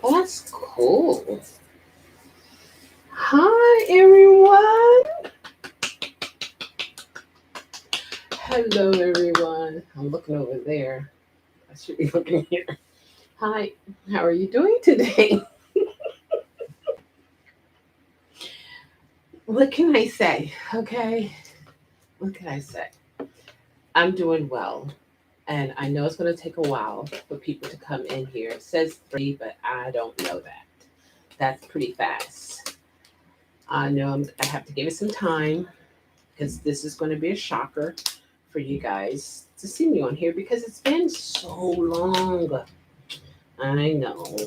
Oh, that's cool. Hi, everyone. Hello, everyone. I'm looking over there. I should be looking here. Hi, how are you doing today? What can I say? Okay, what can I say? I'm doing well, and I know it's going to take a while for people to come in here. It says three, but I don't know that. That's pretty fast. I know I have to give it some time because this is going to be a shocker for you guys to see me on here because it's been so long. I know,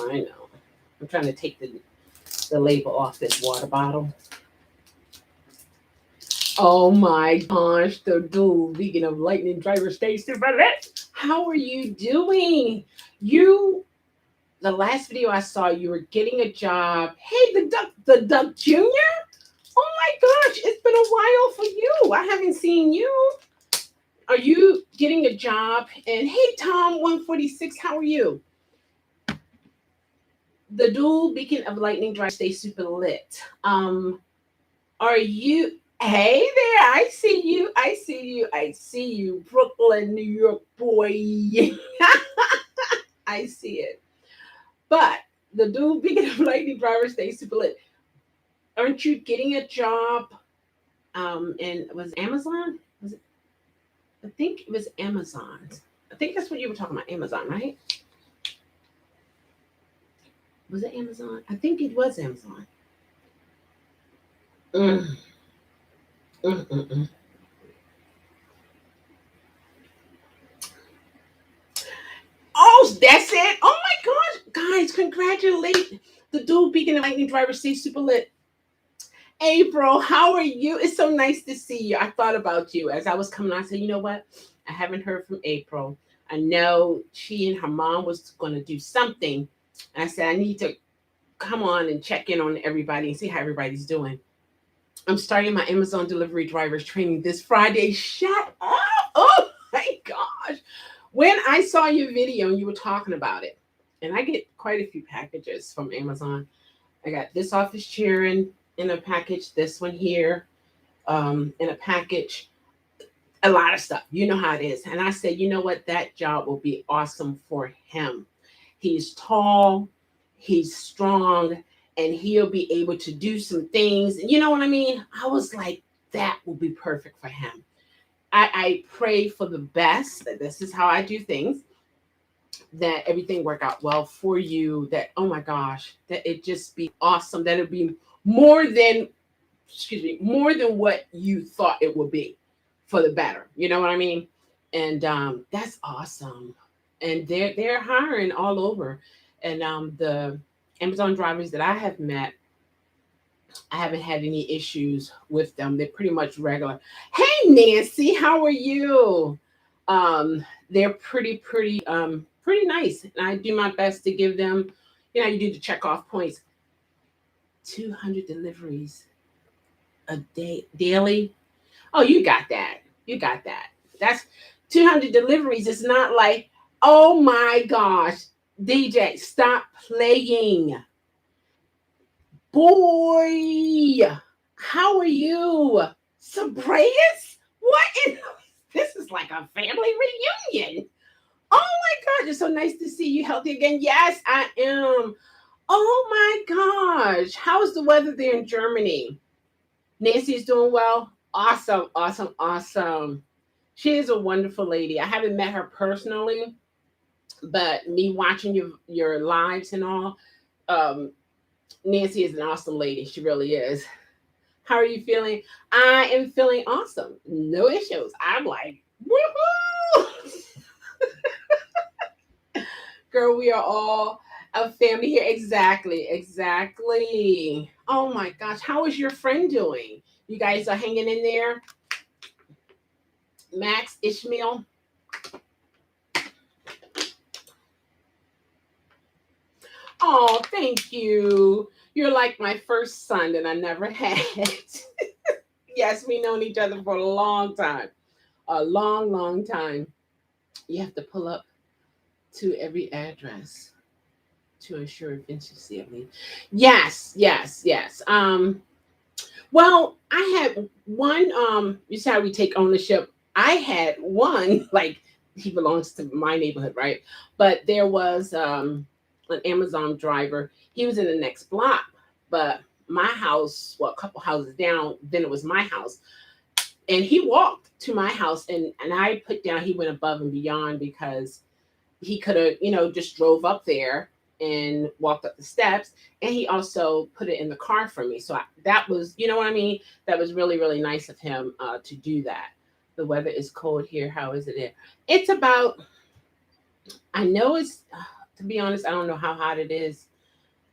I know. I'm trying to take the label off this water bottle. Oh my gosh, the dude, vegan of lightning driver stays super lit. How are you doing? You, the last video I saw, you were getting a job. Hey, the duck junior. Oh my gosh, it's been a while for you. I haven't seen you. Are you getting a job? And hey, Tom 146, how are you? The dual beacon of lightning drive stay super lit. Are you? Hey there, I see you. I see you. I see you, Brooklyn, New York boy. I see it. But the dual beacon of lightning driver stay super lit. Aren't you getting a job? And was Amazon? Was it? I think it was Amazon. I think that's what you were talking about. Amazon, right? Was it Amazon? I think it was Amazon. Mm, mm, mm, mm. Oh, that's it. Oh my gosh, guys, congratulations. The dual beacon and lightning driver stays super lit. April, how are you? It's so nice to see you. I thought about you as I was coming on. I said, you know what? I haven't heard from April. I know she and her mom was going to do something. And I said, I need to come on and check in on everybody and see how everybody's doing. I'm starting my Amazon delivery drivers training this Friday. Shut up. Oh my gosh. When I saw your video and you were talking about it, and I get quite a few packages from Amazon. I got this office chair in a package, this one here in a package, a lot of stuff. You know how it is. And I said, you know what? That job will be awesome for him. He's tall, he's strong, and he'll be able to do some things. You know what I mean? I was like, that will be perfect for him. I pray for the best. That this is how I do things. That everything work out well for you. That oh my gosh, that it just be awesome. That it be more than more than what you thought it would be for the better. You know what I mean? And that's awesome. And they're hiring all over. And the Amazon drivers that I have met, I haven't had any issues with them. They're pretty much regular. Hey Nancy, how are you? They're pretty nice. And I do my best to give them, you know, you do the check off points. 200 deliveries a day daily. Oh, you got that. You got that. That's 200 deliveries. It's not like, oh my gosh, DJ, stop playing. Boy, how are you? Sabrayas? What in this is like a family reunion. Oh my god, it's so nice to see you healthy again. Yes, I am. Oh my gosh. How's the weather there in Germany? Nancy's doing well. Awesome, awesome, awesome. She is a wonderful lady. I haven't met her personally, but me watching your lives and all, um, Nancy is an awesome lady. She really is. How are you feeling? I am feeling awesome. No issues. I'm like, woohoo! Girl, we are all a family here. Exactly, exactly. Oh my gosh, how is your friend doing? You guys are hanging in there? Max, Ishmael? Oh, thank you. You're like my first son that I never had. Yes, we known each other for a long time. A long, long time. You have to pull up to every address. to ensure efficiency. Yes, yes, yes. Well, I had one. You see how we take ownership. I had one like he belongs to my neighborhood, right? But there was an Amazon driver. He was in the next block, but my house, well, a couple houses down, then it was my house, and he walked to my house, and I put down. He went above and beyond because he could have, just drove up there and walked up the steps. And he also put it in the car for me. So that was, you know what I mean? That was really, really nice of him to do that. The weather is cold here. How is it there? It's about, I know it's, to be honest, I don't know how hot it is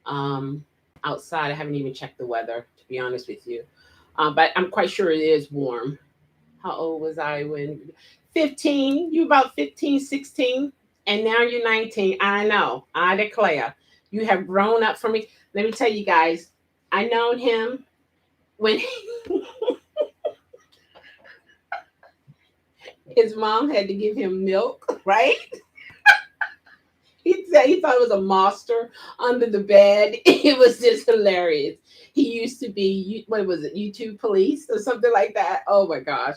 um, outside. I haven't even checked the weather, to be honest with you. But I'm quite sure it is warm. How old was I when 15? You about 15, 16, and now you're 19. I know. I declare. You have grown up for me. Let me tell you guys, I known him when his mom had to give him milk, right? He said he thought it was a monster under the bed. It was just hilarious. He used to be, what was it, YouTube police or something like that. Oh my gosh.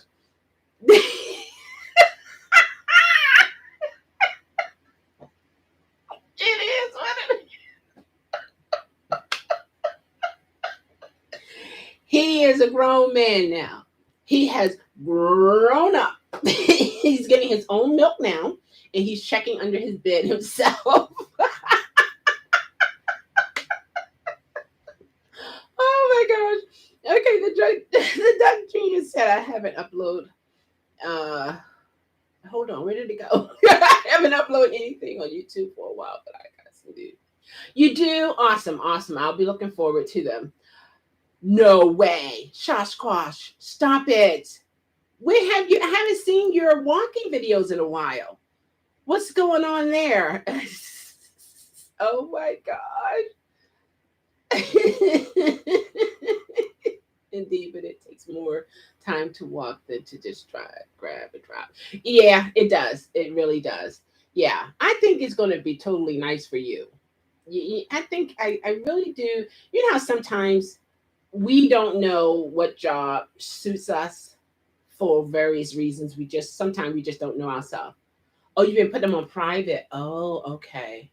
It is what it is. He is a grown man now. He has grown up. He's getting his own milk now, and he's checking under his bed himself. Oh my gosh. Okay, the Duck Genius said I haven't uploaded. Uh, hold on, where did it go? I haven't uploaded anything on YouTube for a while, but I got some do. You do? Awesome, awesome. I'll be looking forward to them. No way. Squash. Stop it. Where have you? I haven't seen your walking videos in a while. What's going on there? Oh my god. Indeed, but it takes more time to walk than to just try grab and drop. Yeah, it does. It really does. Yeah, I think it's going to be totally nice for you. I think I really do. You know how sometimes we don't know what job suits us for various reasons. Sometimes we just don't know ourselves. Oh, you've been putting them on private. Oh, okay.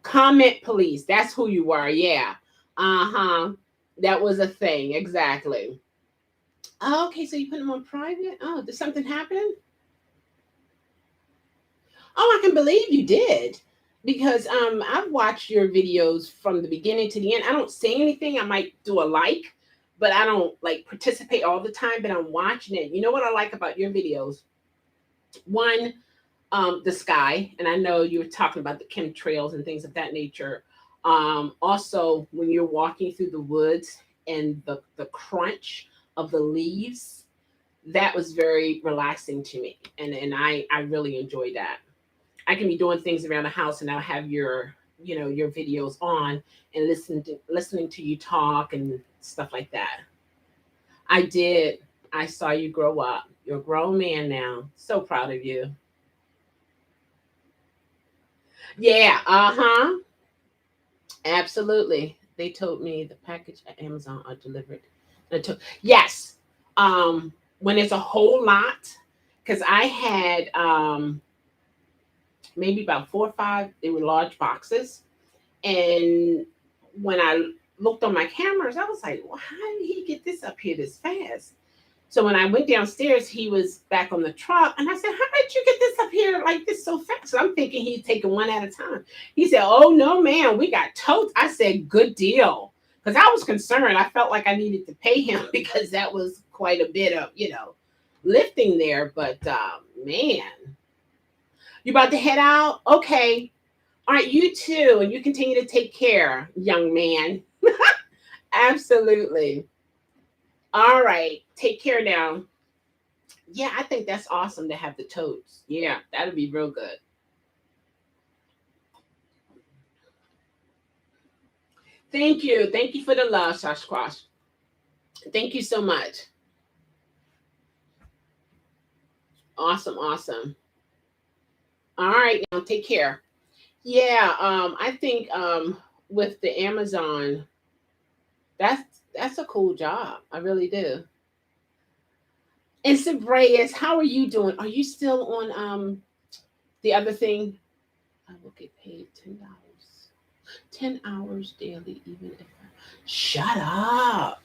Comment police. That's who you were. Yeah. Uh-huh. That was a thing. Exactly. Oh, okay, so you put them on private? Oh, did something happen? Oh, I can believe you did. Because I've watched your videos from the beginning to the end. I don't say anything. I might do a like, but I don't like participate all the time, but I'm watching it. You know what I like about your videos? One, the sky, and I know you were talking about the chemtrails and things of that nature. Also, when you're walking through the woods and the crunch of the leaves, that was very relaxing to me, and I really enjoyed that. I can be doing things around the house, and I'll have your videos on and listening to you talk and stuff like that. I did. I saw you grow up. You're a grown man now. So proud of you. Yeah, uh-huh. Absolutely. They told me the package at Amazon are delivered. Yes. When it's a whole lot, because I had maybe about 4 or 5, they were large boxes. And when I looked on my cameras, I was like, well, how did he get this up here this fast? So when I went downstairs, he was back on the truck, and I said, "How did you get this up here like this so fast?" So I'm thinking he's taking one at a time. He said, "Oh no, man, we got totes." I said, "Good deal," because I was concerned. I felt like I needed to pay him because that was quite a bit of lifting there. But man, you about to head out? Okay, all right, you too, and you continue to take care, young man. Absolutely. All right, take care now. Yeah, I think that's awesome to have the totes. Yeah, that'd be real good. Thank you. Thank you for the love, Sasquatch. Thank you so much. Awesome, awesome. All right, now take care. Yeah, I think with the Amazon, that's a cool job. I really do. And Sabrayas, how are you doing? Are you still on the other thing? I will get paid $10. 10 hours daily, even if I shut up.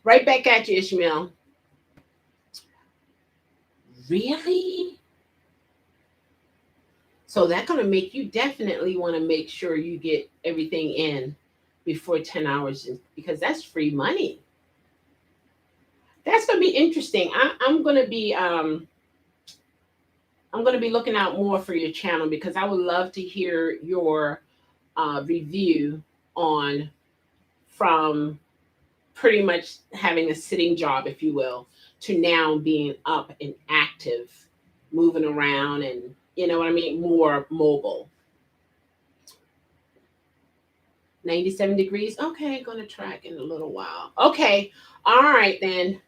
Right back at you, Ishmael. Really? So that's gonna make you definitely want to make sure you get everything in before 10 hours because that's free money. That's gonna be interesting. I'm gonna be looking out more for your channel because I would love to hear your review on from pretty much having a sitting job, if you will, to now being up and active, moving around, and you know what I mean, more mobile. 97 degrees. Okay, gonna track in a little while. Okay, all right then.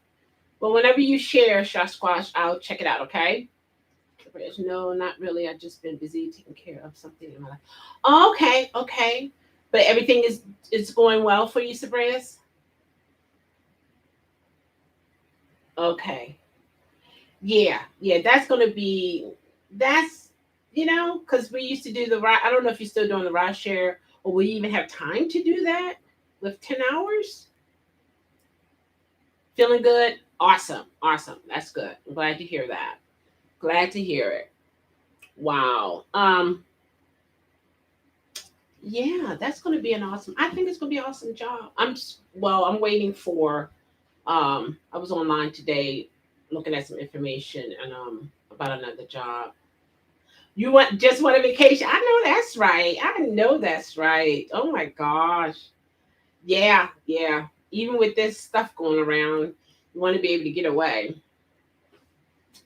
Well, whenever you share Shot Squash, I'll check it out. Okay. No, not really. I've just been busy taking care of something in my life. Okay, okay. But everything is going well for you, Sabrias? Okay. Yeah, yeah, that's gonna be that's because we used to do the ride. I don't know if you're still doing the ride share or we even have time to do that with 10 hours. Feeling good? Awesome, awesome. That's good. I'm glad to hear that. Glad to hear it. Wow. Yeah, that's gonna be an awesome. I think it's gonna be an awesome job. I'm waiting for I was online today looking at some information and about another job. You want a vacation? I know that's right. I know that's right. Oh my gosh. Yeah, yeah. Even with this stuff going around, you want to be able to get away.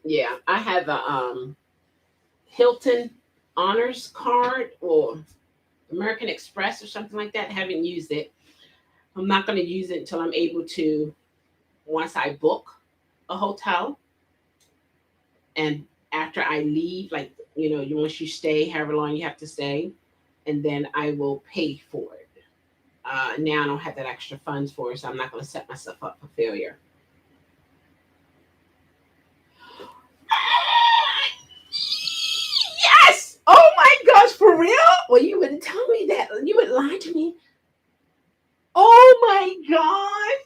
Yeah, I have a Hilton Honors card or American Express or something like that. I haven't used it. I'm not going to use it until I'm able to once I book a hotel and after I leave, like you once you stay, however long you have to stay, and then I will pay for it. Now I don't have that extra funds for it, so I'm not going to set myself up for failure. Yes! Oh my gosh, for real? Well, you wouldn't tell me that. You would lie to me. Oh my god!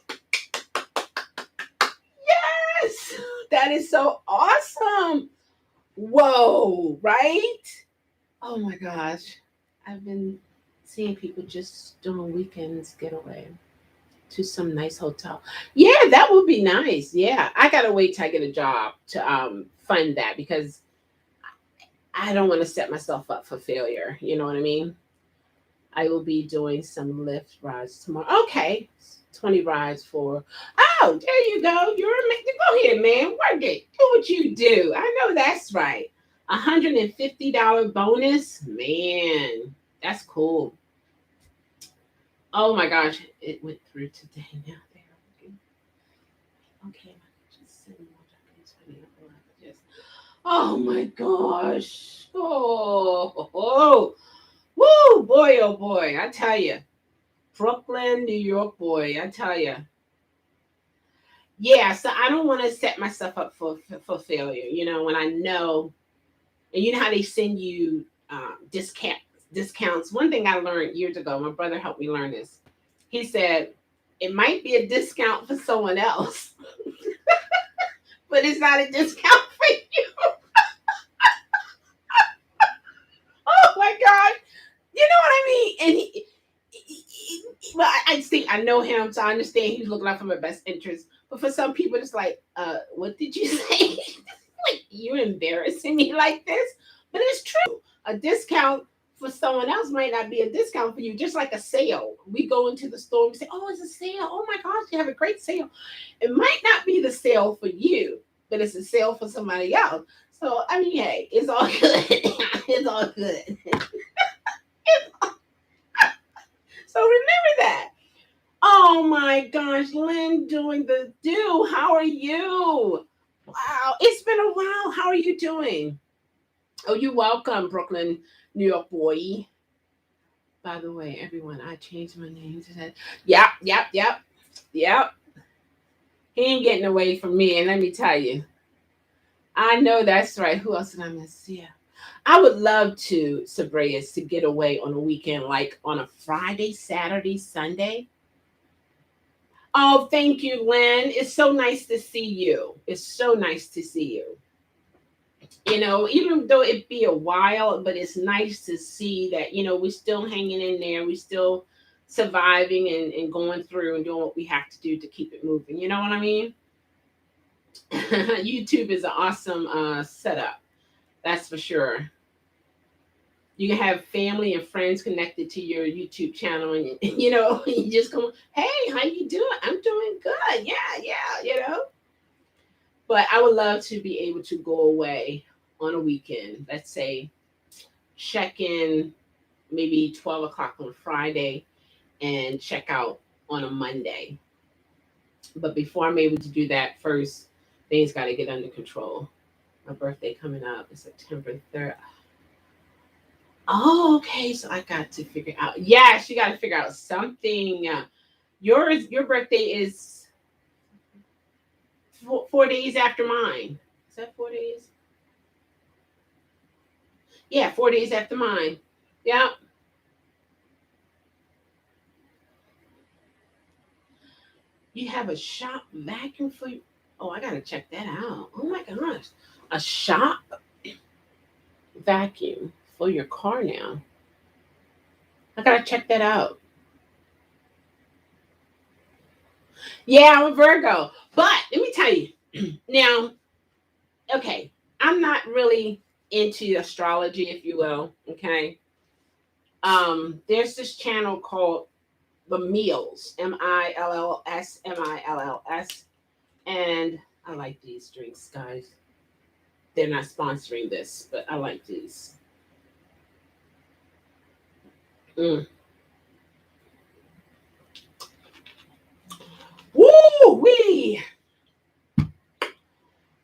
Yes! That is so awesome. Whoa, right? Oh my gosh. I've been seeing people just doing weekends getaway to some nice hotel. Yeah, that would be nice. Yeah. I gotta wait till I get a job to fund that because I don't want to set myself up for failure. You know what I mean? I will be doing some Lyft rides tomorrow. Okay. 20 rides for oh, there you go. Go ahead, man. Work it. Do what you do. I know that's right. $150 bonus. Man, that's cool. Oh my gosh. It went through today. Now there. Okay. Just send more documents. Just oh my gosh. Oh. Woo, boy, oh boy, I tell you. Brooklyn, New York, boy, I tell you. Yeah, so I don't want to set myself up for failure. When I know, and you know how they send you discounts. One thing I learned years ago, my brother helped me learn this. He said it might be a discount for someone else, but it's not a discount for you. Oh my god, you know what I mean? And well, I think I know him, so I understand he's looking out for my best interest. But for some people, it's like, what did you say? Like, you're embarrassing me like this. But it's true. A discount for someone else might not be a discount for you, just like a sale. We go into the store and we say, oh, it's a sale. Oh my gosh, you have a great sale. It might not be the sale for you, but it's a sale for somebody else. So, I mean, hey, it's all good. It's all good. So remember that. Oh my gosh, Lynn doing the do. How are you? Wow, it's been a while. How are you doing? Oh, you're welcome, Brooklyn, New York boy. By the way, everyone, I changed my name to that. Yep, yep, yep, yep. He ain't getting away from me. And let me tell you, I know that's right. Who else did I miss? Yeah. I would love to, Sabrias, to get away on a weekend, like on a Friday, Saturday, Sunday. Oh, thank you, Lynn. It's so nice to see you. It's so nice to see you. Even though it be a while, but it's nice to see that, we're still hanging in there. We're still surviving and going through and doing what we have to do to keep it moving. You know what I mean? YouTube is an awesome setup. That's for sure. You can have family and friends connected to your YouTube channel, and you just come, hey, how you doing? I'm doing good. Yeah, yeah. But I would love to be able to go away on a weekend. Let's say check in maybe 12 o'clock on Friday and check out on a Monday. But before I'm able to do that, first things got to get under control. My birthday coming up is September 3rd. Oh, okay. So I got to figure out. Yes, you got to figure out something. Your birthday is 4 days after mine. Is that 4 days? Yeah, 4 days after mine. Yeah. You have a shop vacuum for you. Oh, I gotta check that out. Oh my gosh. A shop vacuum for your car now. I gotta check that out. Yeah, I'm a Virgo. But let me tell you now, okay, I'm not really into astrology, if you will. Okay. There's this channel called The Meals, Mills, and I like these drinks, guys. They're not sponsoring this, but I like these. Mm. Woo wee,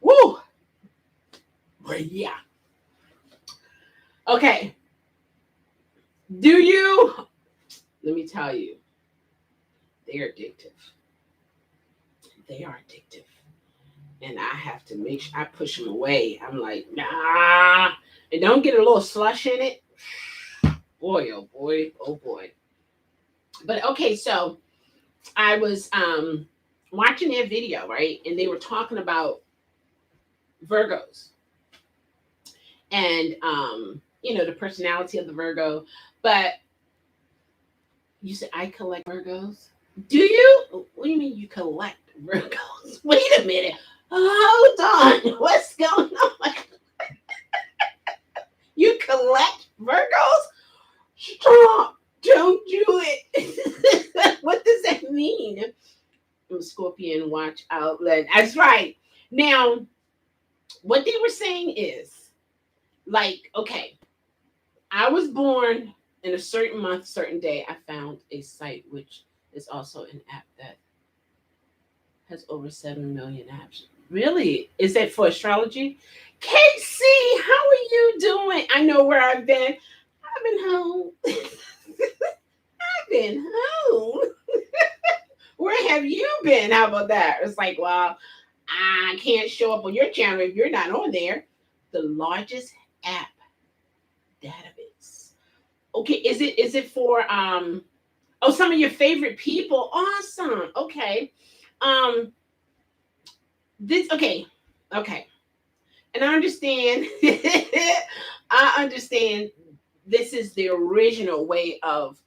woo. But yeah. Okay. Do you? Let me tell you, they're addictive. They are addictive, and I have to make sure I push them away. I'm like, nah, and don't get a little slush in it. Boy, oh boy, oh boy. But okay, so I was watching their video, right? And they were talking about Virgos and the personality of the Virgo. But you said I collect Virgos. Do you? What do you mean you collect Virgos? Wait a minute. Hold on. What's going on? You collect Virgos? Stop. Don't do it. What does that mean? I'm a Scorpion watch outlet. That's right. Now, what they were saying is like, okay, I was born in a certain month, certain day. I found a site which is also an app that has over 7 million apps. Really? Is that for astrology? Casey, how are you doing? I know where I've been. I've been home. I've been home. Where have you been? How about that? It's like, well, I can't show up on your channel if you're not on there. The largest app database. Okay, is it for oh, some of your favorite people? Awesome. Okay. Um this okay. Okay. And I understand I understand this is the original way of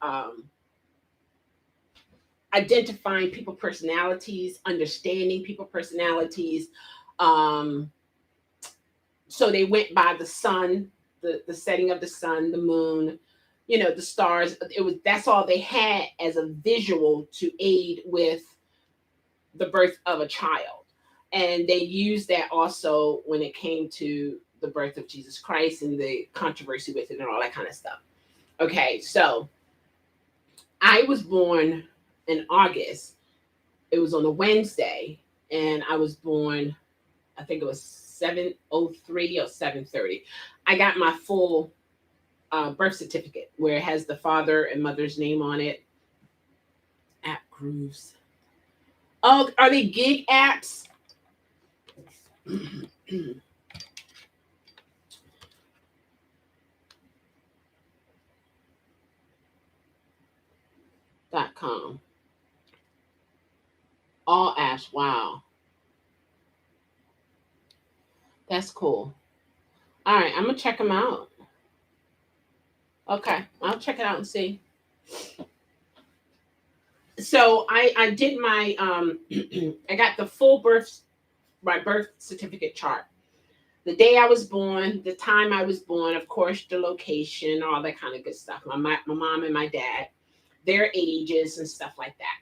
identifying people personalities, understanding people personalities. Um so they went by the sun, the setting of the sun, the moon, the stars. That's all they had as a visual to aid with the birth of a child. And they used that also when it came to the birth of Jesus Christ and the controversy with it and all that kind of stuff. Okay, so I was born in August. It was on a Wednesday, and I was born, I think it was 7:03 or 7:30. I got my full birth certificate where it has the father and mother's name on it. App grooves. Oh, are they gig apps? .com. All apps. Wow, that's cool. All right, I'm gonna check them out. Okay, I'll check it out and see. So I did my I got the full birth my birth certificate chart. The day I was born, the time I was born, of course, the location, all that kind of good stuff. My mom and my dad, their ages and stuff like that.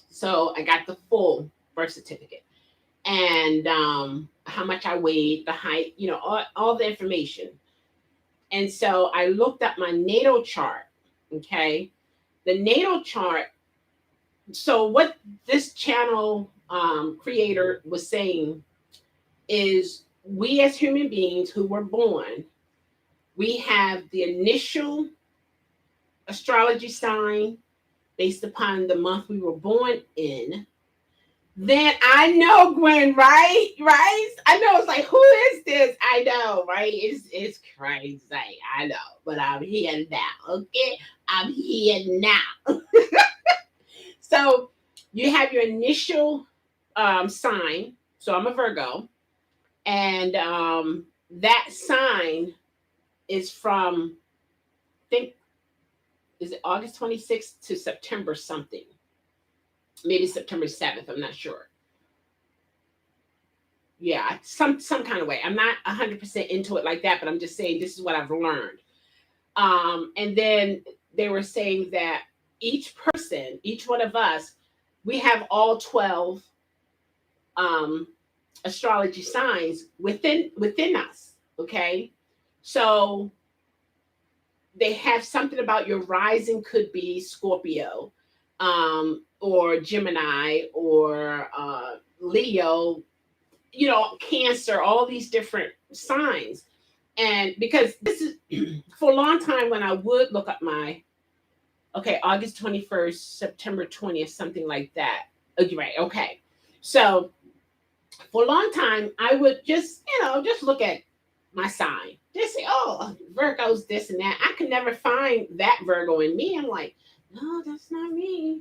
So I got the full birth certificate and how much I weighed, the height, all the information. And so I looked up my natal chart. Okay. The natal chart. So what this channel creator was saying is we as human beings who were born, we have the initial astrology sign based upon the month we were born in. Then I know, Gwen, right? Right? I know it's like, who is this? I know, right? It's crazy. I know, but I'm here now. Okay. I'm here now. So you have your initial sign. So I'm a Virgo. And that sign is from, I think, is it August 26th to September something? Maybe September 7th. I'm not sure. Yeah, some kind of way. I'm not 100% into it like that, but I'm just saying this is what I've learned. And then they were saying that each person, each one of us, we have all 12 um, astrology signs within us. Okay, so they have something about your rising could be Scorpio, or Gemini, or Leo, Cancer, all these different signs. And because this is for a long time when I would look up my, okay, August 21st, September 20th, something like that. Okay, right. Okay. So for a long time, I would just look at my sign. Just say, oh, Virgo's this and that. I could never find that Virgo in me. I'm like, no, that's not me.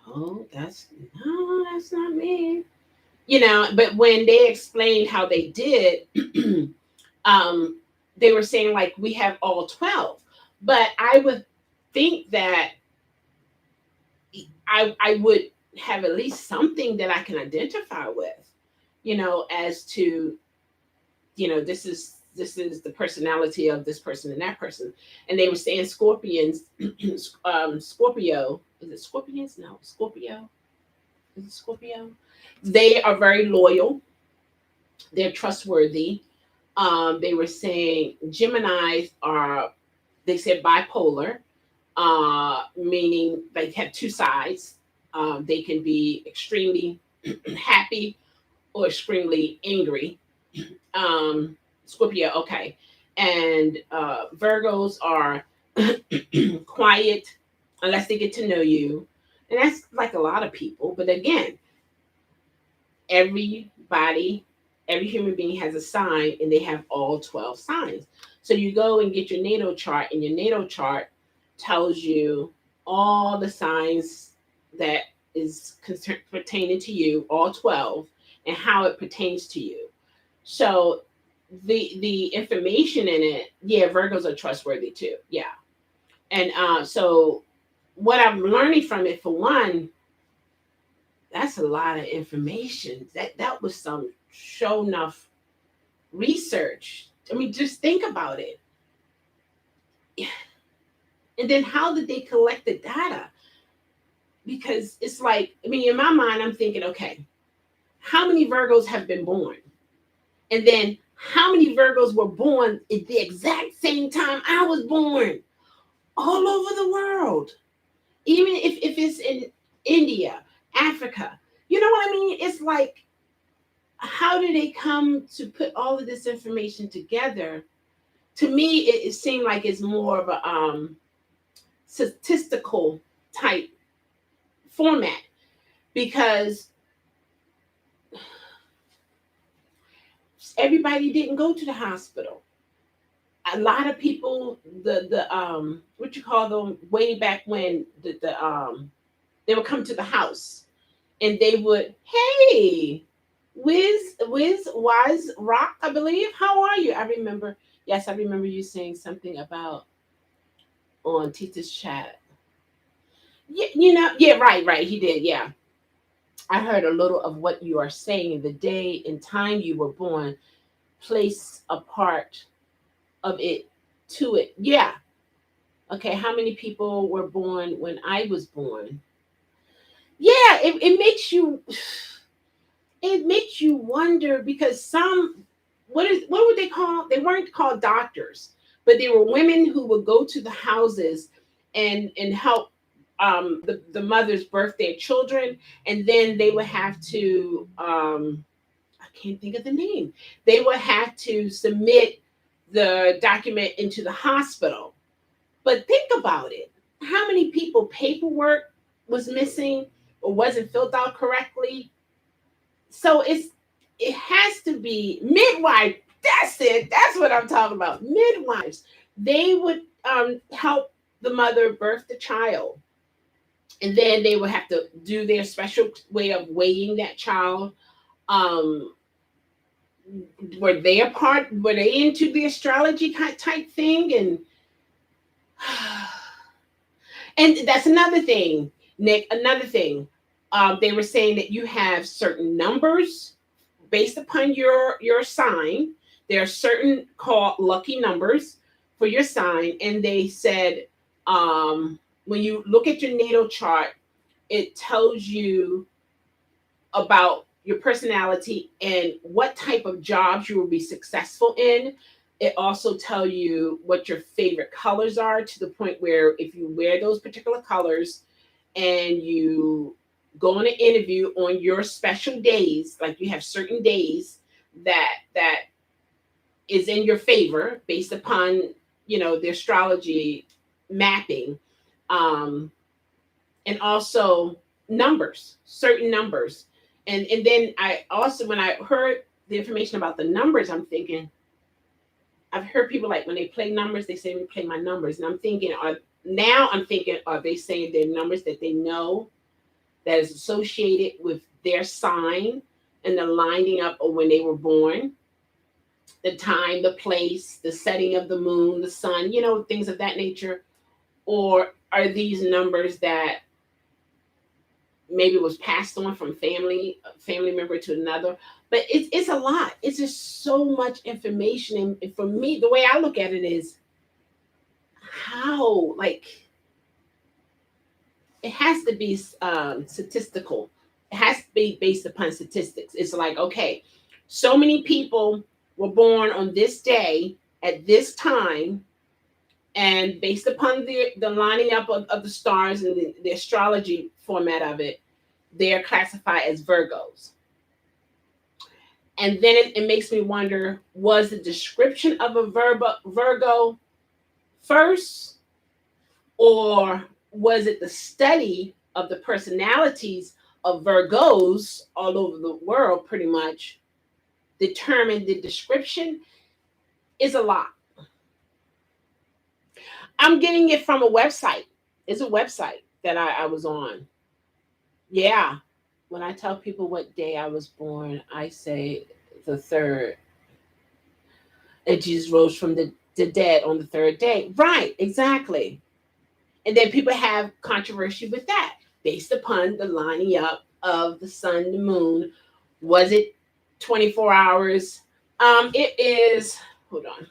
No, that's not me. But when they explained how they did, um, they were saying like we have all 12. But I would think that I would have at least something that I can identify with, as to, this is the personality of this person and that person. And they were saying Scorpions, Scorpio, is it Scorpions? No, Scorpio. Is it Scorpio? They are very loyal. They're trustworthy. They were saying Geminis are, they said bipolar, meaning they have two sides. They can be extremely happy or extremely angry. Scorpio, okay. And Virgos are quiet unless they get to know you. And that's like a lot of people. But again, everybody, every human being has a sign and they have all 12 signs. So you go and get your natal chart, and your natal chart tells you all the signs that is pertaining to you, all 12, and how it pertains to you. So the information in it, yeah, Virgos are trustworthy too. Yeah. And so what I'm learning from it, for one, that's a lot of information. That was some show enough research. I mean, just think about it. And then how did they collect the data? Because it's like, I mean, in my mind, I'm thinking, okay, how many Virgos have been born? And then how many Virgos were born at the exact same time I was born? All over the world. Even if it's in India, Africa. You know what I mean? It's like how do they come to put all of this information together? To me, it seemed like it's more of a statistical type format, because everybody didn't go to the hospital. A lot of people, the what you call them, way back when, they would come to the house and they would, hey, Wiz Wise Rock, I believe, how are you? I remember, yes, I remember you saying something about on Tita's chat. Yeah, yeah, right, he did, yeah. I heard a little of what you are saying. The day and time you were born, place a part of it to it. Yeah. Okay, how many people were born when I was born? Yeah, it makes you, it makes you wonder, because some, what would they call, they weren't called doctors, but they were women who would go to the houses and help the mothers birth their children, and then they would have to I can't think of the name, they would have to submit the document into the hospital. But think about it, how many people paperwork was missing or wasn't filled out correctly. So it has to be midwife. That's it. That's what I'm talking about. Midwives. They would help the mother birth the child, and then they would have to do their special way of weighing that child. Um, were they a part? Were they into the astrology type thing? And that's another thing, Nick. Another thing. They were saying that you have certain numbers based upon your sign. There are certain called lucky numbers for your sign, and they said when you look at your natal chart, it tells you about your personality and what type of jobs you will be successful in. It also tell you what your favorite colors are, to the point where if you wear those particular colors and you go on an interview on your special days, like you have certain days that is in your favor based upon the astrology mapping, um and also numbers, certain numbers. And then I also, when I heard the information about the numbers, I'm thinking, I've heard people, like when they play numbers, they say, play my numbers, and I'm thinking, are they saying their numbers that they know that is associated with their sign and the lining up of when they were born, the time, the place, the setting of the moon, the sun, things of that nature? Or are these numbers that maybe was passed on from family member to another? But it's a lot. It's just so much information. And for me, the way I look at it is, how, like, it has to be statistical. It has to be based upon statistics. It's like, okay, so many people were born on this day at this time, and based upon the lining up of the stars and the astrology format of it, they're classified as Virgos. And then it makes me wonder, was the description of a Virgo first, or was it the study of the personalities of Virgos all over the world, pretty much determined the description? Is a lot. I'm getting it from a website. It's a website that I was on. Yeah. When I tell people what day I was born, I say the third. And Jesus rose from the dead on the third day. Right, exactly. And then people have controversy with that based upon the lining up of the sun, the moon. Was it 24 hours? It is, hold on.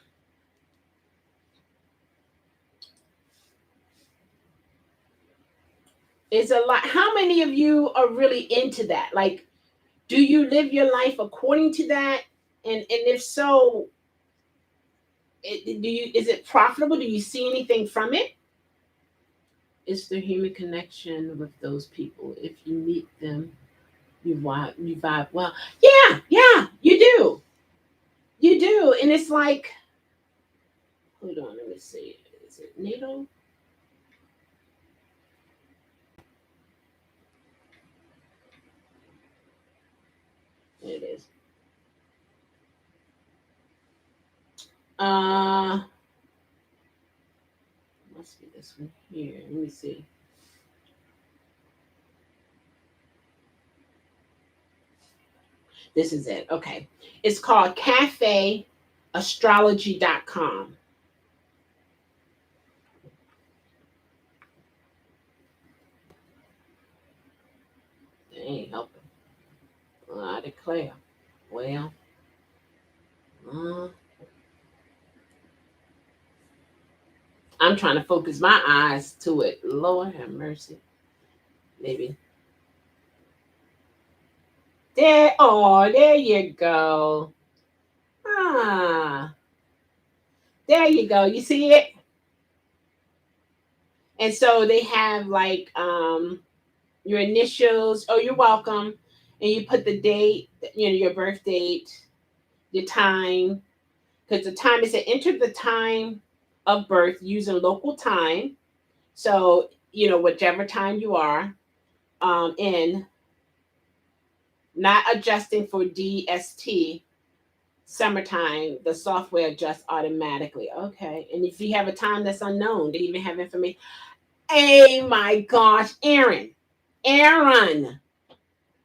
It's a lot. How many of you are really into that? Like, do you live your life according to that? And if so, is it profitable? Do you see anything from it? It's the human connection with those people. If you meet them, you vibe well. Yeah, yeah. Yeah, you do. You do. And it's like, hold on, let me see. Is it NATO? There it is. Uh must be this one here. Let me see. This is it. Okay. It's called cafeastrology.com. They ain't helping. I declare. Well, uh, I'm trying to focus my eyes to it. Lord have mercy. Maybe. There. Oh, there you go. Ah, there you go. You see it? And so they have like your initials. Oh, you're welcome. And you put the date, your birth date, the time, because the time is to enter the time of birth using local time. So, whichever time you are in, not adjusting for DST, summertime, the software adjusts automatically. Okay. And if you have a time that's unknown, they even have information. Hey, my gosh, Aaron,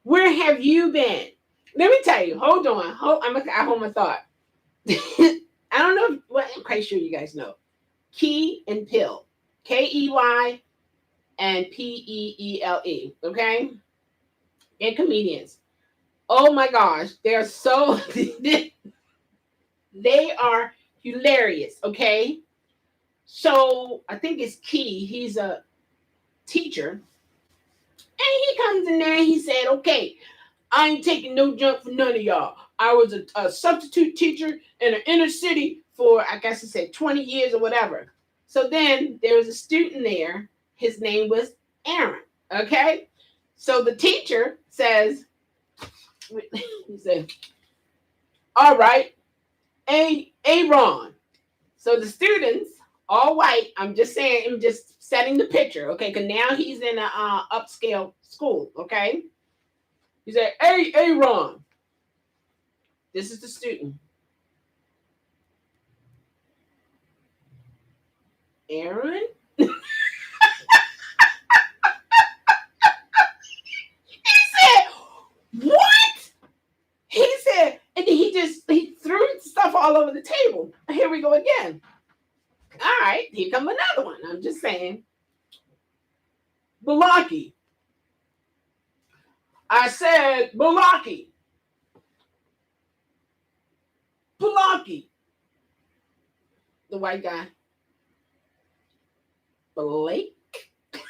where have you been? Let me tell you. Hold on. I hold my thought. I don't know. Well, I'm quite sure you guys know. Key and Pill. Key and Peele. Okay, and comedians. Oh my gosh, they're so they are hilarious. Okay, so I think it's Key. He's a teacher, and he comes in there. He said, "Okay, I ain't taking no junk for none of y'all. I was a substitute teacher in an inner city for, I guess he said, 20 years or whatever." So then there was a student there. His name was Aaron. Okay. So the teacher says, he said, "All right, Aaron." So the students, all white, I'm just saying, I'm just setting the picture. Okay. Because now he's in a upscale school. Okay. He said, "Hey, Aaron." This is the student. Aaron? He said, "What?" He said, and then he threw stuff all over the table. Here we go again. All right, here come another one. I'm just saying. Balaki. I said Balaki. Balaki. The white guy. Blake. Stop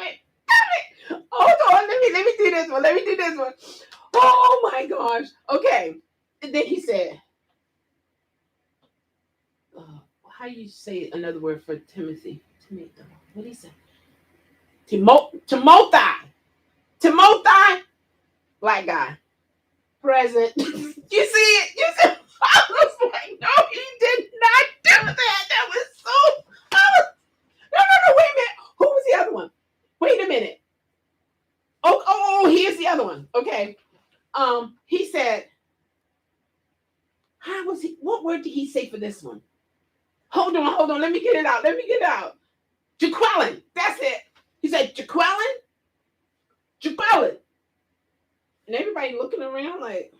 it. Stop it. Hold on. Let me do this one. Let me do this one. Oh my gosh. Okay. And then he said, how do you say another word for Timothy? Timothy. What did he say? Timothy. Timothy. Black guy. Present. You see it? You see? I was like, no, he did not do that. That was so. No. Wait a minute. Who was the other one? Wait a minute. Oh, here's the other one. Okay. He said, how was he? What word did he say for this one? Hold on. Let me get it out. Jaqueline. That's it. He said, Jaqueline. And everybody looking around like,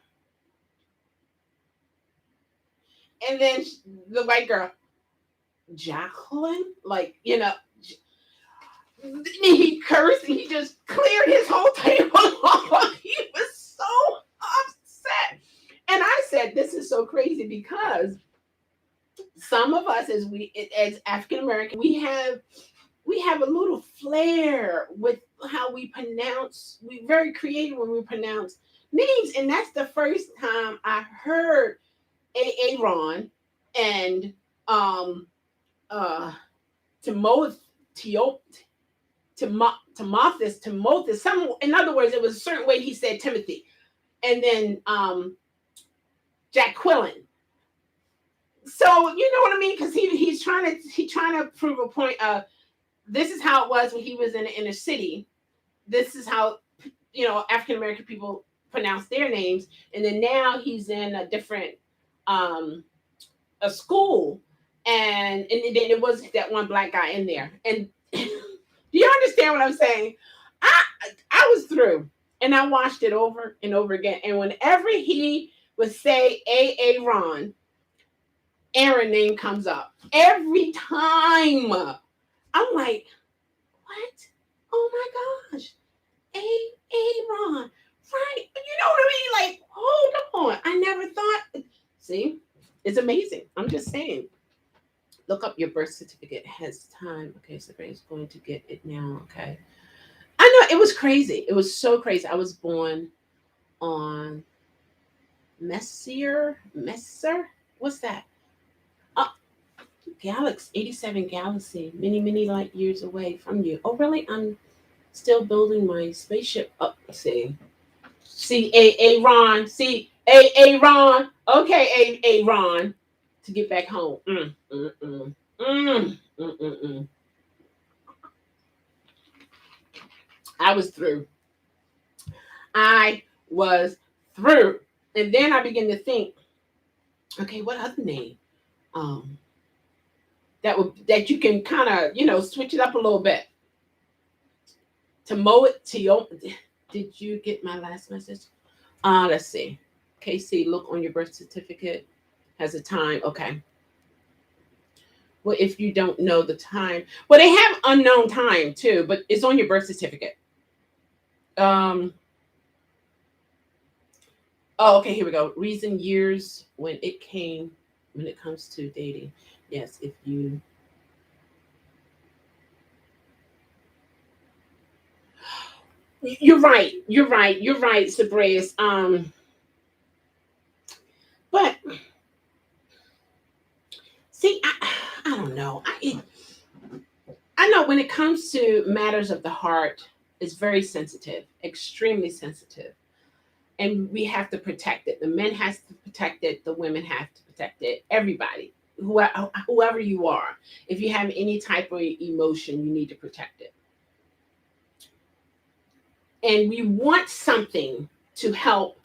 and then the white girl, Jacqueline, like, he cursed and he just cleared his whole table off. He was so upset. And I said, this is so crazy because some of us as African American, we have a little flair with how we pronounce. We're very creative when we pronounce names. And that's the first time I heard Aaron and um uh Timothy Timothus. Some, in other words, it was a certain way he said Timothy, and then Jack Quillen. So you know what I mean? Because he's trying to prove a point of this is how it was when he was in the inner city. This is how African American people pronounce their names, and then now he's in a different um, a school, and then it was that one black guy in there. And do you understand what I'm saying? I I was through, and I watched it over and over again. And whenever he would say Aaron, Aaron name comes up every time. I'm like, what? Oh my gosh, Aaron, right? You know what I mean? Like, hold on, I never thought. See, it's amazing. I'm just saying. Look up your birth certificate. It has time. Okay, so Sabrina's going to get it now. Okay. I know it was crazy. It was so crazy. I was born on Messer. What's that? Uh, Galaxy 87 Galaxy, many light years away from you. Oh, really? I'm still building my spaceship. Oh, see, Ron. See, Ron. Okay, Ron. To get back home. Mm, mm, mm, mm. I was through. I was through. And then I began to think, okay, what other name? Um, that you can kind of, switch it up a little bit. To mow it to your did you get my last message? Let's see. Casey, look on your birth certificate. Has a time. Okay. Well, if you don't know the time, well, they have unknown time too, but it's on your birth certificate. Um. Oh, okay. Here we go. Reason years when it comes to dating. Yes, if you. You're right. You're right. You're right, Sabrias. But see, I don't know. I know when it comes to matters of the heart, it's very sensitive, extremely sensitive, and we have to protect it. The men has to protect it. The women have to protect it. Everybody, whoever you are, if you have any type of emotion, you need to protect it. And we want something to help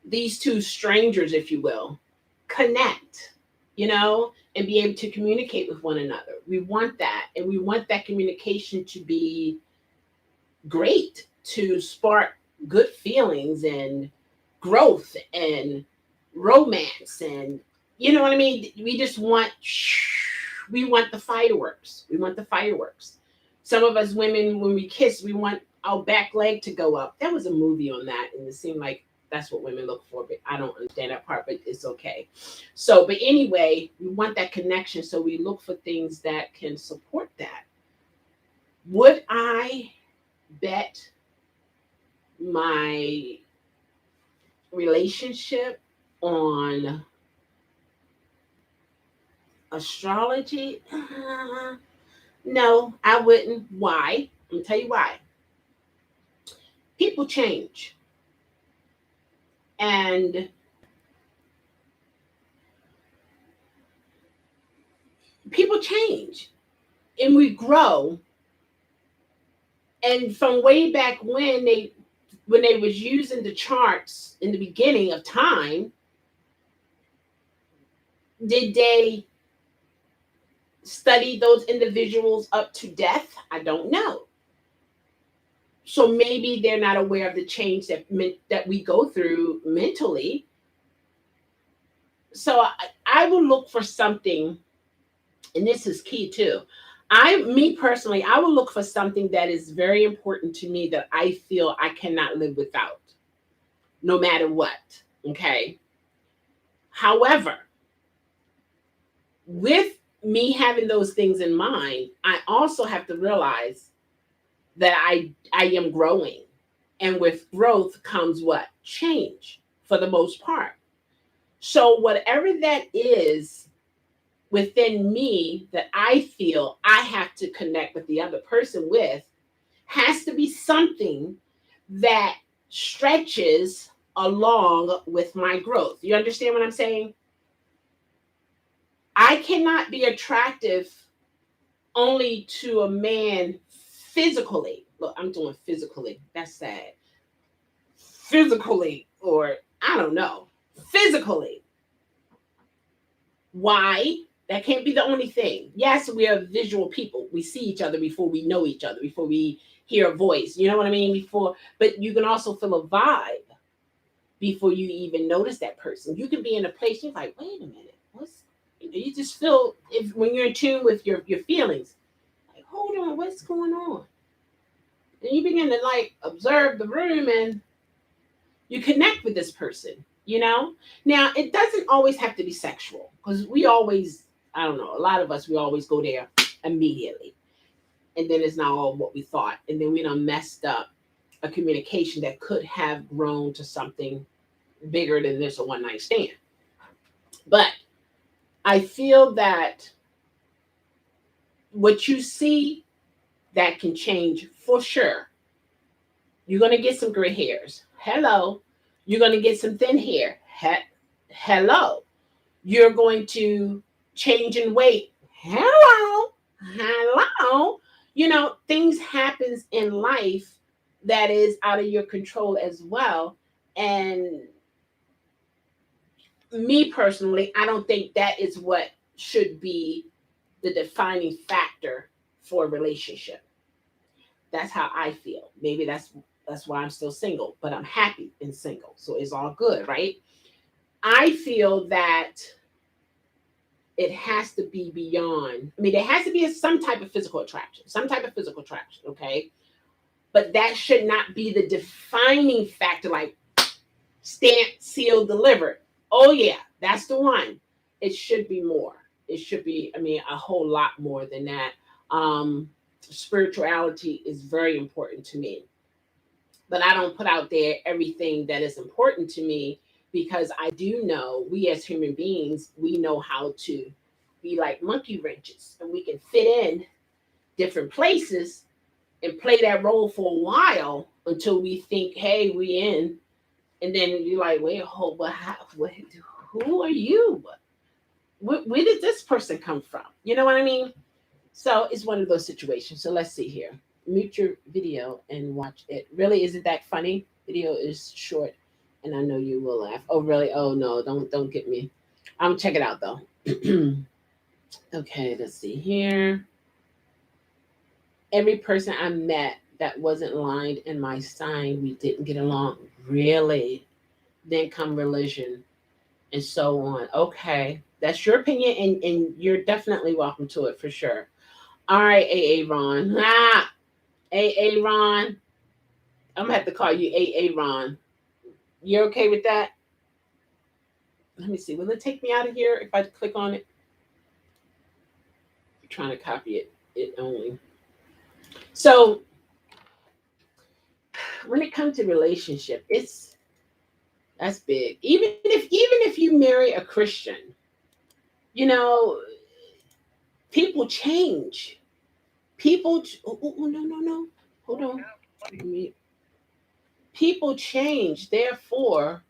these two strangers, if you will, connect, and be able to communicate with one another. We want that. And we want that communication to be great, to spark good feelings and growth and romance. And you know what I mean? We want the fireworks. We want the fireworks. Some of us women, when we kiss, we want our back leg to go up. There was a movie on that, and it seemed like that's what women look for, but I don't understand that part, but it's okay. So, but anyway, we want that connection, so we look for things that can support that. Would I bet my relationship on astrology? No, I wouldn't. Why? Let me tell you why. People change. And people change. And we grow. And from way back when they was using the charts in the beginning of time, did they study those individuals up to death? I don't know. So maybe they're not aware of the change that we go through mentally. So I will look for something, and this is key too. Me personally, I will look for something that is very important to me that I feel I cannot live without, no matter what. Okay. However, with me having those things in mind, I also have to realize that I am growing. And with growth comes what? Change for the most part. So whatever that is, within me that I feel I have to connect with the other person with has to be something that stretches along with my growth. You understand what I'm saying? I cannot be attractive only to a man physically. Look, I'm doing physically. That's sad. Physically, or I don't know. Physically. Why? That can't be the only thing. Yes, we are visual people. We see each other before we know each other, before we hear a voice. You know what I mean? Before, but you can also feel a vibe before you even notice that person. You can be in a place you're like, wait a minute, what's you just feel if when you're in tune with your feelings, like, hold on, what's going on? And you begin to like observe the room and you connect with this person, you know? Now, it doesn't always have to be sexual because we always, I don't know, a lot of us, we always go there immediately. And then it's not all what we thought. And then we done messed up a communication that could have grown to something bigger than this a one night stand. But I feel that what you see that can change for sure. You're going to get some gray hairs. Hello. You're going to get some thin hair. Hello. You're going to change in weight. Hello. Hello. You know, things happens in life that is out of your control as well. And me personally, I don't think that is what should be the defining factor for a relationship. That's how I feel. Maybe that's why I'm still single, but I'm happy and single. So it's all good, right? I feel that it has to be beyond. I mean, there has to be some type of physical attraction, some type of physical attraction, okay? But that should not be the defining factor, like stamp, seal, delivered. Oh, yeah, that's the one. It should be more. It should be, I mean, a whole lot more than that. Spirituality is very important to me. But I don't put out there everything that is important to me because I do know we as human beings, we know how to be like monkey wrenches and we can fit in different places and play that role for a while until we think, hey, we in. And then you're like, wait, hold, who are you? Where did this person come from? You know what I mean? So it's one of those situations. So let's see here. Mute your video and watch it. Really, isn't that funny? Video is short, and I know you will laugh. Oh, really? Oh no, don't get me. I'm check it out though. Okay, let's see here. Every person I met that wasn't lined in my sign, we didn't get along. Really? Then come religion and so on. Okay, that's your opinion, and you're definitely welcome to it for sure. All right, AA Ron. AA Ron. I'm gonna have to call you AA Ron. You're okay with that? Let me see. Will it take me out of here if I click on it? I'm trying to copy it only. So when it comes to relationship, that's big. Even if you marry a Christian, you know, people change. Oh, no. Hold on. People change. Therefore,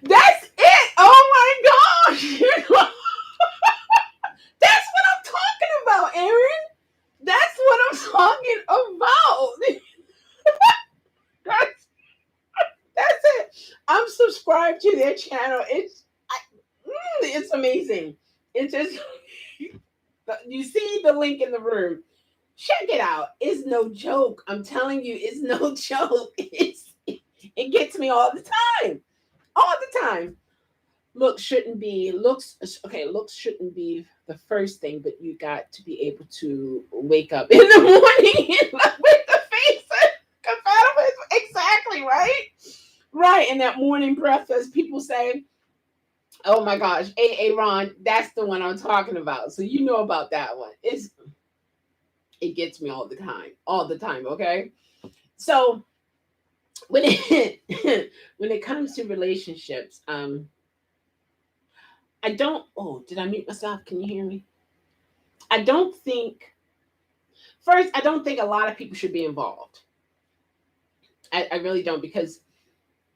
that's it. Oh my gosh. That's what I'm talking about, Aaron. That's what I'm talking about. That's, that's it. I'm subscribed to their channel. It's amazing. It's just you see the link in the room. Check it out. It's no joke. I'm telling you, it's no joke. It gets me all the time. All the time. Looks shouldn't be the first thing, but you got to be able to wake up in the morning with the face compatible. Exactly, right, and that morning breath, as people say. Oh my gosh, Ron, that's the one I'm talking about. So you know about that one. It gets me all the time. Okay. So when it when it comes to relationships, I don't. Oh, did I mute myself? Can you hear me? I don't think. First, I don't think a lot of people should be involved. I really don't, because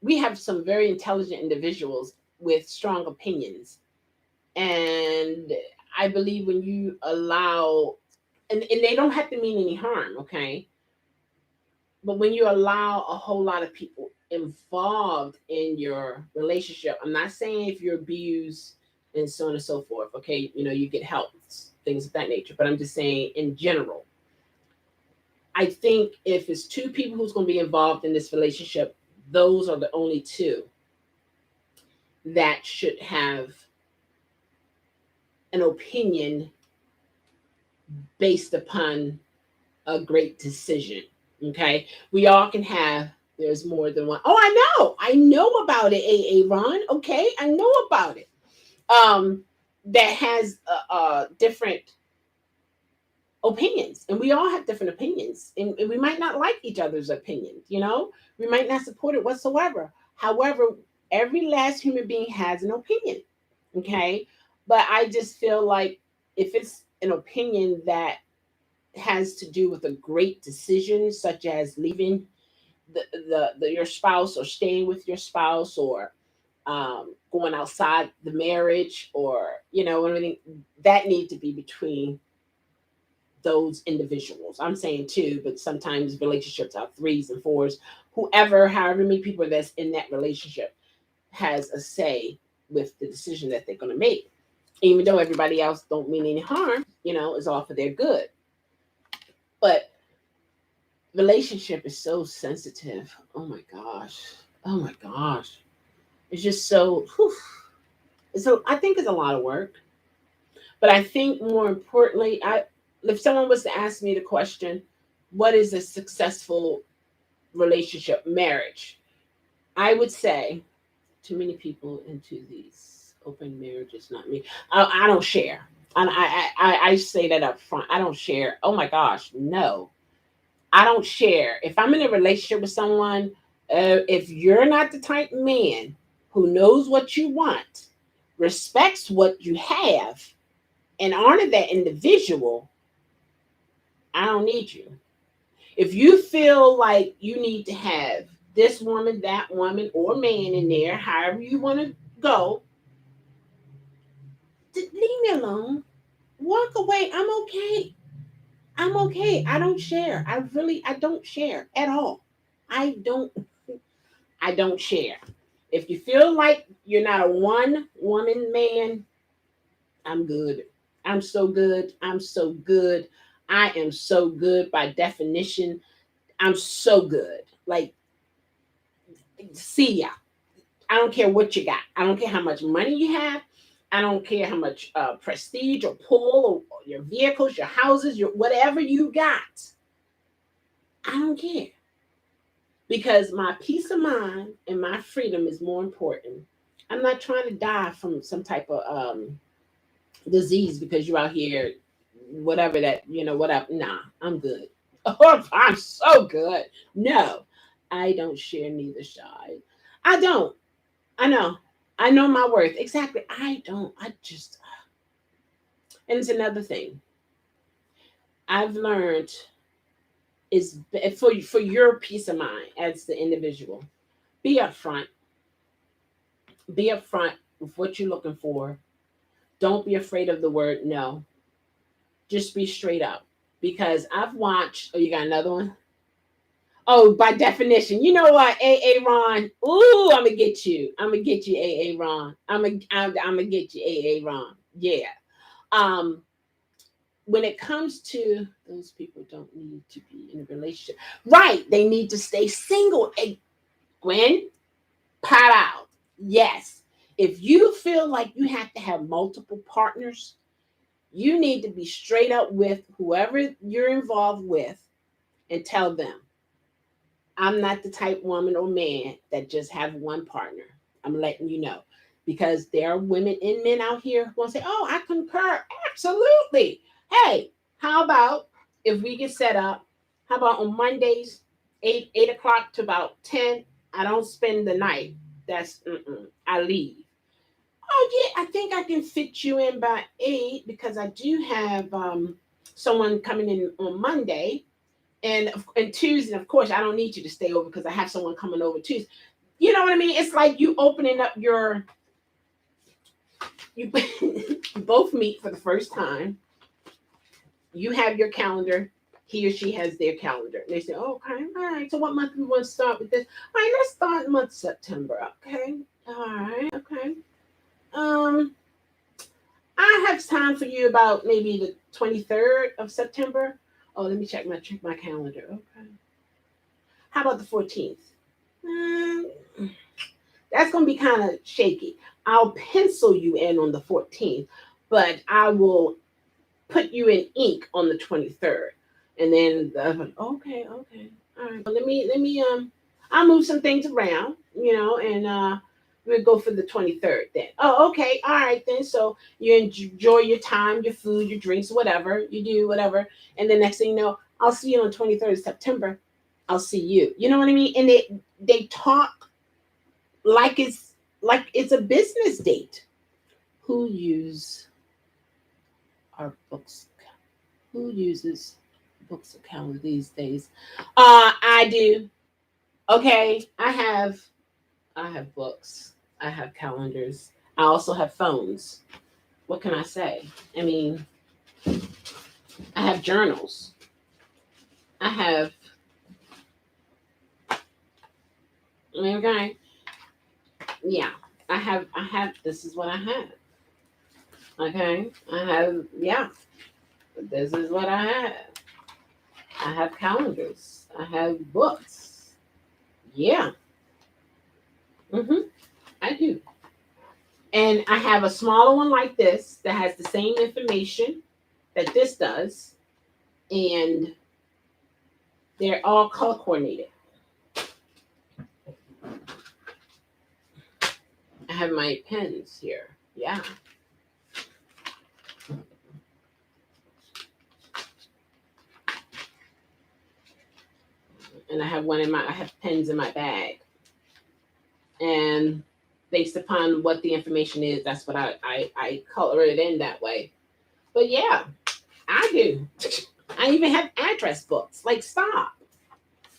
we have some very intelligent individuals with strong opinions, and I believe when you allow, and they don't have to mean any harm, okay, but when you allow a whole lot of people involved in your relationship, I'm not saying if you're abused and so on and so forth, okay, you get help, things of that nature, but I'm just saying in general, I think if it's two people who's going to be involved in this relationship, those are the only two that should have an opinion based upon a great decision. Okay, we all can have. There's more than one. Oh, I know about it. A Ron. Okay, I know about it. Um, that has different opinions, and we all have different opinions, and we might not like each other's opinions. We might not support it whatsoever. However, every last human being has an opinion. Okay, but I just feel like if it's an opinion that has to do with a great decision, such as leaving your spouse, or staying with your spouse, or going outside the marriage, or what I mean, that need to be between those individuals. I'm saying two, but sometimes relationships are threes and fours. Whoever, however many people that's in that relationship has a say with the decision that they're going to make, even though everybody else don't mean any harm. It's all for their good. But relationship is so sensitive. Oh my gosh. Oh my gosh. It's just so. Whew. So I think it's a lot of work. But I think more importantly, if someone was to ask me the question, what is a successful relationship, marriage? I would say too many people into these open marriages, not me. I don't share. And I say that up front. I don't share. Oh my gosh, no. I don't share. If I'm in a relationship with someone, if you're not the type of man who knows what you want, respects what you have, and honor that individual, I don't need you. If you feel like you need to have this woman, that woman, or man in there, however you want to go, leave me alone. Walk away. I'm okay. I'm okay. I don't share. I don't share at all. I don't I don't share. If you feel like you're not a one woman man, I'm good. I'm so good. I'm so good. I am so good by definition. I'm so good. Like, see ya. I don't care what you got. I don't care how much money you have. I don't care how much prestige or pull, or your vehicles, your houses, your whatever you got. I don't care, because my peace of mind and my freedom is more important. I'm not trying to die from some type of disease because you're out here, whatever that, whatever. Nah, I'm good. Oh, I'm so good. No, I don't share neither side. I don't. I know. I know my worth. Exactly. I don't. I just, and it's another thing I've learned is for your peace of mind as the individual, be upfront. Be upfront with what you're looking for. Don't be afraid of the word no. Just be straight up. Because I've watched, oh, you got another one? Oh, by definition, you know what, A Ron? Ooh, I'm gonna get you. I'm gonna get you, A Ron. I'm gonna get you, A Ron. Yeah. Um, when it comes to those people, don't need to be in a relationship, right? They need to stay single. Hey, Gwen, pat out. Yes. If you feel like you have to have multiple partners, you need to be straight up with whoever you're involved with and tell them, I'm not the type woman or man that just have one partner. I'm letting you know. Because there are women and men out here who want to say, oh, I concur. Absolutely. Hey, how about if we get set up? How about on Mondays? eight o'clock to about 10. I don't spend the night. That's I leave. Oh yeah, I think I can fit you in by 8 because I do have someone coming in on Monday and Tuesday. Of course, I don't need you to stay over because I have someone coming over Tuesday. You know what I mean? It's like you opening up your you you both meet for the first time. You have your calendar. He or she has their calendar. And they say, oh, okay, all right. So what month we want to start with this? All right, let's start month September. Okay. All right, okay. Um, I have time for you about maybe the 23rd of September. Oh, let me check my calendar. Okay. How about the 14th? Mm, that's going to be kind of shaky. I'll pencil you in on the 14th, but I will put you in ink on the 23rd. And then okay, okay. All right. Let me I'll move some things around, and we'll go for the 23rd then. Oh, okay. All right then. So you enjoy your time, your food, your drinks, whatever. You do whatever. And the next thing you know, I'll see you on 23rd of September. I'll see you. You know what I mean? And they talk like it's a business date. Who use our books? Who uses books of calendar these days? I do. Okay, I have books. I have calendars. I also have phones. What can I say? I mean, I have journals. I have okay. Yeah. I have this is what I have. Okay. I have yeah. This is what I have. I have calendars. I have books. Yeah. Mhm. I do. And I have a smaller one like this that has the same information that this does, and they're all color coordinated. I have my pens here. Yeah. And I have pens in my bag. And based upon what the information is, that's what I color it in that way. But yeah, I do. I even have address books. Like, stop.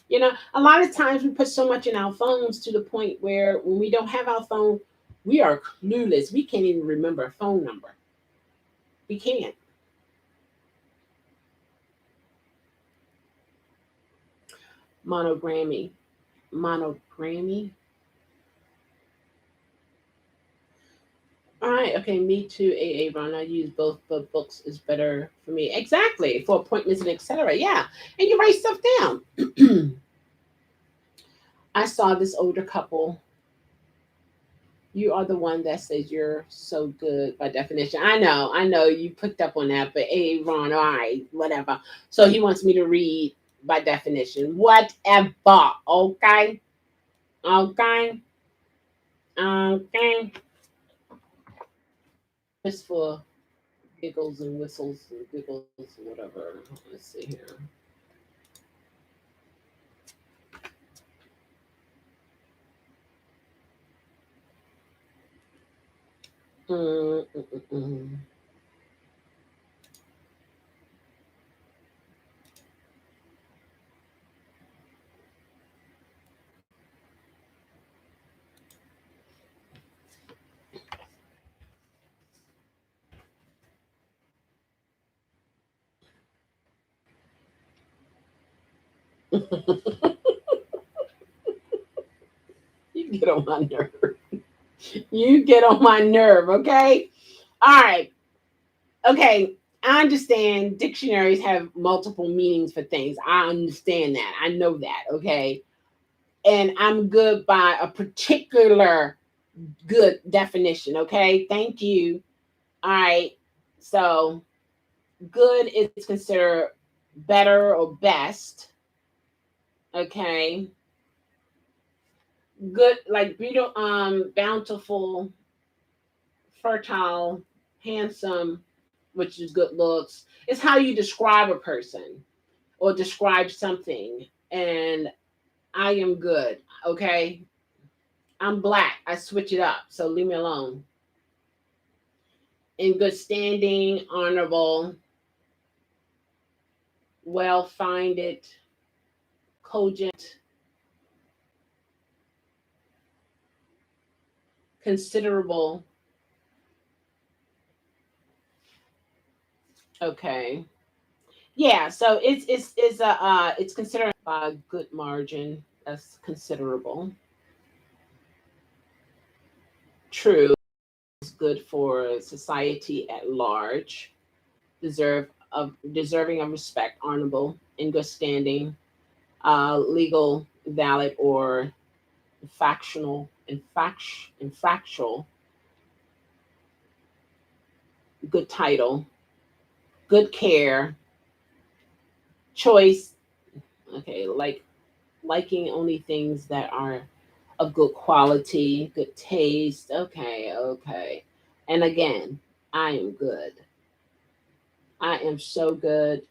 A lot of times we put so much in our phones to the point where when we don't have our phone, we are clueless. We can't even remember a phone number. We can't. Monogrammy. Monogrammy. All right. Okay. Me too. Ron. I use both, but books is better for me. Exactly for appointments and etc. Yeah, and you write stuff down. I saw this older couple. You are the one that says you're so good by definition. I know you picked up on that, but hey, Ron, all right, whatever. So he wants me to read by definition. Whatever. Okay. Okay. Okay. Just for giggles and whistles and giggles and whatever. Let's see here. Mm, mm, mm, mm. You get on my nerve. You get on my nerve, okay? All right. Okay. I understand dictionaries have multiple meanings for things. I understand that. I know that, okay? And I'm good by a particular good definition, okay? Thank you. All right. So, good is considered better or best, okay? Good, like beautiful, bountiful, fertile, handsome, which is good looks. It's how you describe a person or describe something. And I am good. Okay. I'm black. I switch it up. So leave me alone. In good standing, honorable, well founded, cogent, considerable. Okay. Yeah, so it's considered a good margin. That's considerable. True is good for society at large. Deserving of respect, honorable, in good standing, legal, valid, or infractional, good title, good care, choice. Okay, like liking only things that are of good quality, good taste. Okay, okay. And again, I am good. I am so good.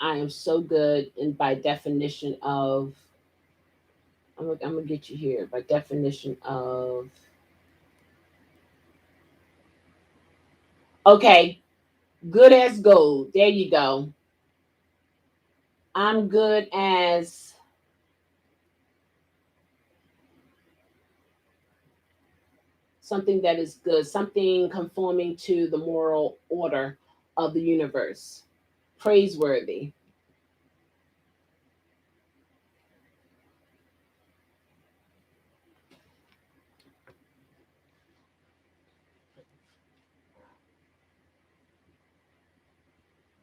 I am so good. And by definition of, I'm gonna get you here. By definition of, okay, good as gold. There you go. I'm good as something that is good, something conforming to the moral order of the universe. Praiseworthy.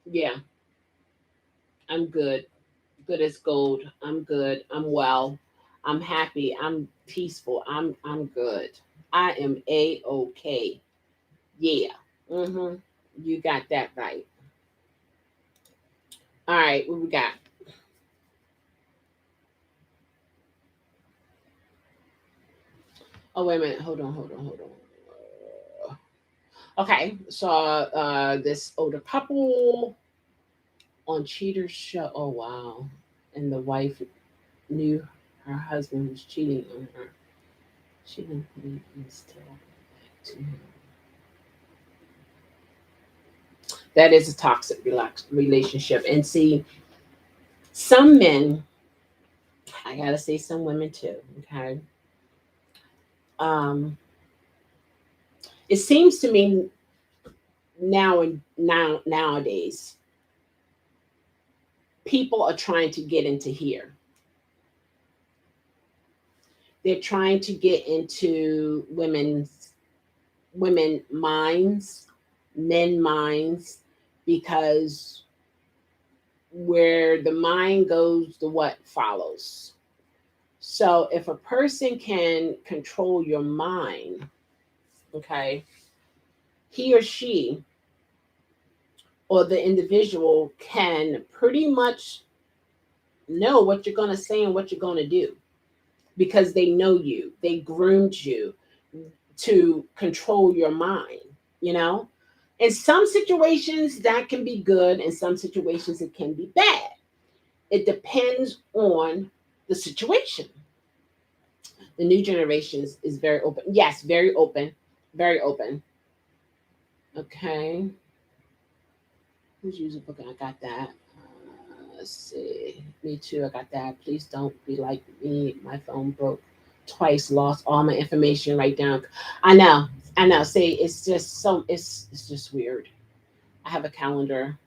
Yeah, I'm good. Good as gold. I'm good. I'm well. I'm happy. I'm peaceful. I'm good. I am a okay. Yeah. Mhm. You got that right. All right. What we got? Oh wait a minute. Hold on. Hold on. Hold on. Okay. So this older couple on Cheater's show. Oh wow. And the wife knew her husband was cheating on her. She didn't believe he was still back to him. That is a toxic relationship. And see, some men, I gotta say some women too, okay? Um, it seems to me nowadays, people are trying to get into here. They're trying to get into women minds, men minds, because where the mind goes, the what follows. So if a person can control your mind, okay, he or she or the individual can pretty much know what you're going to say and what you're going to do because they know you. They groomed you to control your mind, you know? In some situations, that can be good. In some situations, it can be bad. It depends on the situation. The new generation is very open. Yes, very open. Very open. Okay. Who's using book? I got that. Let's see. Me too. I got that. Please don't be like me. My phone broke twice. Lost all my information right down. I know. I know. See, it's just so. It's just weird. I have a calendar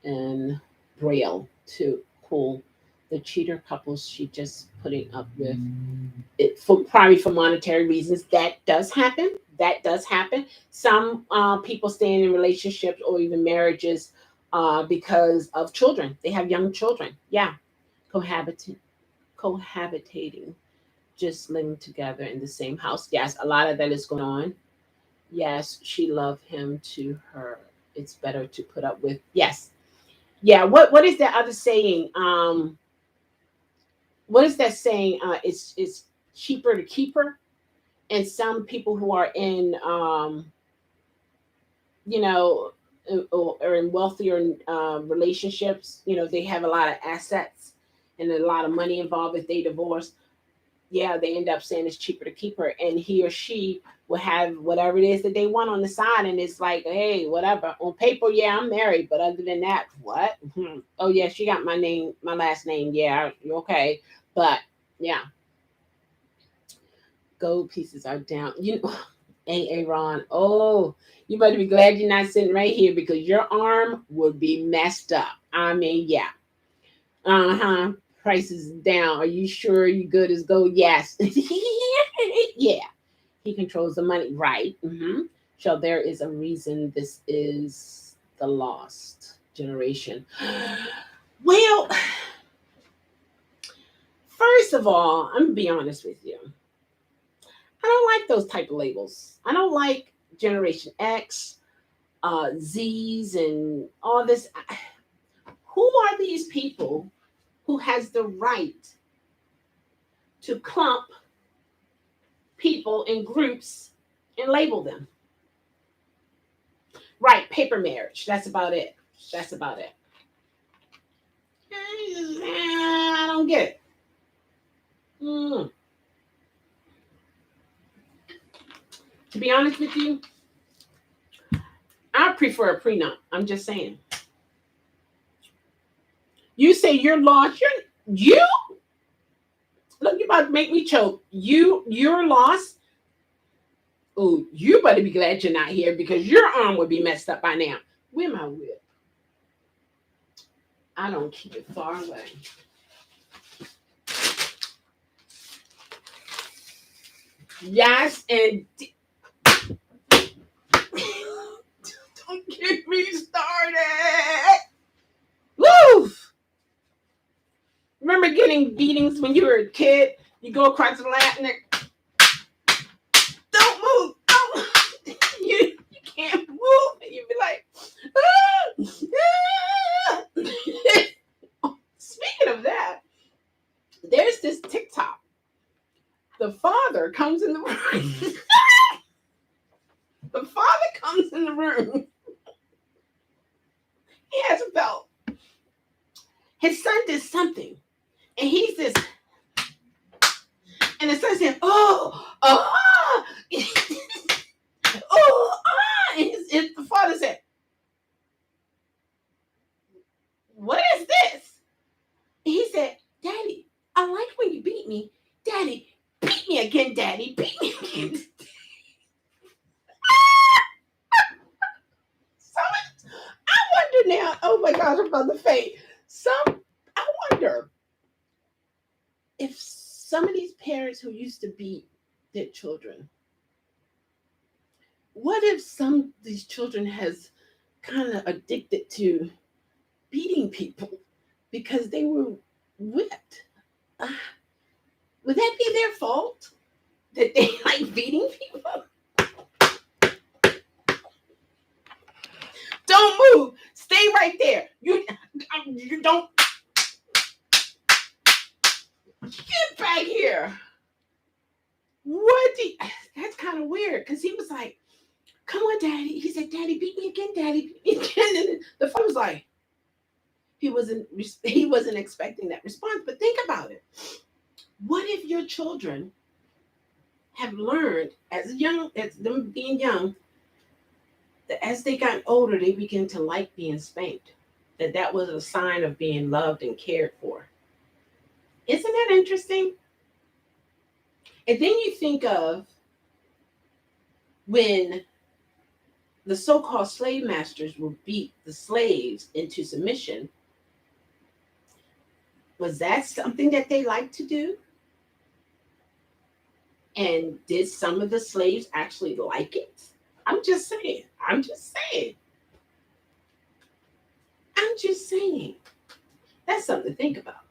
in Braille too. Cool. The cheater couples she just putting up with it for probably for monetary reasons. That does happen. That does happen. Some people staying in relationships or even marriages because of children. They have young children. Yeah, cohabiting, cohabitating, just living together in the same house. Yes, a lot of that is going on. Yes, she loved him to her. It's better to put up with. Yes, yeah. What is that other saying? What is that saying? It's cheaper to keep her. And some people who are in you know or in wealthier relationships, they have a lot of assets, and a lot of money involved if they divorce, yeah, they end up saying it's cheaper to keep her, and he or she will have whatever it is that they want on the side, and it's like, hey, whatever. On paper, yeah, I'm married, but other than that, what? Oh yeah, she got my name, my last name. Yeah, okay, but yeah, gold pieces are down. You know, hey, Aaron. Oh, you better be glad you're not sitting right here because your arm would be messed up. I mean, yeah. Uh-huh. Prices down. Are you sure you good as gold? Yes. Yeah. He controls the money. Right. So there is a reason this is the lost generation. Well, first of all, I'm gonna be honest with you. I don't like those type of labels. I don't like Generation X, Z's, and all this. Who are these people who has the right to clump people in groups and label them? Right, paper marriage. That's about it. That's about it. I don't get it. Mm. To be honest with you, I prefer a prenup. I'm just saying. You say you're lost. You look. You about to make me choke. You're lost. Oh, you better be glad you're not here because your arm would be messed up by now. Where my whip? I don't keep it far away. Yes, and don't get me started. Woo! Remember getting beatings when you were a kid? You go across the lap and don't move, don't move. You can't move, and you be like, Speaking of that, there's this TikTok. The father comes in the room. The father comes in the room. He has a belt. His son did something, and he's this, and the son said, "Oh, oh, oh, ah!" And the father said, "What is this?" And he said, "Daddy, I like when you beat me. Daddy, beat me again, Daddy, beat me again." So I wonder now. Oh my gosh, I'm about to faint. I wonder if some of these parents who used to beat their children, what if some of these children has kind of addicted to beating people because they were whipped? Uh, would that be their fault that they like beating people? Don't move. Stay right there. You don't get back here. What? That's kind of weird because he was like, "Come on, Daddy." He said, "Daddy, beat me again, Daddy, beat me again." And the father was like, he wasn't expecting that response. But think about it. What if your children have learned as them being young that as they got older they began to like being spanked? That was a sign of being loved and cared for. Isn't that interesting? And then you think of when the so-called slave masters would beat the slaves into submission. Was that something that they liked to do? And did some of the slaves actually like it? I'm just saying. I'm just saying. I'm just saying. That's something to think about.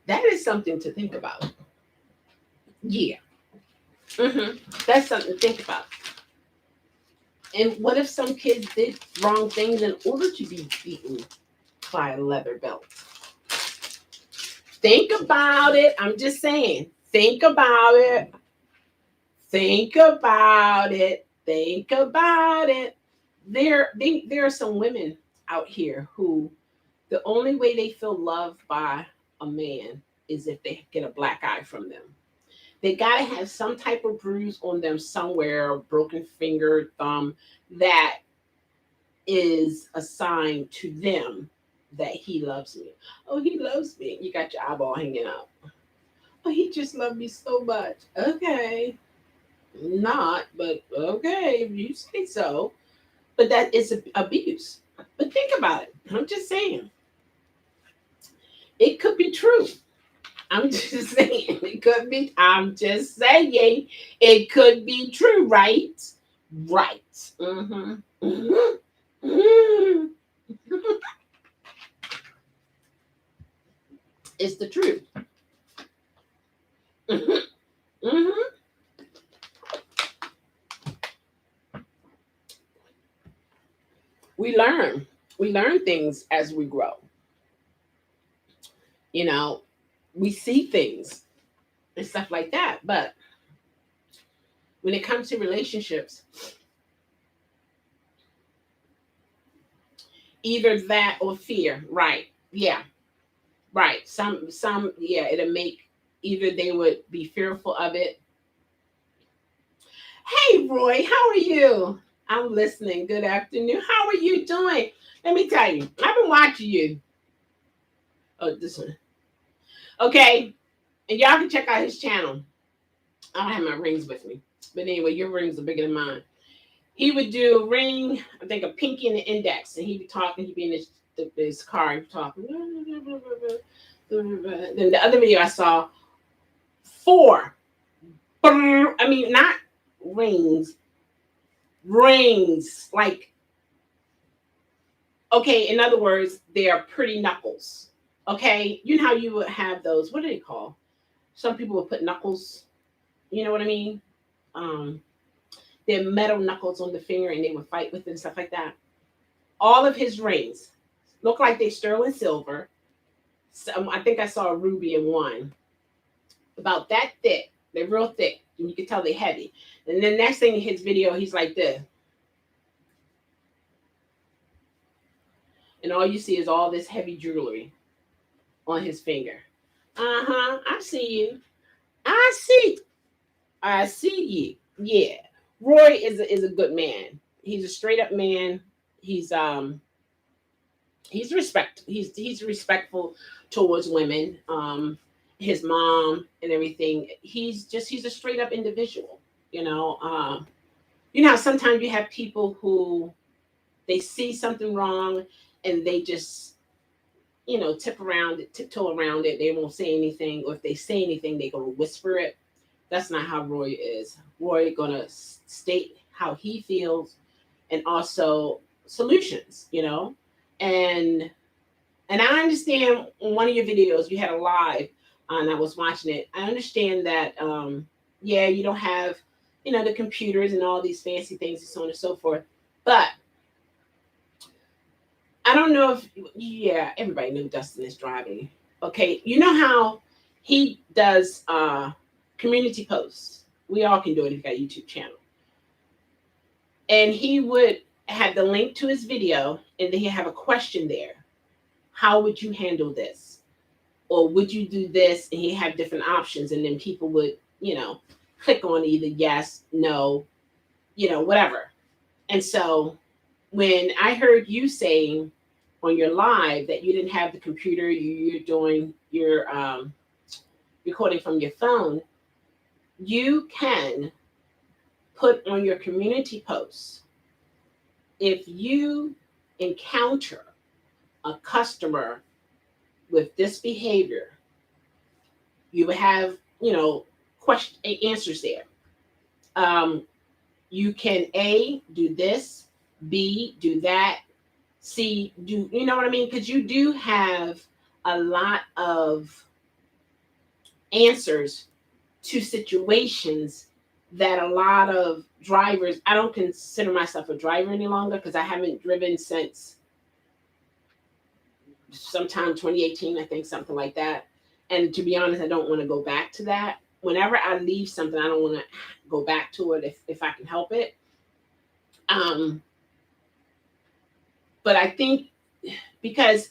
That is something to think about. Yeah. That's something to think about. And what if some kids did wrong things in order to be beaten by a leather belt? Think about it. I'm just saying. Think about it. Think about it. Think about it. There are some women out here who the only way they feel loved by a man is if they get a black eye from them. They got to have some type of bruise on them somewhere, broken finger, thumb, that is a sign to them that he loves me. Oh, he loves me. You got your eyeball hanging out. Oh, he just loved me so much. Okay. Not, but okay, if you say so. But that is abuse. But think about it. I'm just saying. It could be true. I'm just saying. It could be. I'm just saying. It could be true, right? Right. Mm-hmm. Mm-hmm. Mm-hmm. It's the truth. Mm-hmm. Mm-hmm. We learn. We learn things as we grow. You know, we see things and stuff like that. But when it comes to relationships, either that or fear, right? Yeah, right. Yeah, it'll make either they would be fearful of it. Hey, Roy, how are you? I'm listening. Good afternoon. How are you doing? Let me tell you, I've been watching you. Oh, this one. Okay, and y'all can check out his channel. I don't have my rings with me, but anyway, your rings are bigger than mine. He would do a ring, I think a pinky and an index, and he'd be talking. He'd be in his car and talking. Then the other video I saw, four. I mean, not rings, rings. Like, okay, in other words, they are pretty knuckles. Okay, you know how you would have those. What do they call? Some people would put knuckles. You know what I mean? Um, they're metal knuckles on the finger, and they would fight with it and stuff like that. All of his rings look like they sterling silver. I think I saw a ruby in one, about that thick. They're real thick, and you can tell they're heavy. And then next thing in his video, he's like this, and all you see is all this heavy jewelry on his finger. Uh huh. I see you. I see. I see you. Yeah. Roy is a good man. He's a straight up man. He's he's respectful towards women, his mom and everything. He's a straight up individual, you know. You know how sometimes you have people who they see something wrong and they just, you know, tiptoe around it. They won't say anything, or if they say anything they're gonna whisper it. That's not how Roy is. Roy gonna state how he feels, and also solutions, you know. And and I understand one of your videos you had a live, and I was watching it. I understand that, yeah, you don't have, you know, the computers and all these fancy things and so on and so forth. But I don't know if, yeah, everybody knew Dustin is driving. Okay, you know how he does community posts. We all can do it if you got a YouTube channel. And he would have the link to his video, and then he have a question there. How would you handle this? Or would you do this? And he have different options, and then people would, you know, click on either yes, no, you know, whatever. And so when I heard you saying on your live that you didn't have the computer, you're doing your recording from your phone, you can put on your community posts, if you encounter a customer with this behavior, you would have, you know, question answers there. Um, you can A, do this, B, do that, C, do, you know what I mean? Because you do have a lot of answers to situations that a lot of drivers, I don't consider myself a driver any longer because I haven't driven since sometime 2018, I think, something like that. And to be honest, I don't want to go back to that. Whenever I leave something, I don't want to go back to it if I can help it. Um, but I think because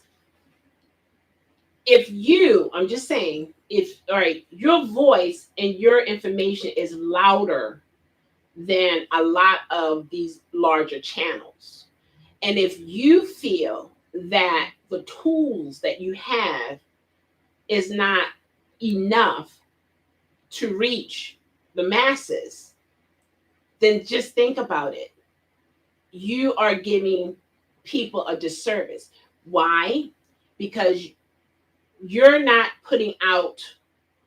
If you, I'm just saying, if all right, your voice and your information is louder than a lot of these larger channels, and if you feel that the tools that you have is not enough to reach the masses, then just think about it. You are giving people a disservice. Why? Because you're not putting out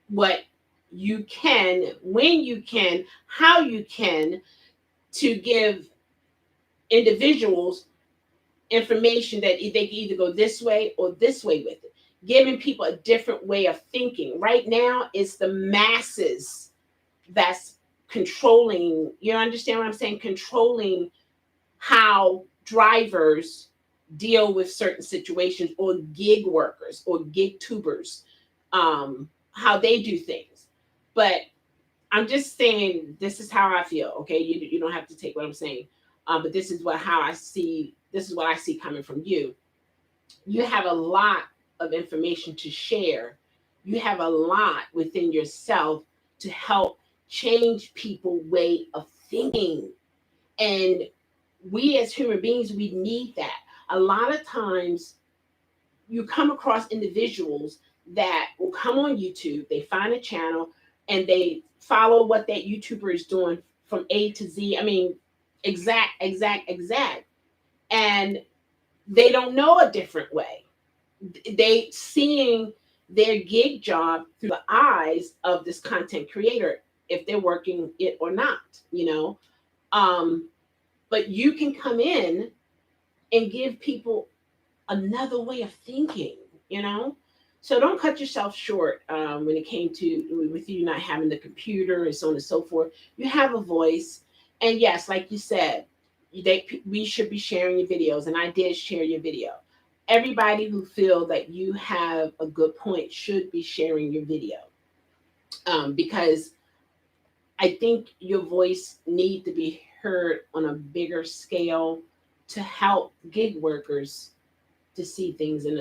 what you can, when you can, how you can, to give individuals information that they can either go this way or this way with it. Giving people a different way of thinking. Right now, it's the masses that's controlling, you understand what I'm saying? Controlling how drivers deal with certain situations, or gig workers or gig tubers, how they do things. But I'm just saying this is how I feel. Okay, you don't have to take what I'm saying, but this is what how I see. This is what I see coming from you. You have a lot of information to share. You have a lot within yourself to help change people' way of thinking. And we as human beings, we need that. A lot of times you come across individuals that will come on YouTube, they find a channel and they follow what that YouTuber is doing from A to Z. I mean, exact. And they don't know a different way. They seeing their gig job through the eyes of this content creator, if they're working it or not. Um, but you can come in and give people another way of thinking. So don't cut yourself short when it came to with you not having the computer and so on and so forth. You have a voice, and yes, like you said, we should be sharing your videos, and I did share your video. Everybody who feel that you have a good point should be sharing your video, because I think your voice need to be heard on a bigger scale to help gig workers to see things in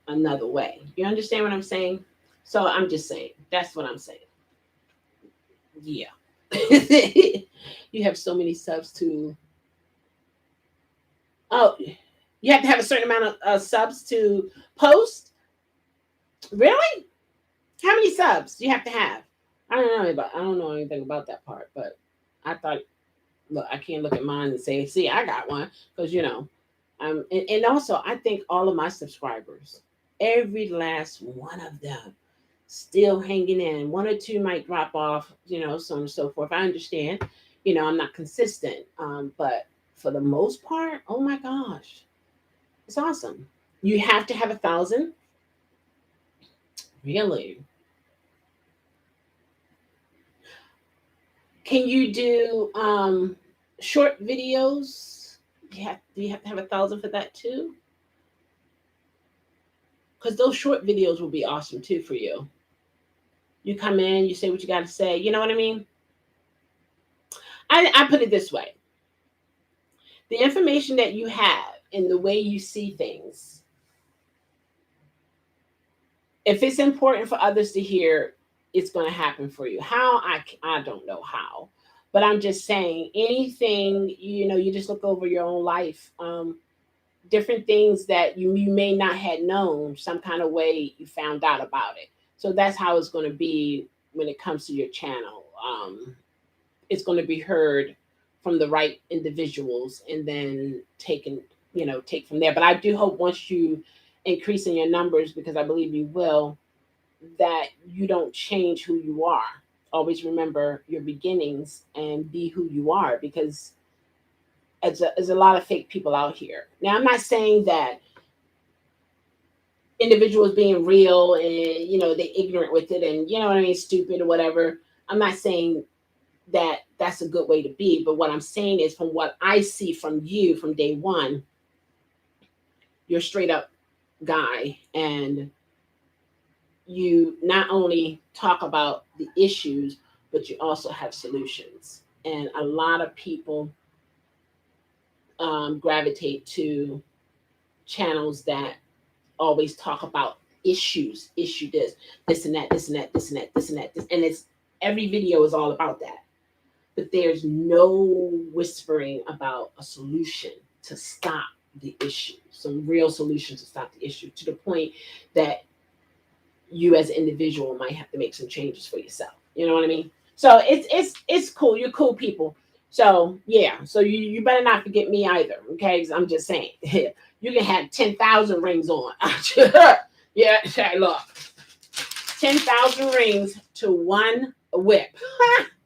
another way. You understand what I'm saying? So I'm just saying. That's what I'm saying. Yeah. You have so many subs to. Oh, you have to have a certain amount of subs to post. Really? How many subs do you have to have? I don't know anything about that part, but I thought, look, I can't look at mine and say, see, I got one, because and also I think all of my subscribers, every last one of them, still hanging in. One or two might drop off, so on and so forth. I understand, I'm not consistent, but for the most part, oh my gosh, it's awesome. You have to have 1,000, really. Can you do short videos? Do you have to have 1,000 for that too? Because those short videos will be awesome too for you. You come in, you say what you got to say. You know what I mean? I put it this way: the information that you have and the way you see things, if it's important for others to hear, it's going to happen for you. How? I don't know how, but I'm just saying, anything, you just look over your own life. Different things that you may not had known, some kind of way you found out about it. So that's how it's going to be when it comes to your channel. It's going to be heard from the right individuals, and then take from there. But I do hope once you increase in your numbers, because I believe you will, that you don't change who you are. Always remember your beginnings and be who you are, because there's a lot of fake people out here. Now, I'm not saying that individuals being real and they ignorant with it, and you know what I mean, stupid or whatever. I'm not saying that that's a good way to be, but what I'm saying is, from what I see from you from day one, you're a straight up guy, and you not only talk about the issues, but you also have solutions. And a lot of people gravitate to channels that always talk about issue this and that, this and that, this and that, this and that, this, and it's every video is all about that. But there's no whispering about a solution to stop the issue, some real solution to stop the issue, to the point that you as an individual might have to make some changes for yourself. You know what I mean? So it's cool. You're cool people. So yeah. So you better not forget me either. Okay? 'Cause I'm just saying, you can have 10,000 rings on. Yeah. Look, 10,000 rings to one whip.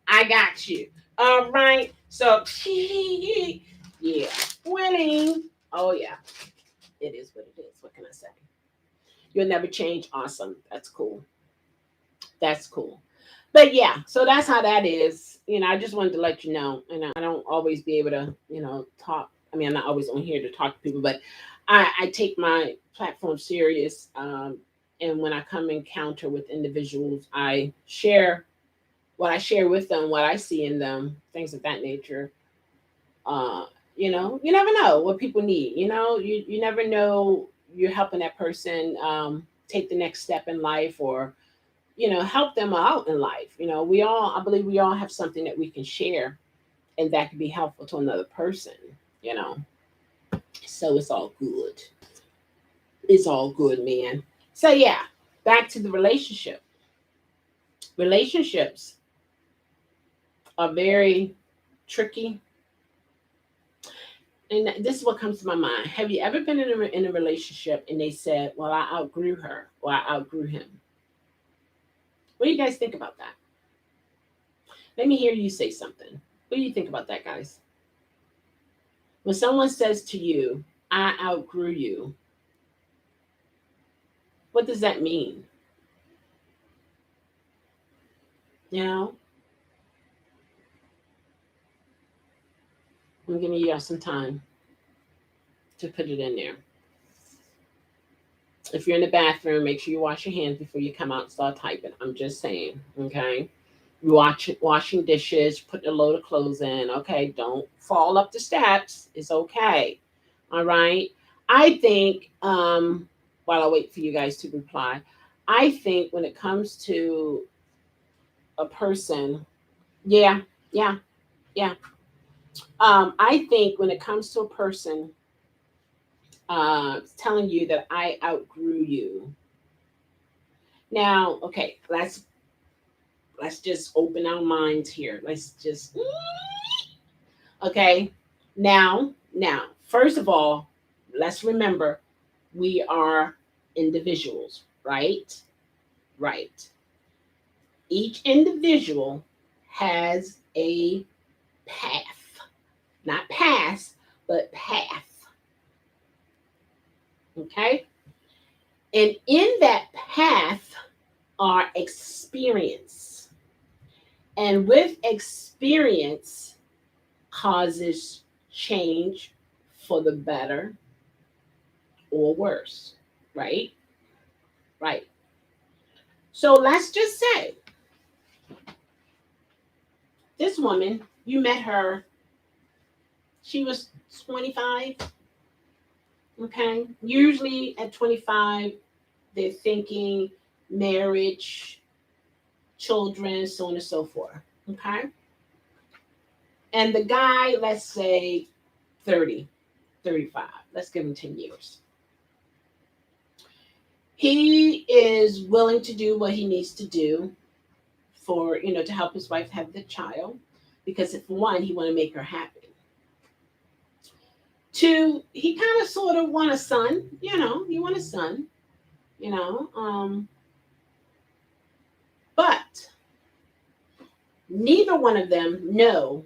I got you. All right. So yeah, winning. Oh yeah, it is what it is. What can I say? You'll never change. Awesome. That's cool. That's cool. But yeah, so that's how that is. I just wanted to let you know. And I don't always be able to, talk. I mean, I'm not always on here to talk to people, but I take my platform serious. And when I come encounter with individuals, I share what I share with them, what I see in them, things of that nature. You never know what people need. You never know you're helping that person take the next step in life, or help them out in life. I believe we all have something that we can share, and that can be helpful to another person. You know, so it's all good. It's all good, man. So yeah, back to the relationship. Relationships are very tricky, and this is what comes to my mind. Have you ever been in a relationship and they said, "Well, I outgrew her," or "I outgrew him"? What do you guys think about that? Let me hear you say something. What do you think about that, guys? When someone says to you, "I outgrew you," what does that mean? You know, I'm giving you some time to put it in there. If you're in the bathroom, make sure you wash your hands before you come out and start typing. I'm just saying, okay? You washing dishes, put a load of clothes in, okay? Don't fall up the steps. It's okay. All right. I think, while I wait for you guys to reply, I think when it comes to a person, yeah, yeah, yeah. I think when it comes to a person telling you that I outgrew you. Now, okay, let's just open our minds here. Let's just okay. Now, first of all, let's remember we are individuals, right? Right. Each individual has a path, not pass, but path. Okay. And in that path are experience. And with experience causes change for the better or worse, right? Right. So let's just say this woman, you met her, she was 25. Okay. Usually at 25, they're thinking marriage, children, so on and so forth. Okay. And the guy, let's say 30, 35. Let's give him 10 years. He is willing to do what he needs to do for, to help his wife have the child. Because for one, he want to make her happy. Two, he kind of sort of want a son, he want a son, you know. But neither one of them know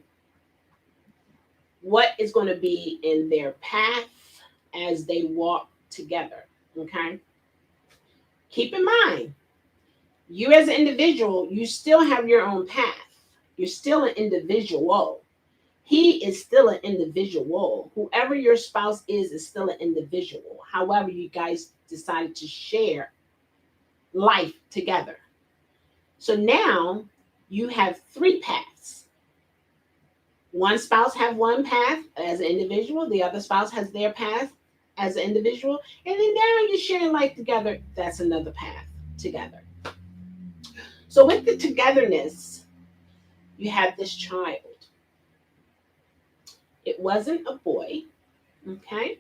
what is going to be in their path as they walk together. Okay. Keep in mind, you as an individual, you still have your own path. You're still an individual. He is still an individual. Whoever your spouse is still an individual. However, you guys decided to share life together. So now you have three paths. One spouse have one path as an individual. The other spouse has their path as an individual. And then now you're sharing life together. That's another path together. So with the togetherness, you have this child. It wasn't a boy. Okay.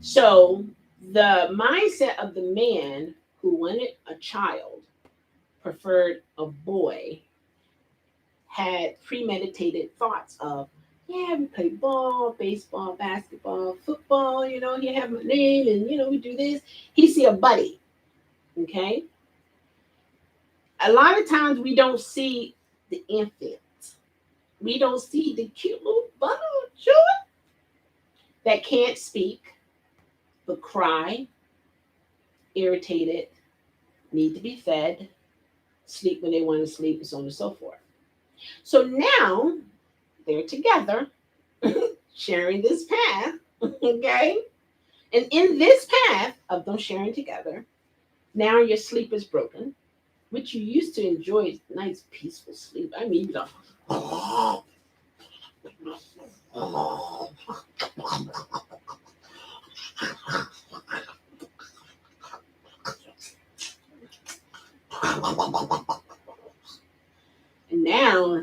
So the mindset of the man who wanted a child, preferred a boy, had premeditated thoughts of, yeah, we play ball, baseball, basketball, football, he have my name and we do this. He see a buddy. Okay. A lot of times we don't see the infant. We don't see the cute little bundle of joy that can't speak, but cry, irritated, need to be fed, sleep when they want to sleep, and so on and so forth. So now they're together, sharing this path, okay? And in this path of them sharing together, now your sleep is broken, which you used to enjoy nice, peaceful sleep. I mean, and now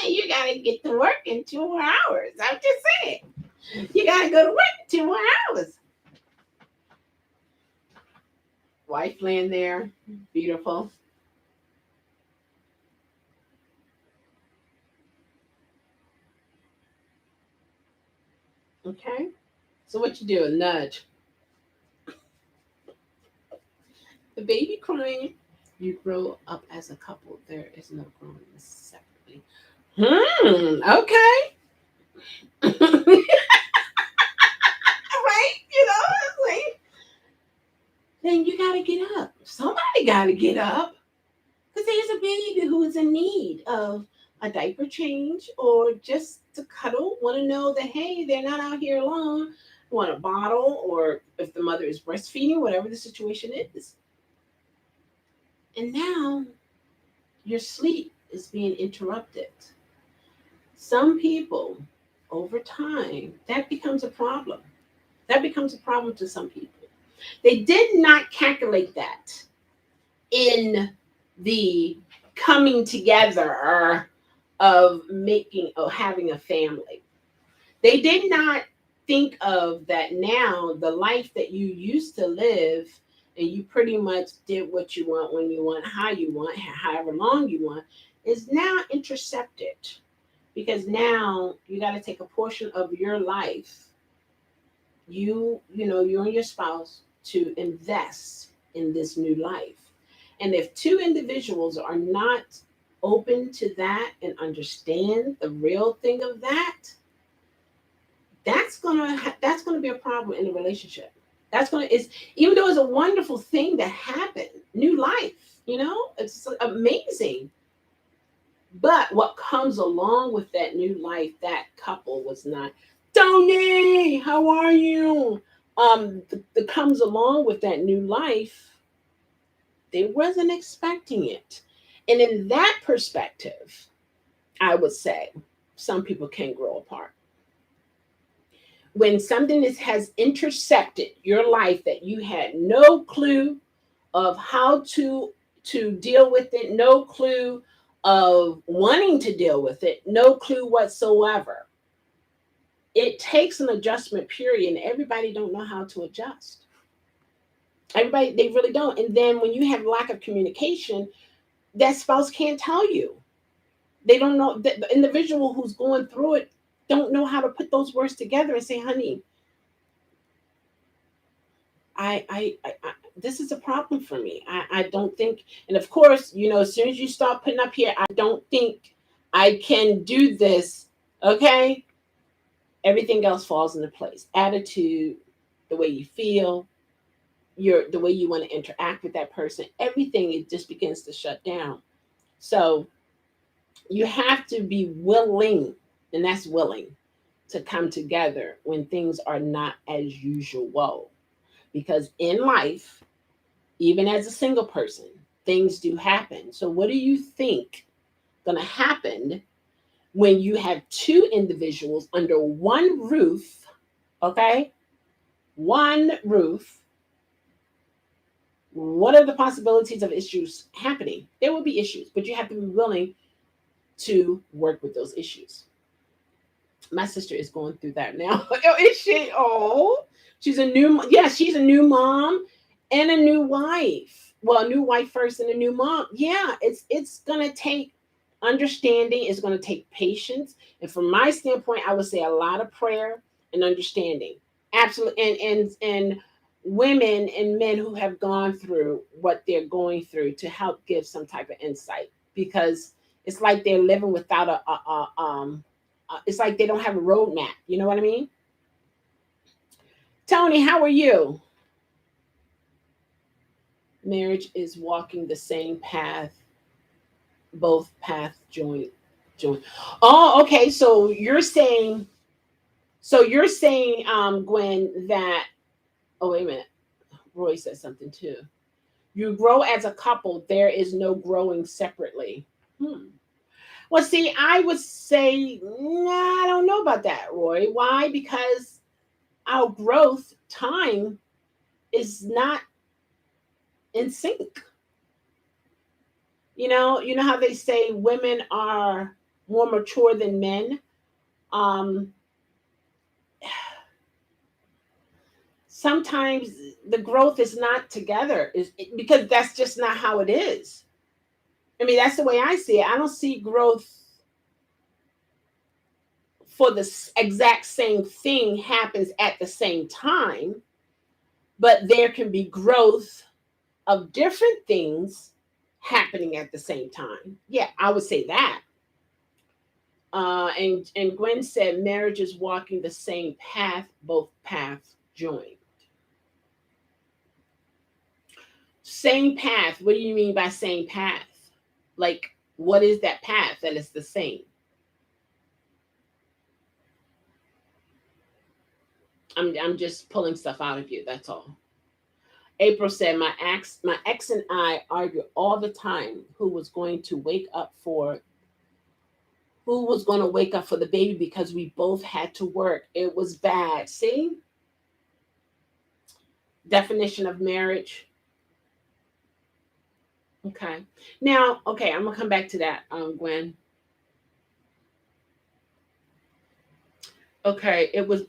you gotta get to work in 2 more hours. I'm just saying. You gotta go to work in 2 more hours. Wife laying there, beautiful. Okay. So what you do? A nudge. The baby crying. You grow up as a couple. There is no growing separately. Okay. Right? It's like, then you gotta get up. Somebody gotta get up. Because there's a baby who is in need of a diaper change or just to cuddle, want to know that, hey, they're not out here alone, want a bottle, or if the mother is breastfeeding, whatever the situation is. And now your sleep is being interrupted. Some people, over time, that becomes a problem. That becomes a problem to some people. They did not calculate that in the coming together of making or having a family. They did not think of that now the life that you used to live and you pretty much did what you want when you want, how you want, however long you want, is now intercepted because now you got to take a portion of your life, you and your spouse, to invest in this new life. And if two individuals are not open to that and understand the real thing of that, that's gonna be a problem in the relationship. That's gonna is even though it's a wonderful thing that happened, new life, it's amazing. But what comes along with that new life, that couple was not. Tony, how are you? The comes along with that new life, they wasn't expecting it. And in that perspective, I would say some people can grow apart. When something has intersected your life that you had no clue of how to deal with it, no clue of wanting to deal with it, no clue whatsoever. It takes an adjustment period, and everybody don't know how to adjust. Everybody, they really don't. And then when you have lack of communication, that spouse can't tell you. They don't know. The individual who's going through it don't know how to put those words together and say, honey, I this is a problem for me. I don't think, and of course, as soon as you start putting up here, I don't think I can do this. Okay. Everything else falls into place. Attitude, the way you feel, the way you want to interact with that person, everything, it just begins to shut down. So you have to be willing, and that's willing, to come together when things are not as usual. Because in life, even as a single person, things do happen. So what do you think gonna happen when you have two individuals under one roof, okay? One roof, what are the possibilities of issues happening? There will be issues, but you have to be willing to work with those issues. My sister is going through that now. Oh, is she? Oh, she's a new mom and a new wife. Well, a new wife first and a new mom. Yeah, it's gonna take understanding. It's gonna take patience. And from my standpoint, I would say a lot of prayer and understanding. Absolutely. And women and men who have gone through what they're going through to help give some type of insight, because it's like they're living without it's like they don't have a roadmap. You know what I mean? Tony, how are you? Marriage is walking the same path, both paths join. Oh, okay. So you're saying, Gwen, that, oh, wait a minute. Roy said something too. You grow as a couple, there is no growing separately. Hmm. Well, see, I would say, nah, I don't know about that, Roy. Why? Because our growth time is not in sync. You know how they say women are more mature than men. Um, Sometimes the growth is not together, because that's just not how it is. I mean, that's the way I see it. I don't see growth for the exact same thing happens at the same time, but there can be growth of different things happening at the same time. Yeah, I would say that. And Gwen said marriage is walking the same path, both paths join. Same path. What do you mean by same path? Like, what is that path that is the same? I'm just pulling stuff out of you. That's all. April said my ex and I argue all the time who was going to wake up for the baby because we both had to work. It was bad. See? Definition of marriage. Okay. Now, okay, I'm gonna come back to that, Gwen. Okay, it was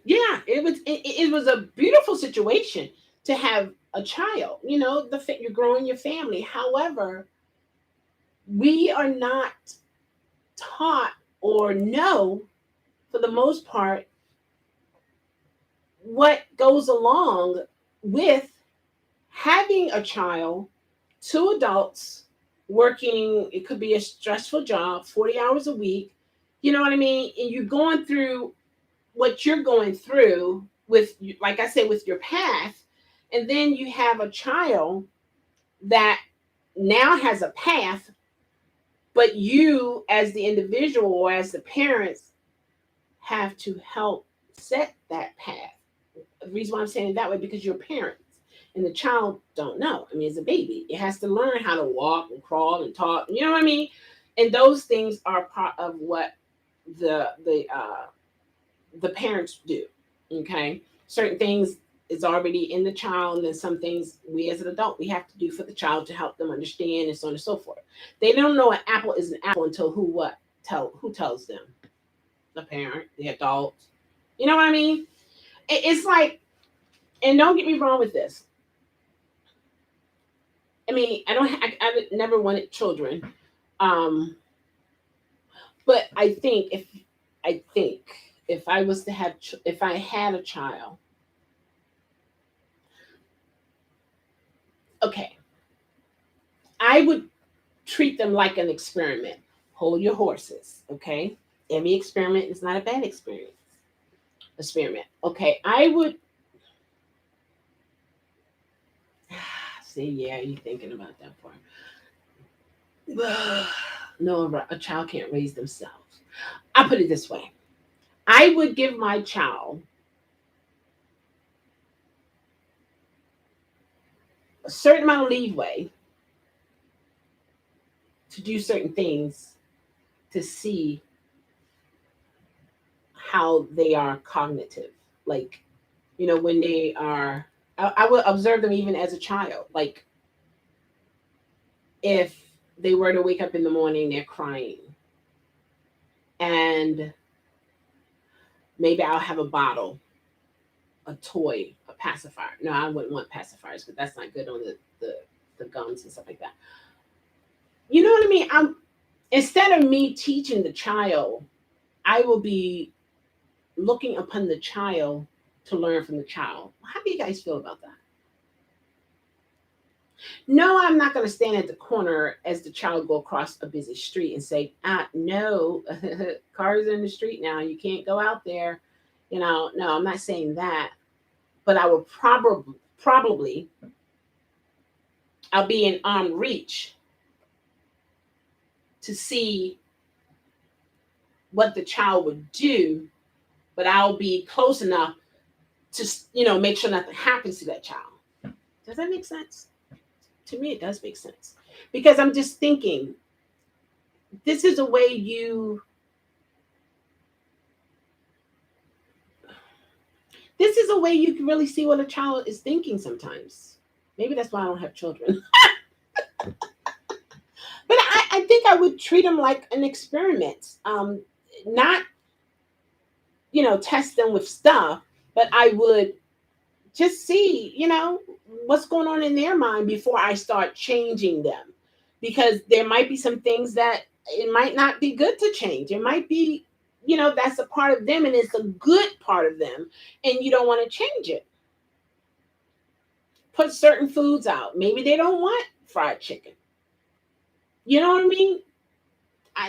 a beautiful situation to have a child. You're growing your family. However, we are not taught or know, for the most part, what goes along with having a child, two adults working. It could be a stressful job, 40 hours a week. You know what I mean? And you're going through what you're going through with, like I said, with your path. And then you have a child that now has a path, but you, as the individual or as the parents, have to help set that path. The reason why I'm saying it that way, because you're parents and the child don't know. I mean, it's a baby. It has to learn how to walk and crawl and talk. You know what I mean? And those things are part of what the parents do. Okay, certain things is already in the child, and then some things we as an adult we have to do for the child to help them understand, and so on and so forth. They don't know an apple is an apple until who tells them? The parent, the adult. You know what I mean? It's like, and don't get me wrong with this. I mean, I never wanted children, um, but I think if I was to have, if I had a child, okay, I would treat them like an experiment. Hold your horses, okay? Every experiment is not a bad experience. Experiment, okay? I would see. Yeah, you thinking about that part? No, a child can't raise themselves. I'll put it this way: I would give my child a certain amount of leeway to do certain things to see how they are cognitive. Like, when they are, I would observe them even as a child. Like, if they were to wake up in the morning, they're crying. And maybe I'll have a bottle, a toy, a pacifier. No, I wouldn't want pacifiers because that's not good on the gums and stuff like that. You know what I mean? Instead of me teaching the child, I will be looking upon the child to learn from the child. How do you guys feel about that? No, I'm not going to stand at the corner as the child go across a busy street and say, no, cars in the street now. You can't go out there. No, I'm not saying that. But I will probably I'll be in arm reach to see what the child would do, but I'll be close enough to make sure nothing happens to that child. Does that make sense? To me, it does make sense because I'm just thinking this is a way you can really see what a child is thinking sometimes. Maybe that's why I don't have children. But I think I would treat them like an experiment. Not, test them with stuff, but I would just see, what's going on in their mind before I start changing them. Because there might be some things that it might not be good to change. It might be, that's a part of them and it's a good part of them and you don't want to change it. Put certain foods out. Maybe they don't want fried chicken. You know what I mean?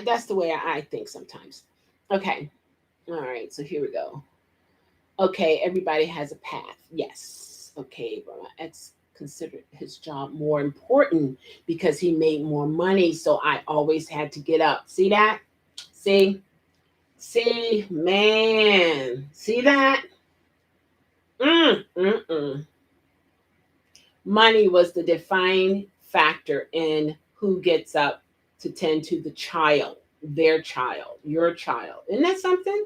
That's the way I think sometimes. Okay. All right. So here we go. Okay. Everybody has a path. Yes. Okay. But my ex considered his job more important because he made more money. So I always had to get up. See that? See? See? Man. See that? Mm, mm, mm. Money was the defining factor in who gets up to tend to the child, their child, your child. Isn't that something?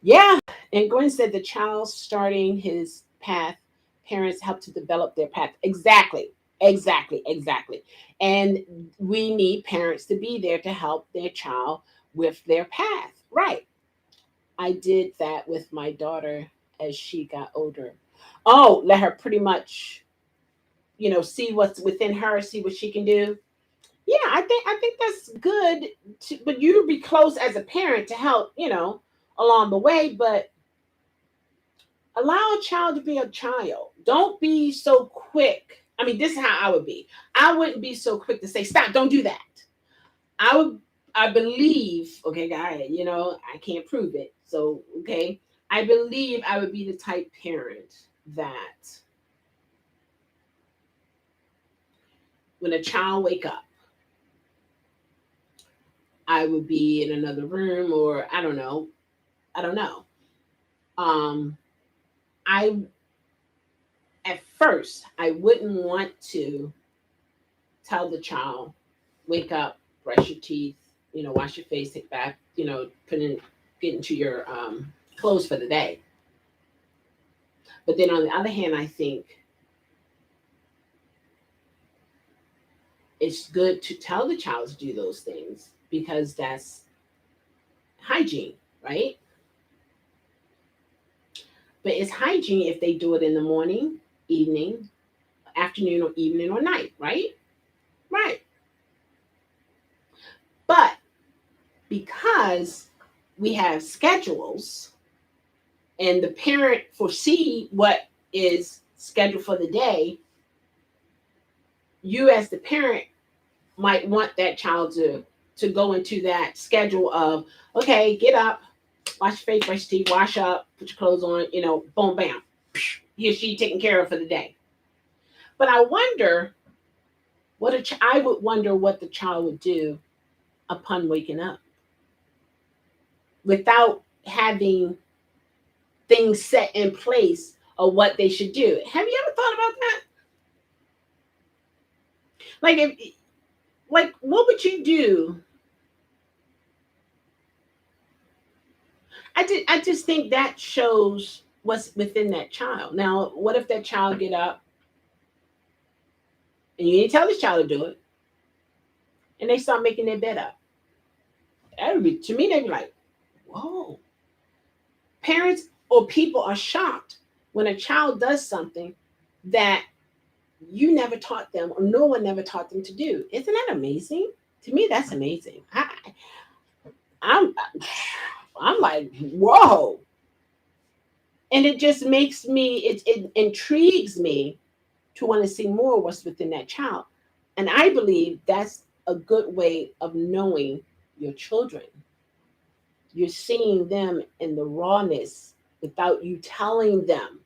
Yeah. And Gwen said the child starting his path, parents help to develop their path. Exactly. Exactly. Exactly. And we need parents to be there to help their child with their path. Right. I did that with my daughter as she got older. Oh, let her pretty much see what's within her, see what she can do. Yeah, I think that's good. But you be close as a parent to help, along the way. But allow a child to be a child. Don't be so quick. I mean, this is how I would be. I wouldn't be so quick to say, "Stop! Don't do that." I would. I believe. Okay, guy. I can't prove it. So okay, I believe I would be the type parent that when a child wake up I would be in another room or I don't know. I don't know. Um, I at first I wouldn't want to tell the child, wake up, brush your teeth, wash your face, take a bath, get into your clothes for the day. But then on the other hand, I think it's good to tell the child to do those things because that's hygiene, right? But it's hygiene if they do it in the morning, evening, afternoon or evening or night, right? Right. But because we have schedules and the parent foresee what is scheduled for the day, you as the parent might want that child to go into that schedule of okay, get up, wash your face, brush your teeth, wash up, put your clothes on, boom, bam, he or she taken care of for the day. But I wonder I would wonder what the child would do upon waking up without having things set in place of what they should do. Have you ever thought about that? Like if what would you do? I just think that shows what's within that child. Now, what if that child get up and you didn't tell this child to do it, and they start making their bed up? That would be, to me, they'd be like, whoa. Parents or people are shocked when a child does something that you never taught them or no one never taught them to do. Isn't that amazing? To me, that's amazing. I'm I'm like, whoa. And it just makes me, it intrigues me to want to see more of what's within that child. And I believe that's a good way of knowing your children. You're seeing them in the rawness without you telling them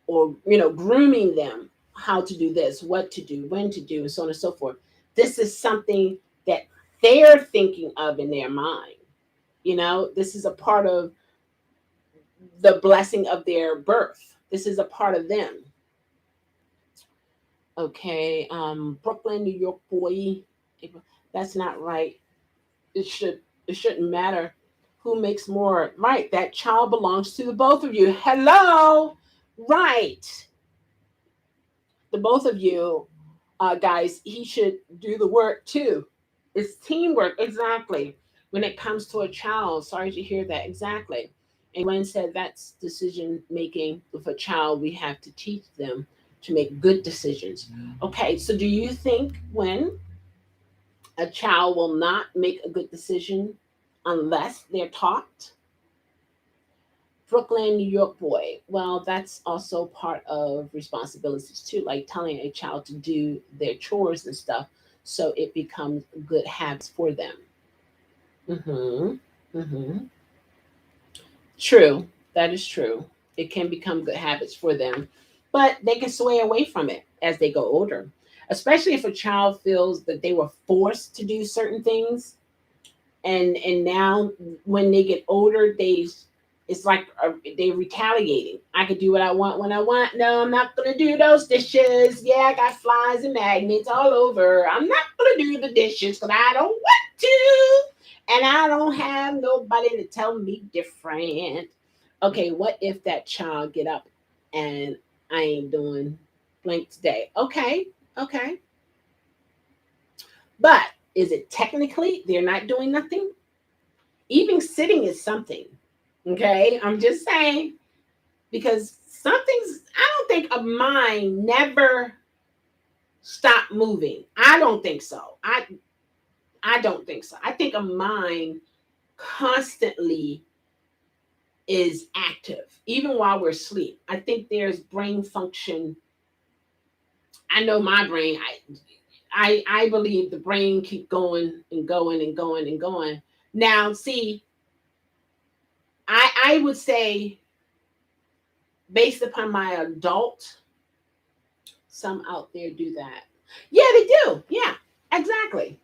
or, grooming them how to do this, what to do, when to do, and so on and so forth. This is something that they're thinking of in their mind. This is a part of the blessing of their birth. This is a part of them. Okay, Brooklyn, New York boy. That's not right. It shouldn't matter who makes more. Right, that child belongs to the both of you. Hello, right. The both of you, guys. He should do the work too. It's teamwork, exactly. When it comes to a child, sorry to hear that. Exactly. And Gwen said that's decision making with a child. We have to teach them to make good decisions. Okay, so do you think when a child will not make a good decision unless they're taught? Brooklyn, New York boy. Well, that's also part of responsibilities too, like telling a child to do their chores and stuff so it becomes good habits for them. Mm-hmm. Mm-hmm. True. That is true. It can become good habits for them, but they can sway away from it as they go older. Especially if a child feels that they were forced to do certain things, and now when they get older, it's like they're retaliating. I could do what I want when I want. No, I'm not gonna do those dishes. Yeah, I got flies and magnets all over. I'm not gonna do the dishes because I don't want to, and I don't have nobody to tell me different. Okay, what if that child get up and I ain't doing blank today? Okay, okay, but is it technically they're not doing nothing? Even sitting is something. Okay, I'm just saying, because something's, I don't think a mind never stop moving. I don't think so. I don't think so. I think a mind constantly is active even while we're asleep. I think there's brain function. I know my brain, I believe the brain keep going and going and going and going. Now see, I would say, based upon my adult, some out there do that. Yeah, they do. Yeah, exactly.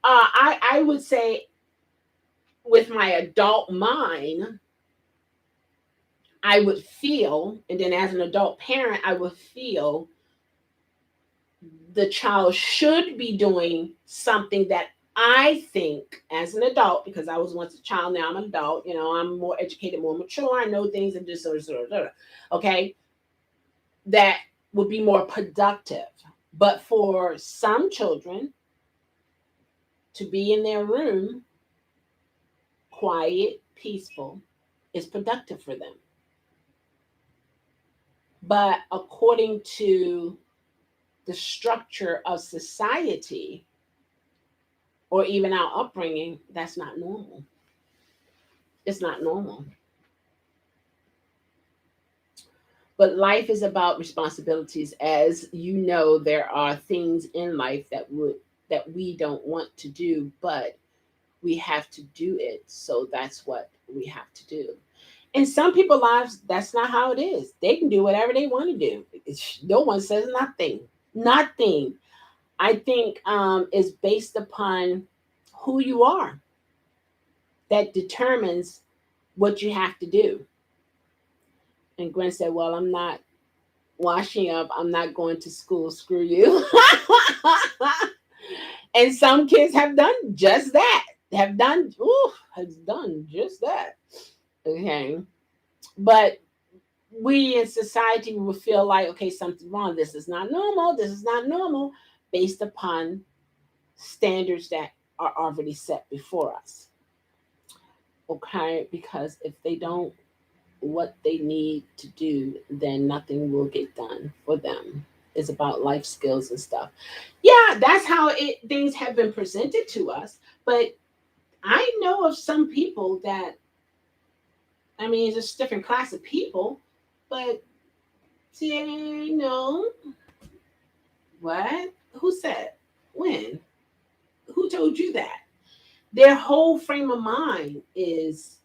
I would say, with my adult mind, I would feel, and then as an adult parent, I would feel the child should be doing something that I think, as an adult, because I was once a child, now I'm an adult, I'm more educated, more mature, I know things, and just okay, that would be more productive. But for some children to be in their room, quiet, peaceful, is productive for them. But according to the structure of society or even our upbringing, that's not normal. It's not normal. But life is about responsibilities. As you know, there are things in life that we don't want to do, but we have to do it. So that's what we have to do. In some people's lives, that's not how it is. They can do whatever they want to do. No one says nothing. Nothing. I think is based upon who you are, that determines what you have to do. And Gwen said, well, I'm not washing up. I'm not going to school. Screw you. And some kids have done just that. Has done just that. Okay. But we in society will feel like, okay, something's wrong. This is not normal. This is not normal, based upon standards that are already set before us. Okay. Because if they don't what they need to do, then nothing will get done for them. It's about life skills and stuff. Yeah, that's how things have been presented to us. But I know of some people that, I mean, it's just a different class of people, but they know what? Who said? When? Who told you that? Their whole frame of mind is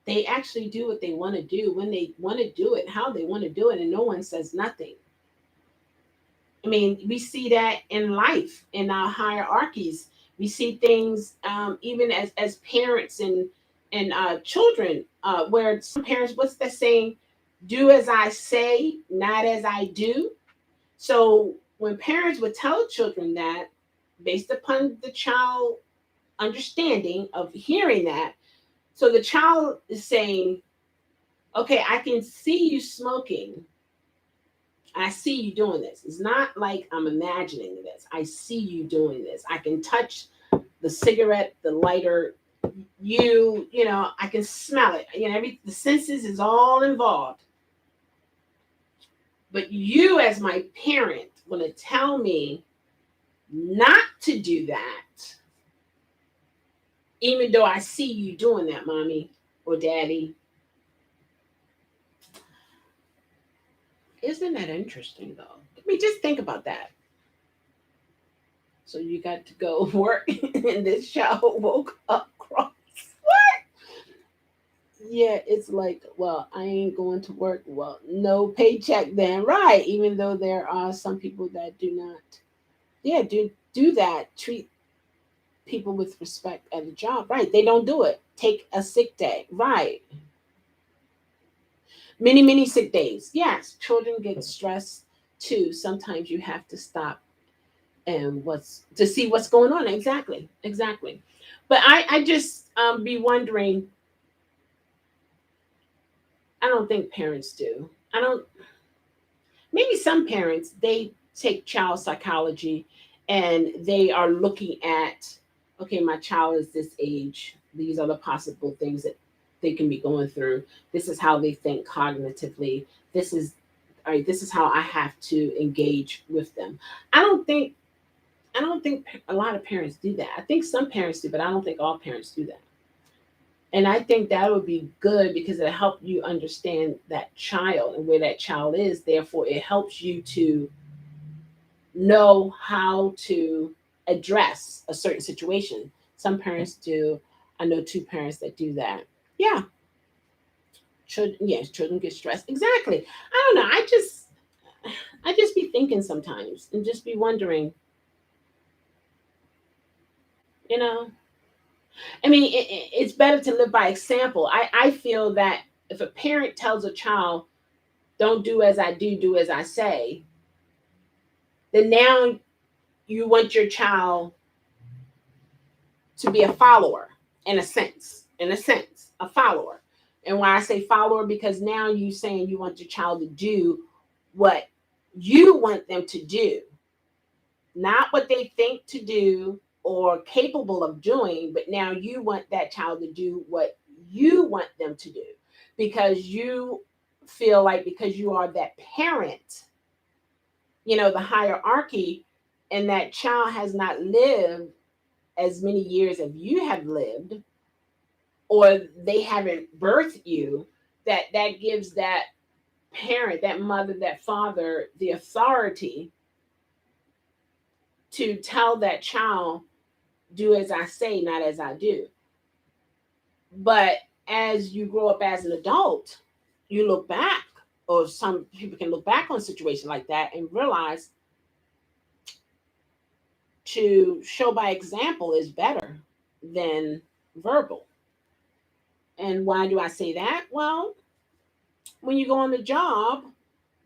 they actually do what they want to do when they want to do it, how they want to do it, and no one says nothing. I mean, we see that in life, in our hierarchies. We see things, even as parents and children, where some parents, what's that saying? Do as I say, not as I do. So when parents would tell children that, based upon the child understanding of hearing that, so the child is saying, "Okay, I can see you smoking. I see you doing this. It's not like I'm imagining this. I see you doing this. I can touch the cigarette, the lighter, I can smell it. The senses is all involved. But you, as my parent, want to tell me not to do that, even though I see you doing that, mommy or daddy. Isn't that interesting, though? I mean, just think about that. So you got to go work, and this child woke up cross. Yeah, it's like, well, I ain't going to work. Well, no paycheck then, right? Even though there are some people that do not, yeah, do that. Treat people with respect at a job, right? They don't do it. Take a sick day, right? Many sick days. Yes, children get stressed too. Sometimes you have to stop and what's to see what's going on. Exactly, exactly. But I just be wondering. I don't think parents do. I don't. Maybe some parents, they take child psychology and they are looking at, okay, my child is this age, these are the possible things that they can be going through, this is how they think cognitively, this is all right, this is how I have to engage with them. I don't think i don't think a lot of parents do that. I think some parents do, but I don't think all parents do that. And I think that would be good because it helps you understand that child and where that child is. Therefore, it helps you to know how to address a certain situation. Some parents do. I know two parents that do that. Yeah, children. Yes, children get stressed. Exactly. I don't know. I just be thinking sometimes and just be wondering. You know, I mean, it's better to live by example. I feel that if a parent tells a child, "Don't do as I do, do as I say," then now you want your child to be a follower in a sense, a follower. And why I say follower, because now you saying you want your child to do what you want them to do, not what they think to do or capable of doing, but now you want that child to do what you want them to do because you feel like because you are that parent, the hierarchy, and that child has not lived as many years as you have lived, or they haven't birthed you, that gives that parent, that mother, that father, the authority to tell that child, do as I say, not as I do. But as you grow up as an adult, you look back, or some people can look back on a situation like that and realize to show by example is better than verbal. And why do I say that? Well, when you go on the job,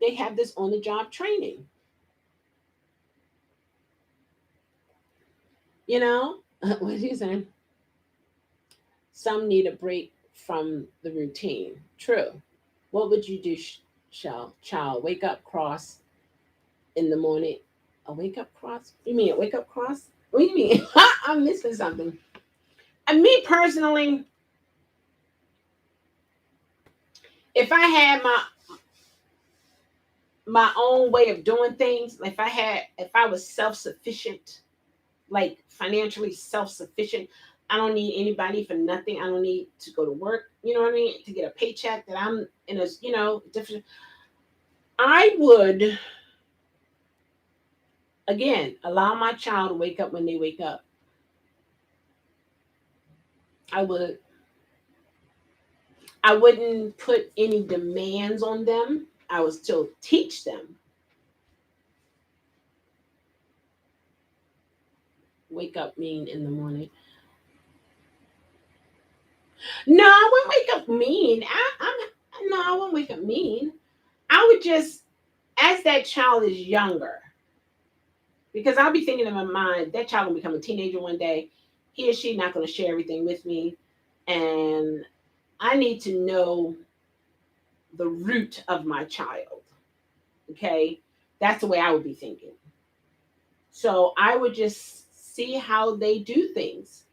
they have this on the job training. You know, what are you saying? Some need a break from the routine. True. What would you do, Shell? Child, wake up cross in the morning. A wake up cross? You mean a wake up cross? What do you mean? I'm missing something. And me personally, if I had my own way of doing things, if I was self sufficient, like financially self sufficient, I don't need anybody for nothing. I don't need to go to work. You know what I mean? To get a paycheck that I'm in a different. I would again allow my child to wake up when they wake up. I would I wouldn't put any demands on them. I would still teach them. Wake up mean in the morning. No, I wouldn't wake up mean. No, I wouldn't wake up mean. I would just, as that child is younger, because I'll be thinking in my mind that child will become a teenager one day. He or she not going to share everything with me, and I need to know the root of my child. Okay, that's the way I would be thinking. So I would just see how they do things.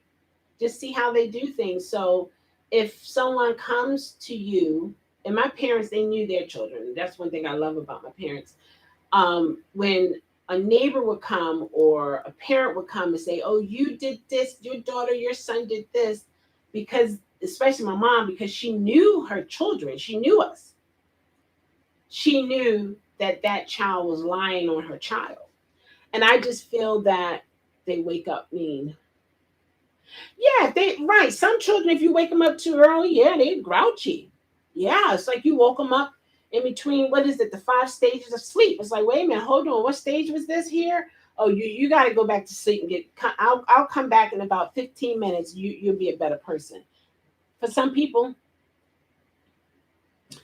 Just see how they do things. So if someone comes to you, and my parents, they knew their children. That's one thing I love about my parents. When a neighbor would come or a parent would come and say, "Oh, you did this, your daughter, your son did this," because especially my mom, because she knew her children, she knew us. She knew that that child was lying on her child, and I just feel that they wake up mean. Yeah, they right. Some children, if you wake them up too early, yeah, they're grouchy. Yeah, it's like you woke them up in between. What is it? The five stages of sleep. It's like, wait a minute, hold on. What stage was this here? Oh, you got to go back to sleep and get. I'll come back in about 15 minutes. You'll be a better person. For some people,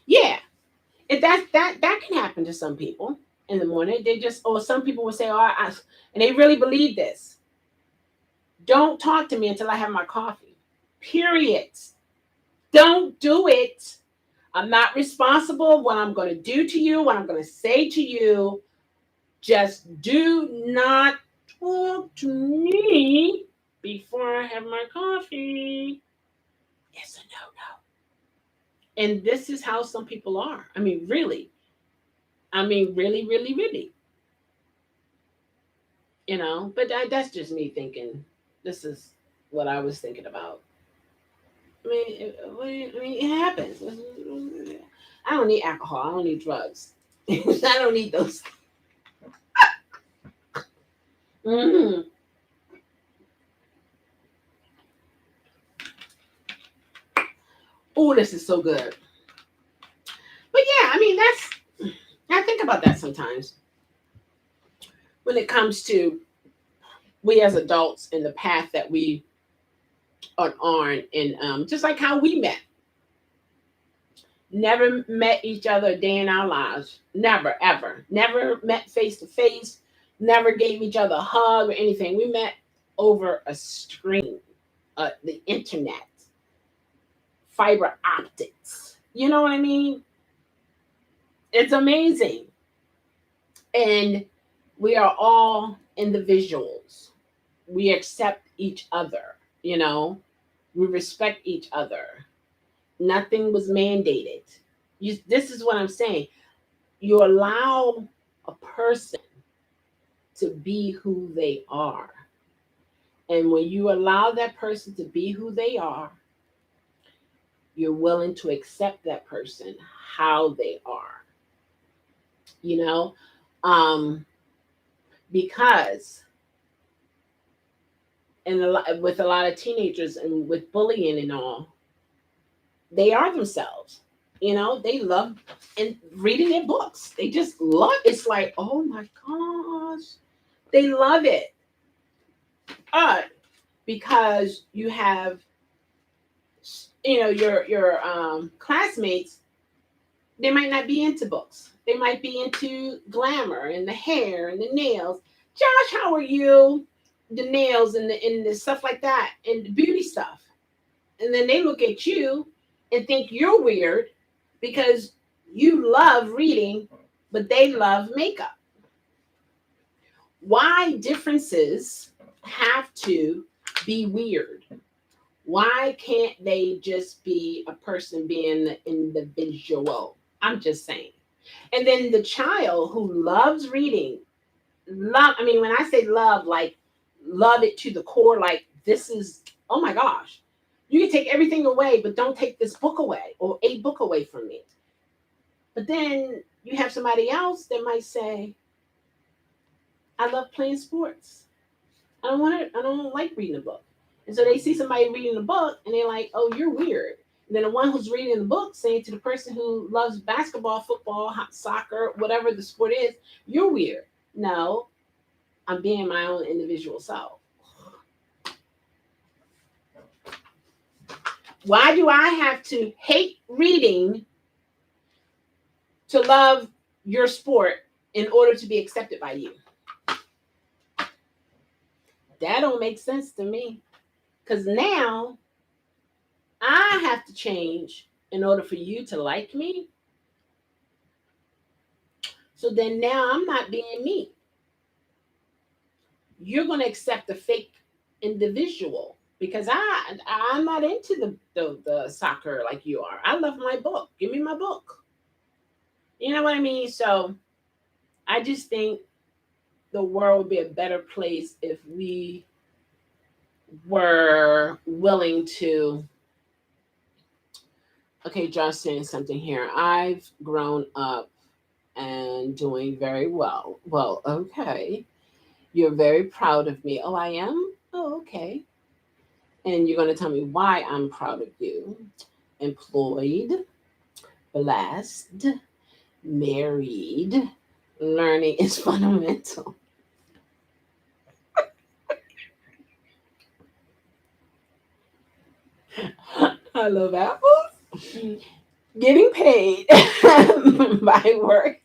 yeah, that can happen to some people in the morning. They just, or some people will say, oh, and they really believe this. Don't talk to me until I have my coffee. Period. Don't do it. I'm not responsible what I'm going to do to you, what I'm going to say to you. Just do not talk to me before I have my coffee. It's a no no. And this is how some people are. I mean, really. I mean, really, really, really. But that's just me thinking. This is what I was thinking about. I mean, it happens. I don't need alcohol. I don't need drugs. I don't need those. Hmm. Oh, this is so good. But yeah, I mean, I think about that sometimes when it comes to we as adults and the path that we are on, and just like how we met. Never met each other a day in our lives. Never, ever. Never met face to face. Never gave each other a hug or anything. We met over a screen, the internet, fiber optics. You know what I mean? It's amazing. And we are all individuals. We accept each other, you know, we respect each other. Nothing was mandated. This is what I'm saying. You allow a person to be who they are. And when you allow that person to be who they are, you're willing to accept that person how they are, you know? Um, because with a lot of teenagers and with bullying and all, they are themselves. They love and reading their books. They just love. It's like, oh my gosh, they love it. Because you have, your classmates. They might not be into books. They might be into glamour and the hair and the nails. Josh, how are you? The nails and the stuff like that and the beauty stuff. And then they look at you and think you're weird because you love reading, but they love makeup. Why differences have to be weird? Why can't they just be a person being the individual? I'm just saying. And then the child who loves reading, I mean, when I say love, like love it to the core, like this is, oh my gosh, you can take everything away, but don't take this book away or a book away from me. But then you have somebody else that might say, I love playing sports. I don't like reading a book. And so they see somebody reading a book and they're like, oh, you're weird. And then the one who's reading the book saying to the person who loves basketball, football, soccer, whatever the sport is, you're weird. No, I'm being my own individual self. Why do I have to hate reading to love your sport in order to be accepted by you? That don't make sense to me. Because now I have to change in order for you to like me. So then now I'm not being me. You're going to accept the fake individual because I'm not into the soccer like you are. I love my book. Give me my book. You know what I mean? So I just think the world would be a better place if we were willing to. Okay, Josh saying something here. I've grown up and doing very well. Well, okay. You're very proud of me. Oh, I am? Oh, okay. And you're going to tell me why I'm proud of you. Employed, blessed, married, learning is fundamental. I love apples. Getting paid by work.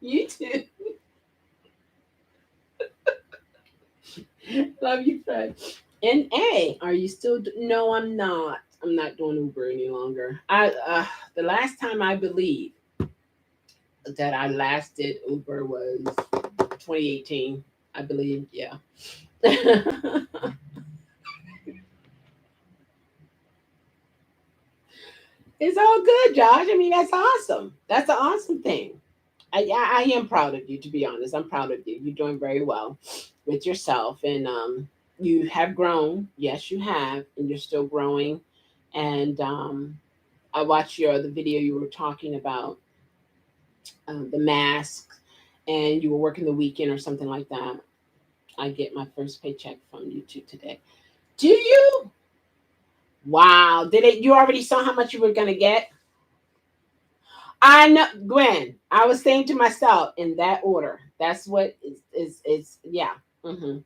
You too. Love you, Fred. And A, are you still? No, I'm not. I'm not doing Uber any longer. The last time I believe that I last did Uber was 2018. I believe, yeah. It's all good, Josh. I mean, that's awesome. That's an awesome thing. I am proud of you, to be honest. I'm proud of you. You're doing very well with yourself, and you have grown. Yes, you have, and you're still growing. And I watched the video you were talking about the mask, and you were working the weekend or something like that. I get my first paycheck from YouTube today. Do you? Wow! Did it? You already saw how much you were gonna get? I know, Gwen. I was saying to myself in that order. That's what is yeah. Mm-hmm.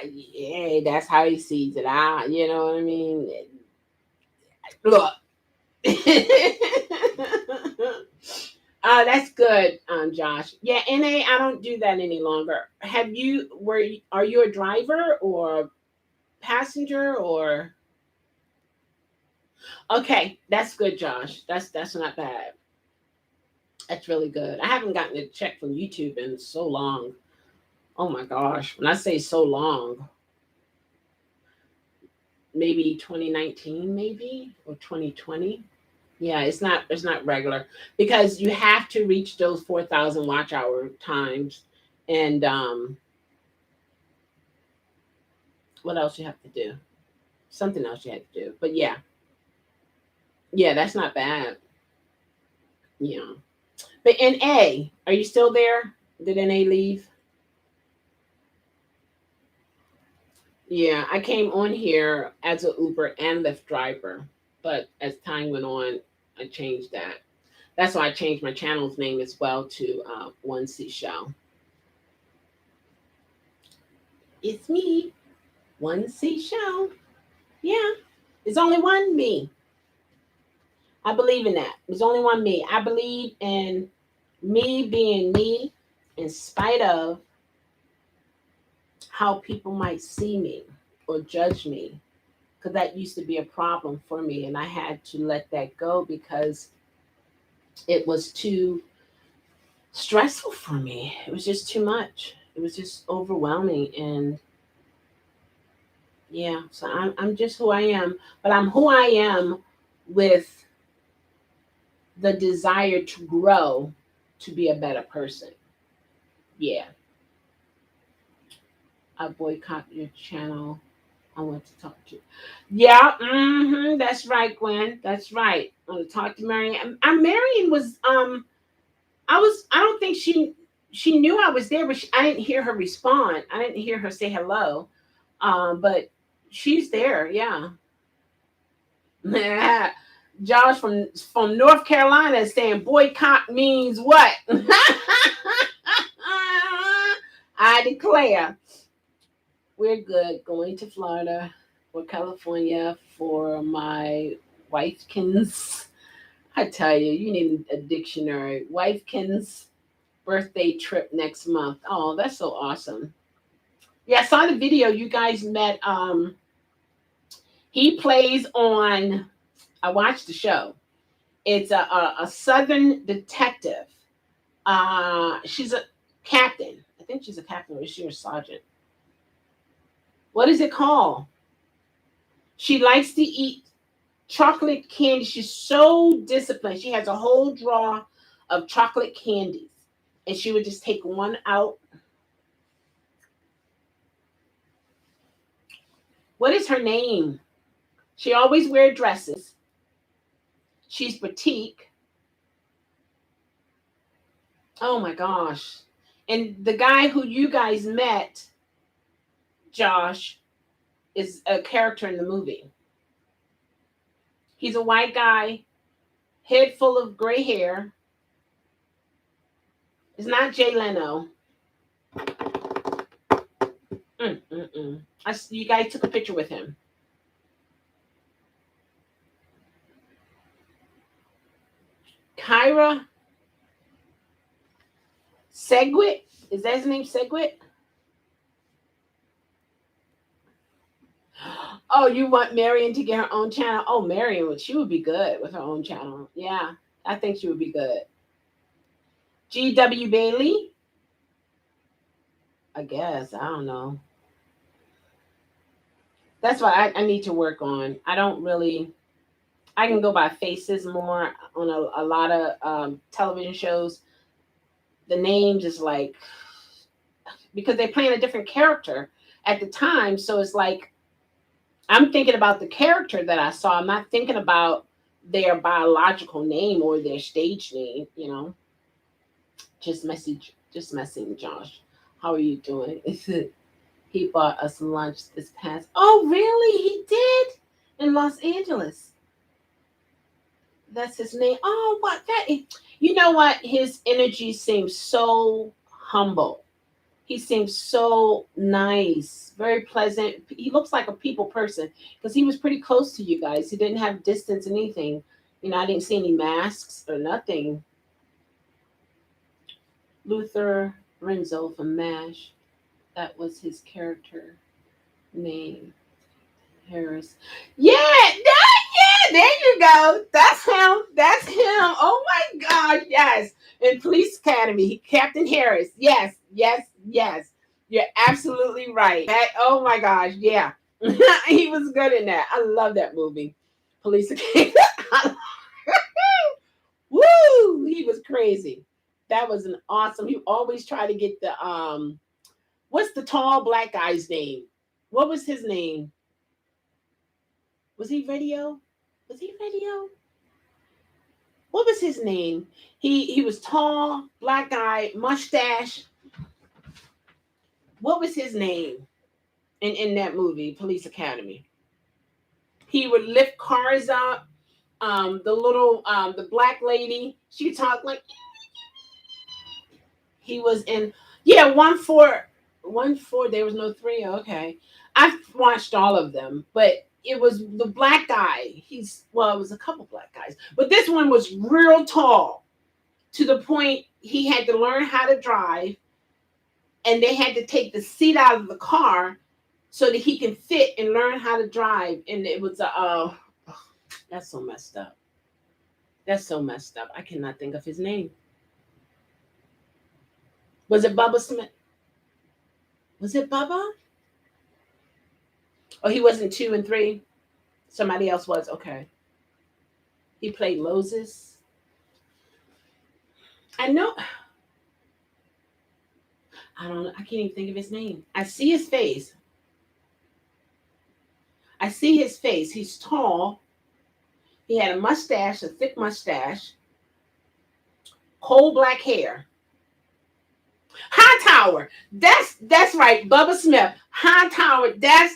Yeah, that's how he sees it. You know what I mean. Look. That's good, Josh. Yeah, NA. I don't do that any longer. Have you? Are you a driver or passenger or? Okay, that's good, Josh. That's not bad. That's really good. I haven't gotten a check from YouTube in so long. Oh my gosh. When I say so long, maybe 2019 maybe or 2020. Yeah, it's not regular because you have to reach those 4,000 watch hour times and what else you have to do? Something else you have to do. But yeah. Yeah, that's not bad. Yeah. But NA, are you still there? Did NA leave? Yeah, I came on here as a Uber and Lyft driver, but as time went on, I changed that. That's why I changed my channel's name as well to One Seashell. It's me, One Seashell. Yeah, it's only one me. I believe in that. There's only one me. I believe in me being me in spite of how people might see me or judge me because that used to be a problem for me, and I had to let that go because it was too stressful for me. It was just too much. It was just overwhelming, and yeah. So I'm just who I am, but I'm who I am with the desire to grow to be a better person. Yeah, I boycott your channel. I want to talk to you. Yeah, that's right, Gwen. That's right. I want to talk to Marion. Marion was I don't think she knew I was there, but I didn't hear her respond. I didn't hear her say hello. But she's there. Yeah. Josh from North Carolina is saying boycott means what? I declare we're good going to Florida or California for my wifekins. I tell you, you need a dictionary. Wifekins birthday trip next month. Oh, that's so awesome. Yeah, I saw the video. You guys met. He plays on. I watched the show. It's a Southern detective. She's a captain. I think she's a captain, or is she a sergeant? What is it called? She likes to eat chocolate candy. She's so disciplined. She has a whole drawer of chocolate candies, and she would just take one out. What is her name? She always wear dresses. She's petite. Oh my gosh. And the guy who you guys met, Josh, is a character in the movie. He's a white guy, head full of gray hair. It's not Jay Leno. You guys took a picture with him. Kyra Segwit? Is that his name, Segwit? Oh, you want Marion to get her own channel? Oh, Marion, she would be good with her own channel. Yeah, I think she would be good. G.W. Bailey? I guess. I don't know. That's what I need to work on. I don't really. I can go by faces more on a lot of television shows. The names is like, because they're playing a different character at the time. So it's like, I'm thinking about the character that I saw. I'm not thinking about their biological name or their stage name, you know. Just messing, Josh. How are you doing? He bought us lunch this past. Oh, really? He did? In Los Angeles. That's his name. Oh, what that is. You know what? His energy seems so humble. He seems so nice, very pleasant. He looks like a people person because he was pretty close to you guys. He didn't have distance or anything. You know, I didn't see any masks or nothing. Luther Renzo from MASH. That was his character name. Harris. Yeah, there you go. That's him. That's him. Oh my gosh, yes. In Police Academy, Captain Harris. Yes, yes, yes. You're absolutely right. Oh my gosh, yeah. He was good in that. I love that movie. Police Academy. Woo! He was crazy. That was an awesome. He always tried to get the what's the tall black guy's name? What was his name? Was he radio? Was he radio? What was his name? He was tall, black guy, mustache. What was his name in that movie, Police Academy? He would lift cars up. The black lady, she talked like he was in. Yeah, 1-4. There was no 3. Okay, I've watched all of them, but it was the black guy. It was a couple black guys, but this one was real tall to the point he had to learn how to drive, and they had to take the seat out of the car so that he can fit and learn how to drive. And it was a that's so messed up. That's so messed up. I cannot think of his name. Was it Bubba Smith? Was it Bubba? Oh, he wasn't 2 and 3. Somebody else was. Okay. He played Moses. I know. I don't know. I can't even think of his name. I see his face. I see his face. He's tall. He had a mustache, a thick mustache, coal black hair. Hightower. That's right. Bubba Smith. Hightower. That's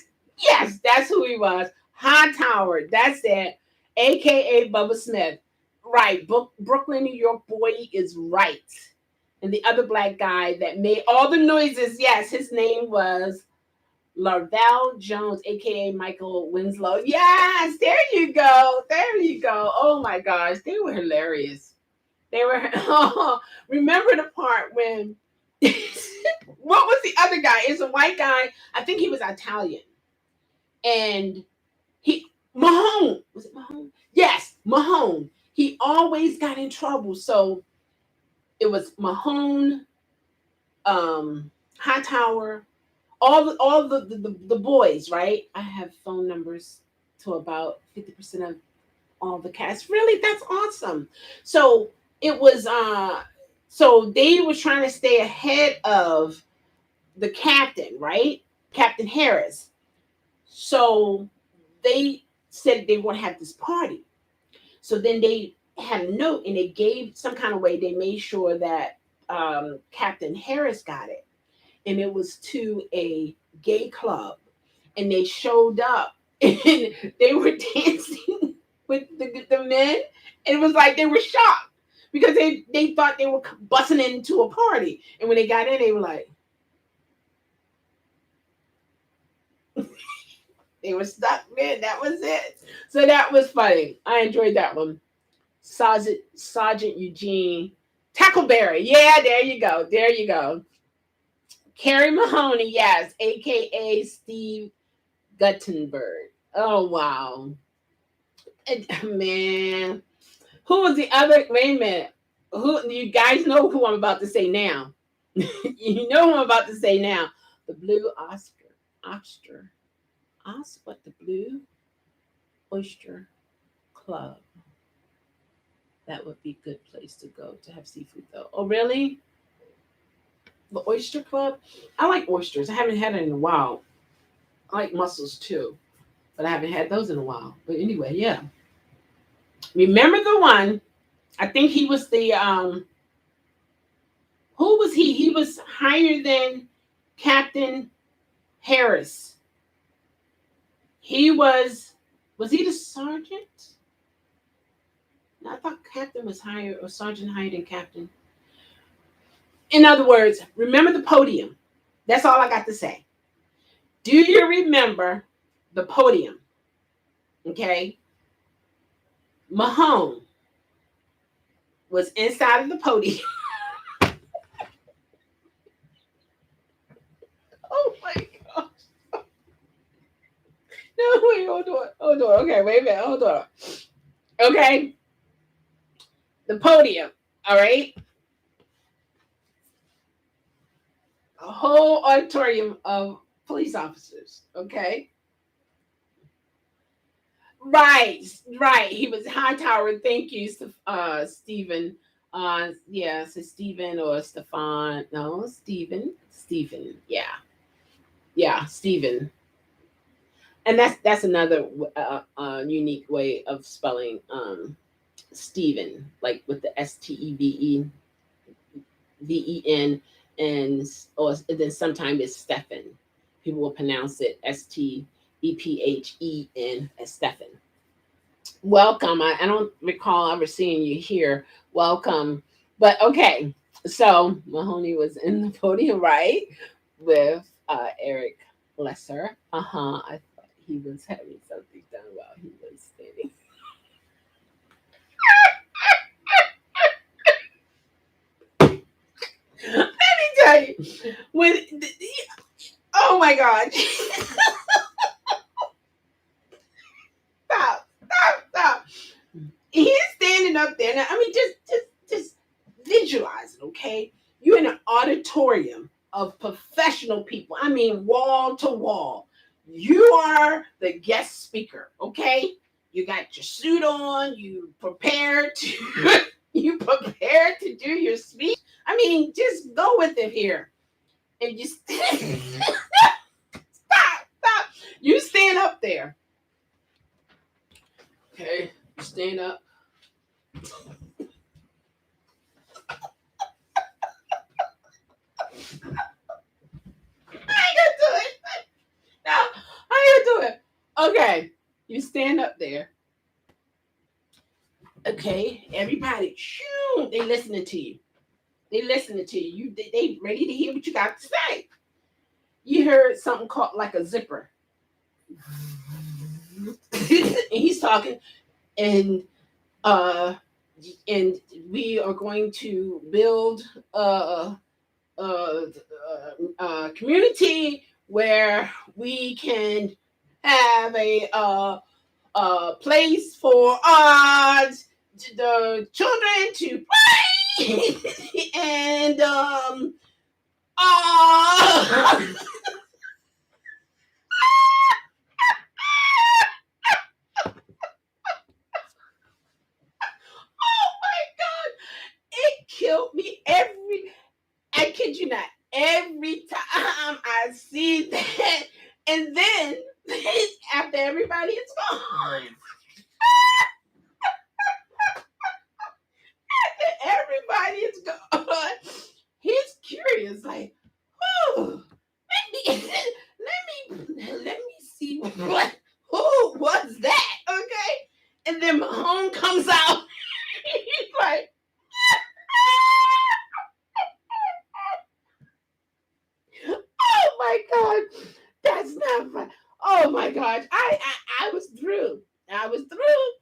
who he was. Hightower. That's it. AKA Bubba Smith. Right. Brooklyn, New York boy is right. And the other black guy that made all the noises, yes, his name was Larvell Jones, aka Michael Winslow. Yes, there you go. There you go. Oh my gosh, they were hilarious. They were. Oh, remember the part when? What was the other guy? It's a white guy. I think he was Italian, and he Mahone. Was it Mahone? Yes, Mahone. He always got in trouble. So it was Mahone, Hightower, all the boys, right? I have phone numbers to about 50% of all the cast. Really, that's awesome. So it was so they were trying to stay ahead of the captain, right? Captain Harris. So they said they want to have this party. So then they had a note and they gave some kind of way, they made sure that Captain Harris got it. And it was to a gay club. And they showed up and they were dancing with the men. And it was like they were shocked because they thought they were busting into a party. And when they got in, they were like, they were stuck, man. That was it. So that was funny. I enjoyed that one. Sergeant Eugene Tackleberry. Yeah, there you go. There you go. Carrie Mahoney, yes, aka Steve Guttenberg. Oh wow. Man. Who was the other? Wait a minute. Who you guys know who I'm about to say now? You know who I'm about to say now. The Blue Oyster. What the Blue Oyster Club. That would be a good place to go to have seafood though. Oh really? The Oyster Club? I like oysters. I haven't had it in a while. I like mussels too, but I haven't had those in a while. But anyway, yeah. Remember the one? I think he was the who was he? He was higher than Captain Harris. He was he the sergeant? No, I thought Captain was higher or Sergeant higher than Captain. In other words, remember the podium. That's all I got to say. Do you remember the podium? Okay. Mahone was inside of the podium. Oh my gosh. No, wait, hold on. Hold on. Okay, wait a minute. Hold on. Okay. The podium. All right. A whole auditorium of police officers. Okay. Right, right. He was Hightower. Thank you, Stephen. Yeah, so Stephen or Stefan. No, Stephen. Stephen. Yeah, yeah, Stephen. And that's another unique way of spelling Stephen, like with the Steven, and or then sometimes it's Stephen. People will pronounce it Stephen as Stephen. Welcome. I don't recall ever seeing you here. Welcome. But okay, so Mahoney was in the podium, right? With Eric Lesser. I thought he was having something done while he was standing. Let me tell you, when Oh my God. Stop. He's standing up there. Now, I mean, just visualize it, okay? You're in an auditorium of professional people. I mean, wall to wall. You are the guest speaker, okay? You got your suit on. You prepared to you prepared to do your speech. I mean, just go with it here, and you stop. You stand up there, okay? You stand up. I ain't gonna do it. No, I ain't gonna do it. Okay, you stand up there. Okay, everybody, shoo, they listening to you. They listening to you. They ready to hear what you got to say. You heard something called like a zipper, and he's talking, and uh, and we are going to build community where we can have place for the children to play and uh, oh my God, it killed me every. I kid you not. Every time I see that, and then after everybody is gone, everybody is gone. He's curious, like, oh, let me see what who was that, okay? And then Mahone comes out. He's like, oh my God, that's not fun. Oh my gosh, I was through. I was through.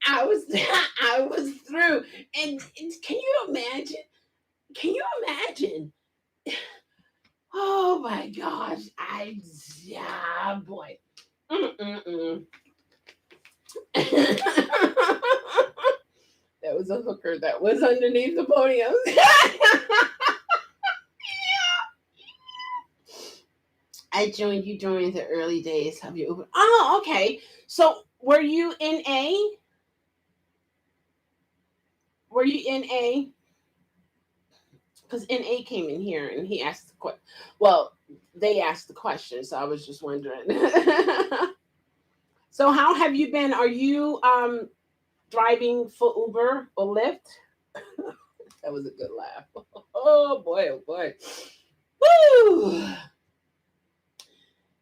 I was I was through. And can you imagine? Can you imagine? Oh my gosh, yeah, boy. Mm-mm-mm. That was a hooker that was underneath the podium. I joined you during the early days of your Uber. Oh, okay. So were you in A? Were you in A? Because NA came in here and he asked the question. Well, they asked the question, so I was just wondering. So how have you been? Are you driving for Uber or Lyft? That was a good laugh. Oh boy, oh boy. Woo!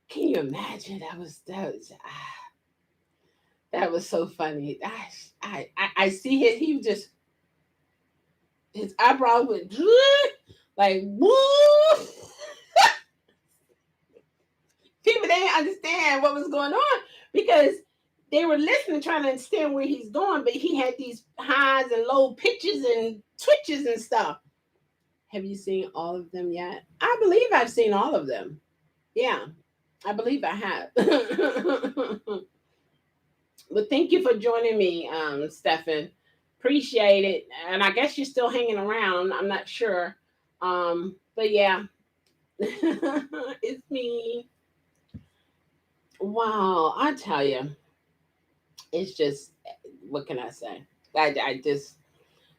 Can you imagine? That was so funny. I see it. He was just his eyebrows went like woo. People they didn't understand what was going on because they were listening, trying to understand where he's going, but he had these highs and low pitches and twitches and stuff. Have you seen all of them yet? I believe I've seen all of them. Yeah, I believe I have. But thank you for joining me, Stefan. Appreciate it. And I guess you're still hanging around. I'm not sure. But yeah, it's me. Wow, I tell you, it's just what can I say? I just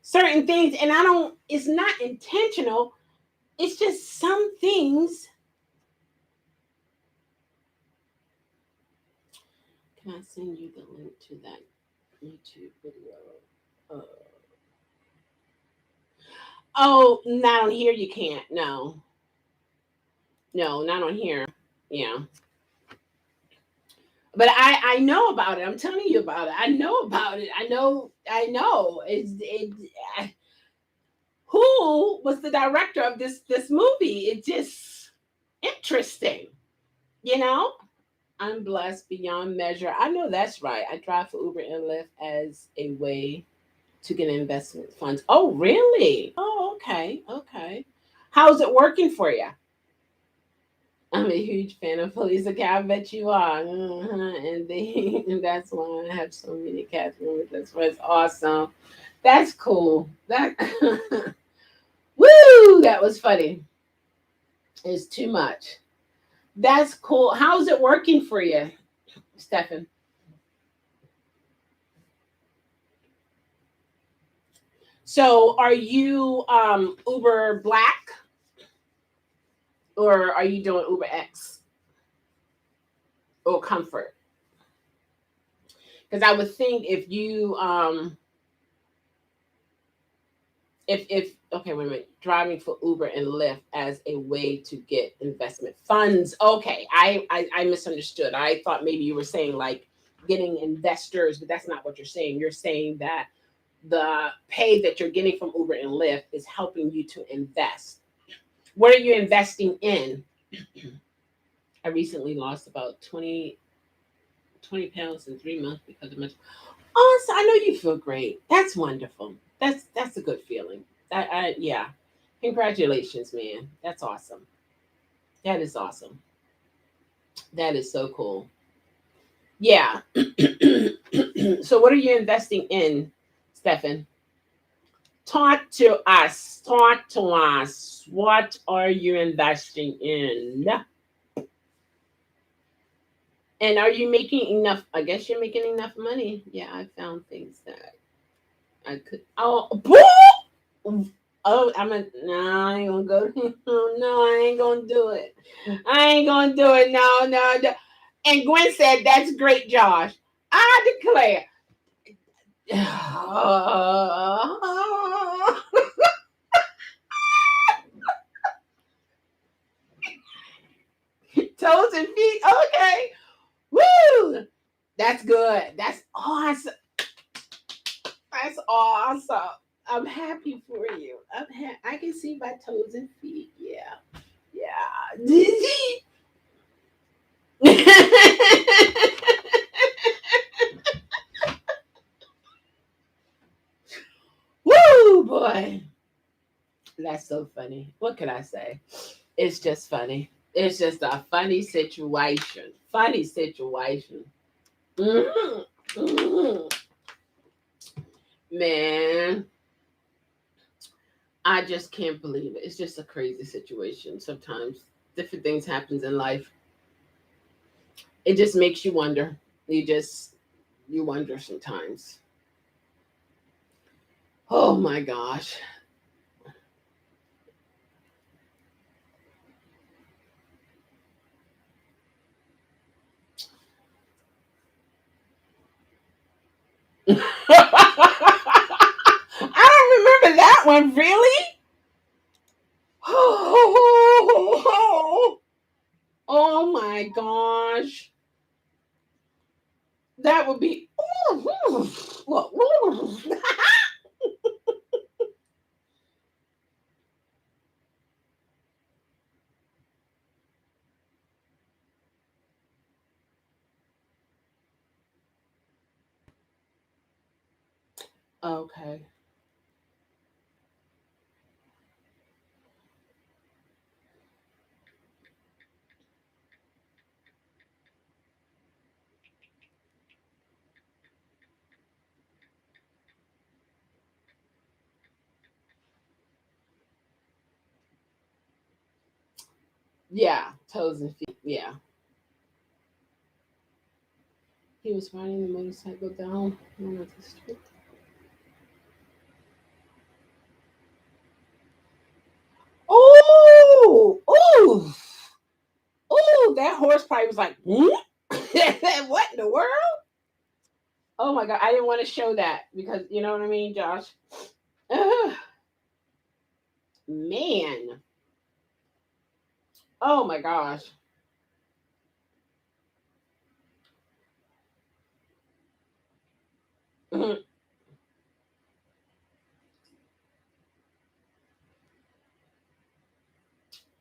certain things, and I don't. It's not intentional. It's just some things. Can I send you the link to that YouTube video? Uh, oh, not on here. You can't. No, no, not on here. Yeah, but I know about it. I'm telling you about it. I know about it. I know. Who was the director of this movie? It's just interesting, you know. I'm blessed beyond measure. I know that's right. I drive for Uber and Lyft as a way to get investment funds. Oh, really? Oh, okay, okay. How's it working for you? I'm a huge fan of police. Okay, I bet you are. And they, and that's why I have so many cats members. That's why it's awesome. That's cool. That woo, that was funny. It's too much. That's cool. How's it working for you, Stefan? So, are you Uber Black or are you doing Uber X or Comfort? Because I would think if you if okay, wait a minute, driving for Uber and Lyft as a way to get investment funds. Okay, I misunderstood. I thought maybe you were saying like getting investors, but that's not what you're saying. You're saying that the pay that you're getting from Uber and Lyft is helping you to invest. What are you investing in? I recently lost about 20 pounds in 3 months because of my. Oh, so I know you feel great. That's wonderful. That's a good feeling. Yeah. Congratulations, man. That's awesome. That is awesome. That is so cool. Yeah. So what are you investing in, Stefan? Talk to us. Talk to us. What are you investing in? And are you making enough? I guess you're making enough money. Yeah, I found things that I could. Oh, boo! Oh, no, I ain't gonna go. No, I ain't gonna do it. I ain't gonna do it. No, no, no. And Gwen said, "That's great, Josh." I declare. Toes and feet. Okay. Woo! That's good. That's awesome. That's awesome. I'm happy for you. I can see my toes and feet. Yeah. Yeah. Woo, boy. That's so funny. What can I say? It's just funny. It's just a funny situation. Funny situation. Mhm. Mhm. Man, I just can't believe it. It's just a crazy situation. Sometimes different things happens in life. It just makes you wonder. You wonder sometimes. Oh my gosh. I don't remember that one really. Oh my gosh. That would be. Okay. Yeah, toes and feet. Yeah. He was riding the motorcycle down one of the street. Oh, oh, oh! That horse probably was like, "Hmm?" What in the world? Oh my god! I didn't want to show that because you know what I mean, Josh. Ugh, man. Oh my gosh. Mhm.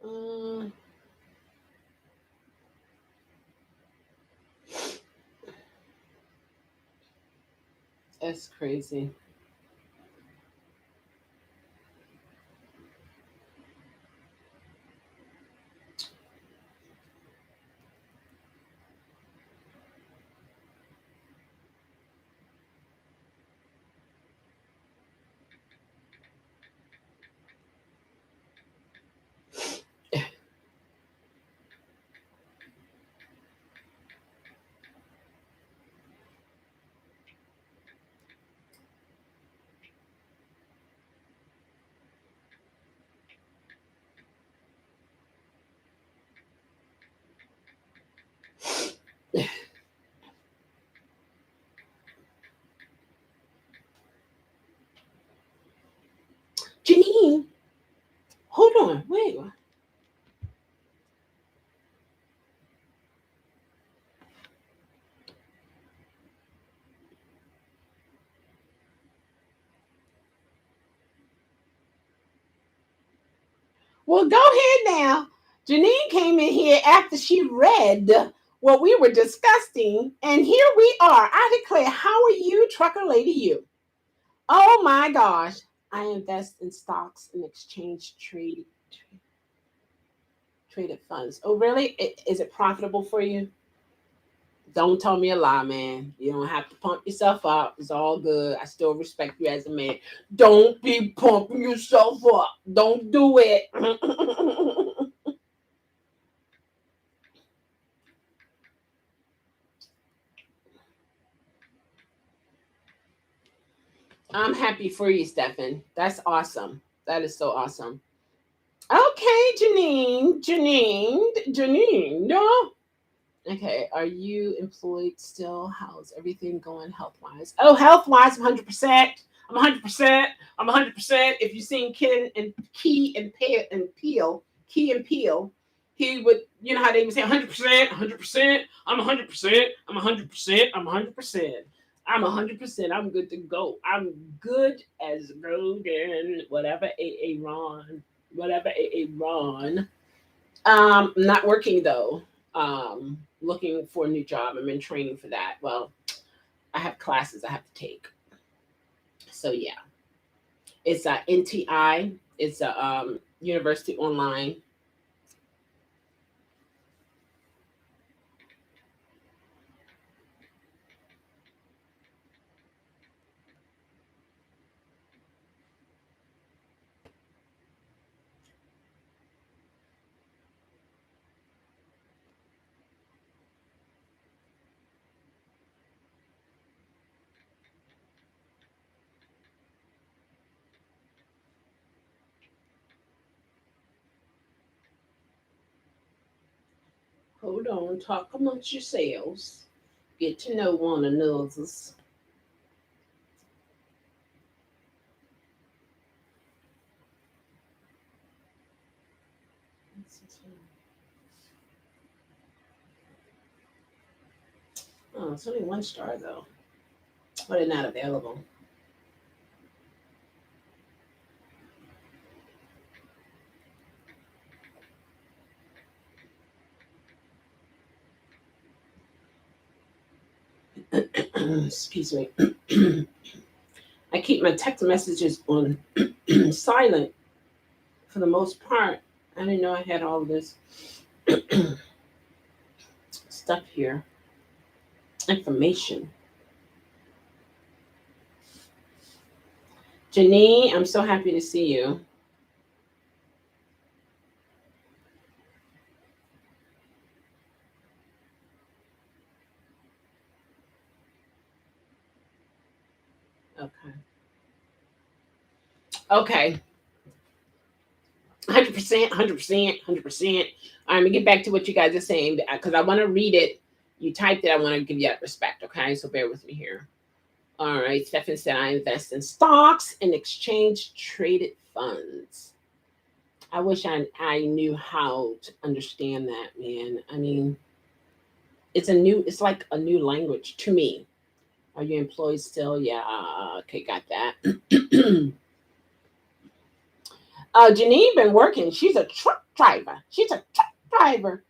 Mm, that's crazy. doing? Wait. Well, go ahead now. Janine came in here after she read what we were discussing, and here we are. I declare, how are you, trucker lady? You. Oh my gosh. I invest in stocks and exchange traded funds. Oh, really? Is it profitable for you? Don't tell me a lie, man. You don't have to pump yourself up. It's all good. I still respect you as a man. Don't be pumping yourself up. Don't do it. I'm happy for you, Stefan. That's awesome. That is so awesome. Okay, Janine. No. Okay, are you employed still? How's everything going health wise? Oh, health wise, I'm 100%. I'm 100%. I'm 100%. If you've seen Ken and Key and Peel, he would, you know how they would say 100%, 100%, I'm 100%, I'm 100%, I'm 100%. I'm 100%. I'm good to go. I'm good as golden. Whatever A Ron. Not working though. Looking for a new job. I'm in training for that. Well, I have classes I have to take. So yeah, it's a NTI. It's a university online. Hold on, talk amongst yourselves. Get to know one another's. Oh, it's only one star though. But it's not available. Excuse me. I keep my text messages on silent for the most part. I didn't know I had all this stuff here. Information. Janine, I'm so happy to see you. Okay. Okay. 100%, 100%, 100%. All right, let me get back to what you guys are saying because I want to read it. You typed it. I want to give you that respect. Okay. So bear with me here. All right. Stefan said, I invest in stocks and exchange traded funds. I wish I knew how to understand that, man. I mean, it's like a new language to me. Are you employed still? Yeah. Okay. Got that. Janine been working. She's a truck driver. She's a truck driver.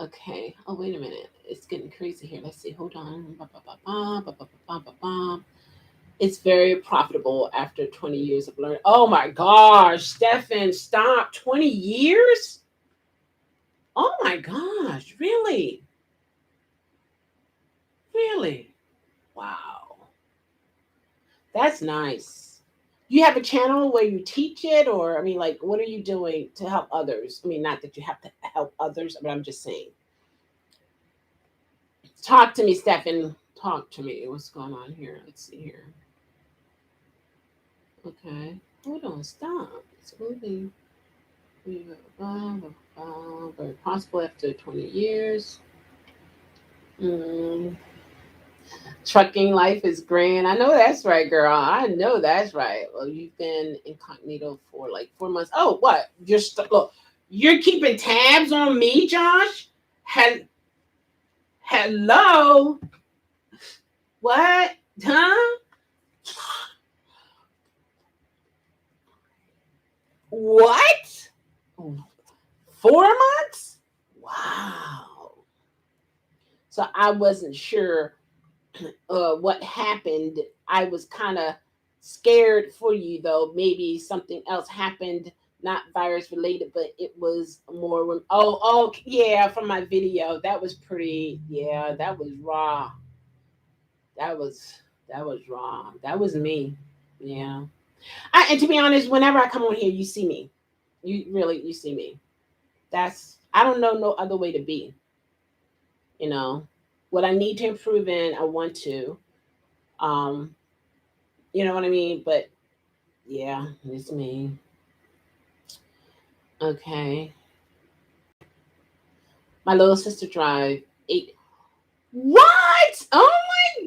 Okay. Oh, wait a minute. It's getting crazy here. Let's see. Hold on. Ba, ba, ba, ba, ba, ba, ba, ba, ba. It's very profitable after 20 years of learning. Oh my gosh, Stefan, stop. 20 years? Oh my gosh, really? Really? Wow. That's nice. You have a channel where you teach it, or I mean, like, what are you doing to help others? I mean, not that you have to help others, but I'm just saying. Talk to me, Stefan. Talk to me. What's going on here? Let's see here. Okay. Hold on. Stop. It's moving. Very possible after 20 years. Mm. Trucking life is grand. I know that's right, girl. I know that's right. Well, you've been incognito for like 4 months. Oh, what? Look. You're keeping tabs on me, Josh. Hello. What? Huh? What? 4 months? Wow. So I wasn't sure what happened. I was kind of scared for you, though. Maybe something else happened, not virus related, but it was more. Oh, yeah, from my video. That was pretty. Yeah, that was raw. That was that was raw. That was me. Yeah. And to be honest, whenever I come on here, you see me. You see me. That's I don't know no other way to be. You know, what I need to improve in, I want to. Um, you know what I mean? But yeah, it's me. Okay. My little sister drive eight. What? Oh my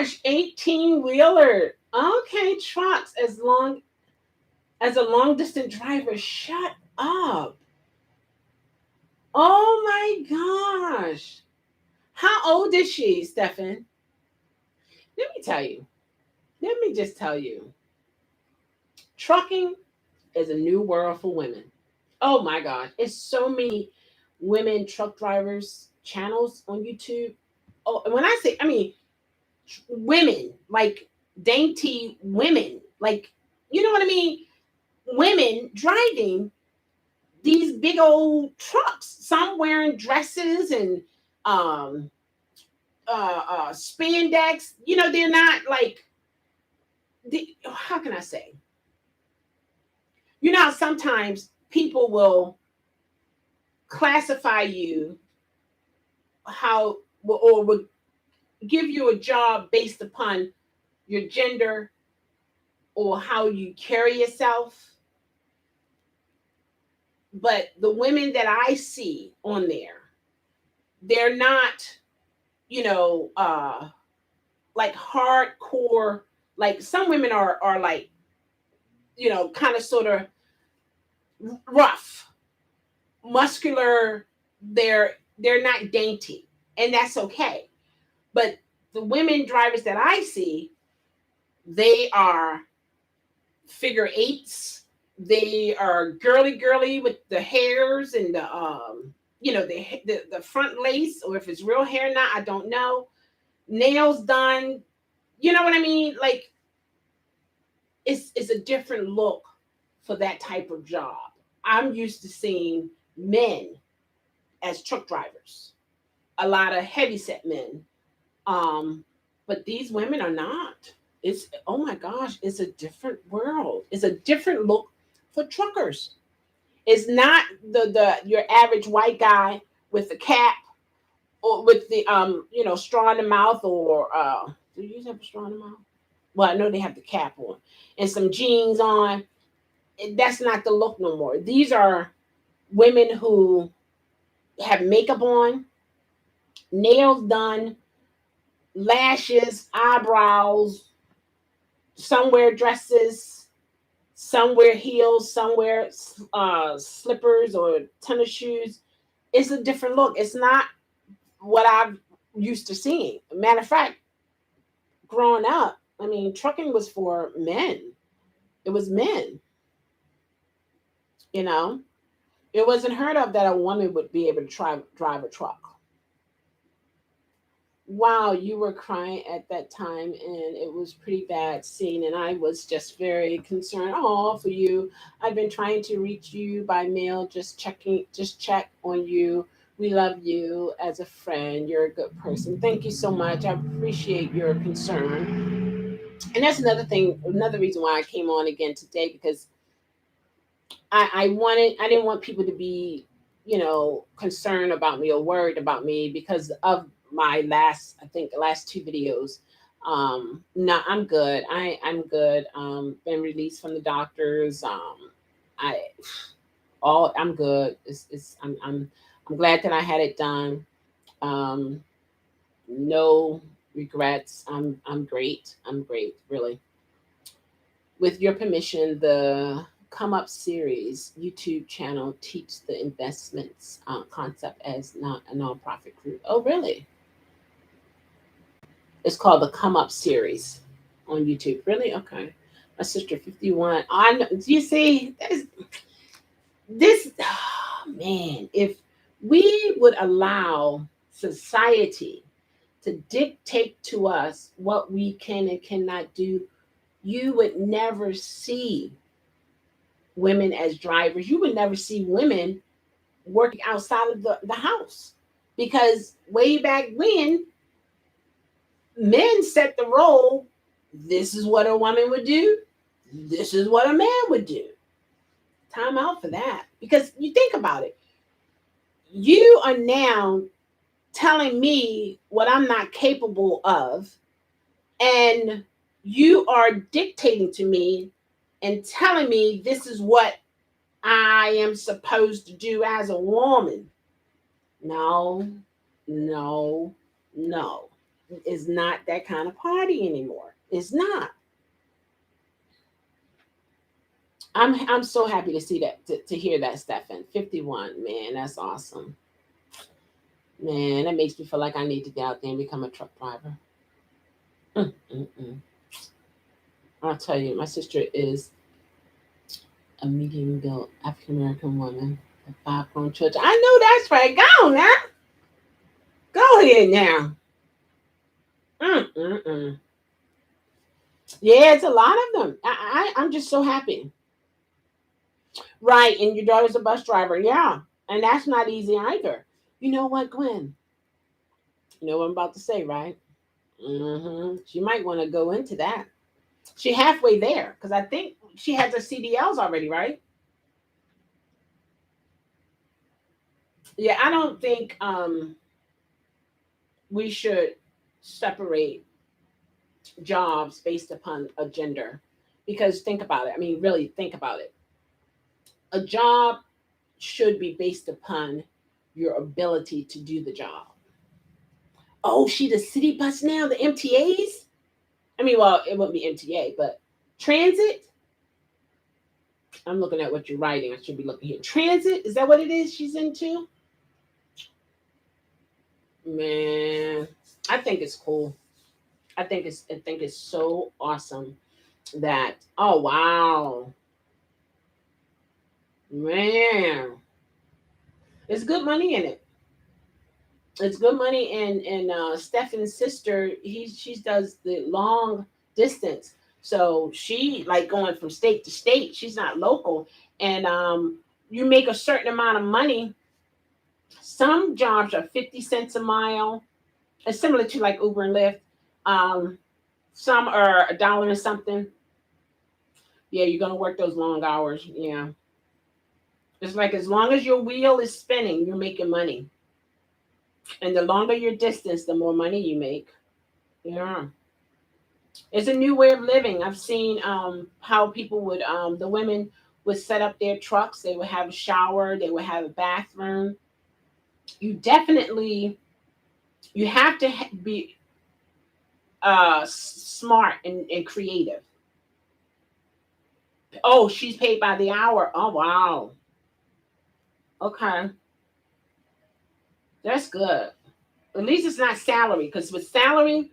gosh! 18-wheeler. Okay, trucks. As a long distance driver, shut up. Oh my gosh. How old is she, Stefan? Let me tell you. Let me just tell you. Trucking is a new world for women. Oh my gosh. It's so many women truck drivers channels on YouTube. Oh, and when I say, I mean, women, like dainty women, like, you know what I mean? Women driving these big old trucks, some wearing dresses and um spandex. You know, they're not like how can I say? You know, sometimes people will classify you how or would give you a job based upon your gender or how you carry yourself. But the women that I see on there, they're not, you know, like hardcore. Like some women are like, you know, kind of sort of rough, muscular. They're not dainty, and that's okay. But the women drivers that I see, they are figure eights. They are girly with the hairs and the you know the front lace, or if it's real hair or not, I don't know. Nails done. You know what I mean? Like it's a different look for that type of job. I'm used to seeing men as truck drivers, a lot of heavy set men. Um, but these women are not. It's oh my gosh, it's a different world. It's a different look for truckers. It's not the your average white guy with the cap or with the you know straw in the mouth or do you have a straw in the mouth? Well, I know they have the cap on and some jeans on. That's not the look no more. These are women who have makeup on, nails done, lashes, eyebrows, some wear dresses, some wear heels, some wear slippers or tennis shoes. It's a different look. It's not what I'm used to seeing. Matter of fact, growing up, I mean, trucking was for men. It was men, you know. It wasn't heard of that a woman would be able to drive a truck. Wow, you were crying at that time, and it was pretty bad scene, and I was just very concerned. Oh, for you, I've been trying to reach you by mail, just check on you. We love you as a friend. You're a good person. Thank you so much. I appreciate your concern. And that's another thing, another reason why I came on again today because I didn't want people to be, you know, concerned about me or worried about me because of my I think the last two videos. No, I'm good. I'm good. Been released from the doctors. I all I'm good. I'm glad that I had it done. Um, no. regrets. I'm great. I'm great, really. With your permission, the Come Up series YouTube channel teach the investments concept as not a nonprofit group. Oh, really? It's called the Come Up series on YouTube. Really? Okay. My sister, 51. I know. Do you see? This, oh, man, if we would allow society to dictate to us what we can and cannot do, you would never see women as drivers. You would never see women working outside of the house. Because way back when, men set the role. This is what a woman would do. This is what a man would do. Time out for that. Because you think about it. You are now telling me what I'm not capable of, and you are dictating to me and telling me this is what I am supposed to do as a woman. No, no, no. It's not that kind of party anymore. It's not. I'm so happy to see that, to hear that, Stefan. 51, man, that's awesome. Man, that makes me feel like I need to get out there and become a truck driver. Mm-mm-mm. I'll tell you, my sister is a medium built African American woman with 5 grown children. I know that's right. Go now. Go ahead now. Mm-mm-mm. Yeah, it's a lot of them. I'm just so happy. Right, and your daughter's a bus driver. Yeah, and that's not easy either. You know what, Gwen? You know what I'm about to say, right? She might want to go into that. She halfway there because I think she has her CDLs already, right? Yeah, I don't think we should separate jobs based upon a gender, because think about it. I mean, really think about it. A job should be based upon your ability to do the job. Oh, she the city bus now, the MTAs? I mean, well, it wouldn't be MTA, but transit. I'm looking at what you're writing. I should be looking here. Transit, is that what it is she's into? Man, I think it's cool. I think it's so awesome that, oh wow. Man, it's good money in it. It's good money, and Stefan's sister, she does the long distance. So she like going from state to state. She's not local, and you make a certain amount of money. Some jobs are 50 cents a mile. It's similar to like Uber and Lyft. Um, some are $1 and something. Yeah, you're gonna work those long hours. Yeah, it's like as long as your wheel is spinning, you're making money, and the longer your distance, the more money you make. Yeah. It's a new way of living. I've seen how people would the women would set up their trucks. They would have a shower. They would have a bathroom. You definitely you have to be smart and creative. Oh, she's paid by the hour. Oh wow. Okay, that's good. At least it's not salary, because with salary,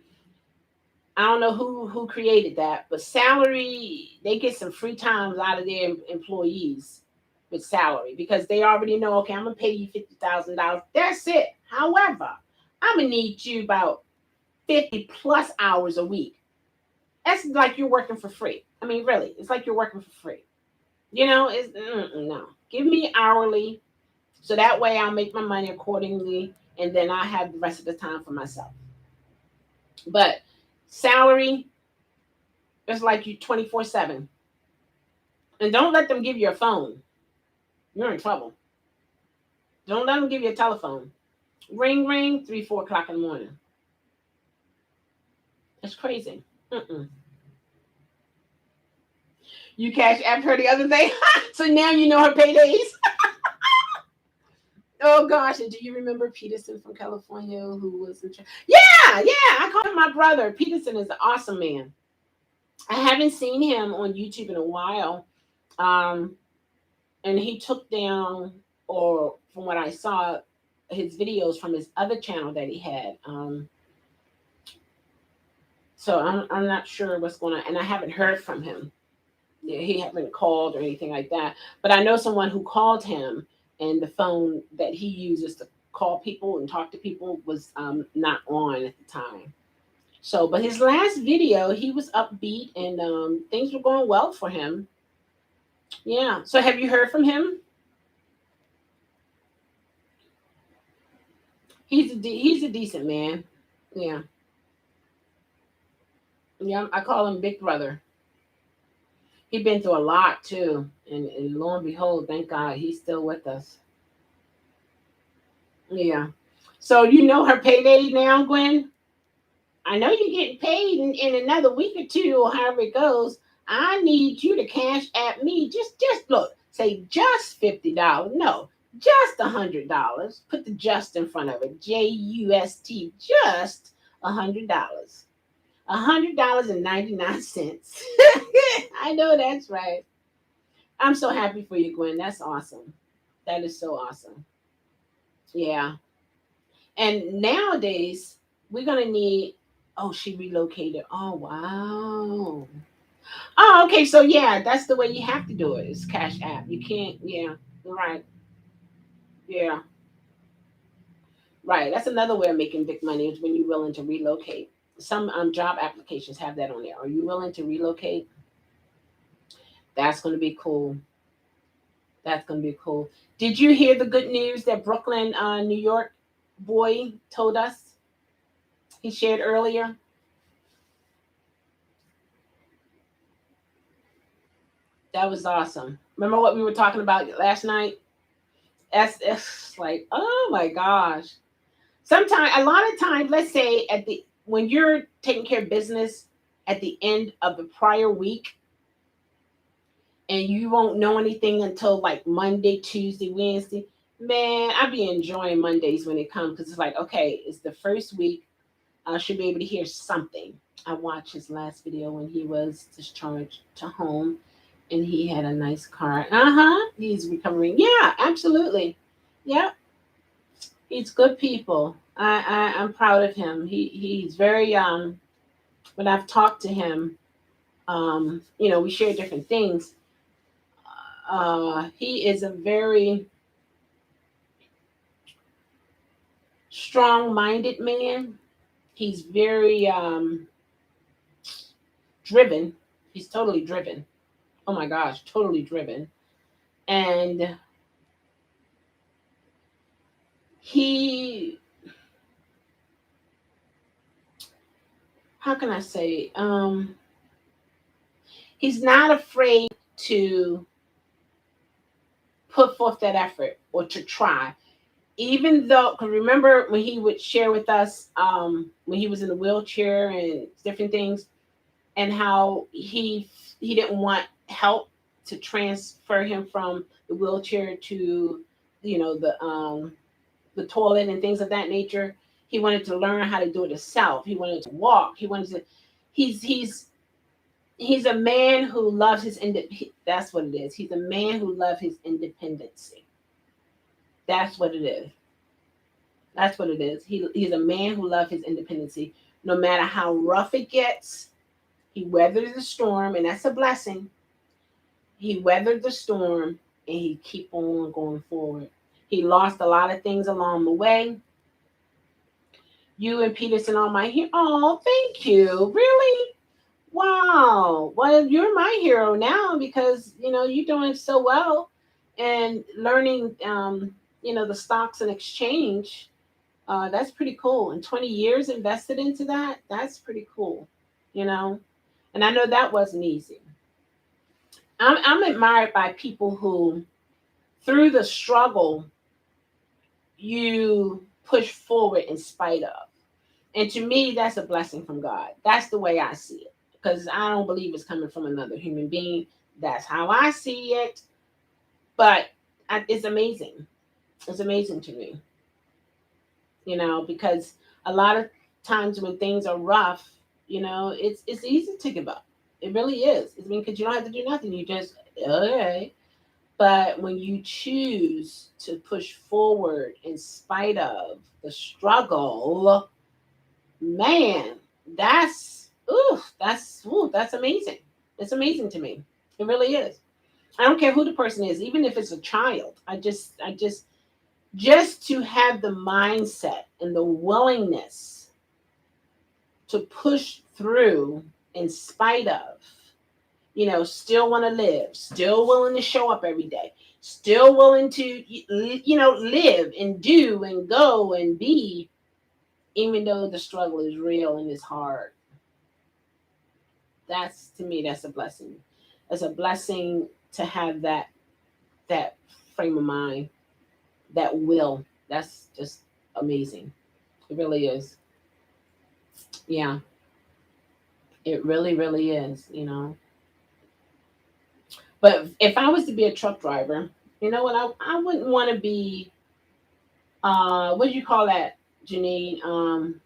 I don't know who created that, but salary, they get some free times out of their employees with salary, because they already know, okay, I'm gonna pay you $50,000. That's it. However, I'm gonna need you about 50 plus hours a week. That's like you're working for free. I mean, really, it's like you're working for free. It's no. Give me hourly, so that way I'll make my money accordingly, and then I have the rest of the time for myself. But salary, it's like you 24/7. And don't let them give you a phone. You're in trouble. Don't let them give you a telephone. Ring, ring, 3, 4 o'clock in the morning. That's crazy. Mm-mm. You cash app her the other day. So now you know her paydays. Oh gosh, and do you remember Peterson from California who was in charge? Yeah, yeah. I call him my brother. Peterson is an awesome man. I haven't seen him on YouTube in a while. Um, and he took down, or from what I saw, his videos from his other channel that he had. So I'm not sure what's going on, and I haven't heard from him. Yeah, he haven't called or anything like that. But I know someone who called him, and the phone that he uses to call people and talk to people was not on at the time. So, but his last video, he was upbeat and things were going well for him. Yeah. So, have you heard from him? He's a decent man. Yeah. Yeah. I call him Big Brother. He's been through a lot too, and lo and behold, thank God, he's still with us. Yeah. So you know her payday now, Gwen? I know you're getting paid in another week or two, or however it goes. I need you to cash at me. Just look, say just $50. No, just $100. Put the just in front of it. JUST, just $100. $100.99. I know that's right. I'm so happy for you, Gwen. That's awesome. That is so awesome. Yeah. And nowadays, we're gonna need. Oh, she relocated. Oh, wow. Oh, okay. So yeah, that's the way you have to do it. It's Cash App. You can't. Yeah. Right. Yeah. Right. That's another way of making big money is when you're willing to relocate. Some job applications have that on there. Are you willing to relocate? That's going to be cool. That's going to be cool. Did you hear the good news that Brooklyn, New York boy told us? He shared earlier. That was awesome. Remember what we were talking about last night? It's like, oh my gosh. Sometimes, a lot of times, let's say at the when you're taking care of business at the end of the prior week, and you won't know anything until like Monday, Tuesday, Wednesday. Man, I be enjoying Mondays when it comes because it's like, okay, it's the first week. I should be able to hear something. I watched his last video when he was discharged to home and he had a nice car. Uh-huh. He's recovering. Yeah, absolutely. Yep. He's good people. I'm proud of him. He's very when I've talked to him, we share different things. He is a very strong-minded man. He's very driven. He's totally driven. Oh my gosh, totally driven. And he, how can I say, he's not afraid to put forth that effort or to try. Even though, because remember when he would share with us when he was in a wheelchair and different things, and how he didn't want help to transfer him from the wheelchair to the toilet and things of that nature. He wanted to learn how to do it himself. He wanted to walk. He wanted to. He's he's he's a man who loves his That's what it is. He's a man who loves his independency. That's what it is. That's what it is. He's a man who loves his independency. No matter how rough it gets, he weathered the storm, and that's a blessing. He weathered the storm, and he keep on going forward. He lost a lot of things along the way. You and Peterson on my hero. Oh, thank you. Really? Wow. Well, you're my hero now because you're doing so well and learning the stocks and exchange. That's pretty cool. And 20 years invested into that, that's pretty cool, you know. And I know that wasn't easy. I'm admired by people who, through the struggle, you push forward in spite of. And to me, that's a blessing from God. That's the way I see it. Because I don't believe it's coming from another human being. That's how I see it. But it's amazing. It's amazing to me, because a lot of times when things are rough, it's easy to give up. It really is. I mean, because you don't have to do nothing. You just okay. But when you choose to push forward in spite of the struggle, man, that's amazing. It's amazing to me. It really is. I don't care who the person is, even if it's a child. Just to have the mindset and the willingness to push through in spite of, still want to live, still willing to show up every day, still willing to, live and do and go and be, even though the struggle is real and it's hard. That's, to me, that's a blessing. It's a blessing to have that frame of mind, that will. That's just amazing. It really is. Yeah, it really, really is. But if I was to be a truck driver, you know what? I wouldn't want to be, what do you call that, Janine?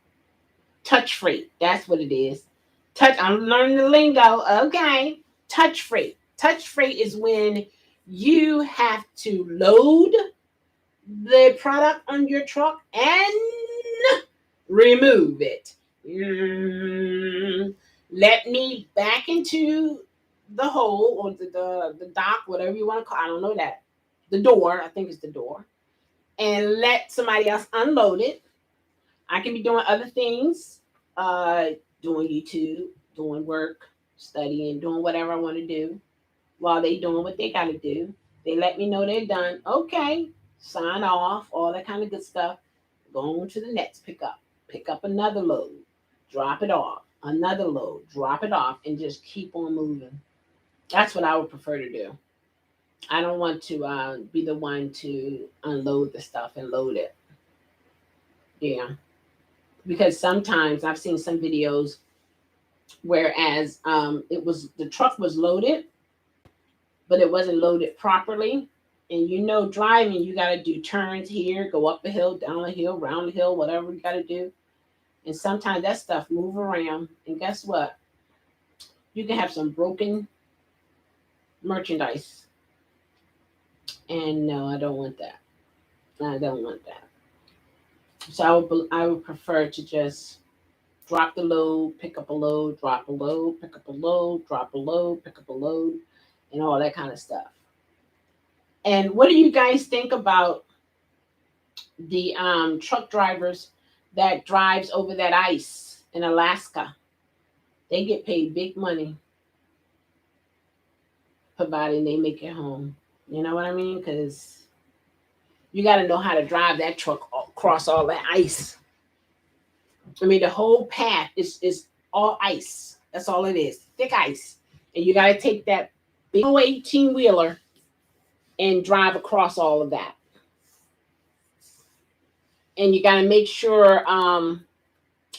Touch free. That's what it is. Touch. I'm learning the lingo. Okay. Touch free. Touch free is when you have to load the product on your truck and remove it. Mm, Let me back into the hole or the dock, whatever you want to call. I don't know that. The door. I think it's the door, and let somebody else unload it. I can be doing other things, uh, doing YouTube, doing work, studying, doing whatever I want to do while they doing what they got to do. They let me know they're done. Okay, sign off, all that kind of good stuff. Go on to the next pickup. Pick up another load, drop it off. Another load, drop it off, and just keep on moving. That's what I would prefer to do. I don't want to be the one to unload the stuff and load it. Yeah, because sometimes I've seen some videos whereas it was the truck was loaded, but it wasn't loaded properly. And driving, you got to do turns here, go up a hill, down a hill, round a hill, whatever you got to do. And sometimes that stuff move around. And guess what? You can have some broken merchandise. And no, I don't want that. I don't want that. So I would prefer to just drop the load, pick up a load, drop a load, pick up a load, drop a load, pick up a load, and all that kind of stuff. And what do you guys think about the truck drivers that drives over that ice in Alaska? They get paid big money, providing they make it home. You know what I mean? Because you got to know how to drive that truck across all that ice. I mean, the whole path is all ice. That's all it is, thick ice. And you got to take that big 18 wheeler and drive across all of that. And you got to make sure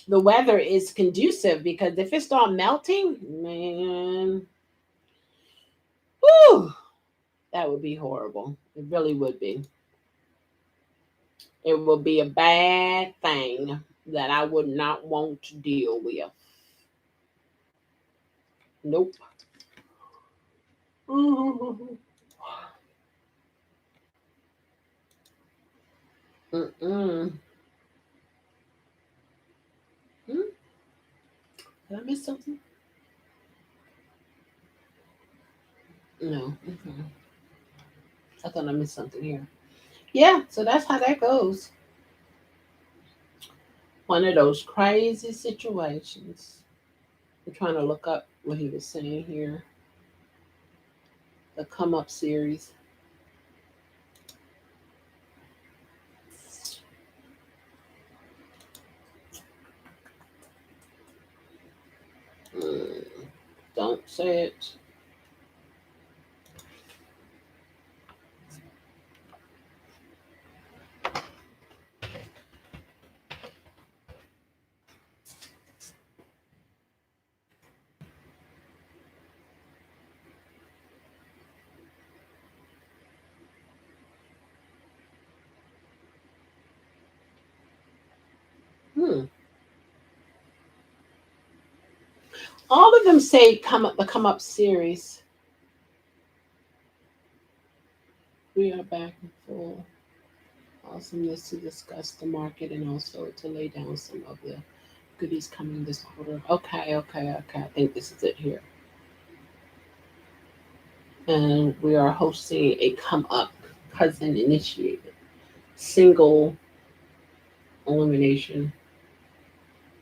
the weather is conducive, because if it start melting, man, whew, that would be horrible. It really would be. It would be a bad thing that I would not want to deal with. Nope. Mm-mm. Hmm? Did I miss something? No. Mm-mm. I thought I missed something here. Yeah, so that's how that goes. One of those crazy situations. I'm trying to look up what he was saying here. The Come Up series. Mm, don't say it. Hmm. All of them say come up the come up series. We are back in full awesomeness to discuss the market and also to lay down some of the goodies coming this quarter. Okay, okay, okay. I think this is it here. And we are hosting a come up cousin initiated single elimination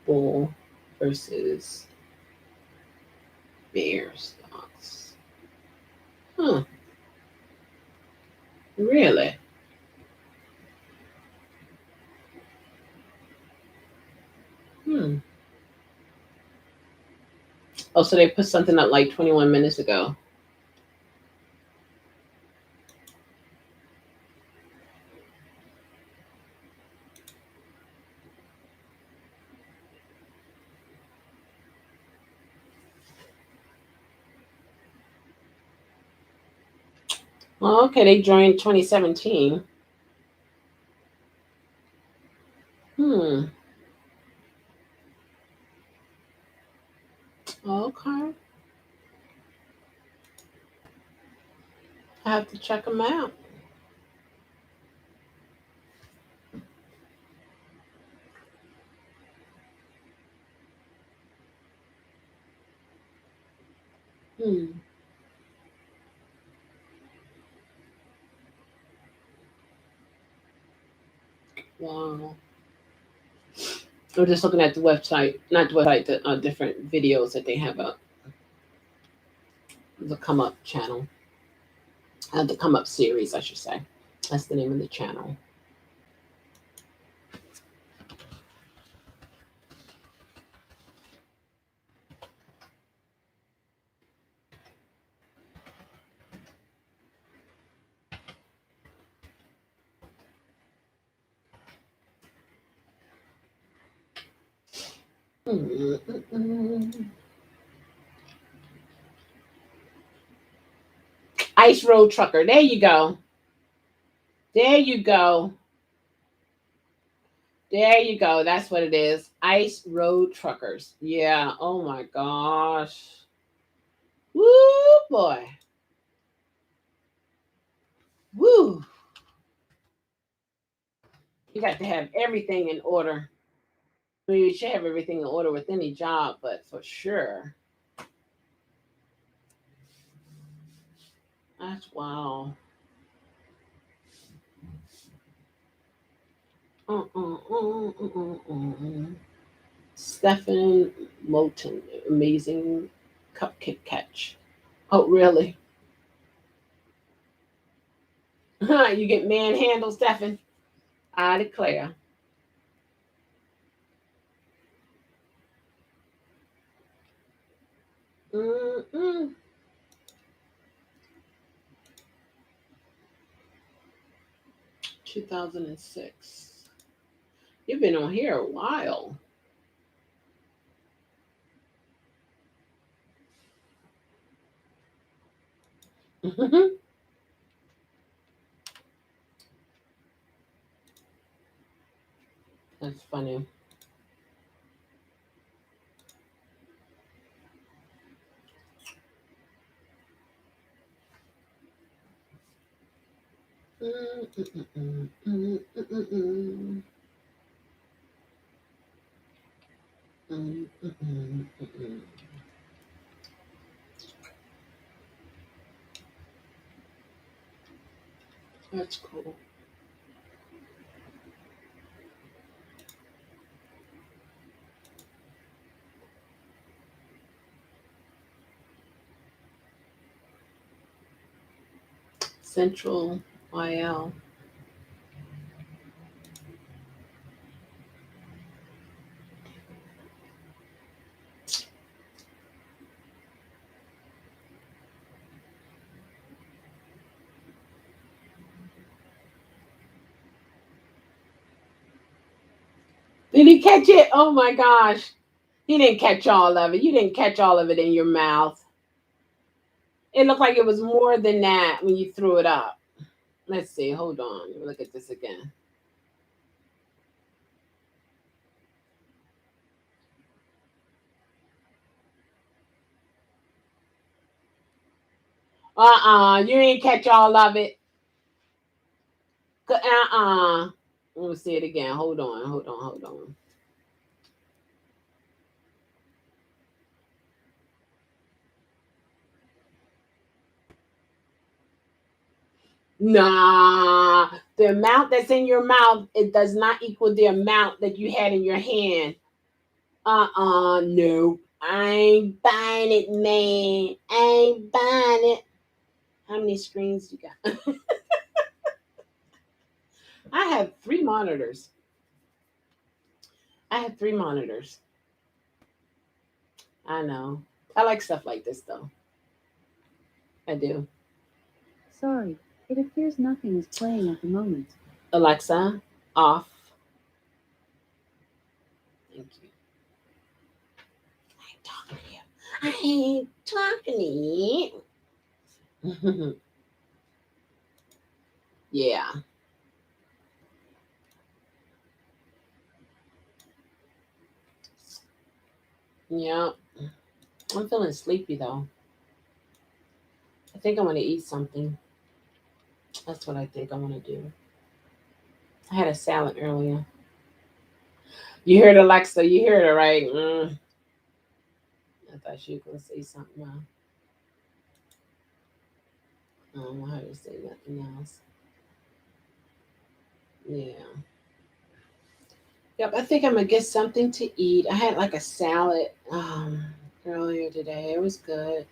bull versus bear stocks. Huh, really? Hmm. Oh, so they put something up like 21 minutes ago. Oh, okay, they joined 2017. Hmm. Okay. I have to check them out. Hmm. Wow. I'm just looking at the website, not the website, the different videos that they have up. The Come Up channel, the Come Up series, I should say. That's the name of the channel. Mm-mm-mm. Ice Road Trucker. There you go. There you go. There you go. That's what it is. Ice Road Truckers. Yeah. Oh my gosh. Woo boy. Woo. You got to have everything in order. I mean, you should have everything in order with any job, but for sure. That's wow. Stephen Moulton, amazing cupcake catch. Oh, really? You get manhandled, Stephen. I declare. Mm-mm. 2006. You've been on here a while. That's funny. That's cool. Central IL. Did he catch it? Oh my gosh. He didn't catch all of it. You didn't catch all of it in your mouth. It looked like it was more than that when you threw it up. Let's see. Hold on. Let me look at this again. You ain't catch all of it. Let me see it again. Hold on. Nah, the amount that's in your mouth, it does not equal the amount that you had in your hand. No. I ain't buying it, man. I ain't buying it. How many screens you got? I have three monitors. I have three monitors. I know. I like stuff like this though. I do. Sorry, it appears nothing is playing at the moment. Alexa, off. Thank you. I ain't talking to you. I ain't talking to you. Yeah. Yeah. I'm feeling sleepy though. I think I want to eat something. That's what I think I want to do. I had a salad earlier. You heard Alexa. You heard her, right? I thought she was going to say something else. I don't want her to say nothing else. Yeah. Yep, I think I'm gonna get something to eat. I had like a salad earlier today. It was good.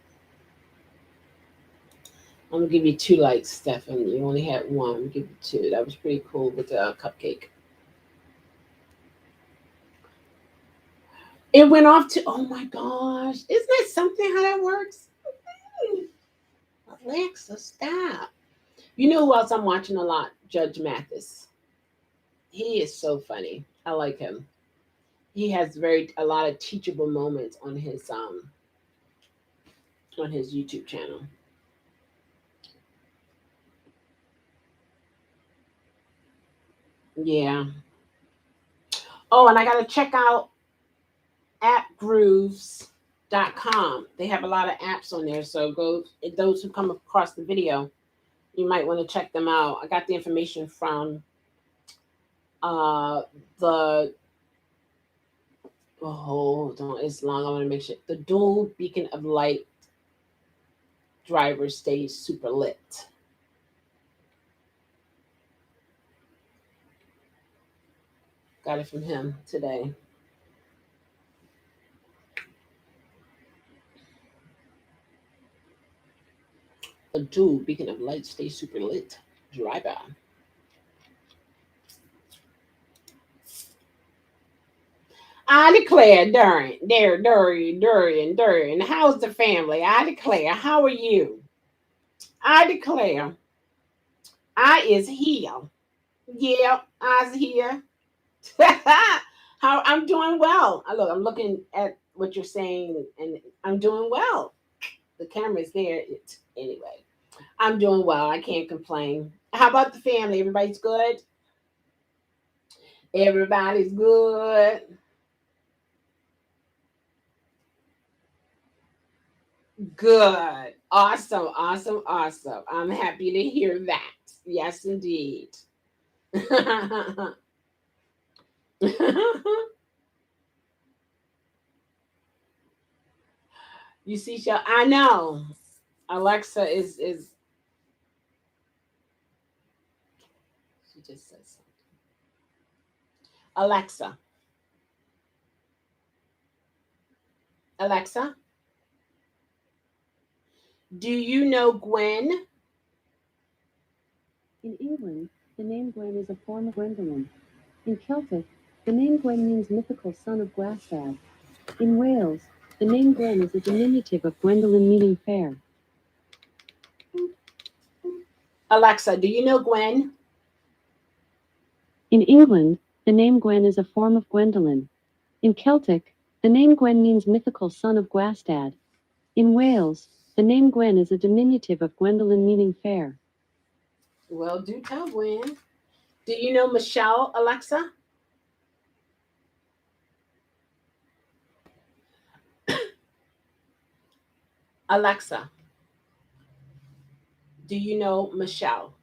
I'm gonna give you two likes, Stefan. You only had one. I'm gonna give you two. That was pretty cool with the cupcake. It went off to, oh my gosh. Isn't that something how that works? Hmm. Alexa, stop. You know who else I'm watching a lot? Judge Mathis. He is so funny. I like him. He has very a lot of teachable moments on his YouTube channel. Yeah. Oh, and I gotta check out appgrooves.com. They have a lot of apps on there. So go those who come across the video, you might want to check them out. I got the information from uh the hold on, it's long. I want to make sure the dual beacon of light driver stays super lit. Got it from him today. The dual beacon of light stays super lit. Driver. I declare, Durian. How's the family? I declare, how are you? I declare, I is here. Yeah, I's here. How I'm doing well. Look, I'm looking at what you're saying, and I'm doing well. The camera's there. Anyway, I'm doing well. I can't complain. How about the family? Everybody's good. Everybody's good. Good. Awesome. I'm happy to hear that. Yes, indeed. You see, Shell, I know. Alexa is she just said something. Alexa. Alexa, do you know Gwen? In England, the name Gwen is a form of Gwendolyn. In Celtic, the name Gwen means mythical son of Gwastad. In Wales, the name Gwen is a diminutive of Gwendolyn meaning fair. Alexa, do you know Gwen? In England, the name Gwen is a form of Gwendolyn. In Celtic, the name Gwen means mythical son of Gwastad. In Wales, the name Gwen is a diminutive of Gwendolyn meaning fair. Well, do tell Gwen. Do you know Michelle, Alexa? Alexa, Do you know Michelle?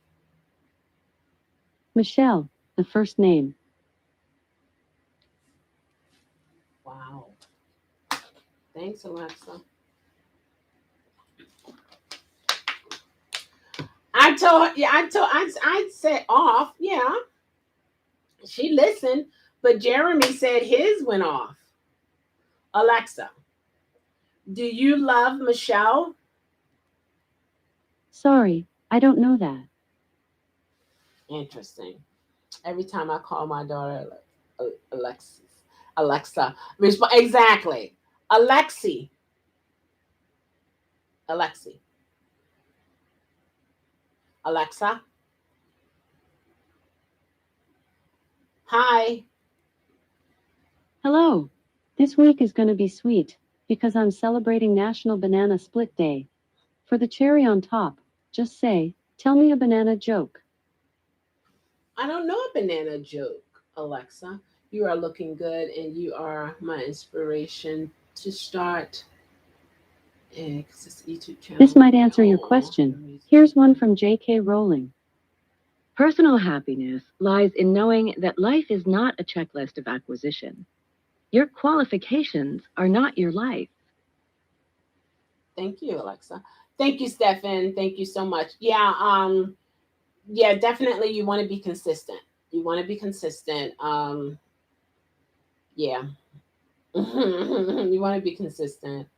Michelle, the first name. Wow. Thanks, Alexa. I said off. Yeah, she listened, but Jeremy said his went off. Alexa, do you love Michelle? Sorry, I don't know that. Interesting. Every time I call my daughter Alexis, Alexa, exactly. Alexi, Alexi, Alexa, hi. Hello. This week is going to be sweet because I'm celebrating National Banana Split Day. For the cherry on top, just say, tell me a banana joke. I don't know a banana joke, Alexa. You are looking good, and you are my inspiration to start. Because this YouTube channel This will might be answer your whole. question. Here's one from J.K. Rowling. Personal happiness lies in knowing that life is not a checklist of acquisition. Your qualifications are not your life. Thank you, Alexa. Thank you, Stefan. Thank you so much. Yeah, definitely you want to be consistent. You want to be consistent. Yeah. You want to be consistent.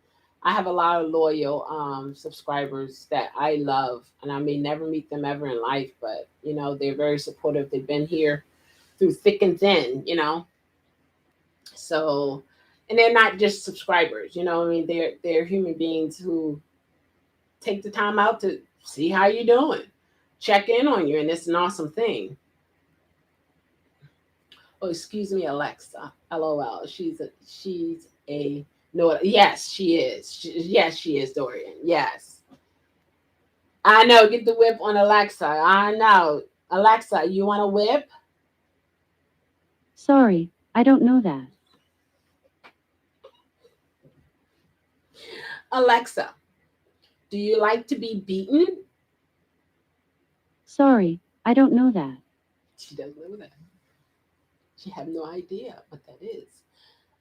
I have a lot of loyal subscribers that I love, and I may never meet them ever in life, but they're very supportive. They've been here through thick and thin, So, and they're not just subscribers, I mean, they're human beings who take the time out to see how you're doing, check in on you, and it's an awesome thing. Oh, excuse me, Alexa. LOL. She's a no. Yes, she is. Yes, she is, Dorian. Yes, I know. Get the whip on Alexa. I know, Alexa. You want a whip, Sorry, I don't know that. Alexa? Do you like to be beaten? Sorry, I don't know that. She doesn't know that. She have no idea what that is.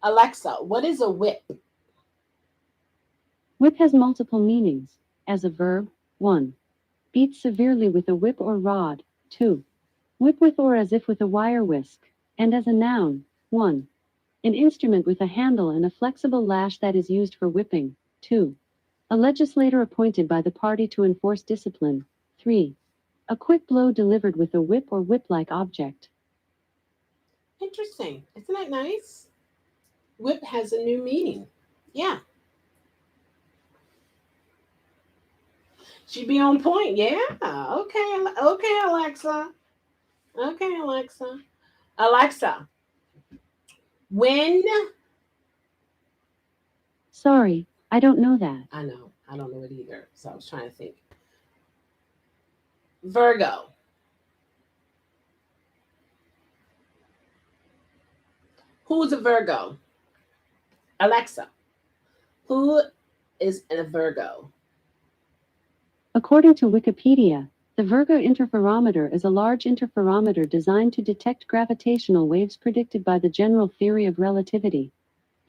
Alexa, what is a whip? Whip has multiple meanings. As a verb, 1. Beat severely with a whip or rod, 2. Whip with or as if with a wire whisk. And as a noun, 1. An instrument with a handle and a flexible lash that is used for whipping, 2. A legislator appointed by the party to enforce discipline, 3. A quick blow delivered with a whip or whip-like object. Interesting. Isn't that nice? Whip has a new meaning. Yeah, she'd be on point. Yeah. Okay. Okay, Alexa. Okay, Alexa. Alexa, when Sorry, I don't know that. I know, I don't know it either. So I was trying to think. Virgo. Who's a Virgo? Alexa, who is a Virgo? According to Wikipedia, the Virgo interferometer is a large interferometer designed to detect gravitational waves predicted by the general theory of relativity.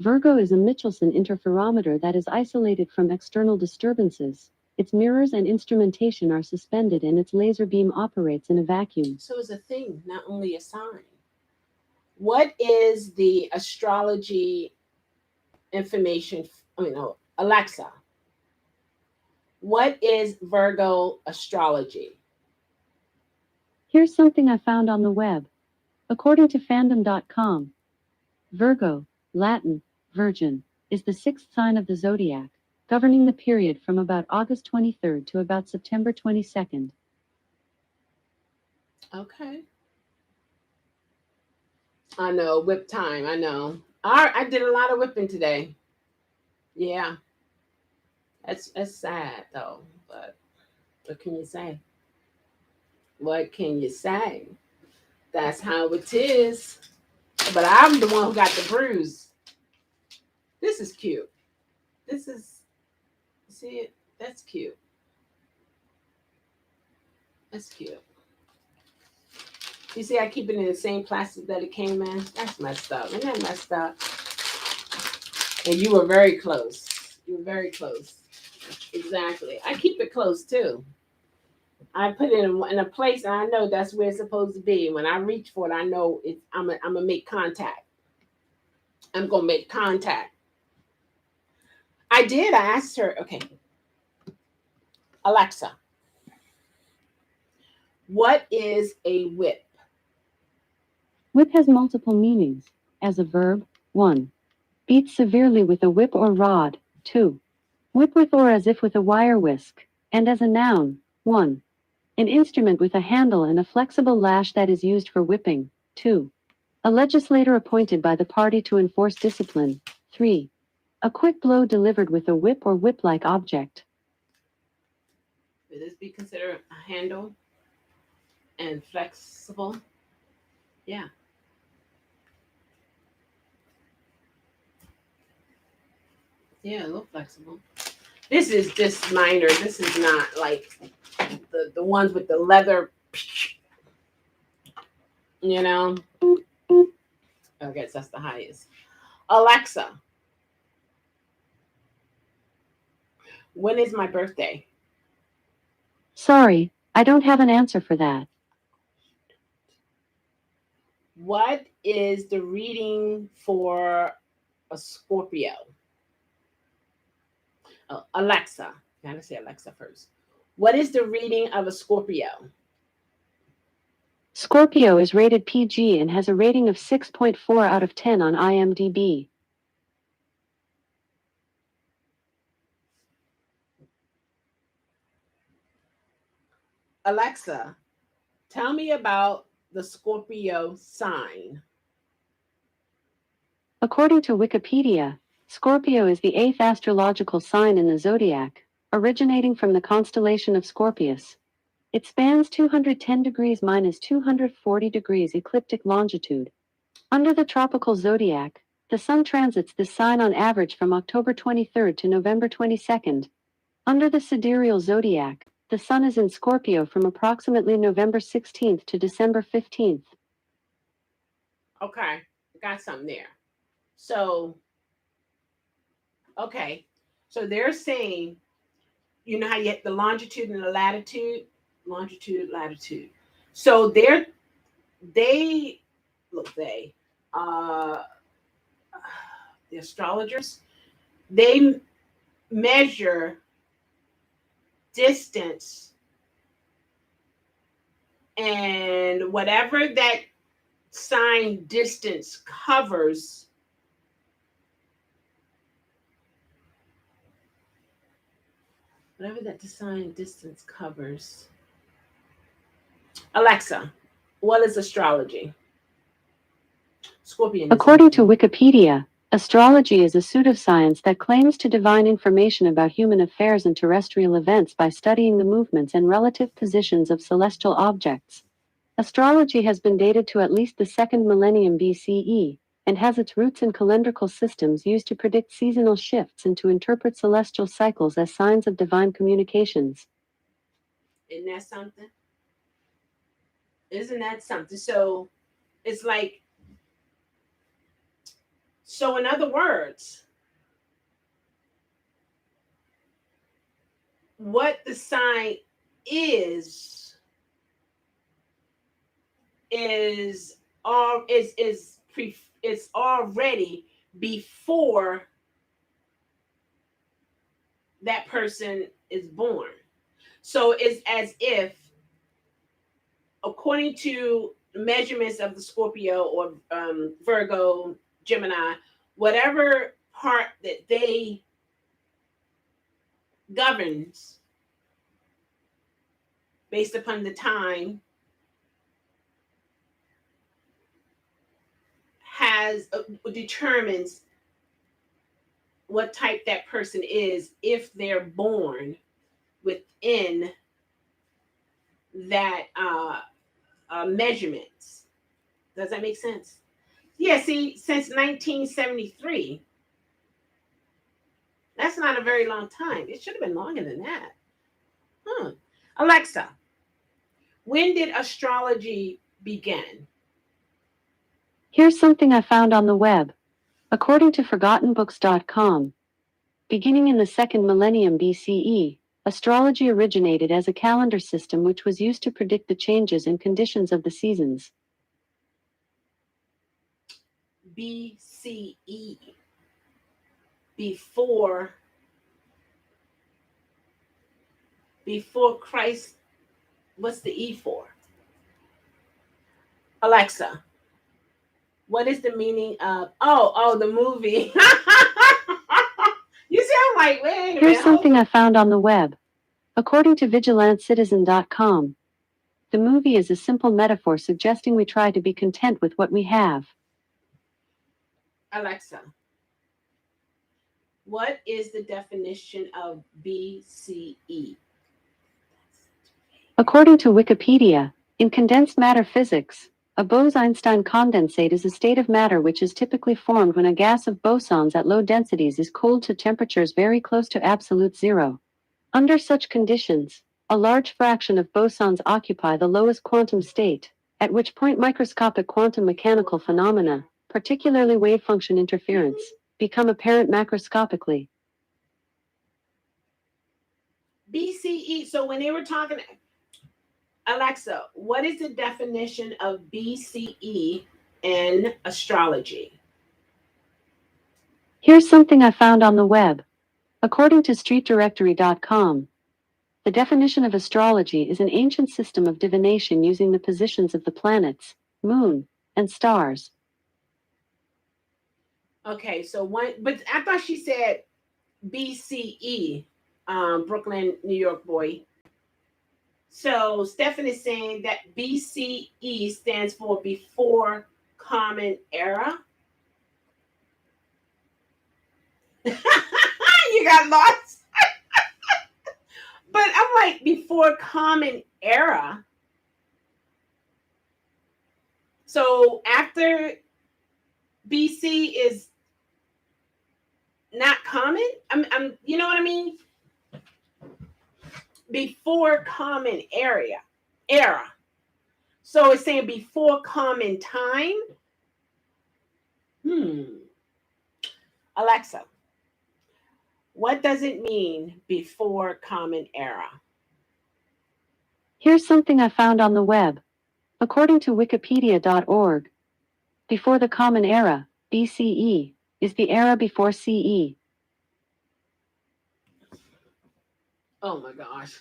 Virgo is a Michelson interferometer that is isolated from external disturbances. Its mirrors and instrumentation are suspended and its laser beam operates in a vacuum. So it's a thing, not only a sign. What is the astrology information? Alexa, what is Virgo astrology? Here's something I found on the web. According to fandom.com, Virgo, Latin, Virgin, is the sixth sign of the zodiac, governing the period from about August 23rd to about September 22nd. Okay. I know, whip time. I know. I did a lot of whipping today. Yeah. That's sad though. But what can you say? What can you say? That's how it is. But I'm the one who got the bruise. This is cute. This is, see it? That's cute. That's cute. You see, I keep it in the same plastic that it came in. That's messed up. Isn't that messed up? And you were very close. You were very close. Exactly. I keep it close too. I put it in a place, and I know that's where it's supposed to be. When I reach for it, I know it's. I'm gonna make contact. I'm gonna make contact. I did. I asked her. Okay, Alexa, what is a whip? Whip has multiple meanings. As a verb, 1. Beat severely with a whip or rod, 2. Whip with or as if with a wire whisk. And as a noun, 1. An instrument with a handle and a flexible lash that is used for whipping, 2. A legislator appointed by the party to enforce discipline, 3. A quick blow delivered with a whip or whip-like object. Would this be considered a handle and flexible? Yeah. Yeah, a little flexible. This is just minor. This is not like the ones with the leather. You know. I guess that's the highest. Alexa, when is my birthday? Sorry, I don't have an answer for that. What is the reading for a Scorpio? Oh, Alexa, gotta say Alexa first. What is the reading of a Scorpio? Scorpio is rated PG and has a rating of 6.4 out of 10 on IMDb. Alexa, tell me about the Scorpio sign. According to Wikipedia, Scorpio is the 8th astrological sign in the zodiac, originating from the constellation of Scorpius. It spans 210 degrees minus 240 degrees ecliptic longitude. Under the tropical zodiac, the sun transits this sign on average from October 23rd to November 22nd. Under the sidereal zodiac, the sun is in Scorpio from approximately November 16th to December 15th. Okay, got something there. So, okay, so they're saying, you know how you get the longitude and the latitude, longitude, latitude. So they look they uh the astrologers, they measure distance, and whatever that sign distance covers, whatever that sign distance covers. Alexa, what is astrology? Scorpionism. According to Wikipedia, astrology is a pseudoscience that claims to divine information about human affairs and terrestrial events by studying the movements and relative positions of celestial objects. Astrology has been dated to at least the 2nd millennium BCE, and has its roots in calendrical systems used to predict seasonal shifts and to interpret celestial cycles as signs of divine communications. Isn't that something? Isn't that something? So it's like, so in other words, what the sign is is all is already before that person is born. So it's as if, according to measurements of the Scorpio or Virgo, Gemini, whatever part that they governs based upon the time has determines what type that person is if they're born within that measurements. Does that make sense? Yeah, see, since 1973, that's not a very long time. It should have been longer than that. Alexa, When did astrology begin? Here's something I found on the web. According to ForgottenBooks.com, beginning in the second millennium BCE, astrology originated as a calendar system which was used to predict the changes and conditions of the seasons. BCE, before Christ. What's the E for? Alexa, what is the meaning of the movie? You sound like, wait a Here's minute, something I found on the web. According to VigilantCitizen.com, the movie is a simple metaphor suggesting we try to be content with what we have. Alexa, what is the definition of BCE? According to Wikipedia, in condensed matter physics, a Bose-Einstein condensate is a state of matter which is typically formed when a gas of bosons at low densities is cooled to temperatures very close to absolute zero. Under such conditions, a large fraction of bosons occupy the lowest quantum state, at which point microscopic quantum mechanical phenomena, particularly wave function interference, become apparent macroscopically. BCE. So when they were talking, Alexa, what is the definition of BCE in astrology? Here's something I found on the web. According to streetdirectory.com, the definition of astrology is an ancient system of divination using the positions of the planets, moon, and stars. Okay, so one, but I thought she said BCE, Brooklyn, New York boy. So Stefan is saying that BCE stands for before common era. You got lost. But I'm like, before common era. So after BC is not common. You know what I mean? Before common era. So it's saying before common time. Alexa, what does it mean before common era? Here's something I found on the web. According to wikipedia.org, before the Common Era, BCE, is the era before CE. Oh my gosh.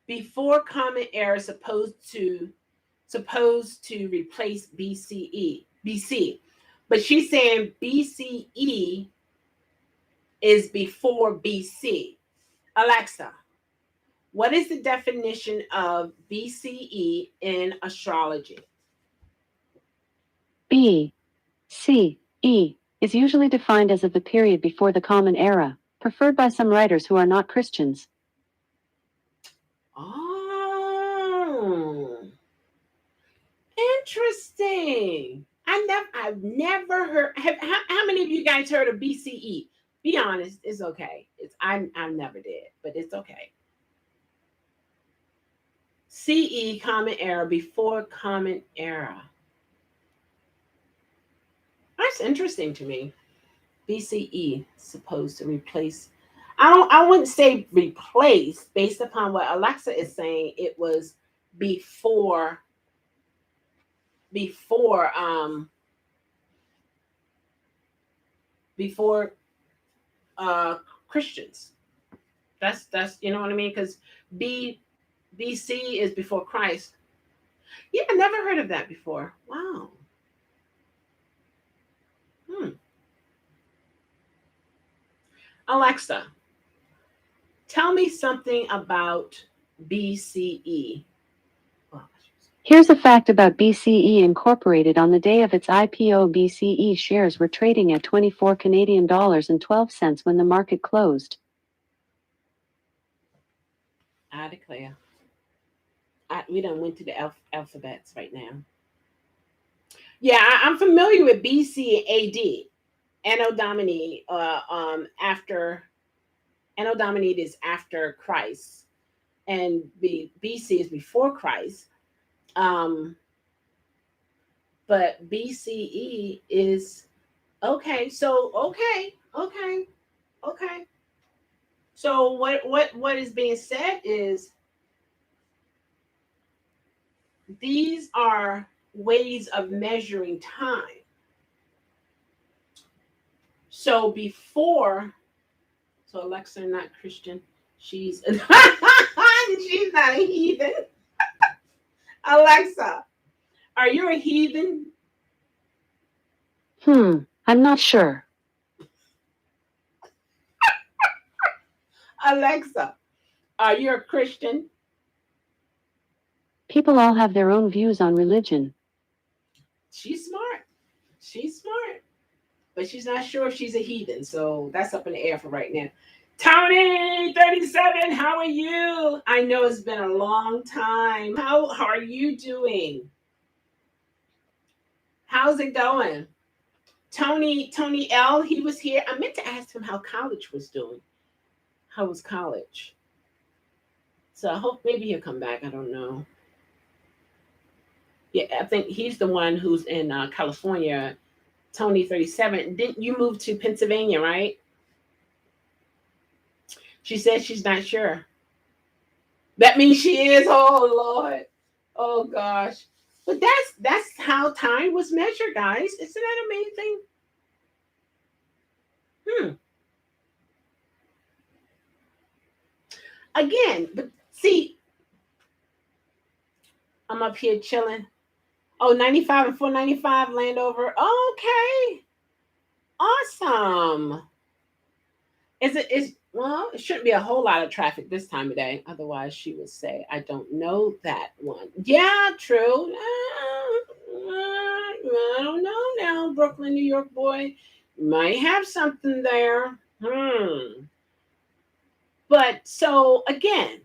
Before common era supposed to replace BC. But she's saying BCE is before BC. Alexa, what is the definition of BCE in astrology? BCE is usually defined as of the period before the Common Era, preferred by some writers who are not Christians. Oh, interesting. I've never heard. How many of you guys heard of BCE? Be honest, it's okay. I never did, but it's okay. CE, Common Era, before Common Era. That's interesting to me. BCE supposed to replace. I wouldn't say replace based upon what Alexa is saying. It was before before um before Christians. That's you know what I mean? Because BC is before Christ. Yeah, I never heard of that before. Wow. Hmm. Alexa, tell me something about BCE. Here's a fact about BCE Incorporated. On the day of its IPO, BCE shares were trading at 24 Canadian dollars and 12 cents when the market closed. I declare. We done went to the alphabets right now. Yeah, I'm familiar with BC and AD. Anno Domini, after Anno Domini is after Christ. and BC is before Christ. Um, but BCE is okay. So okay. So what is being said is these are ways of measuring time. So before, so Alexa not Christian, she's she's not a heathen. Alexa, are you a heathen? I'm not sure. Alexa, are you a Christian? People all have their own views on religion. She's smart. She's smart. But she's not sure if she's a heathen. So that's up in the air for right now. Tony, 37, how are you? I know it's been a long time. How are you doing? How's it going? Tony L, he was here. I meant to ask him how college was doing. How was college? So I hope maybe he'll come back. I don't know. Yeah, I think he's the one who's in California. Tony 37. Didn't you move to Pennsylvania, right? She says she's not sure. That means she is. Oh Lord. Oh gosh. But that's how time was measured, guys. Isn't that amazing? Hmm. Again, but see, I'm up here chilling. Oh, 95 and 495 Landover. Okay. Awesome. Is well, it shouldn't be a whole lot of traffic this time of day. Otherwise, she would say, I don't know that one. Yeah, true. I don't know now, Brooklyn, New York boy. Might have something there. But so again,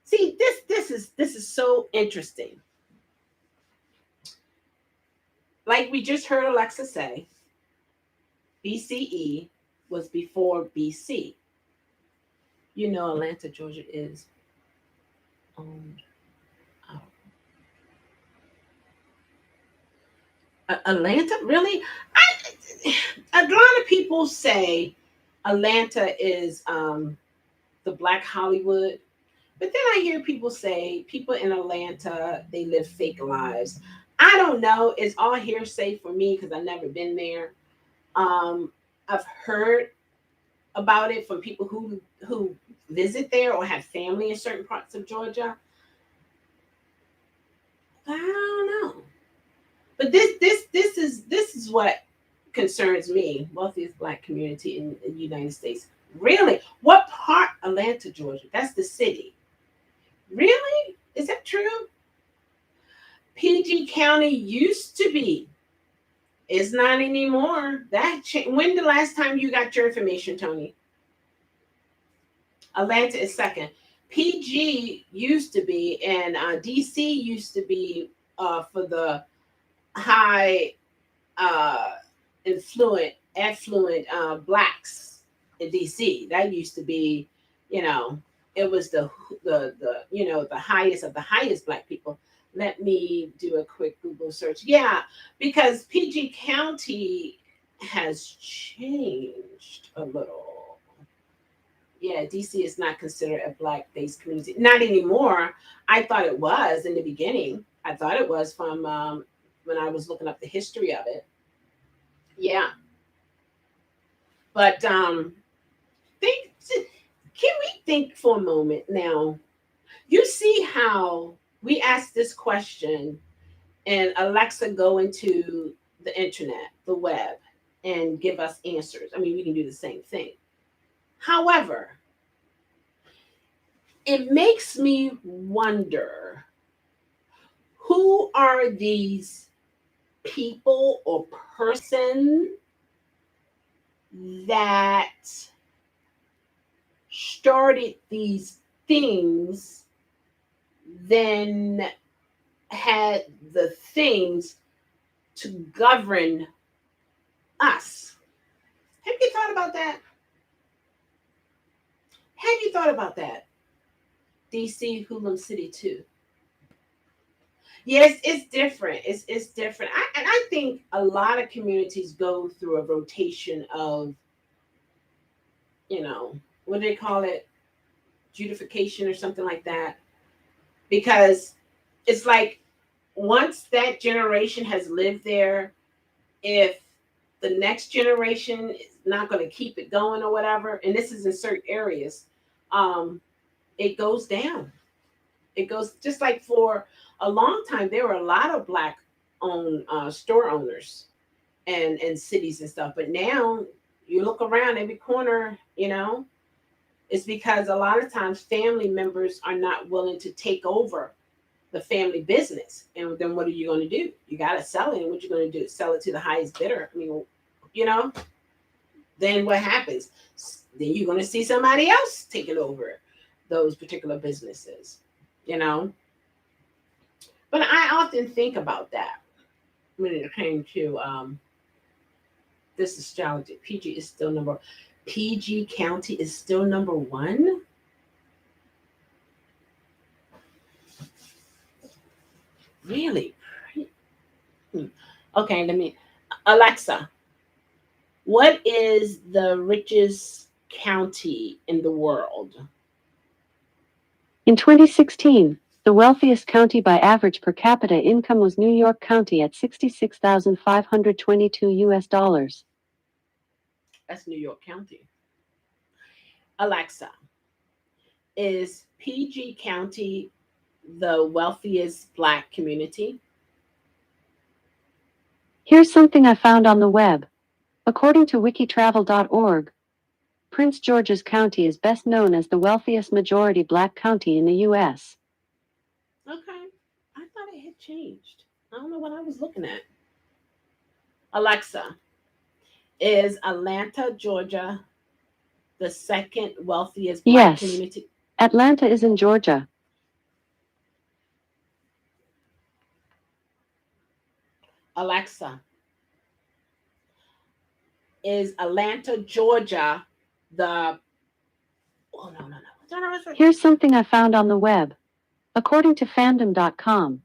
see this is so interesting. Like we just heard Alexa say, BCE was before BC. You know, Atlanta, Georgia is owned out. Atlanta, really? A lot of people say Atlanta is the Black Hollywood, but then I hear people say people in Atlanta they live fake lives. I don't know. It's all hearsay for me because I've never been there. Um, I've heard about it from people who visit there or have family in certain parts of Georgia. I don't know. But this is what concerns me, wealthiest Black community in the United States. Really? What part? Atlanta, Georgia. That's the city. Really? Is that true? PG County used to be. It's not anymore. When the last time you got your information, Tony? Atlanta is second. PG used to be, and DC used to be for the high uh, affluent blacks in DC. That used to be, you know, it was the highest of the highest black people. Let me do a quick Google search. Yeah, because PG County has changed a little. Yeah, DC is not considered a black-based community. Not anymore. I thought it was in the beginning. I thought it was from when I was looking up the history of it. Yeah, but think. Can we think for a moment now? You see how we ask this question, and Alexa go into the internet, the web, and give us answers. I mean, we can do the same thing. However, it makes me wonder who are these people or person that started these things, then had the things to govern us. Have you thought about that? Have you thought about that? DC, Hoodlum City too. Yes, it's different. It's different. And I think a lot of communities go through a rotation of, you know, what do they call it? Judification or something like that. Because it's like once that generation has lived there, if the next generation is not going to keep it going or whatever, and this is in certain areas, um, it goes down. It goes just like for a long time, there were a lot of black owned store owners and cities and stuff. But now you look around every corner, it's because a lot of times family members are not willing to take over the family business. And then what are you going to do? You got to sell it. And what you're going to do? Sell it to the highest bidder. I mean, you know, then what happens? Then you're going to see somebody else taking over those particular businesses, you know. But I often think about that when it came to this astrology. PG County is still number one. Really? Hmm. Okay, Alexa, what is the richest county in the world? In 2016, the wealthiest county by average per capita income was New York County at $66,522. That's New York County. Alexa, is PG County the wealthiest black community? Here's something I found on the web. According to wikitravel.org, Prince George's County is best known as the wealthiest majority black county in the U.S. Okay. I thought it had changed. I don't know what I was looking at. Alexa, is Atlanta, Georgia the second wealthiest black Yes, community? Atlanta is in Georgia. Alexa, is Atlanta, Georgia the oh no. Here's something I found on the web. According to fandom.com,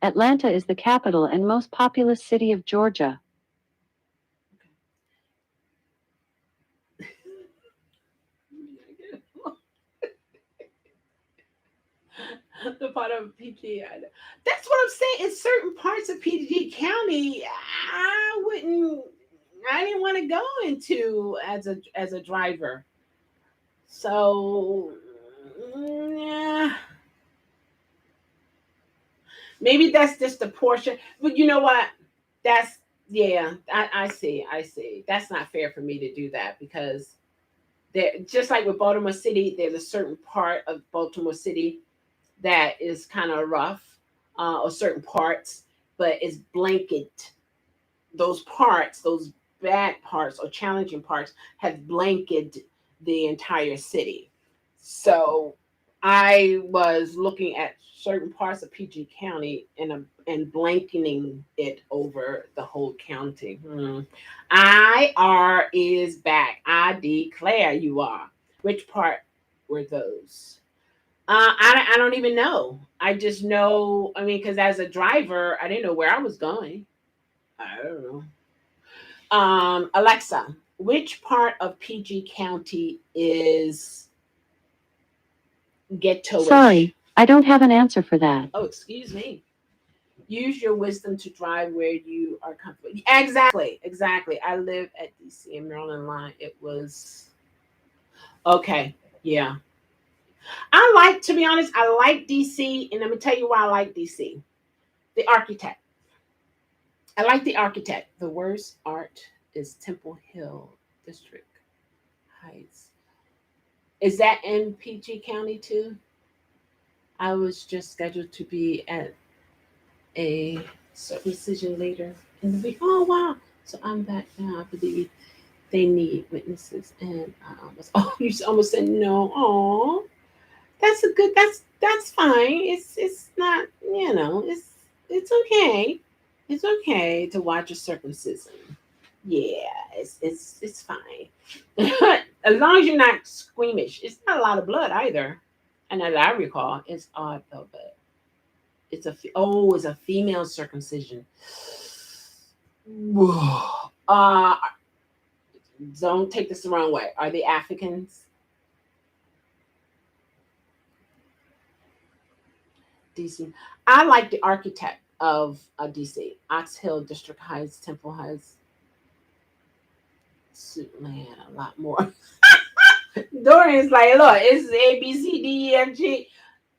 Atlanta is the capital and most populous city of Georgia. The part of PG. That's what I'm saying. In certain parts of PG County, I didn't want to go into as a driver. So, yeah, maybe that's just the portion. But you know what? That's yeah. I see. I see. That's not fair for me to do that because there, just like with Baltimore City, there's a certain part of Baltimore City that is kind of rough, or certain parts, but it's blanket. Those parts, those bad parts or challenging parts, have blanketed the entire city. So I was looking at certain parts of PG County and blanketing it over the whole county. IR is back. I declare you are. Which part were those? I don't even know. I just know. I mean, because as a driver, I didn't know where I was going. I don't know. Alexa, which part of PG County is ghettoish? Sorry, I don't have an answer for that. Oh, excuse me. Use your wisdom to drive where you are comfortable. Exactly, exactly. I live at DC and Maryland line. It was okay. Yeah, to be honest, I like DC, and let me tell you why I like DC. The architect. I like the architect. The worst art is Temple Hill District Heights. Is that in PG County too? I was just scheduled to be at a circumcision later in the week. Oh wow! So I'm back now. I believe they need witnesses, and I almost you almost said no. Oh, that's a good. That's fine. It's not it's okay. It's okay to watch a circumcision. Yeah, it's fine. As long as you're not squeamish. It's not a lot of blood either. And as I recall, it's odd though, but it's a female circumcision. uh, don't take this the wrong way. Are they Africans? DC. I like the architect of DC. Ox Hill, District Heights, Temple Heights, Suitland, a lot more. Dorian's like, look, it's A B C D E F G.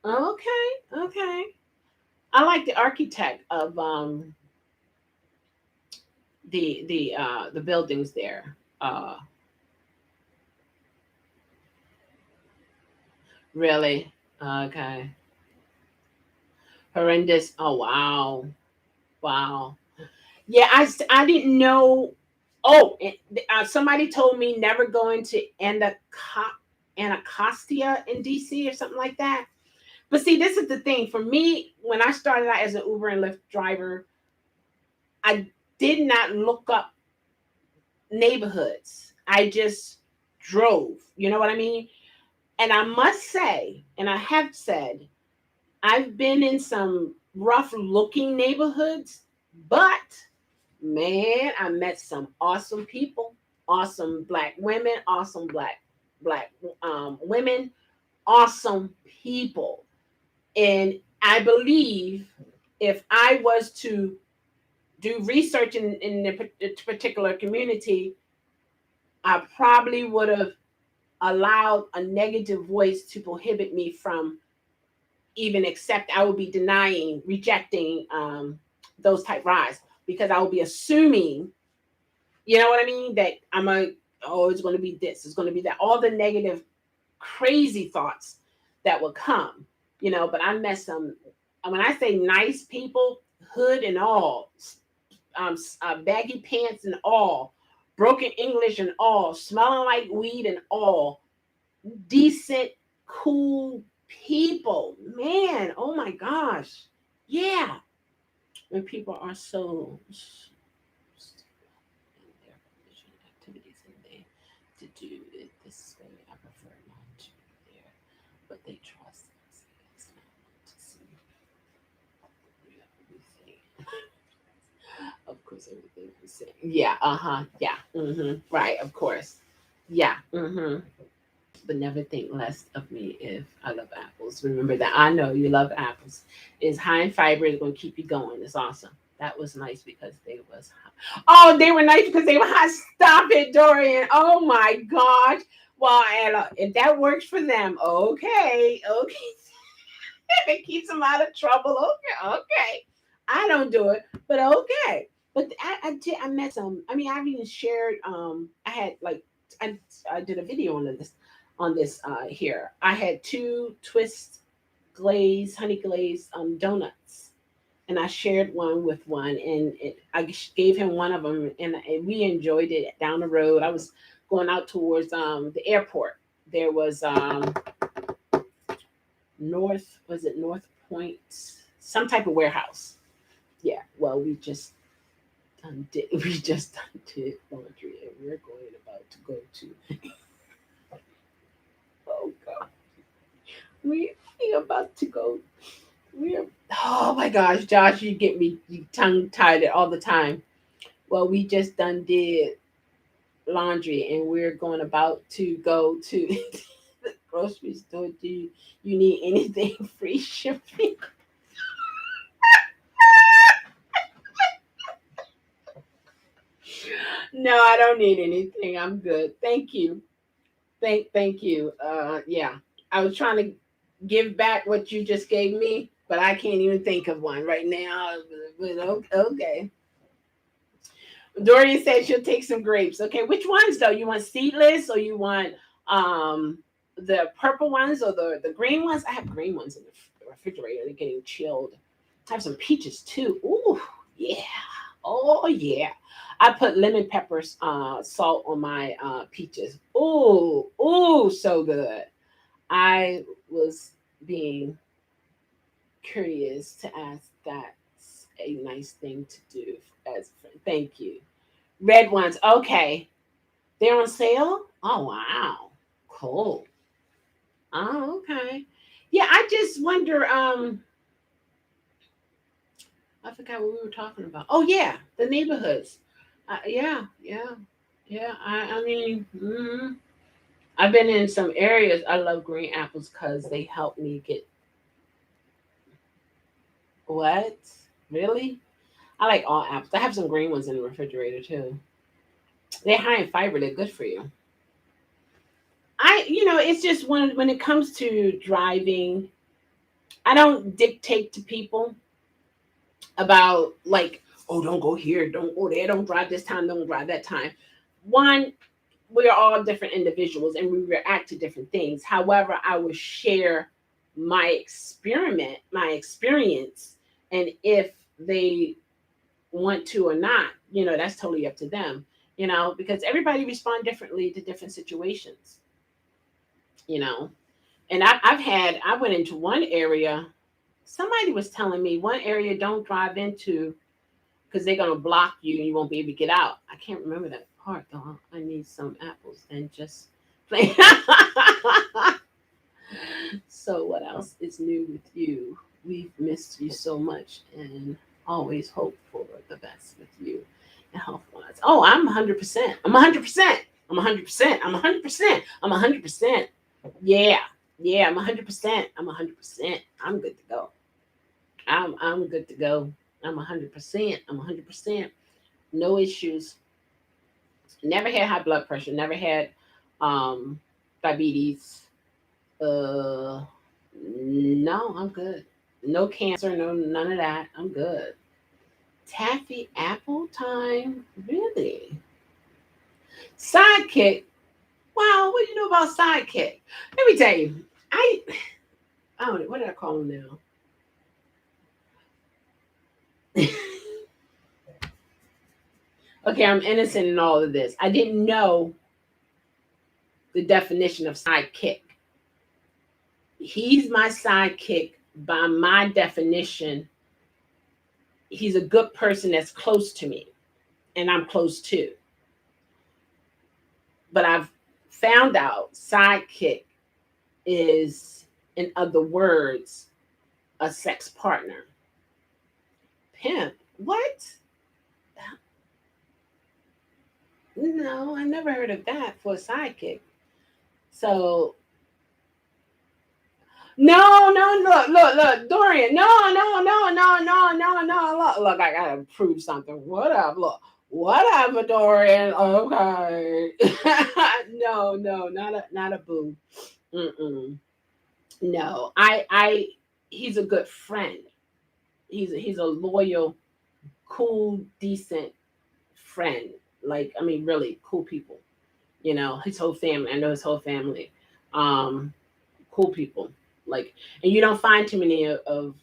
Okay, okay. I like the architect of the buildings there. Really? Okay. Horrendous. Oh wow, wow. Yeah, I didn't know. Oh, somebody told me never going to Anacostia in DC or something like that. But see, this is the thing. For me, when I started out as an Uber and Lyft driver, I did not look up neighborhoods. I just drove. You know what I mean? And I must say, and I have said, I've been in some rough looking neighborhoods, but man, I met some awesome people, awesome black women, awesome black women, awesome people. And I believe if I was to do research in the particular community, I probably would have allowed a negative voice to prohibit me from even accept. I would be denying, rejecting those type rides because I would be assuming, you know what I mean, that oh, it's going to be this, it's going to be that, all the negative, crazy thoughts that would come, But I met some. When I say nice people, hood and all, baggy pants and all, broken English and all, smelling like weed and all, decent, cool people. Man, oh my gosh. Yeah. When people are so in their provision activities and they to do it this way, I prefer not to be there. But they trust us. It's not to see everything. Of course, everything we say. Yeah, uh-huh. Yeah. Right, of course. Yeah. But never think less of me if I love apples. Remember that I know you love apples. It's high in fiber. It's going to keep you going. It's awesome. That was nice because they was hot. Oh, they were nice because they were hot. Stop it, Dorian. Oh my gosh. Well, and if that works for them, okay, okay. If it keeps them out of trouble, okay, okay. I don't do it, but okay. But I met some. I mean, I've even shared. I had like I I did a video on this here. I had two twist glaze, honey glazed donuts, and I shared one with one, and I gave him one of them, and we enjoyed it down the road. I was going out towards the airport. There was North Point, some type of warehouse. Yeah. Well, we just done did laundry, and we're going about to go to. Oh God, we about to go. We're Oh my gosh, Josh, you get me tongue tied all the time. Well, we just done did laundry, and we're going about to go to the grocery store. Do you need anything free shipping? No, I don't need anything. I'm good. Thank you. Thank you. Yeah. I was trying to give back what you just gave me, but I can't even think of one right now. But okay. Dorian said she'll take some grapes. Okay, which ones though? You want seedless or you want um the purple ones or the green ones? I have green ones in the refrigerator. They're getting chilled. I have some peaches too. Ooh, yeah. Oh yeah. I put lemon peppers, salt on my peaches. Ooh, ooh, so good. I was being curious to ask. That's a nice thing to do as a friend. Thank you. Red ones. Okay. They're on sale? Oh, wow. Cool. Oh, okay. Yeah, I just wonder. I forgot what we were talking about. Oh yeah, the neighborhoods. Yeah, yeah, yeah. I mean, I've been in some areas. I love green apples because they help me get what? Really? I like all apples. I have some green ones in the refrigerator too. They're high in fiber. They're good for you. It's just when it comes to driving, I don't dictate to people about like, oh, don't go here, don't go there, don't drive this time, don't drive that time. One, we are all different individuals and we react to different things. However, I will share my experience, and if they want to or not, that's totally up to them. Because everybody respond differently to different situations. You know, and I went into one area. Somebody was telling me one area don't drive into because they're gonna block you and you won't be able to get out. I can't remember that part though. I need some apples and just play. So what else is new with you? We've missed you so much and always hope for the best with you and health wise. Oh, I'm 100%. I'm 100%. I'm 100%. I'm 100%. I'm 100%. Yeah. Yeah, I'm 100%. I'm 100%. I'm good to go. I'm good to go. I'm 100%. I'm 100%. No issues. Never had high blood pressure. Never had um diabetes. Uh no, I'm good. No cancer, no none of that. I'm good. Taffy apple time? Really? Sidekick? Wow, what do you know about sidekick? Let me tell you. I don't know, what did I call him now? Okay, I'm innocent in all of this. I didn't know the definition of sidekick. He's my sidekick by my definition. He's a good person that's close to me, and I'm close too. But I've found out sidekick is, in other words, a sex partner. Pimp? What? No, I never heard of that for a sidekick. So no, no, look, Dorian. No, no, no, no, no, no, no. Look, I gotta prove something. Whatever, look, whatever, Dorian. Okay. No, no, not a boo. Mm-mm. No, he's a good friend. He's a loyal, cool, decent friend. Like, I mean, really cool people. His whole family. I know his whole family. Um, cool people. Like, and you don't find too many of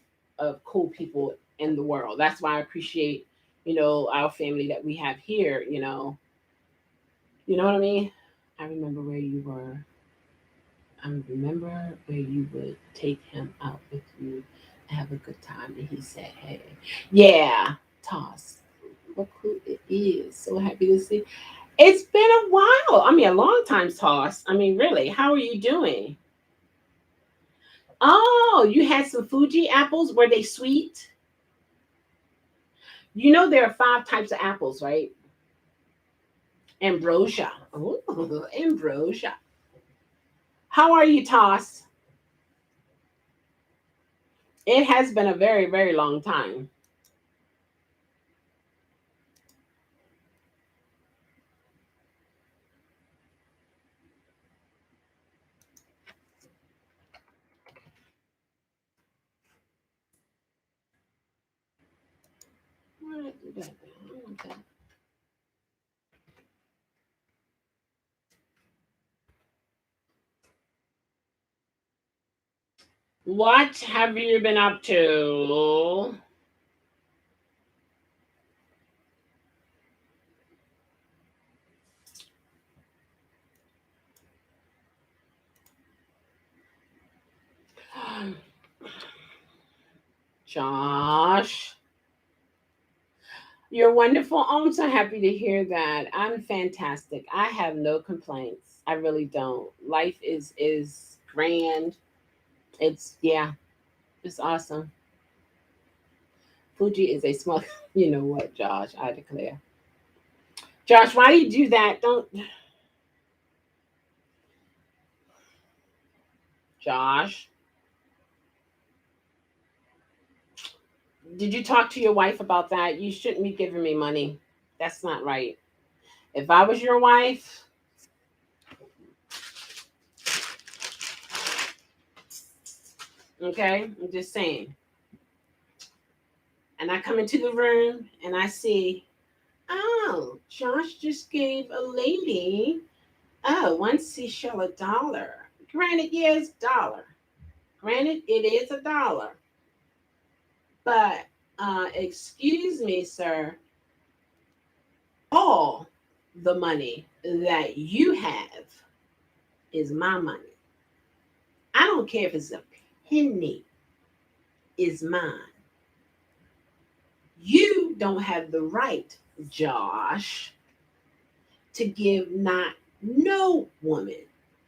cool people in the world. That's why I appreciate, our family that we have here. You know what I mean. I remember where you were. I remember where you would take him out with you and have a good time, and he said, "Hey, yeah, toss." Look who it is. So happy to see. It's been a while. I mean, a long time, toss. I mean, really. How are you doing? Oh, you had some Fuji apples. Were they sweet? There are 5 types of apples, right? Ambrosia. Ooh, ambrosia. How are you, Toss? It has been a very, very long time. Where did I do that? I don't want that. What have you been up to? Josh, you're wonderful. Oh, I'm so happy to hear that. I'm fantastic. I have no complaints. I really don't. Life is grand. It's yeah, it's awesome. Fuji is a small. You know what, Josh? I declare, Josh, why do you do that? Don't, Josh. Did you talk to your wife about that? You shouldn't be giving me money. That's not right. If I was your wife, okay, I'm just saying, and I come into the room and I see, oh, Josh just gave a lady, oh, one seashell $1. Granted, yeah, it's dollar. Granted, it is $1. But excuse me, sir, all the money that you have is my money. I don't care if it's a penny, is mine. You don't have the right, Josh, to give not no woman,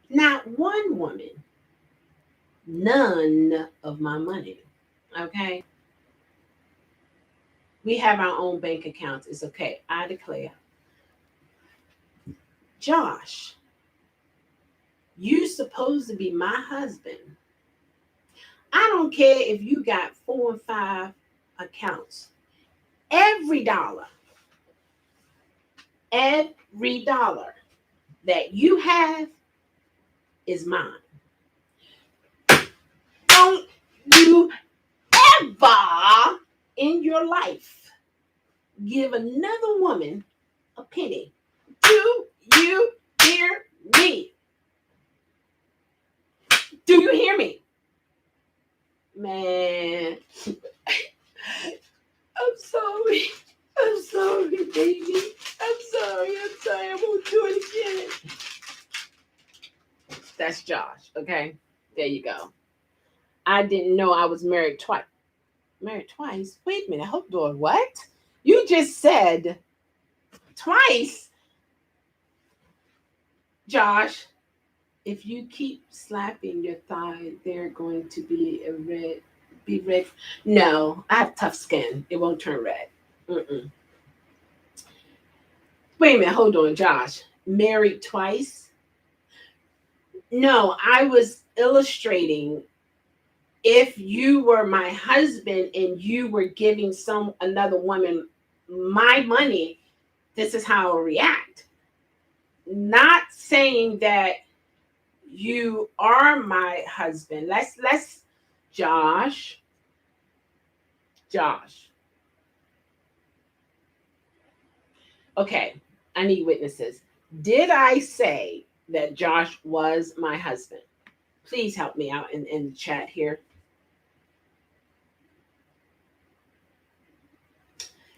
not one woman, none of my money. Okay? We have our own bank accounts. It's okay. I declare. Josh, you supposed to be my husband. I don't care if you got 4 and 5 accounts. Every dollar that you have is mine. Don't you ever in your life give another woman a penny. Do you hear me? Do you hear me? Man, I'm sorry. I'm sorry, baby. I'm sorry. I'm sorry. I won't do it again. That's Josh, okay? There you go. I didn't know I was married twice. Married twice? Wait a minute. Hold on. What? You just said twice, Josh. If you keep slapping your thigh, they're going to be red. No, I have tough skin. It won't turn red. Mm-mm. Wait a minute. Hold on, Josh. Married twice? No, I was illustrating if you were my husband and you were giving some another woman my money, this is how I react. Not saying that you are my husband. Let's Josh, Josh. Okay, I need witnesses. Did I say that Josh was my husband? Please help me out in the chat here.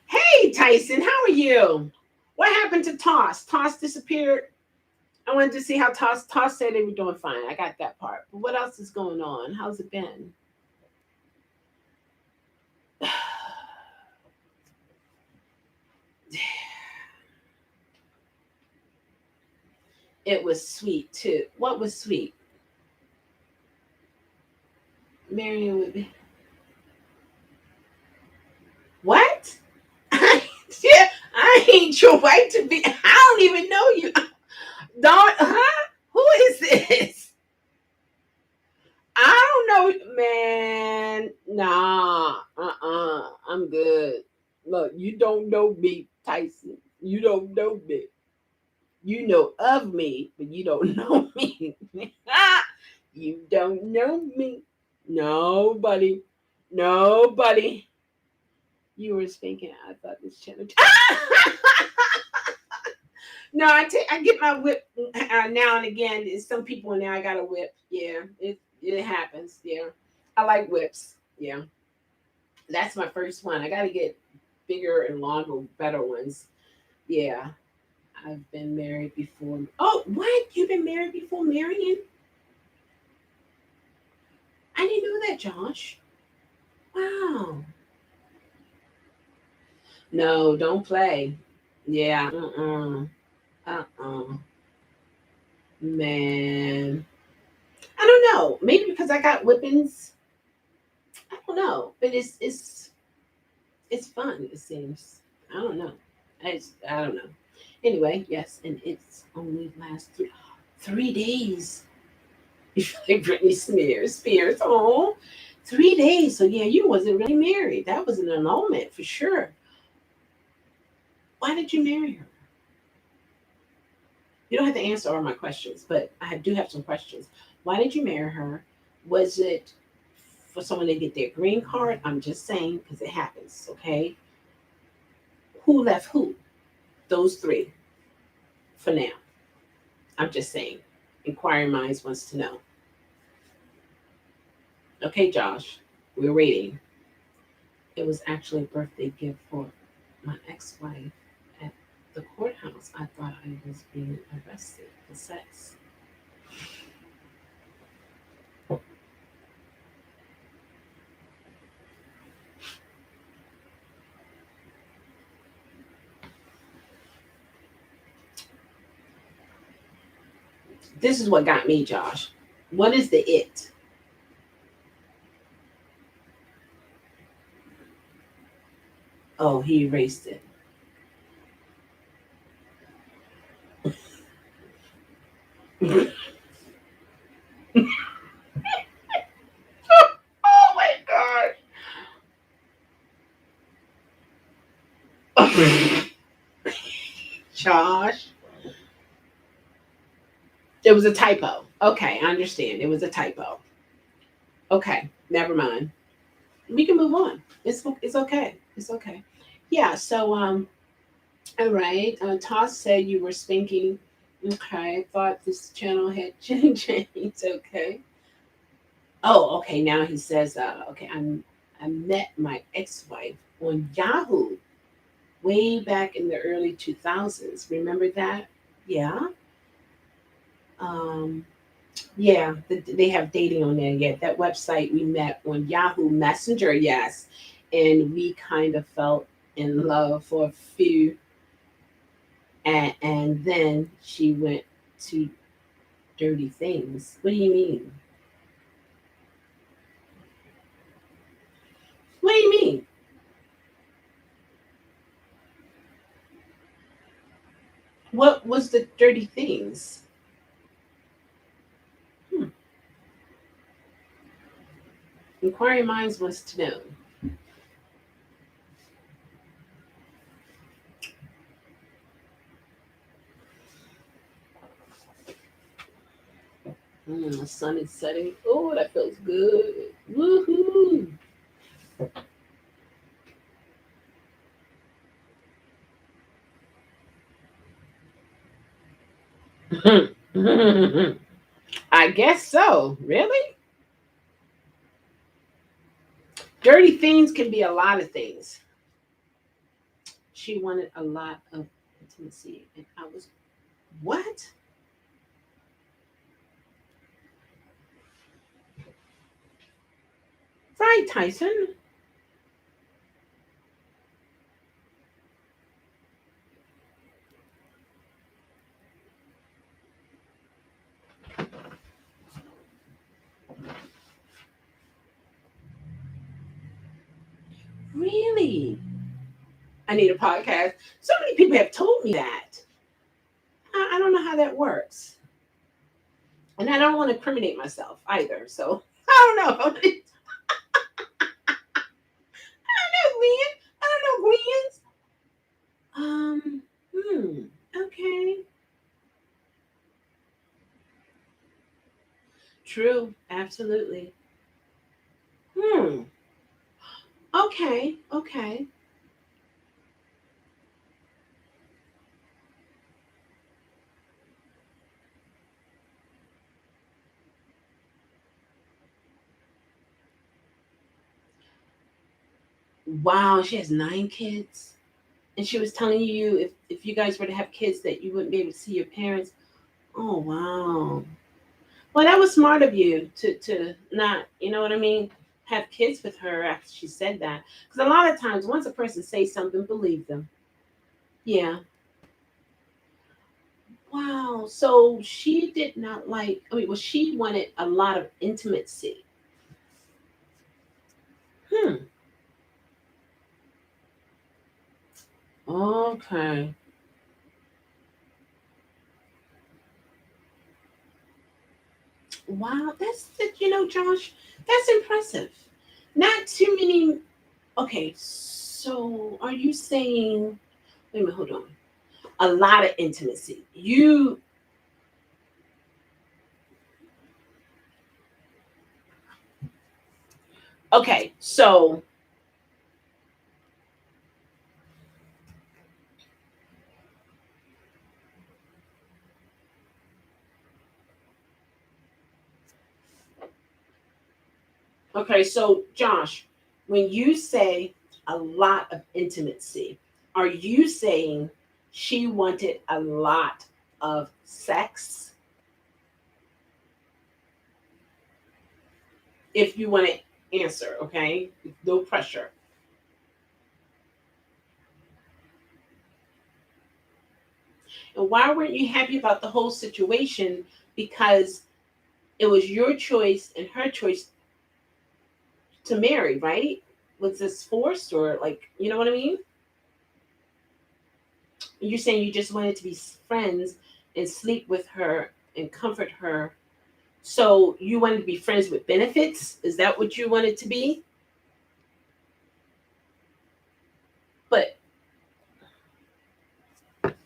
Hey Tyson, how are you? What happened to Toss? Toss disappeared. I wanted to see how Toss said they were doing fine. I got that part. But what else is going on? How's it been? It was sweet too. What was sweet? Meridian would be. What? Yeah, I ain't your wife to be. I don't even know you. Don't, huh? Who is this? I don't know, man. Nah, I'm good. Look, you don't know me, Tyson. You don't know me. You know of me, but you don't know me. You don't know me. Nobody. Nobody. You were thinking, I thought this channel. No, I get my whip now and again. Some people in there I got a whip. Yeah, it happens. Yeah, I like whips. Yeah, that's my first one. I got to get bigger and longer, better ones. Yeah, I've been married before. Oh, what? You've been married before, Meridian? I didn't know that, Josh. Wow. No, don't play. Yeah. Man. I don't know. Maybe because because I got whippings. I don't know, but it's fun. It seems. I don't know. I don't know. Anyway, yes, and it's only last 3 days. You feel like Britney Spears. Oh, 3 days. So yeah, you wasn't really married. That was an annulment for sure. Why did you marry her? You don't have to answer all my questions, but I do have some questions. Why did you marry her? Was it for someone to get their green card? I'm just saying because it happens. Okay, who left who? Those three for now. I'm just saying. Inquiring minds wants to know. Okay, Josh, we're waiting. It was actually a birthday gift for my ex-wife at the courthouse. I thought I was being arrested for sex. This is what got me, Josh. What is the it? Oh, he erased it. Oh my god. Josh. It was a typo. Okay, I understand. It was a typo. Okay, never mind. We can move on. It's okay. It's okay. Yeah. So all right. Toss said you were spanking. Okay, I thought this channel had changed. Okay. Oh, okay. Now he says, okay, I met my ex-wife on Yahoo way back in the early 2000s. Remember that? Yeah. Um, yeah, they have dating on there. Yeah, that website we met on Yahoo Messenger. Yes, and we kind of felt in love for a few, and then she went to dirty things. What do you mean? What do you mean? What was the dirty things? Hmm. Inquiring minds wants to know. The sun is setting. Oh, that feels good. Woohoo! I guess so. Really? Dirty things can be a lot of things. She wanted a lot of intimacy, and I was what? Right, Tyson. Really? I need a podcast. So many people have told me that. I don't know how that works, and I don't want to incriminate myself either. So I don't know. Gwen. I don't know Gwen's. Um. Hmm. Okay. True. Absolutely. Hmm. Okay. Okay. Wow. She has 9 kids, and she was telling you if you guys were to have kids that you wouldn't be able to see your parents. Oh wow. Well, that was smart of you to not, you know what I mean, have kids with her after she said that. Because a lot of times, once a person says something, believe them. Yeah. Wow. So she did not like, I mean, well, she wanted a lot of intimacy. Hmm. Okay. Wow. That's, Josh, that's impressive. Not too many. Okay. So are you saying, wait a minute, hold on. A lot of intimacy. Okay. So Josh, when you say a lot of intimacy, are you saying she wanted a lot of sex? If you want to answer, okay? No pressure. And why weren't you happy about the whole situation? Because it was your choice and her choice to marry, right? Was this forced or like, you know what I mean? You're saying you just wanted to be friends and sleep with her and comfort her. So you wanted to be friends with benefits? Is that what you wanted to be? But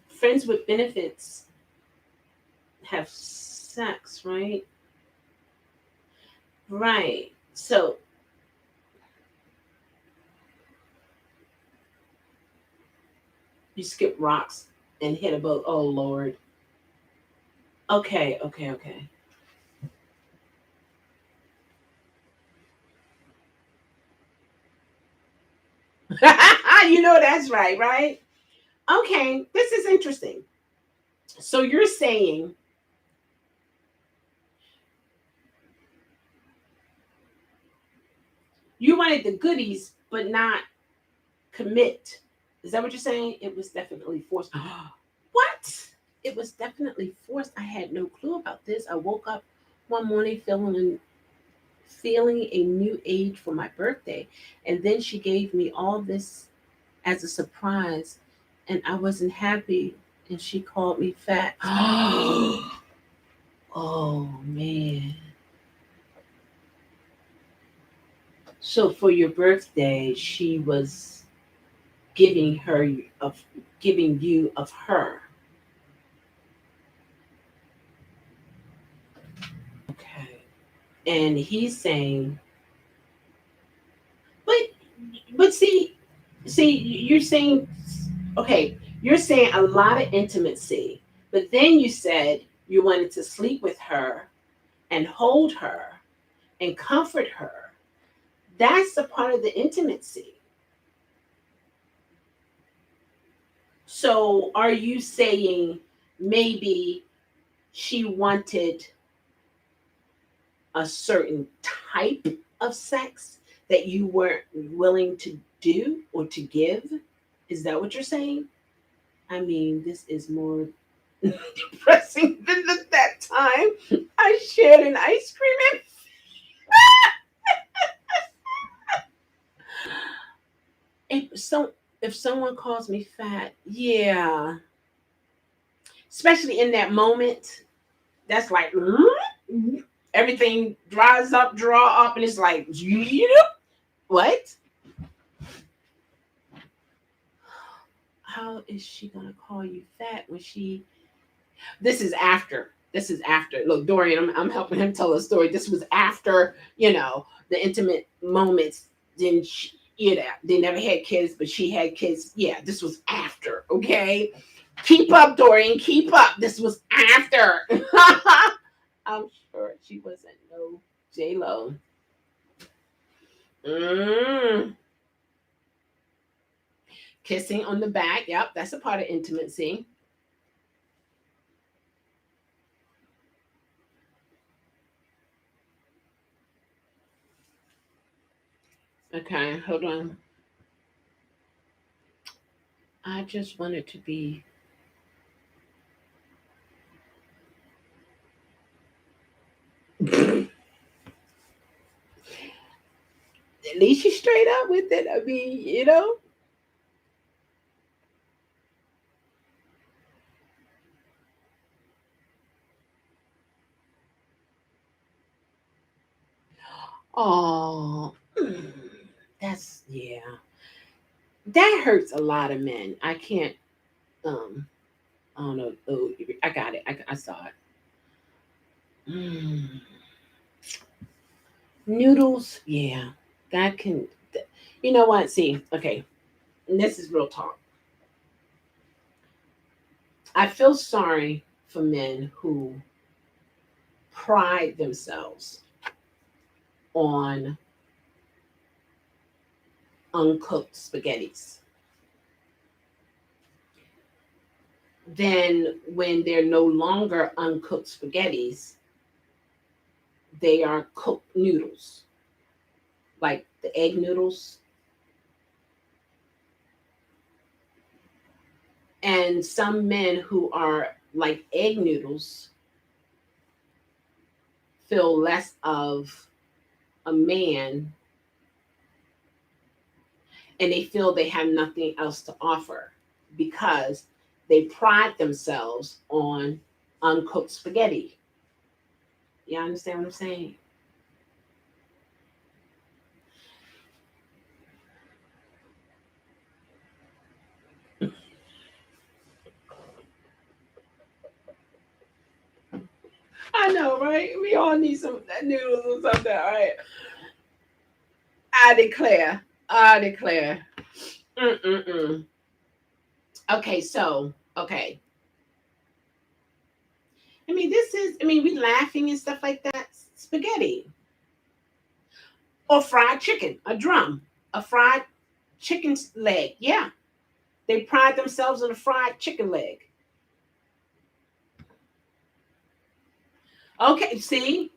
friends with benefits have sex, right? Right. So you skip rocks and hit a boat. Oh Lord. Okay, okay, okay. You know that's right, right? Okay, this is interesting. So you're saying you wanted the goodies, but not commit. Is that what you're saying? It was definitely forced. What? It was definitely forced. I had no clue about this. I woke up one morning feeling a new age for my birthday, and then she gave me all this as a surprise, and I wasn't happy, and she called me fat. Oh man. So for your birthday, she was giving her of giving you of her. Okay. And he's saying, but see, you're saying, okay, you're saying a lot of intimacy, but then you said you wanted to sleep with her and hold her and comfort her. That's a part of the intimacy. So are you saying maybe she wanted a certain type of sex that you weren't willing to do or to give? Is that what you're saying? I mean, this is more depressing than that time I shared an ice cream. And if someone calls me fat, yeah, especially in that moment, that's like everything dries up, draw up, and it's like, what? How is she gonna call you fat when she? This is after. This is after. Look, Dorian, I'm helping him tell a story. This was after, the intimate moments. Then she, they never had kids, but she had kids. Yeah, this was after. Okay, keep up, Dorian. Keep up. This was after. I'm sure she wasn't no J Lo. Mm. Kissing on the back. Yep, that's a part of intimacy. Okay, hold on. I just wanted to be At least you straight up with it. I mean, Oh, that's yeah. That hurts a lot of men. I can't. Um, I don't know. Oh, I got it. I saw it. Noodles. Yeah, that can. You know what? See, okay. And this is real talk. I feel sorry for men who pride themselves on uncooked spaghettis. Then, when they're no longer uncooked spaghettis, they are cooked noodles, like the egg noodles. And some men who are like egg noodles feel less of a man, and they feel they have nothing else to offer because they pride themselves on uncooked spaghetti. You understand what I'm saying? I know, right? We all need some noodles or something, all right? I declare. I declare. Mm-mm-mm. Okay, so, okay. I mean, we laughing and stuff like that. Spaghetti or fried chicken, a drum, a fried chicken leg. Yeah, they pride themselves on a fried chicken leg. Okay, see,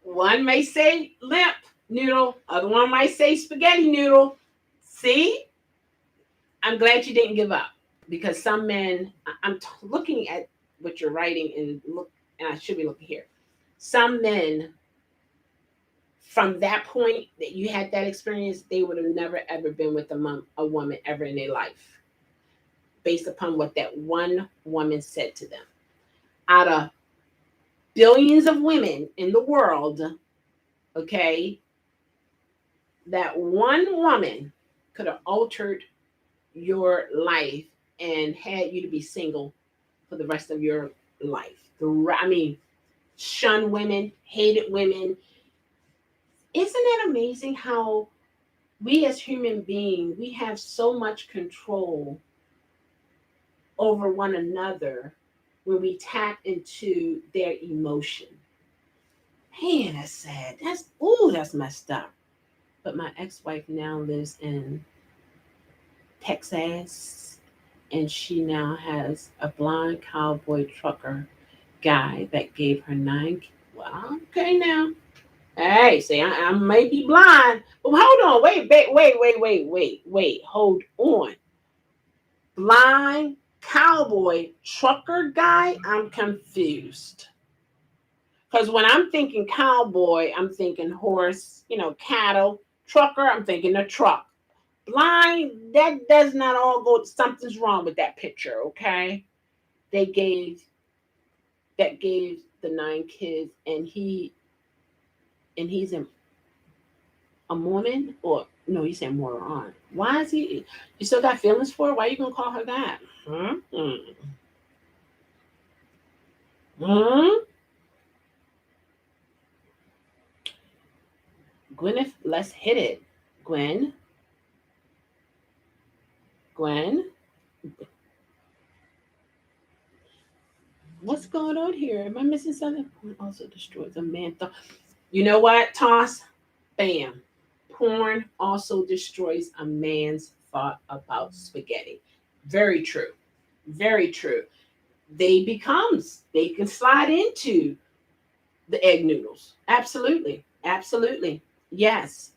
one may say limp noodle, other one might say spaghetti noodle. See, I'm glad you didn't give up because some men. I'm looking at what you're writing and look, and I should be looking here. Some men from that point that you had that experience, they would have never ever been with a woman ever in their life, based upon what that one woman said to them. Out of billions of women in the world, okay, that one woman could have altered your life and had you to be single for the rest of your life. I mean, shun women, hated women. Isn't it amazing how we as human beings, we have so much control over one another when we tap into their emotion? Man, that's sad. That's messed up. But my ex-wife now lives in Texas, and she now has a blind cowboy trucker guy that gave her nine. Well, okay now. Hey, say I may be blind, but hold on, wait, hold on. Blind cowboy trucker guy, I'm confused. Because when I'm thinking cowboy, I'm thinking horse, cattle. Trucker, I'm thinking a truck. Blind, that does not all go. Something's wrong with that picture, okay? They gave the nine kids, and he's a Mormon, or no, you said moron. Why is he? You still got feelings for her? Why are you gonna call her that? Hmm? Hmm? Gwyneth, let's hit it. Gwen, Gwen, what's going on here? Am I missing something? Porn also destroys a man thought. You know what? Toss. Bam. Porn also destroys a man's thought about spaghetti. Very true. Very true. They can slide into the egg noodles. Absolutely. Absolutely. Yes.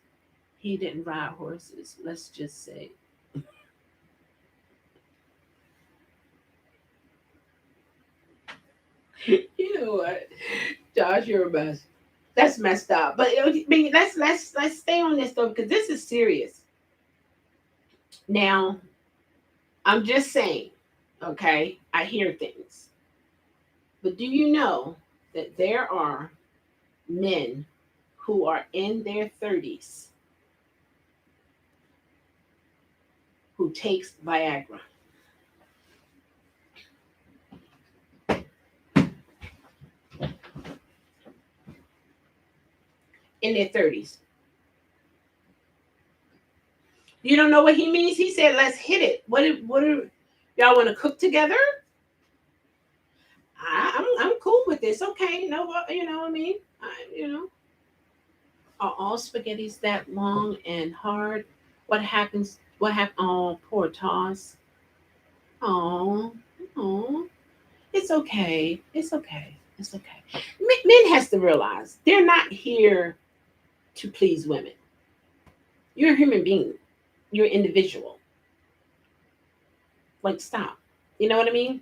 He didn't ride horses. Let's just say. You know what? Josh, you're a mess. That's messed up. But let's stay on this though because this is serious. Now, I'm just saying, okay, I hear things. But do you know that there are men who are in their 30s who takes Viagra in their 30s? You don't know what he means? He said, "Let's hit it." What are y'all want to cook together? I'm cool with this. Okay, no, you know what I mean? Are all spaghettis that long and hard? What happens? What happened? Oh, poor Toss. Oh, oh, it's okay. It's okay. It's okay. Men has to realize they're not here to please women. You're a human being. You're an individual. Like, stop. You know what I mean?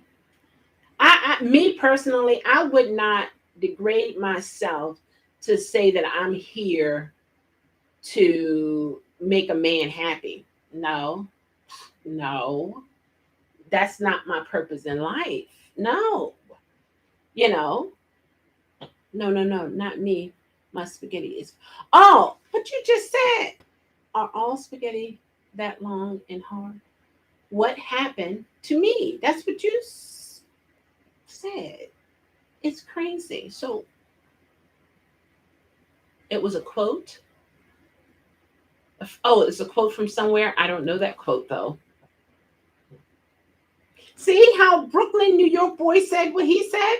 Me personally, I would not degrade myself to say that I'm here to make a man happy. No, no, that's not my purpose in life. No, you know, no, no, no, not me. My spaghetti is. Oh, but you just said, are all spaghetti that long and hard? What happened to me? That's what you said. It's crazy. So it was a quote. Oh, it's a quote from somewhere. I don't know that quote though. See how Brooklyn, New York boy said what he said?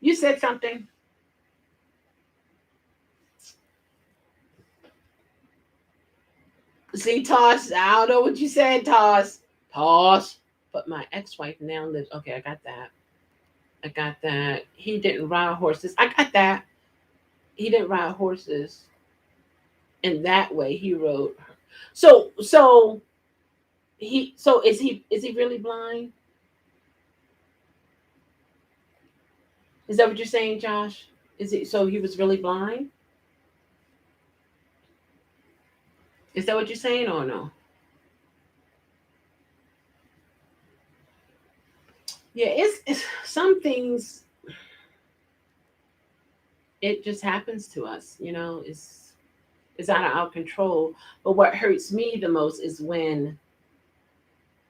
You said something. See, Toss, I don't know what you said, Toss. Toss. But my ex-wife now lives. Okay, I got that. I got that. He didn't ride horses. I got that. He didn't ride horses in that way. He rode. So is he really blind? Is that what you're saying, Josh? Is it so he was really blind? Is that what you're saying or no? Yeah, it's some things it just happens to us, it's out of our control. But what hurts me the most is when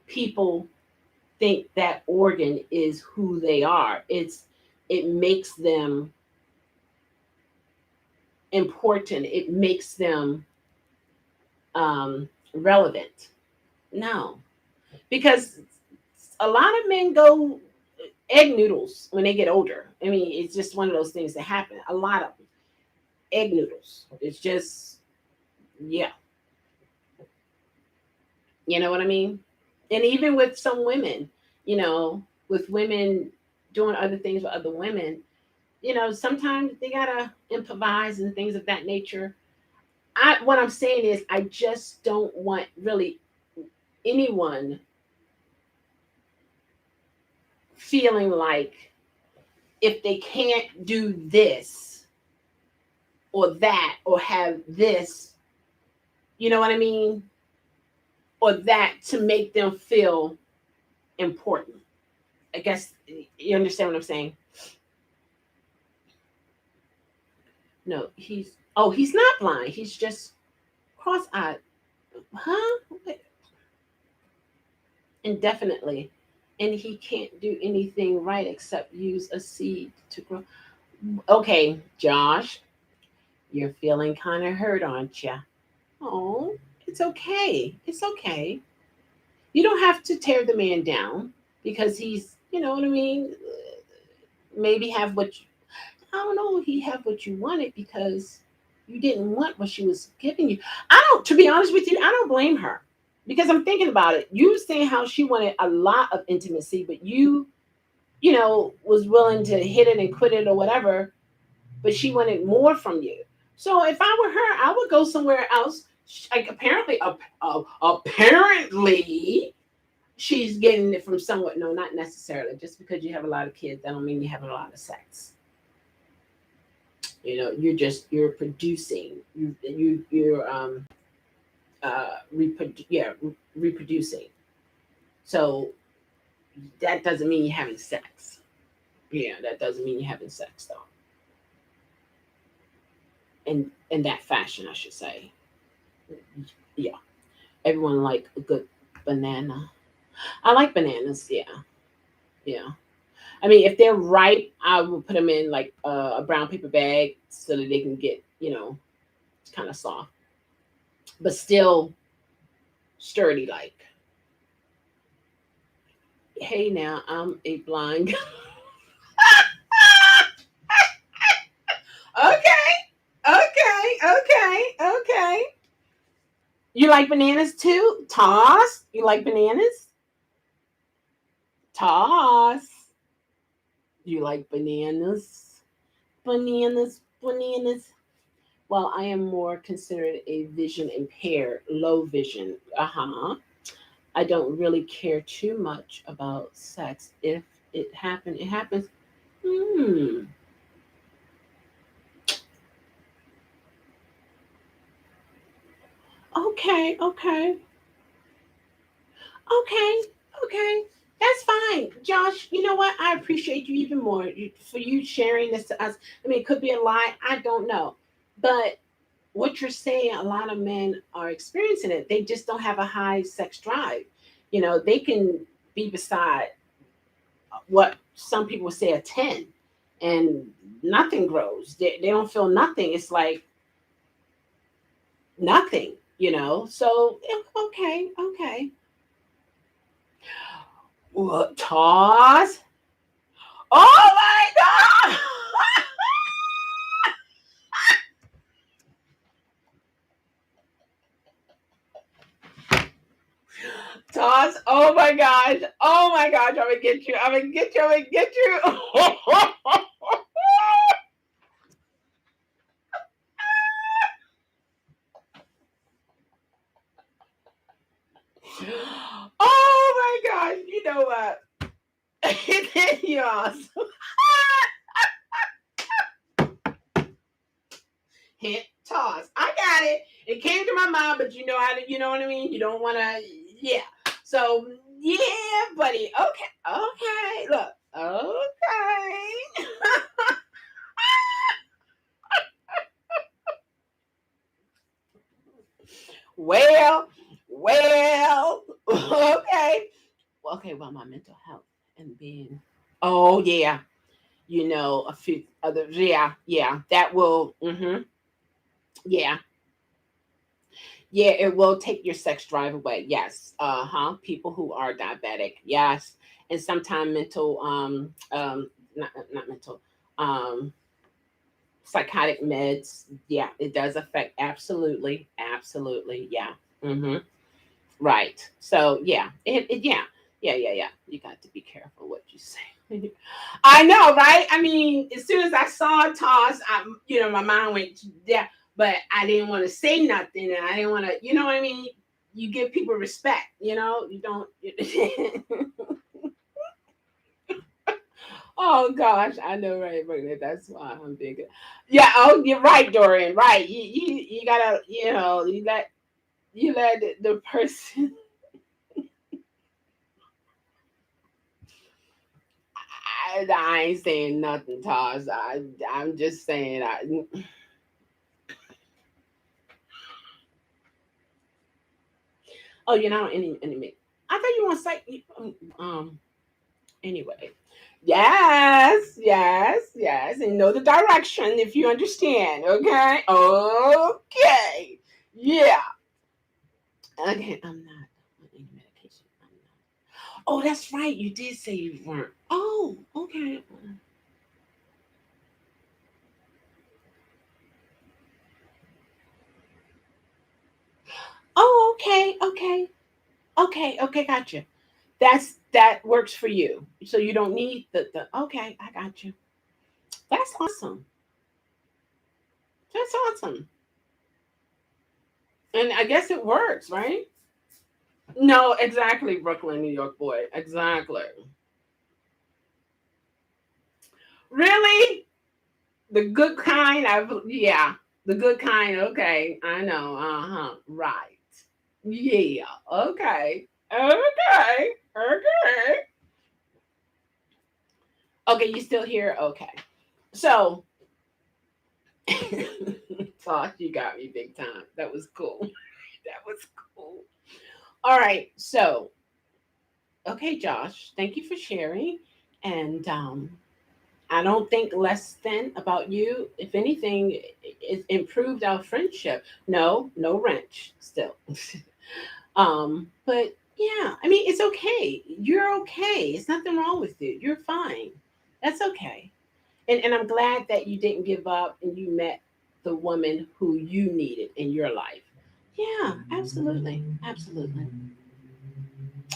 people think that organ is who they are. It makes them important. It makes them relevant. No, because a lot of men go egg noodles when they get older. I mean, it's just one of those things that happen. A lot of them. Egg noodles. It's just, yeah, you know what I mean? And even with some women, with women doing other things with other women, sometimes they gotta improvise and things of that nature. What I'm saying is I just don't want really anyone feeling like if they can't do this or that or have this, you know what I mean? Or that to make them feel important. I guess you understand what I'm saying? No, he's not blind. He's just cross-eyed. Huh? Indefinitely. And he can't do anything right except use a seed to grow. Okay, Josh, you're feeling kind of hurt, aren't you? Oh, it's okay. It's okay. You don't have to tear the man down because he's, you know what I mean? Maybe have what you, I don't know, he have what you wanted because you didn't want what she was giving you. To be honest with you, I don't blame her because I'm thinking about it. You saying how she wanted a lot of intimacy, but you was willing to hit it and quit it or whatever, but she wanted more from you. So if I were her, I would go somewhere else. Like apparently, she's getting it from someone. No, not necessarily. Just because you have a lot of kids, that don't mean you have a lot of sex. You're producing. Reproducing. So that doesn't mean you're having sex. Yeah, that doesn't mean you're having sex though. In that fashion, I should say. Yeah, everyone like a good banana. I like bananas. Yeah, yeah. I mean, if they're ripe, I will put them in like a brown paper bag so that they can get, kind of soft, but still sturdy. Like, hey, now I'm a blind. Okay, okay. You like bananas too? Toss? You like bananas? Toss. You like bananas? Bananas. Well, I am more considered a vision impaired, low vision. Uh huh. I don't really care too much about sex. If it happens, it happens. Hmm. Okay. Okay, okay. That's fine. Josh, you know what? I appreciate you even more for you sharing this to us. I mean, it could be a lie. I don't know. But what you're saying, a lot of men are experiencing it. They just don't have a high sex drive. They can be beside what some people would say a 10 and nothing grows. They don't feel nothing. It's like nothing. So, okay. What, toss? Oh my God! Toss, oh my gosh, I'm gonna get you, I'm gonna get you. Oh my gosh, you know what? You're awesome. Hint, toss. I got it. It came to my mind, but you know how to, you know what I mean? You don't want to, yeah. So, yeah, buddy. Okay. Look, okay. Well, well, okay. Well, my mental health and being, oh, yeah, a few other, yeah, that will, yeah, yeah, it will take your sex drive away. Yes. People who are diabetic. Yes. And sometimes mental, not mental, um, psychotic meds. Yeah, it does affect. Absolutely. Yeah. Mm-hmm. Right. So yeah, yeah. You got to be careful what you say. I know, right? I mean, as soon as I saw Toss, my mind went yeah, but I didn't want to say nothing, and I didn't want to, you know what I mean? You give people respect, you don't. Oh gosh, I know, right, Brenda? That's why I'm big. Yeah. Oh, you're right, Dorian. Right. You gotta, you let the person. I ain't saying nothing, Toss. I'm just saying. Oh, you're not on any. I thought you want to say. Anyway. Yes. And know the direction if you understand. Okay. Okay. Yeah. Okay. I'm not on any medication. I'm not. Oh, that's right. You did say you weren't. Oh, okay. Oh, okay. Gotcha. That works for you. So you don't need the. Okay, I got you. That's awesome. That's awesome. And I guess it works, right? No, exactly, Brooklyn, New York boy. Exactly. Really? The good kind. Yeah, the good kind. Okay, I know. Right. Yeah. Okay. Okay. Okay. Okay. You still here? Okay. So, Tosh, you got me big time. That was cool. That was cool. All right. So, okay, Josh. Thank you for sharing. And I don't think less than about you. If anything, it improved our friendship. No, no wrench still. But yeah, I mean, it's okay. You're okay. It's nothing wrong with you. You're fine. That's okay. And I'm glad that you didn't give up and you met the woman who you needed in your life. Yeah, absolutely. Absolutely.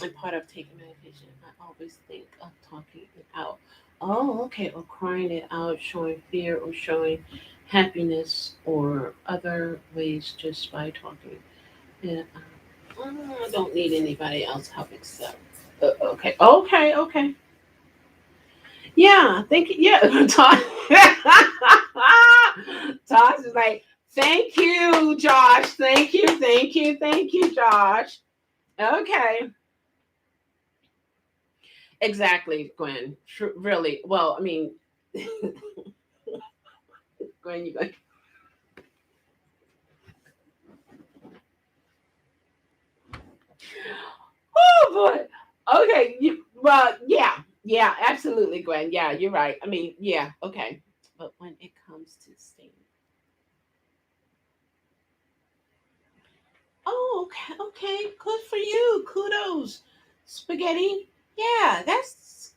And part of taking medication, I always think of talking it out. Oh, okay. Or crying it out, showing fear or showing happiness or other ways just by talking. Yeah, I don't need anybody else help except. Okay, okay, okay. Yeah, thank you. Yeah, Tosh. Tosh is like, thank you, Josh. Thank you, thank you, thank you, Josh. Okay, exactly, Gwen. Really. Well, I mean, Gwen, you go. Oh boy. Okay. Well, yeah, yeah, absolutely, Gwen. Yeah, you're right. I mean, yeah, okay. But when it comes to staying, oh, okay, okay, good for you. Kudos, spaghetti. Yeah, that's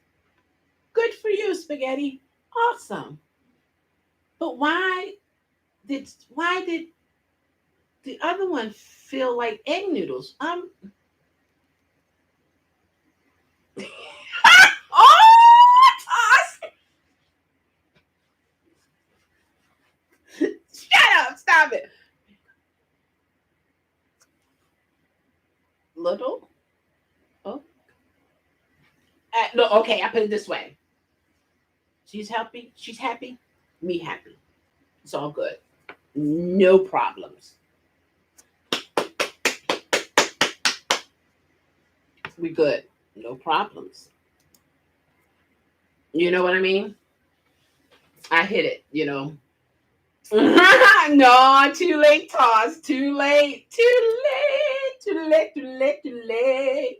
good for you, spaghetti. Awesome. But why did the other one feel like egg noodles? Oh, Toss! Shut up! Stop it. Little. Oh, no. Okay, I put it this way. She's happy. She's happy. Me happy. It's all good. No problems. We good. No problems. You know what I mean? I hit it. No, too late, Toss. Too late. Too late. Too late. Too late. Too late.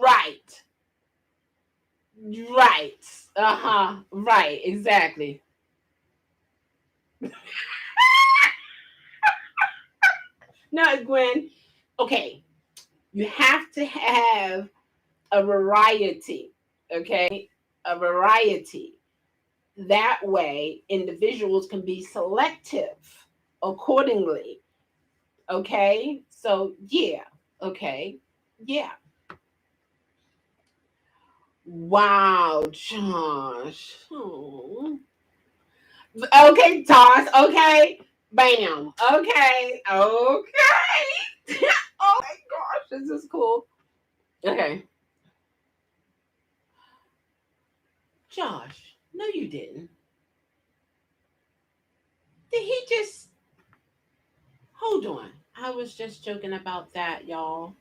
Right. Right. Uh-huh. Right. Exactly. No, Gwen. Okay. You have to have a variety. Okay. A variety. That way, individuals can be selective accordingly. Okay. So, yeah. Okay. Yeah. Wow, Josh. Oh. Okay, Toss. Okay. Bam. Okay. Okay. Oh my gosh, this is cool. Okay. Josh, no, you didn't. Did he just hold on? I was just joking about that, y'all.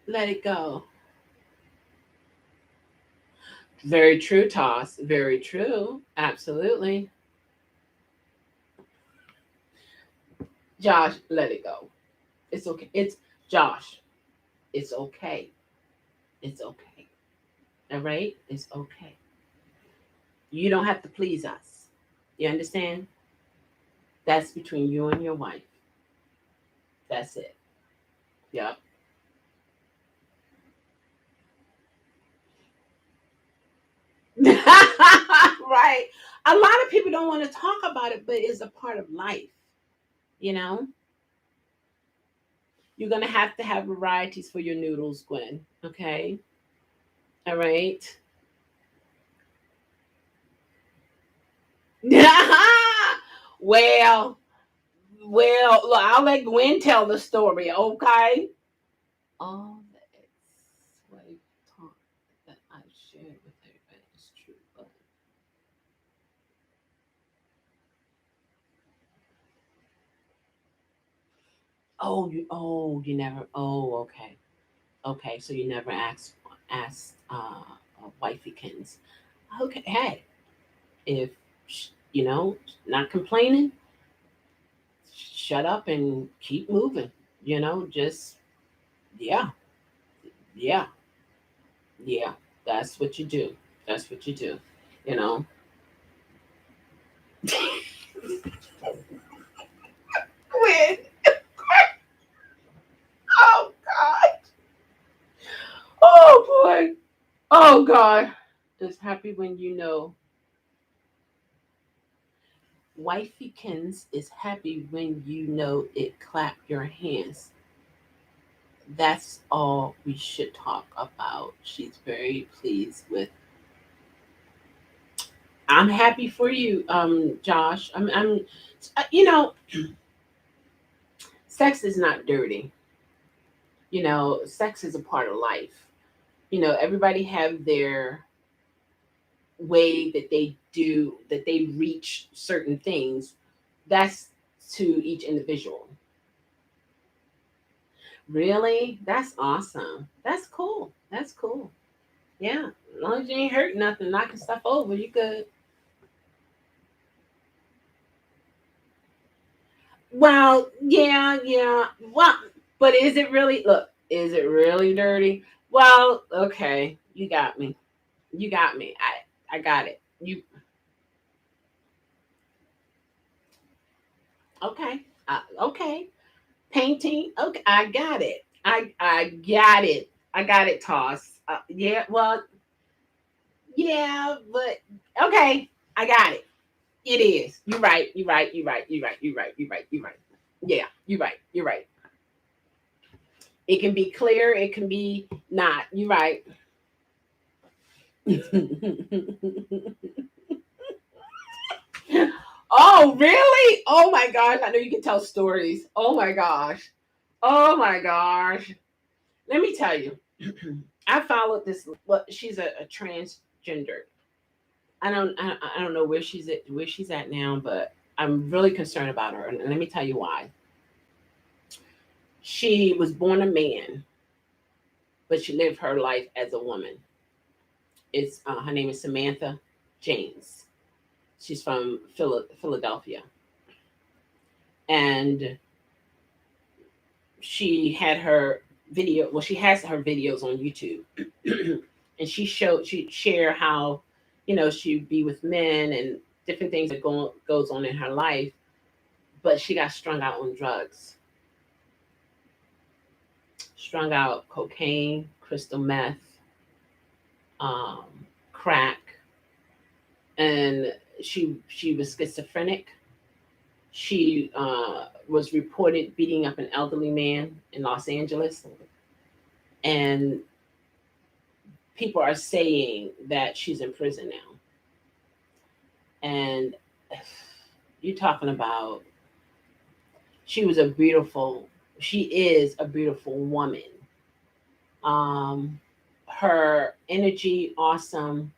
Let it go. Very true, Toss. Very true. Absolutely. Josh, let it go. It's okay. It's Josh. It's okay. It's okay. All right? It's okay. You don't have to please us. You understand? That's between you and your wife. That's it. Yep. Right. A lot of people don't want to talk about it, but it's a part of life. You know, you're going to have varieties for your noodles, Gwen. Okay. All right. well, look, I'll let Gwen tell the story. Okay. All the ex-wife talk that you never. Oh, okay, okay. So you never asked wifeykins. Okay, hey, if you know, not complaining, shut up and keep moving. Just yeah, yeah, yeah. That's what you do. That's what you do. You know. Quinn. Oh God. Oh boy. Oh God. Just happy when you know. Wifeykins is happy when you know it clap your hands. That's all we should talk about. She's very pleased with. I'm happy for you, Josh. You know, sex is not dirty. Sex is a part of life. Everybody have their way that they reach certain things. That's to each individual. Really? That's awesome. That's cool. That's cool. Yeah. As long as you ain't hurt nothing, knocking stuff over, you good. Well, yeah, yeah. Well, but is it really? Look, is it really dirty? Well, okay. You got me. You got me. I got it. You okay? Okay. Painting. Okay, I got it. I got it. I got it. Toss. Yeah. Well, yeah, but okay. I got it. It is. You're right. You're right. You're right. You're right. You're right. You're right. You're right. Yeah. You're right. You're right. It can be clear. It can be not. You're right. Oh, really? Oh my gosh. I know you can tell stories. Oh my gosh. Oh my gosh. Let me tell you. I followed this. Well, she's a transgender. I don't know where she's at now, but I'm really concerned about her, and let me tell you why. She was born a man, but she lived her life as a woman. It's Her name is Samantha James. She's from Philadelphia, and she had her video. Well, she has her videos on YouTube, and she share how, she'd be with men and different things that goes on in her life. But she got strung out on drugs, strung out cocaine, crystal meth, um, crack, and she was schizophrenic. She was reported beating up an elderly man in Los Angeles, and people are saying that she's in prison now. And you're talking about she was a beautiful, she is a beautiful woman. Um, Her energy, awesome.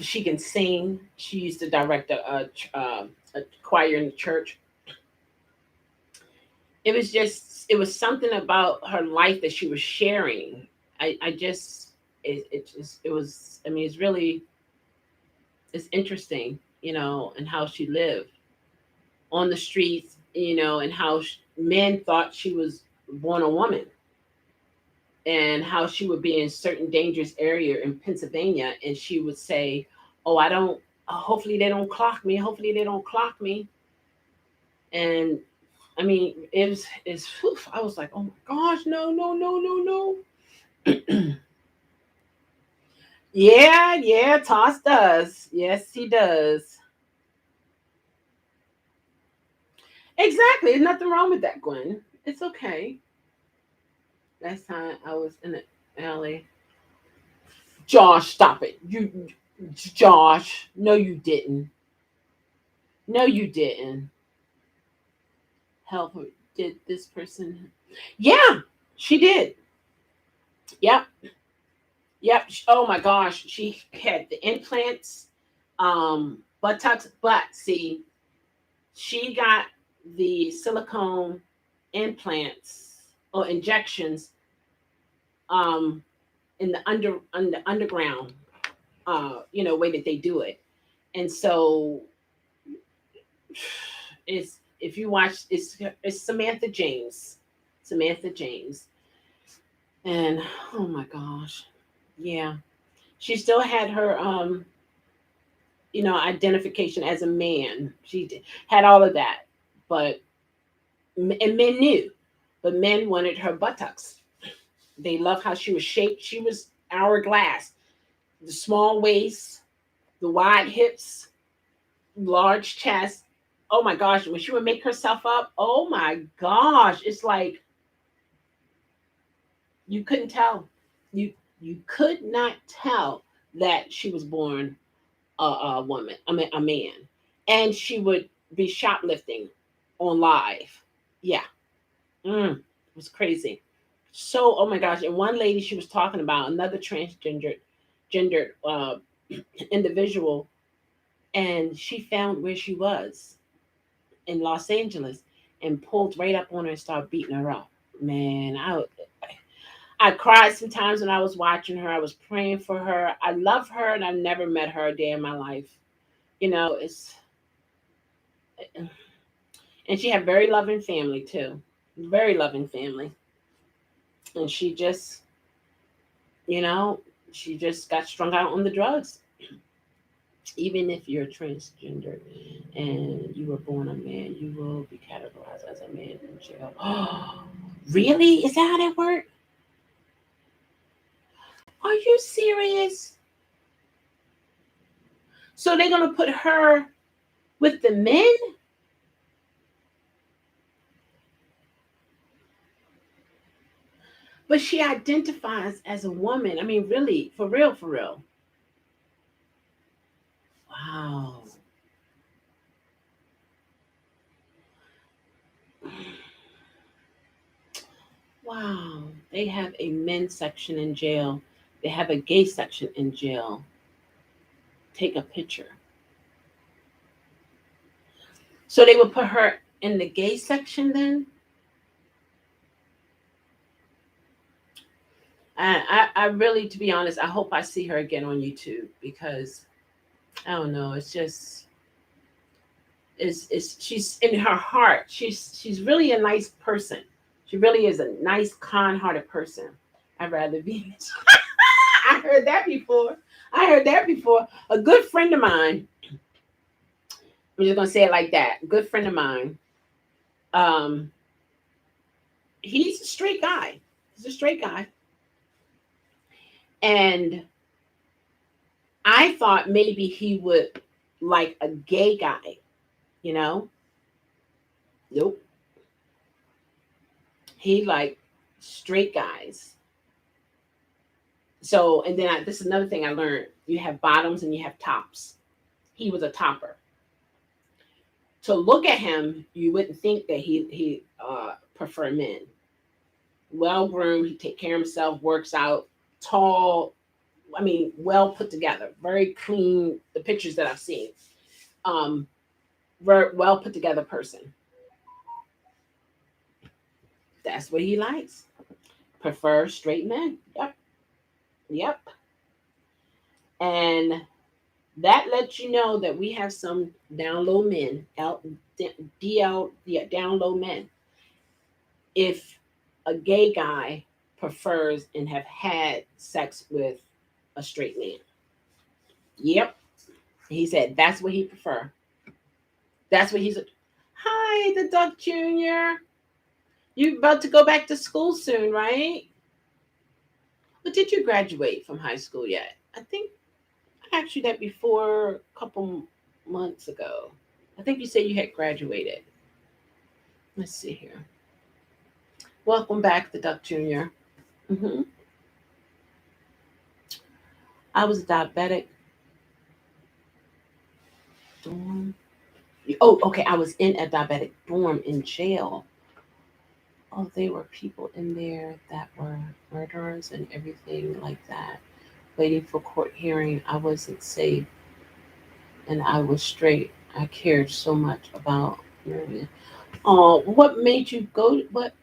She can sing. She used to direct a choir in the church. It was something about her life that she was sharing. I just it was, I mean, it's interesting, and how she lived on the streets, and how men thought she was born a woman, and how she would be in certain dangerous area in Pennsylvania, and she would say, "Oh, I don't. Hopefully they don't clock me. Hopefully they don't clock me." And I mean, it's. Whew, I was like, "Oh my gosh, no, no, no, no, no." Yeah, yeah, Toss does. Yes, he does. Exactly. There's nothing wrong with that, Gwen. It's okay. Last time I was in the alley. Josh, stop it. Josh. No, you didn't. No, you didn't. Help her. Did this person? Yeah, she did. Yep, yep. Oh my gosh, she had the implants, buttocks. But see, she got the silicone. implants or injections um, in the underground, way that they do it. And so it's if you watch, it's Samantha James, Samantha James, and oh my gosh, yeah, she still had her identification as a man. Had all of that, but and men knew, but men wanted her buttocks. They loved how she was shaped. She was hourglass, the small waist, the wide hips, large chest. Oh my gosh, when she would make herself up, oh my gosh, it's like you couldn't tell. You you could not tell that she was born a woman, I mean a man. And she would be shoplifting on live. Yeah. It was crazy. So, oh my gosh. And one lady she was talking about, another gendered individual, and she found where she was in Los Angeles and pulled right up on her and started beating her up. Man, I cried sometimes when I was watching her. I was praying for her. I love her, and I've never met her a day in my life. It's and she had very loving family too, very loving family. And you know, she just got strung out on the drugs. Even if you're transgender and you were born a man, you will be categorized as a man in jail. Really? Is that how that works? Are you serious? So they're gonna put her with the men? But she identifies as a woman. I mean, really, for real, for real. Wow. Wow. They have a men's section in jail. They have a gay section in jail. Take a picture. So they would put her in the gay section then? I really, to be honest, I hope I see her again on YouTube because I don't know. It's just it's she's in her heart. She's really a nice person. She really is a nice, kind-hearted person. I'd rather be. I heard that before. I heard that before. A good friend of mine. I'm just gonna say it like that. A good friend of mine. Um, he's a straight guy. He's a straight guy, and I thought maybe he would like a gay guy. You know, nope. He like straight guys. So, and then this is another thing I learned. You have bottoms and you have tops. He was a topper. To look at him, you wouldn't think that he prefer men. Well groomed, he take care of himself, works out, tall. I mean, well put together, very clean. The pictures that I've seen, um, very well put together person. That's what he likes. Prefer straight men. Yep, yep. And that lets you know that we have some down low men, DL, yeah, down low men. If a gay guy prefers and have had sex with a straight man, yep, he said that's what he prefer. That's what he's. Hi, the Duck Junior. You about to go back to school soon, right? But did you graduate from high school yet? I think I asked you that before a couple months ago. I think you said you had graduated. Let's see here. Welcome back, the Duck Junior. hmm I was a diabetic dorm. Oh, okay. I was in a diabetic dorm in jail. Oh, there were people in there that were murderers and everything like that, waiting for court hearing. I wasn't safe and I was straight. I cared so much about Meridian. What made you go? What?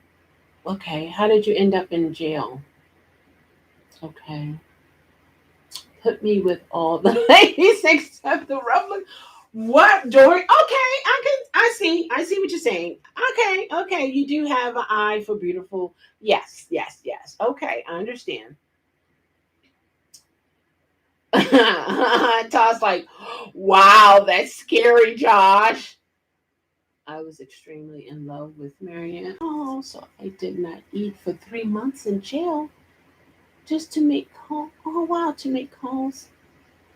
Okay, how did you end up in jail? Okay, put me with all the ladies except the Ruffler. What, Dory? Okay, I can. I see. I see what you're saying. Okay, okay. You do have an eye for beautiful. Yes, yes, yes. Okay, I understand. Todd's like, wow, that's scary, Josh. I was extremely in love with Marianne. Oh, so I did not eat for 3 months in jail just to make calls. Oh, wow, to make calls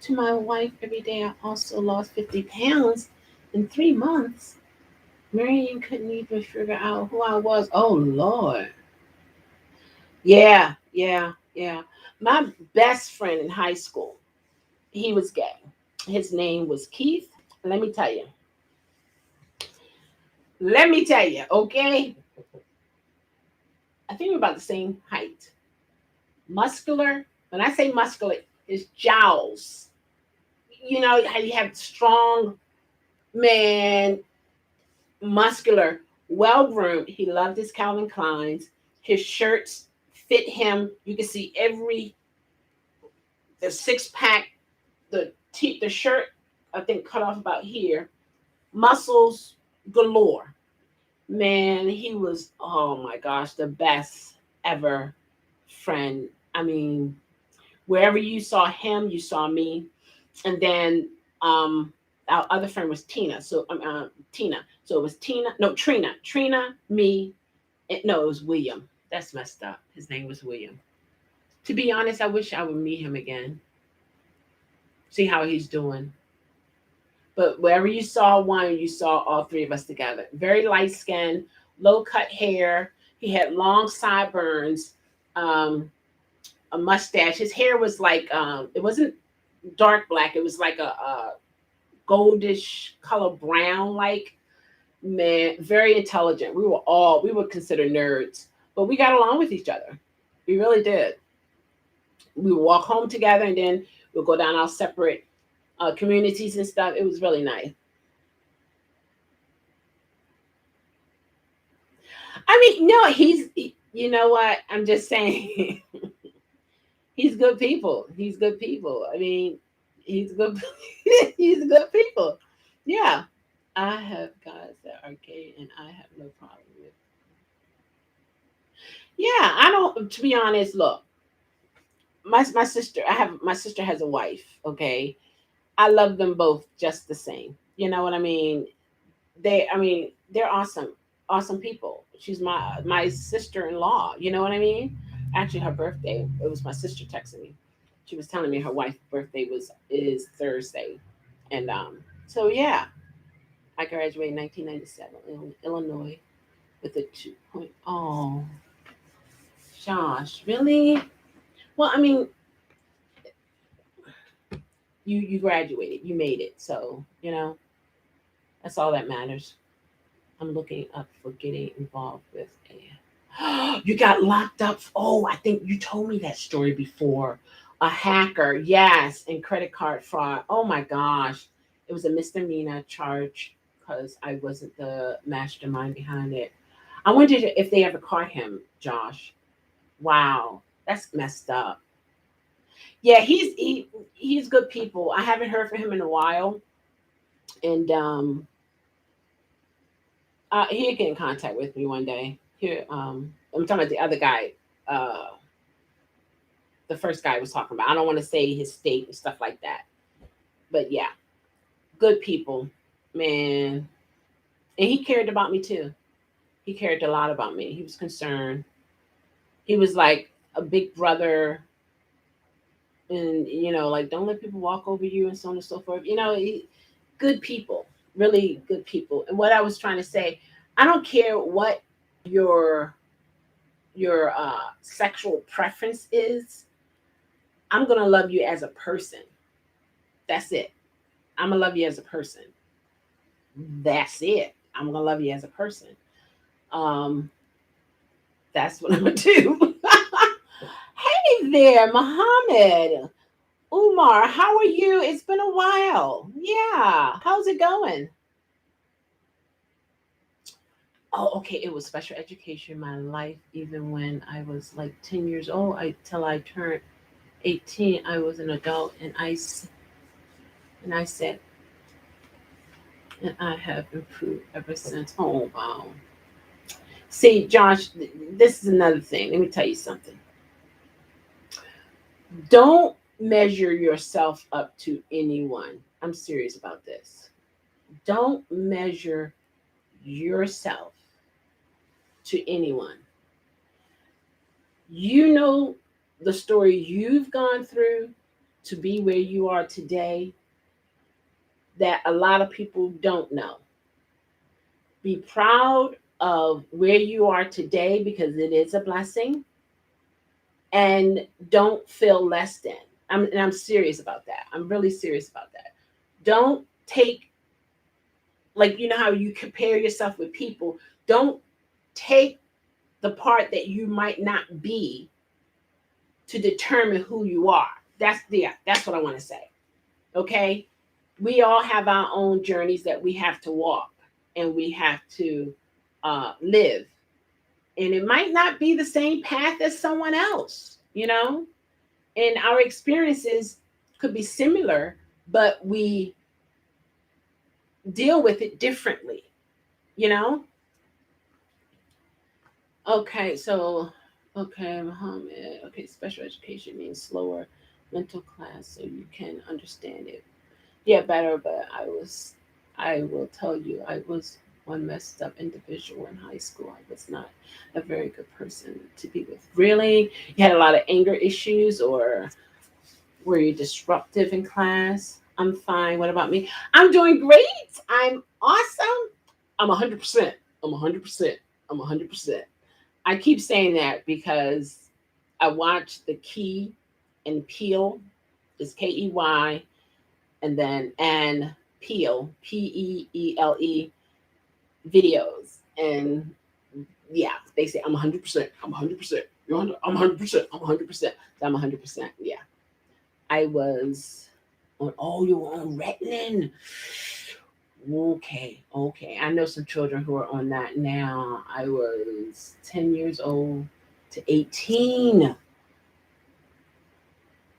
to my wife every day. I also lost 50 pounds in 3 months. Marianne couldn't even figure out who I was. Oh, Lord. Yeah, yeah, yeah. My best friend in high school, he was gay. His name was Keith. Let me tell you. Let me tell you, okay? I think we're about the same height. Muscular. When I say muscular, it's jowls. You know how you have strong man, muscular, well groomed. He loved his Calvin Kleins. His shirts fit him. You can see the 6 pack, the shirt. I think cut off about here. Muscles galore. Man, he was, oh my gosh, the best ever friend. I mean, wherever you saw him, you saw me. And then our other friend was Tina. So Tina. So it was Tina. No, Trina. Trina, me. No, it was William. That's messed up. His name was William. To be honest, I wish I would meet him again. See how he's doing. But wherever you saw one, you saw all three of us together. Very light skin, low cut hair. He had long sideburns, um, a mustache. His hair was like it wasn't dark black. It was like a goldish color brown. Like, man, very intelligent. We were considered nerds, but we got along with each other. We really did. We would walk home together, and then we'd go down our separate communities and stuff. It was really nice. I mean, no, you know what? I'm just saying, he's good people. He's good people. I mean, he's good. He's good people. Yeah, I have guys that are gay, and I have no problem with. Yeah, I don't. To be honest, look, my sister. My sister has a wife. Okay, I love them both just the same. You know what I mean? I mean, they're awesome, awesome people. She's my sister in law. You know what I mean? Actually, her birthday. It was my sister texting me. She was telling me her wife's birthday is Thursday, and so yeah, I graduated in 1997 in Illinois with a 2.0. Oh, Josh, really? Well, I mean, you graduated, you made it, so that's all that matters. I'm looking up for getting involved with a. You got locked up. Oh, I think you told me that story before. A hacker, yes, and credit card fraud. Oh my gosh, it was a misdemeanor charge because I wasn't the mastermind behind it. I wondered if they ever caught him, Josh. Wow, that's messed up. Yeah, he's good people. I haven't heard from him in a while, and he'll get in contact with me one day. Here, I'm talking about the other guy. The first guy I was talking about. I don't want to say his state and stuff like that, but yeah, good people, man. And he cared about me too. He cared a lot about me. He was concerned. He was like a big brother, and like don't let people walk over you and so on and so forth. Good people, really good people. And what I was trying to say, I don't care what your sexual preference is. I'm gonna love you as a person. That's it. I'm gonna love you as a person. That's it. I'm gonna love you as a person. Um, that's what I'm gonna do. Hey there, Mohammed. Umar, how are you? It's been a while. Yeah, how's it going? Oh, okay. It was special education my life, even when I was like 10 years old. I till I turned 18. I was an adult, and I said, and I have improved ever since. Oh wow. See, Josh, this is another thing. Let me tell you something. Don't measure yourself up to anyone. I'm serious about this. Don't measure yourself to anyone. You know the story you've gone through to be where you are today that a lot of people don't know. Be proud of where you are today because it is a blessing, and don't feel less than. And I'm serious about that. I'm really serious about that. Don't take, like, you know how you compare yourself with people. Don't take the part that you might not be to determine who you are. That's what I want to say. Okay? We all have our own journeys that we have to walk and we have to live. And it might not be the same path as someone else, you know? And our experiences could be similar, but we deal with it differently, you know? Okay, so, okay, Muhammad. Okay, special education means slower mental class so you can understand it. Yeah, better, but I will tell you, I was one messed up individual in high school. I was not a very good person to be with. Really? You had a lot of anger issues, or were you disruptive in class? I'm fine. What about me? I'm doing great. I'm awesome. I'm 100%. I'm 100%. I'm 100%. I keep saying that because I watched the Key and Peel, is Key, and then and Peel, Peele videos. And yeah, they say I'm 100%. I'm 100%. I'm 100%. I'm 100%. So I'm 100%. Yeah. I was on, oh, you were on Retin. Okay, okay. I know some children who are on that now. I was 10 years old to 18,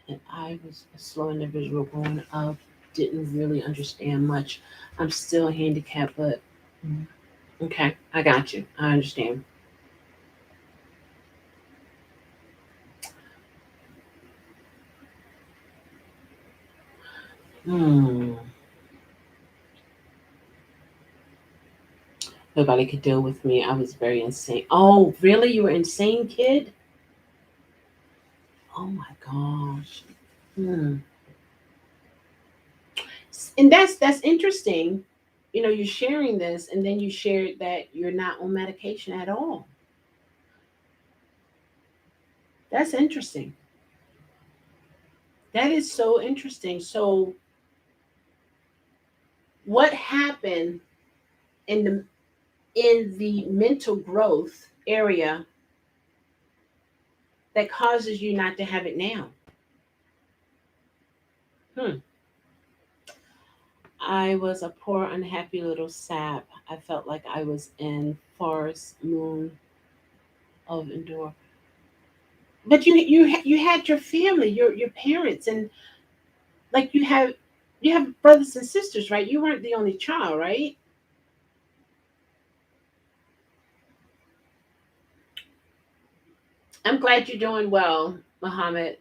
and I was a slow individual growing up, didn't really understand much. I'm still handicapped, but okay, I got you. I understand. Hmm. Nobody could deal with me. I was very insane. Oh, really? You were insane, kid? Oh my gosh. Hmm. And that's interesting. You know, you're sharing this, and then you shared that you're not on medication at all. That's interesting. That is so interesting. So, what happened in the mental growth area that causes you not to have it now? Hmm. I was a poor, unhappy little sap. I felt like I was in forest moon of endure. But you had your family, your parents, and like you have brothers and sisters, right? You weren't the only child, right? I'm glad you're doing well, Muhammad.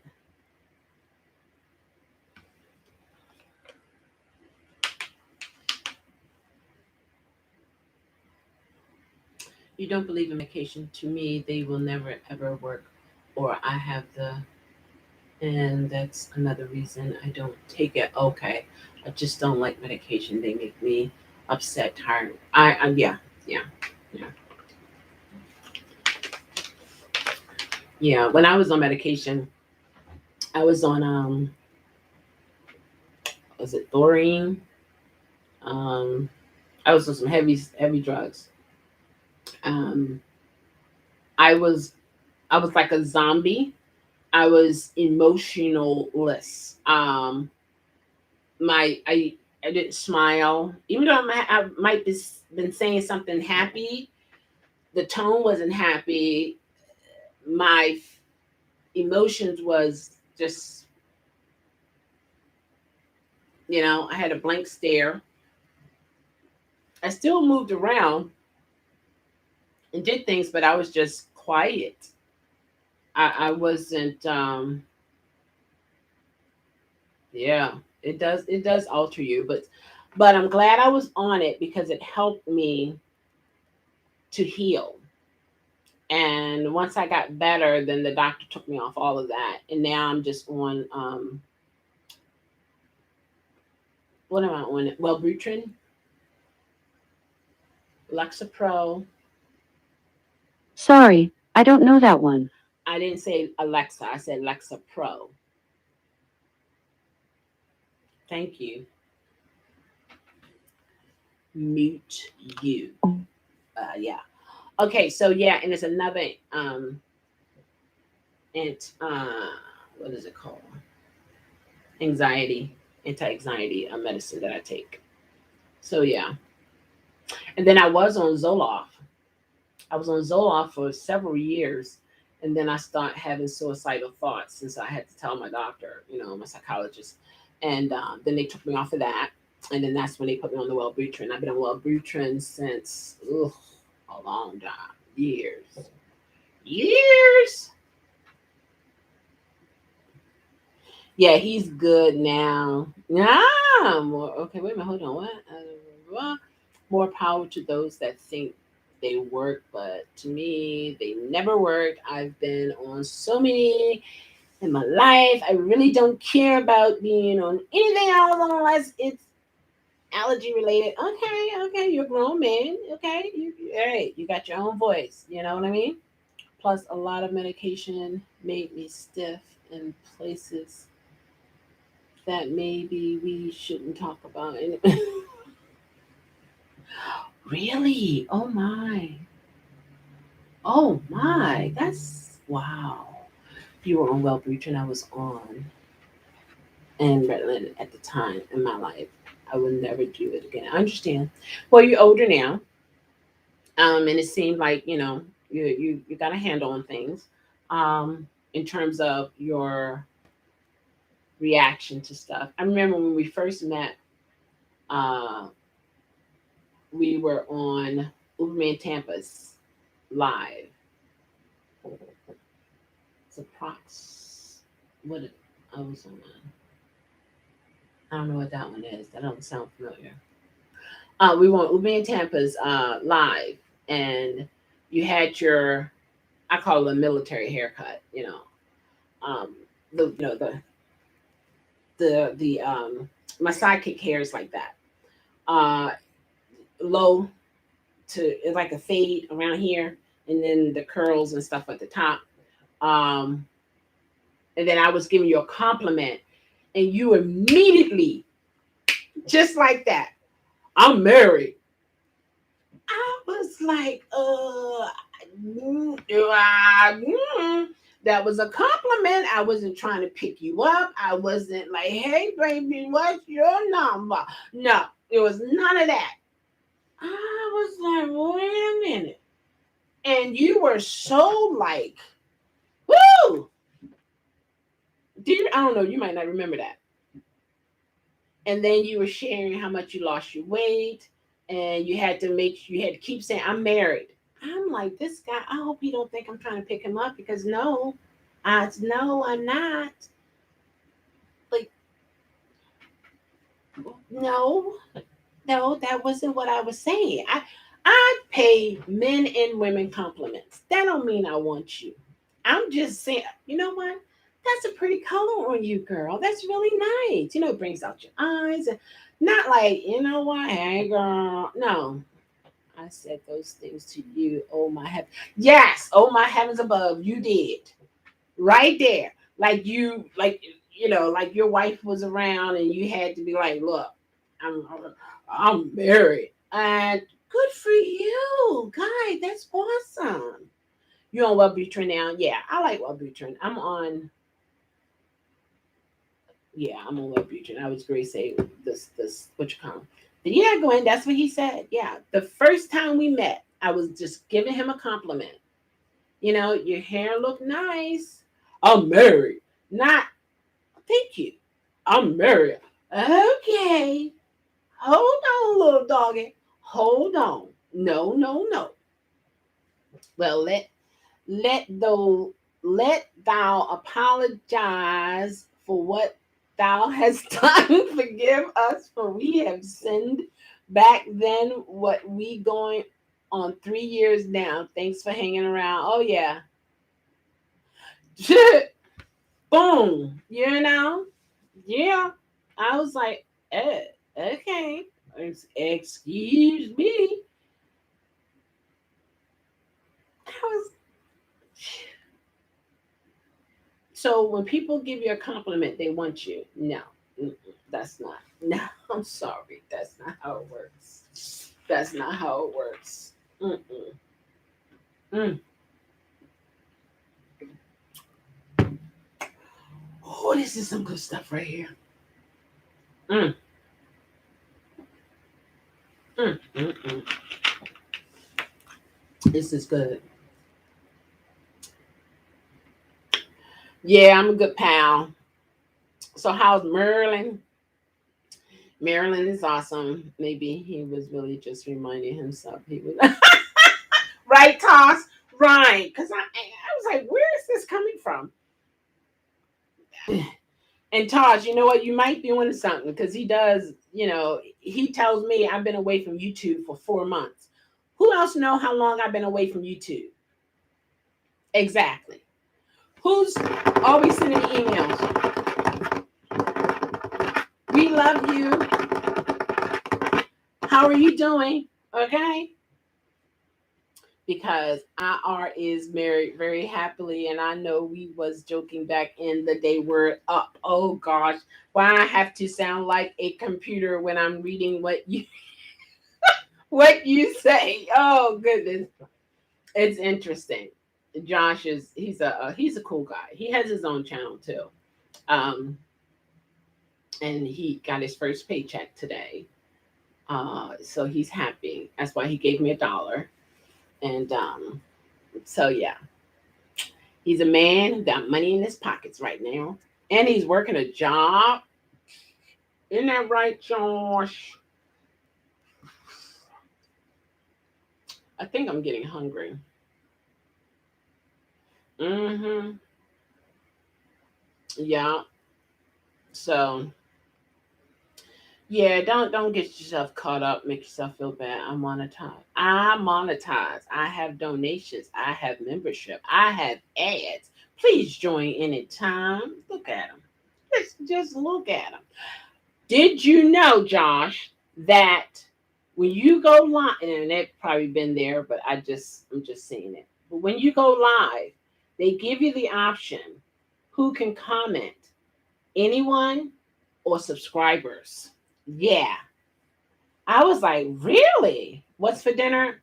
You don't believe in medication. To me, they will never ever work, or I have and that's another reason I don't take it. Okay, I just don't like medication. They make me upset, tired. Yeah, yeah, yeah, yeah. When I was on medication, I was on was it Thorine? Um, I was on some heavy drugs. Um, I was I was like a zombie. I was emotionless. My I didn't smile, even though I might be been saying something happy. the tone wasn't happy. My emotions was just, I had a blank stare. I still moved around and did things, but I was just quiet. I wasn't. Yeah, it does alter you, but I'm glad I was on it because it helped me to heal. And once I got better, then the doctor took me off all of that, and now I'm just on what am I on? Wellbutrin, Lexapro. Sorry, I don't know that one. I didn't say Alexa. I said Lexapro. Thank you. Mute you. Yeah. Okay. So yeah, and it's another and what is it called? Anxiety, anti-anxiety medicine that I take. So yeah, and then I was on Zoloft. I was on Zoloft for several years, and then I started having suicidal thoughts, and so I had to tell my doctor, my psychologist, and then they took me off of that, and then that's when they put me on the Wellbutrin. I've been on Wellbutrin since a long time, years. Yeah, he's good now. Yeah, more okay. Wait a minute, hold on. What? More power to those that think they work, but to me, they never work. I've been on so many in my life. I really don't care about being on anything else unless it's allergy related. Okay, you're a grown man. Okay, all right, you got your own voice. You know what I mean? Plus, a lot of medication made me stiff in places that maybe we shouldn't talk about. Really? Oh my. Oh my. That's wow. You were on Wellbridge and I was on and Redland at the time in my life. I would never do it again. I understand. Well, you're older now. And it seemed like, you got a handle on things. In terms of your reaction to stuff. I remember when we first met, uh, we were on Uber and Tampa's live. It's a prox. What I was on. I don't know what that one is. That don't sound familiar. We were on Uber and Tampa's live, and you had your, I call it a military haircut. Um, the my sidekick hair is like that. Uh, low to it's like a fade around here, and then the curls and stuff at the top. Um, and then I was giving you a compliment, and you immediately, just like that, I'm married. I was like, that was a compliment. I wasn't trying to pick you up. I wasn't like, hey, baby, what's your number? No, it was none of that. I was like, wait a minute. And you were so like, woo! I don't know, you might not remember that. And then you were sharing how much you lost your weight, and you had to keep saying, I'm married. I'm like, this guy, I hope he don't think I'm trying to pick him up because no, I'm not. Like, no, no, that wasn't what I was saying. I pay men and women compliments. That don't mean I want you. I'm just saying, you know what? That's a pretty color on you, girl. That's really nice. It brings out your eyes. And not like, you know what? Hey, girl. No, I said those things to you. Oh, my heaven. Yes. Oh, my heavens above. You did. Right there. Like your wife was around and you had to be like, look, I'm, I'm married. And good for you. Guy, that's awesome. You on Wellbutrin now? Yeah, I like Wellbutrin. I'm on Wellbutrin. I was great say this what you call. But yeah, Gwen, that's what he said. Yeah. The first time we met, I was just giving him a compliment. Your hair look nice. I'm married. Not, thank you. I'm married. Okay. Hold on, little doggy. Hold on. No, no, no. Well, let thou apologize for what thou hast done. Forgive us, for we have sinned back then. What we going on 3 years now. Thanks for hanging around. Oh yeah. Boom. Yeah. I was like, okay. Excuse me. I was So when people give you a compliment, they want you. No, that's not. No, I'm sorry. That's not how it works. That's not how it works. Mm-mm. Mm. Oh, this is some good stuff right here. Mm, mm. This is good. Yeah, I'm a good pal. So how's Merlin? Marilyn is awesome. Maybe he was really just reminding himself he was right, Toss. Right, because I was like, where is this coming from? And Taj, you know what? You might be onto something because he does. He tells me I've been away from YouTube for 4 months. Who else know how long I've been away from YouTube? Exactly. Who's always sending emails? We love you. How are you doing? Okay. Because IR is married very happily, and I know we was joking back in the day. We're up. Oh gosh, why I have to sound like a computer when I'm reading what you say? Oh goodness, it's interesting. Josh he's a cool guy. He has his own channel too, um, and he got his first paycheck today. So he's happy. That's why he gave me $1, and so yeah, he's a man who got money in his pockets right now, and he's working a job. Isn't that right, Josh? I think I'm getting hungry. Mm-hmm. Yeah. So yeah, don't get yourself caught up, make yourself feel bad. I'm monetized. I monetize. I have donations. I have membership. I have ads. Please join anytime. Look at them. Just look at them. Did you know, Josh, that when you go live, and it's probably been there, but I'm just saying it. But when you go live, they give you the option who can comment, anyone or subscribers. Yeah. I was like, really? What's for dinner?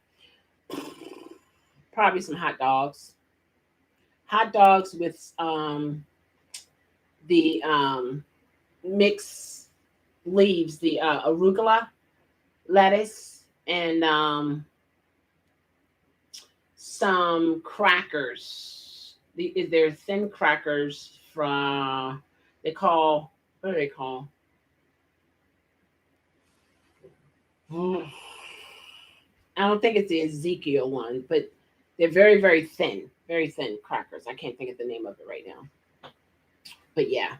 Probably some hot dogs. Hot dogs with the mixed leaves, the arugula lettuce, and some crackers. They're thin crackers from they call what do they call? I don't think it's the Ezekiel one, but they're very thin crackers. I can't think of the name of it right now. But yeah,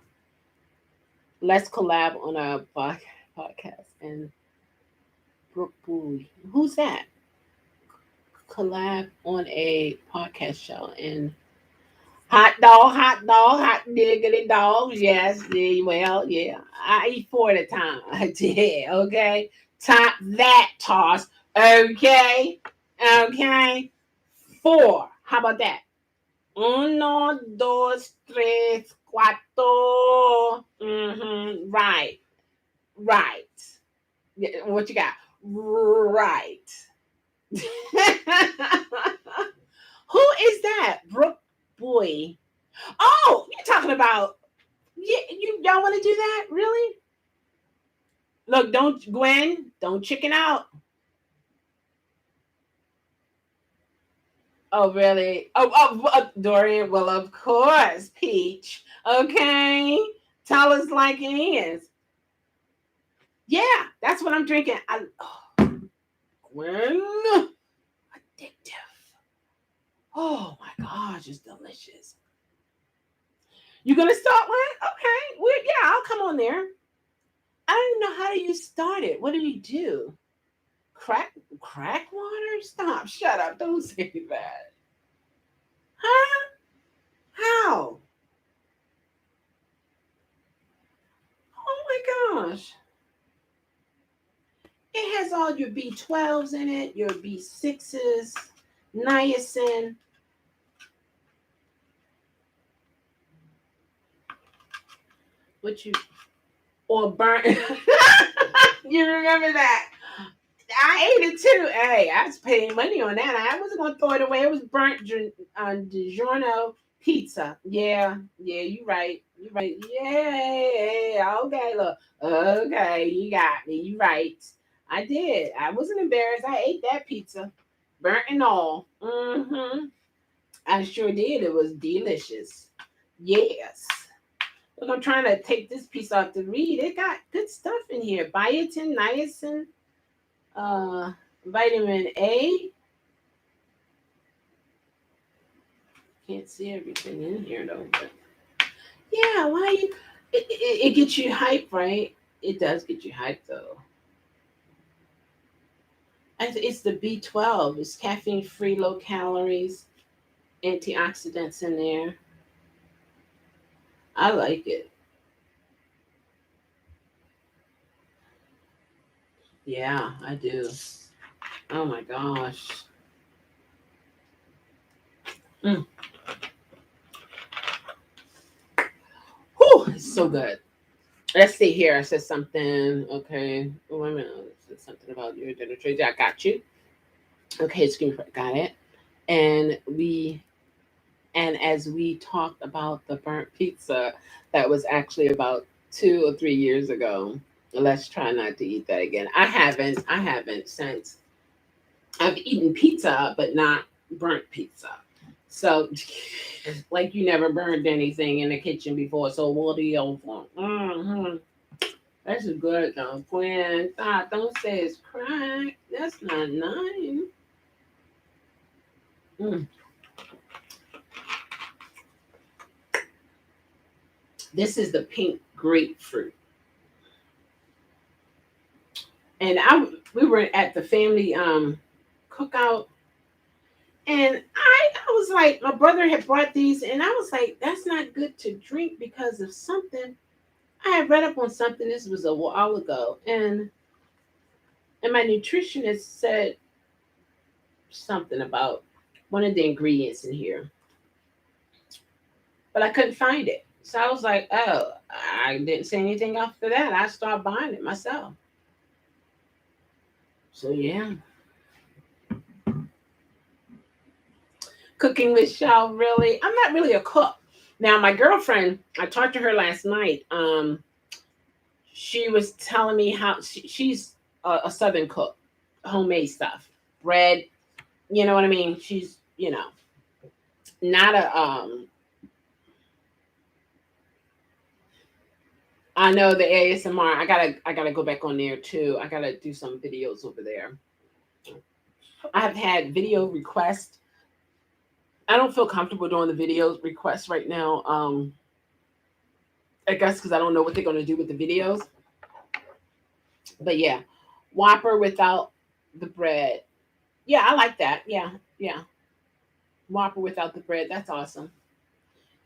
let's collab on a podcast. And Brooke Bowie, who's that? Collab on a podcast show and hot dog, hot diggity dogs. Yes, yeah, well, yeah. I eat 4 at a time. Yeah, okay. Top that toss. Okay. Okay. 4. How about that? Uno, dos, tres, cuatro. Mm-hmm. Right. Right. Yeah, what you got? Right. Who is that? Brooke Boy. Oh, you're talking about y'all want to do that? Really? Look, don't Gwen, don't chicken out. Oh, really? Dorian. Well, of course, Peach. Okay, tell us like it is. Yeah, that's what I'm drinking. Gwen, addictive. Oh my gosh, it's delicious. You gonna start one? Okay. Well, yeah, I'll come on there. I don't even know how do you start it. What do you do? Crack crack water? Stop. Shut up. Don't say that. Huh? How? Oh my gosh. It has all your B12s in it, your B6s, niacin. What you or burnt? You remember that? I ate it too. Hey, I was paying money on that. I wasn't gonna throw it away. It was burnt DiGiorno pizza. Yeah, yeah, you right. You right. Yeah, okay, look. Okay, you got me. You right. I did. I wasn't embarrassed. I ate that pizza, burnt and all. I sure did. It was delicious. Yes. Look, I'm trying to take this piece off to read. It got good stuff in here. Biotin, niacin, uh, vitamin A. Can't see everything in here though, but yeah, why you? It gets you hype, right? It does get you hype though. It's the B12. It's caffeine free, low calories, antioxidants in there. I like it. Yeah, I do. Oh my gosh. Mm. Whew, it's so good. Let's see here. I said something. Okay. Oh, wait a minute. I said something about your dinner trade. I got you. Okay, got it. And as we talked about the burnt pizza, that was actually about 2 or 3 years ago. Let's try not to eat that again. I haven't since. I've eaten pizza, but not burnt pizza. So, like you never burned anything in the kitchen before. So what do you want? That's good though, Quinn. Stop. Don't say it's crack. That's not nice. Mm. This is the pink grapefruit, and we were at the family cookout, and I was like, my brother had brought these, and I was like, that's not good to drink because of something. I had read up on something. This was a while ago, and my nutritionist said something about one of the ingredients in here, but I couldn't find it. So I was like, oh, I didn't say anything after that. I started buying it myself. So yeah, cooking with Chelle. Really, I'm not really a cook. Now my girlfriend, I talked to her last night. She was telling me how she's a Southern cook, homemade stuff, bread. You know what I mean? She's not a I know the ASMR. I gotta go back on there too. I gotta do some videos over there. I've had video requests. I don't feel comfortable doing the video requests right now. I guess because I don't know what they're gonna do with the videos. But yeah, Whopper without the bread. Yeah, I like that. Yeah, yeah. Whopper without the bread. That's awesome.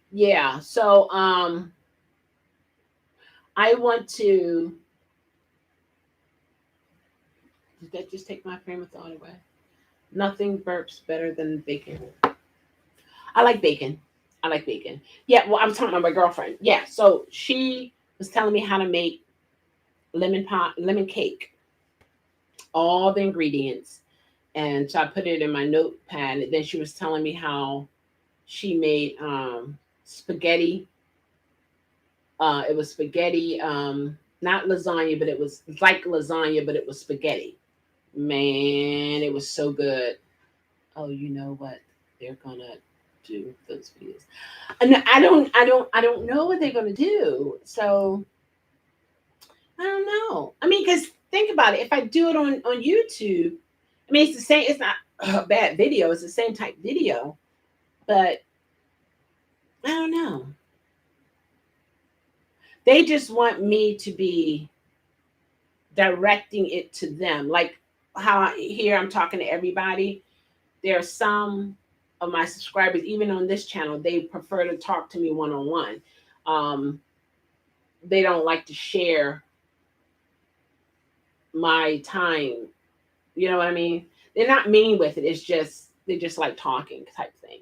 Yeah. So I want to. Did that just take my frame of thought away? Nothing burps better than bacon. I like bacon. I like bacon. Yeah, well, I'm talking about my girlfriend. Yeah, so she was telling me how to make lemon cake, all the ingredients, and so I put it in my notepad. And then she was telling me how she made spaghetti. It was spaghetti, not lasagna, but it was like lasagna, but it was spaghetti. Man, it was so good. Oh, you know what? they're gonna do those videos. And I don't know what they're gonna do. So I don't know. I mean, because think about it. If I do it on YouTube, I mean, it's the same. It's not a bad video. It's the same type video, but I don't know. They just want me to be directing it to them, like here I'm talking to everybody. There are some of my subscribers, even on this channel, they prefer to talk to me one on one. They don't like to share my time. You know what I mean? They're not mean with it. It's just they just like talking type thing.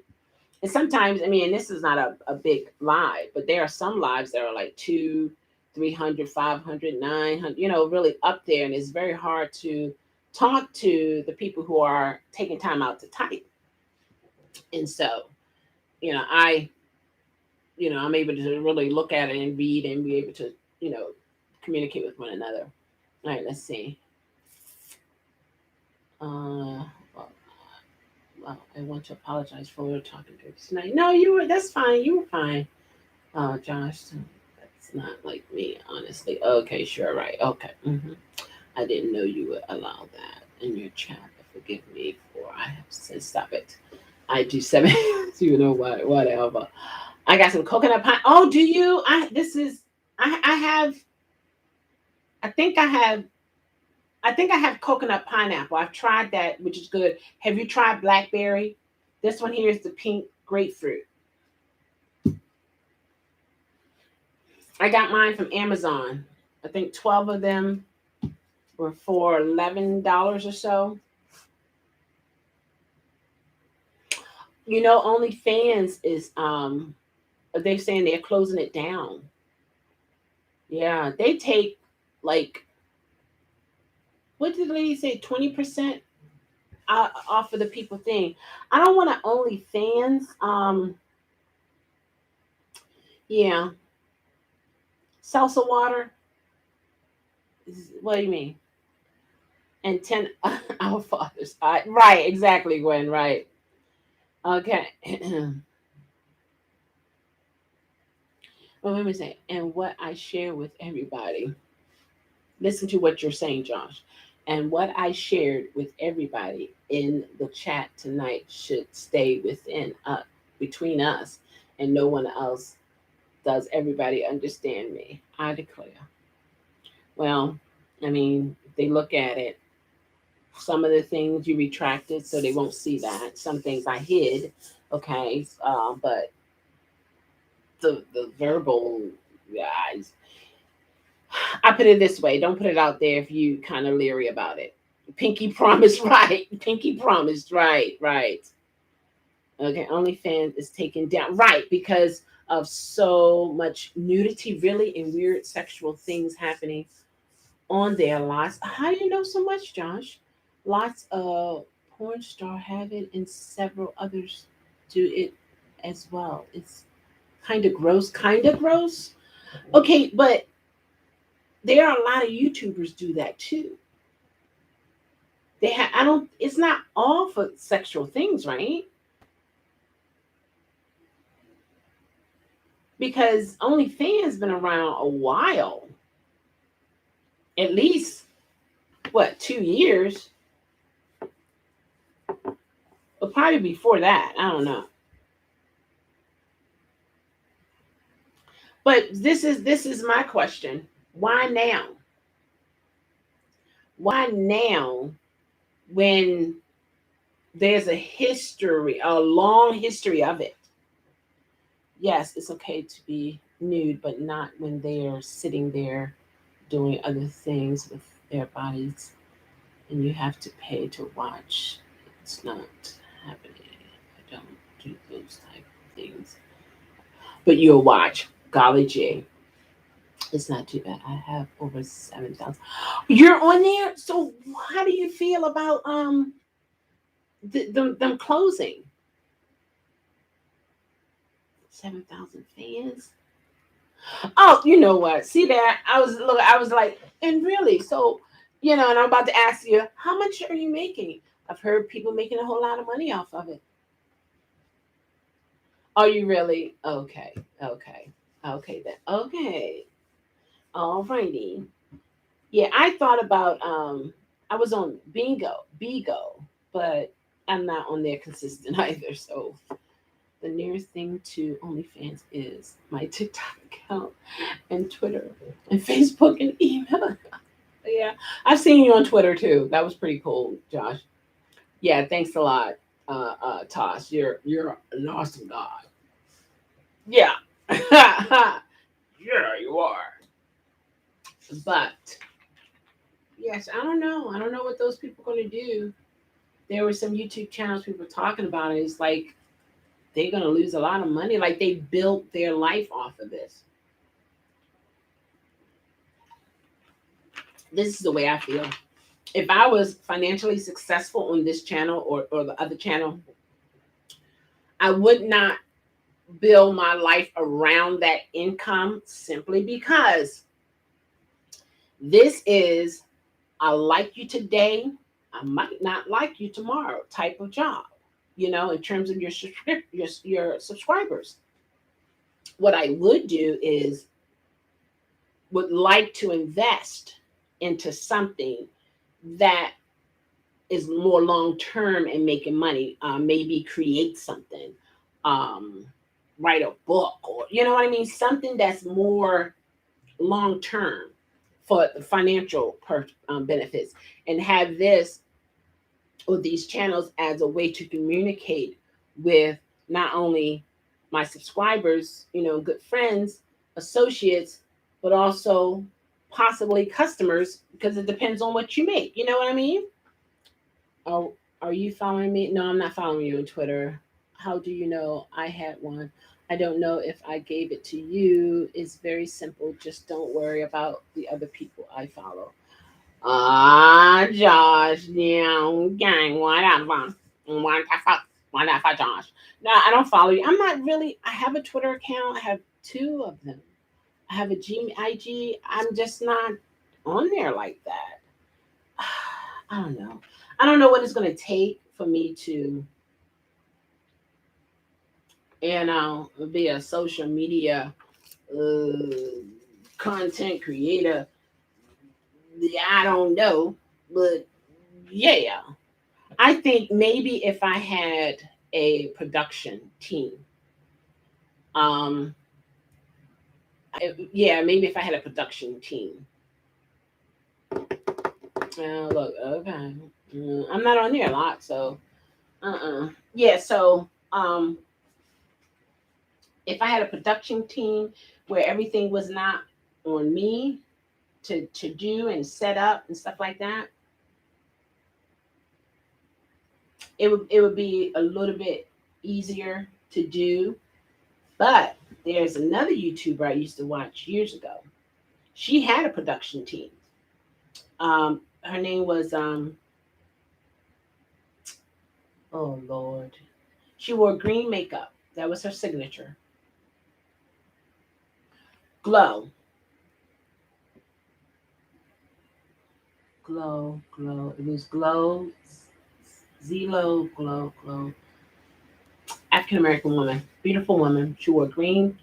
And sometimes, I mean, and this is not a big live, but there are some lives that are like 200, 300, 500, 900, really up there. And it's very hard to talk to the people who are taking time out to type. And so, you know, I, I'm able to really look at it and read and be able to, you know, communicate with one another. All right, let's see. Well, I want to apologize for talking to you tonight. No, that's fine. You were fine. Oh, Josh, that's not like me, honestly. Okay, sure, right. Okay. I didn't know you would allow that in your chat. Forgive me for I have said stop it. I do seven. You know what? Whatever. I got some coconut pie. Oh, do you? I have. I think I have. I think I have coconut pineapple. I've tried that, which is good. Have you tried blackberry? This one here is the pink grapefruit. I got mine from Amazon. I think 12 of them were for $11 or so. OnlyFans is they're saying they're closing it down. Yeah, they take like what did the lady say? 20% off of the people thing. I don't want to OnlyFans. Yeah, salsa water. What do you mean? And 10 our fathers. Right, exactly, Gwen. Right. Okay. Well, let me say, and what I share with everybody. Listen to what you're saying, Josh. And what I shared with everybody in the chat tonight should stay between us, and no one else. Does everybody understand me? I declare. Well, I mean, if they look at it, some of the things you retracted so they won't see that. Some things I hid, okay, but the verbal guys. I put it this way: don't put it out there if you kind of leery about it. Pinky promised, right? Pinky promised, right? Right. Okay, OnlyFans is taken down, right? Because of so much nudity, really, and weird sexual things happening on there. Lots. How do you know so much, Josh? Lots of porn star have it, and several others do it as well. It's kind of gross. Kind of gross. Okay, but there are a lot of YouTubers do that too. They have. I don't. It's not all for sexual things, right? Because OnlyFans been around a while, at least what 2 years, or probably before that. I don't know. But this is my question. Why now? Why now when there's a long history of it? Yes, it's okay to be nude, but not when they're sitting there doing other things with their bodies and you have to pay to watch. It's not happening. I don't do those type of things. But you'll watch. Golly gee. It's not too bad. I have over 7,000. You're on there? So how do you feel about them closing? 7,000 fans? Oh, you know what? See that? I was like, and really, so and I'm about to ask you, how much are you making? I've heard people making a whole lot of money off of it. Are you really? Okay. Okay. Okay then. Okay. Alrighty. Yeah, I thought about I was on Bigo, but I'm not on there consistent either. So the nearest thing to OnlyFans is my TikTok account and Twitter and Facebook and email. Yeah, I've seen you on Twitter too. That was pretty cool, Josh. Yeah, thanks a lot, Tosh. You're an awesome guy. Yeah, yeah, you are. But yes, I don't know. I don't know what those people are going to do. There were some YouTube channels people were talking about it. It's like they're going to lose a lot of money. Like they built their life off of this. This is the way I feel. If I was financially successful on this channel or the other channel, I would not build my life around that income simply because this is I like you today, I might not like you tomorrow type of job, in terms of your subscribers. What I would do is would like to invest into something that is more long term and making money. Maybe create something, um, write a book, or you know what I mean, something that's more long term for the financial benefits, and have this or these channels as a way to communicate with not only my subscribers, good friends, associates, but also possibly customers because it depends on what you make. You know what I mean? Oh, are you following me? No, I'm not following you on Twitter. How do you know I had one? I don't know if I gave it to you. It's very simple. Just don't worry about the other people I follow. Josh, yeah, gang, whatever. Whatever, Josh. No, I don't follow you. I'm not really. I have a Twitter account. I have two of them. I have a IG. I'm just not on there like that. I don't know. I don't know what it's going to take for me to, be a social media uh, content creator. Yeah, I don't know, but yeah, I think maybe if I had a production team, um, yeah, maybe if I had a production team. Look, okay, I'm not on there a lot, so yeah. So if I had a production team where everything was not on me to do and set up and stuff like that, it would be a little bit easier to do. But there's another YouTuber I used to watch years ago. She had a production team. Her name was oh Lord. She wore green makeup. That was her signature. Glow, glow. It was glow, Zelo, glow. African American woman, beautiful woman. She wore green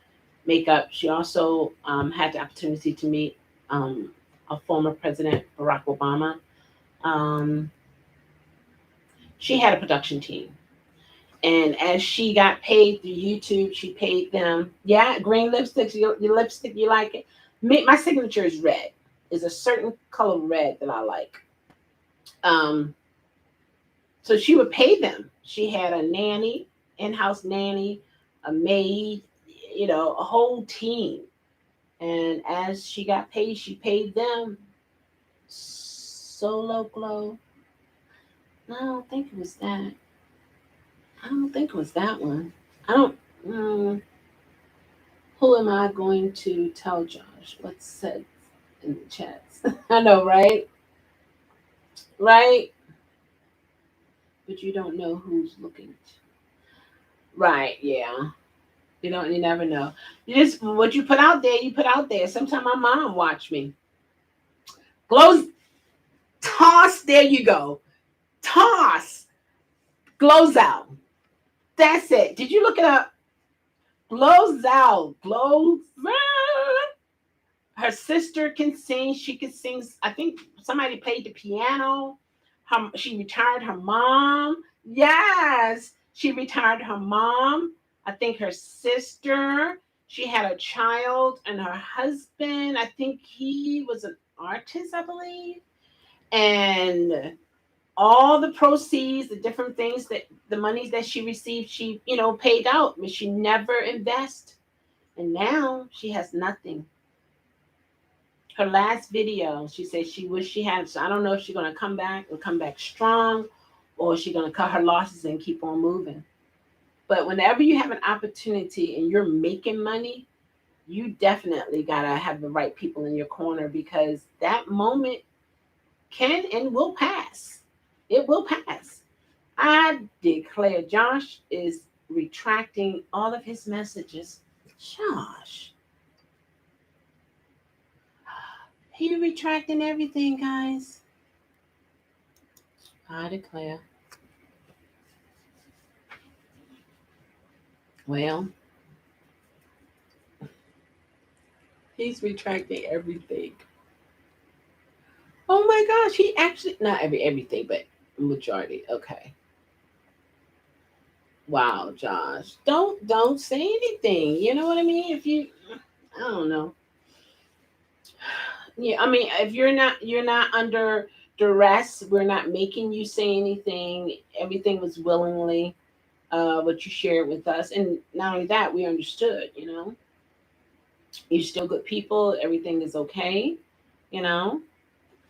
makeup. She also had the opportunity to meet a former president, Barack Obama. Um, she had a production team. And as she got paid through YouTube, she paid them. Yeah, green lipstick. Your lipstick, you like it? My signature is red. Is a certain color red that I like. Um, so she would pay them. She had a nanny, in-house nanny, a maid, a whole team. And as she paid them. Solo glow. No, I don't think it was that. I don't think it was that one. I don't. Um, who am I going to tell Josh what's said in the chats? I know, right? Right? But you don't know who's looking. Right? Yeah. You don't. You never know. You just what you put out there. You put out there. Sometimes my mom watch me. Glows toss. There you go. Toss glows out. That's it. Did you look it up? blows out, blows out. Her sister can sing. She can sing. I think somebody played the piano. She retired her mom. Yes, she retired her mom. I think her sister. She had a child and her husband. I think he was an artist, I believe. And all the proceeds, the different things that the monies that she received, she paid out, but she never invest. And now she has nothing. Her last video, she said she wished she had. So I don't know if she's gonna come back or come back strong, or she's gonna cut her losses and keep on moving. But whenever you have an opportunity and you're making money, you definitely gotta have the right people in your corner, because that moment can and will pass. It will pass. I declare Josh is retracting all of his messages. Josh, he retracting everything, guys. I declare. Well, he's retracting everything. Oh my gosh, he actually not everything, but majority. Okay. Wow, Josh. Don't say anything. You know what I mean? If you I don't know. Yeah, I mean, if you're not under duress, we're not making you say anything. Everything was willingly what you shared with us. And not only that, we understood. You're still good people, everything is okay, you know.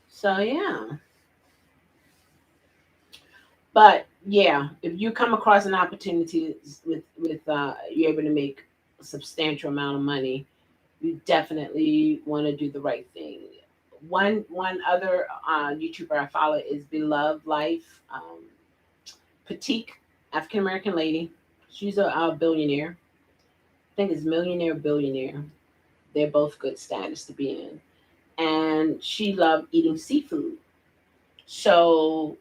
So yeah. But yeah, if you come across an opportunity with you're able to make a substantial amount of money, you definitely want to do the right thing. One other YouTuber I follow is Beloved Life, petite African American lady. She's a billionaire. I think it's millionaire billionaire. They're both good status to be in, and she loved eating seafood. So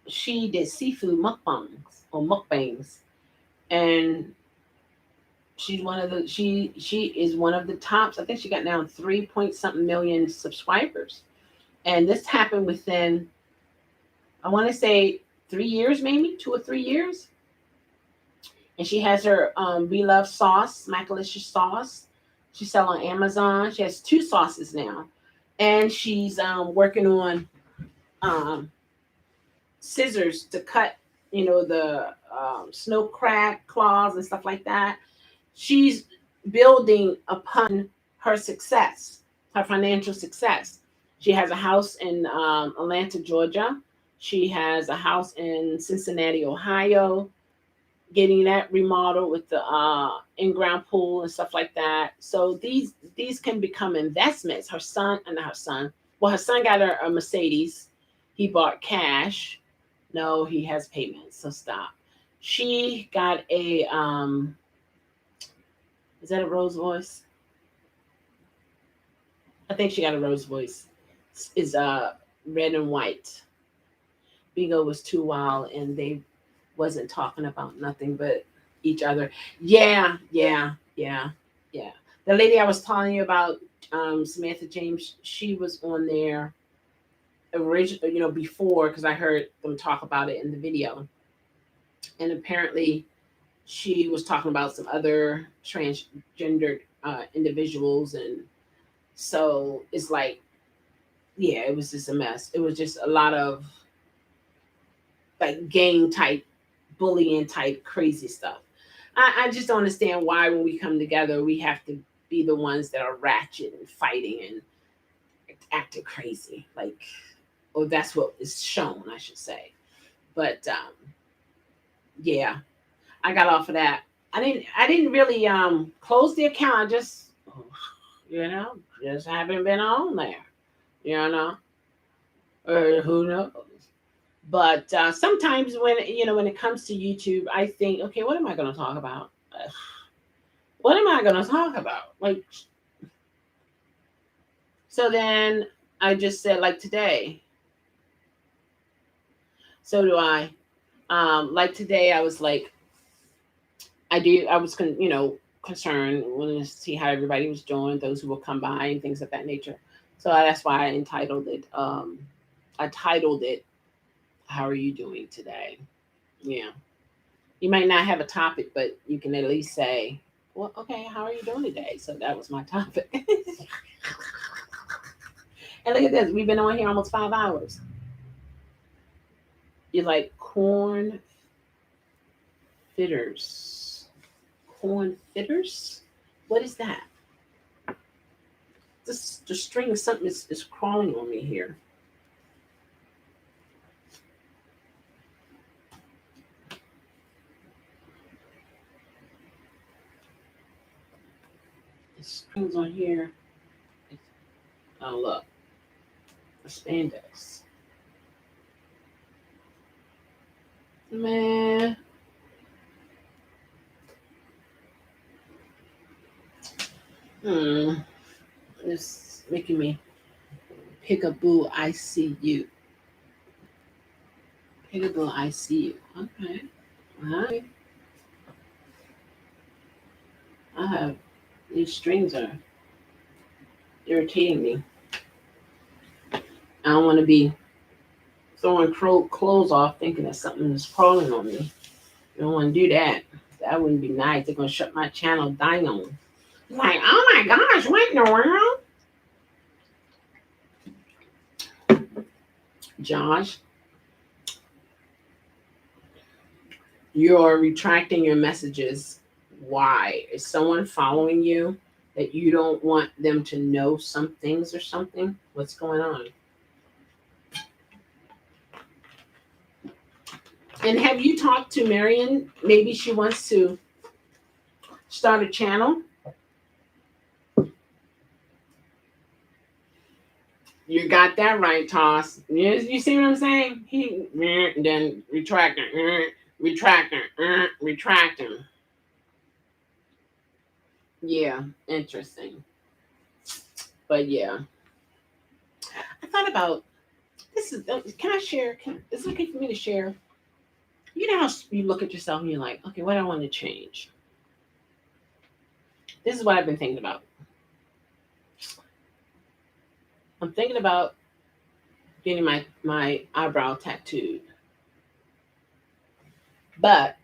she did seafood mukbangs, and she is one of the tops. I think she got now 3 point something million subscribers, and this happened within, I want to say, 3 years, maybe 2 or 3 years. And she has her beloved sauce, Macalicious sauce. She sell on Amazon. She has two sauces now, and she's working on um, scissors to cut, the snow crab claws and stuff like that. She's building upon her success, her financial success. She has a house in Atlanta, Georgia. She has a house in Cincinnati, Ohio, getting that remodeled with the in-ground pool and stuff like that. So these can become investments. Her son, and not her son. Well, her son got her a Mercedes. He bought cash. No, he has payments. So stop. She got a is that a Rose Voice? I think she got a Rose Voice. Is red and white. Bigo was too wild, and they wasn't talking about nothing but each other. Yeah, yeah, yeah, yeah. The lady I was telling you about, Samantha James, she was on there original, before, because I heard them talk about it in the video, and apparently she was talking about some other transgendered individuals, and so it's like, yeah, it was just a mess. It was just a lot of like gang type, bullying type, crazy stuff. I just don't understand why when we come together we have to be the ones that are ratchet and fighting and acting crazy. Like, or that's what is shown, I should say. But yeah, I got off of that. I didn't really close the account. I just you know just haven't been on there. You know, or who knows? But sometimes when it comes to YouTube, I think, okay, what am I going to talk about? What am I going to talk about? Like, so then I just said, like today. So do I. Like today, I was like, I was concerned, wanted to see how everybody was doing, those who will come by and things of that nature. So that's why I titled it, "How are you doing today?" Yeah. You might not have a topic, but you can at least say, "Well, okay, how are you doing today?" So that was my topic. And look at this, we've been on here almost 5 hours. You're like corn fitters. Corn fitters? What is that? This the string, something is crawling on me here. The strings on here. Oh look, the spandex. Man, hmm. It's making me Peekaboo, I see you. Peekaboo, I see you. Okay. Alright. I have these strings are irritating me. I don't want to be throwing clothes off thinking that something is crawling on me. You don't want to do that. That wouldn't be nice. They're gonna shut my channel down. Like, oh my gosh, what in the world? Josh, you're retracting your messages. Why? Is someone following you that you don't want them to know some things or something? What's going on? And have you talked to Meridian? Maybe she wants to start a channel. You got that right, Toss. You see what I'm saying? He then retracting, retracting, retracting. Yeah, interesting. But yeah, I thought about this. Is can I share? Is it okay for me to share? You know how you look at yourself and you're like, okay, what do I want to change? This is what I've been thinking about. I'm thinking about getting my eyebrow tattooed, but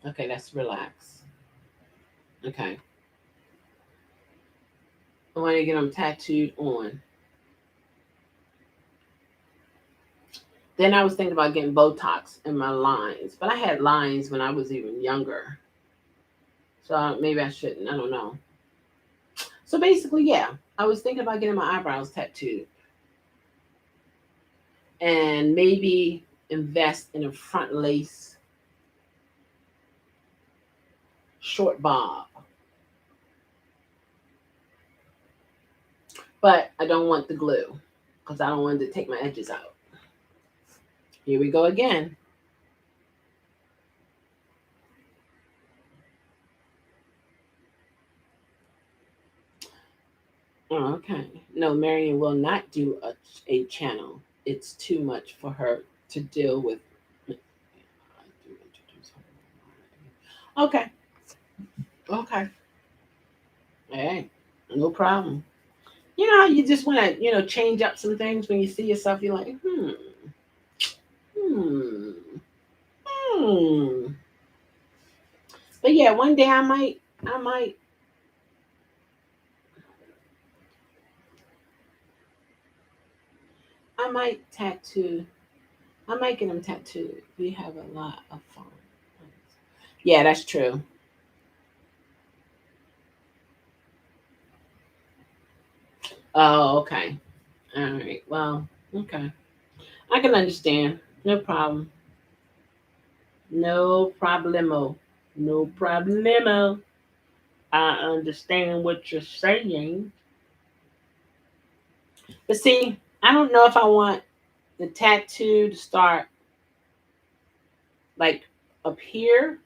okay, let's relax. Okay, I want to get them tattooed on. Then I was thinking about getting Botox in my lines, but I had lines when I was even younger, so maybe I shouldn't. I don't know. So basically, yeah, I was thinking about getting my eyebrows tattooed and maybe invest in a front lace short bob. But I don't want the glue because I don't want to take my edges out. Here we go again. Oh, okay. No, Marion will not do a channel. It's too much for her to deal with. Okay. Okay. Hey, no problem. You know how you just want to, change up some things when you see yourself, you're like, hmm, hmm. But yeah, one day I might, I might tattoo. I might get them tattooed. We have a lot of fun. Yeah, that's true. Oh, okay. All right. Well, okay. I can understand. No problem. No problemo. No problemo. I understand what you're saying. But see, I don't know if I want the tattoo to start like up here.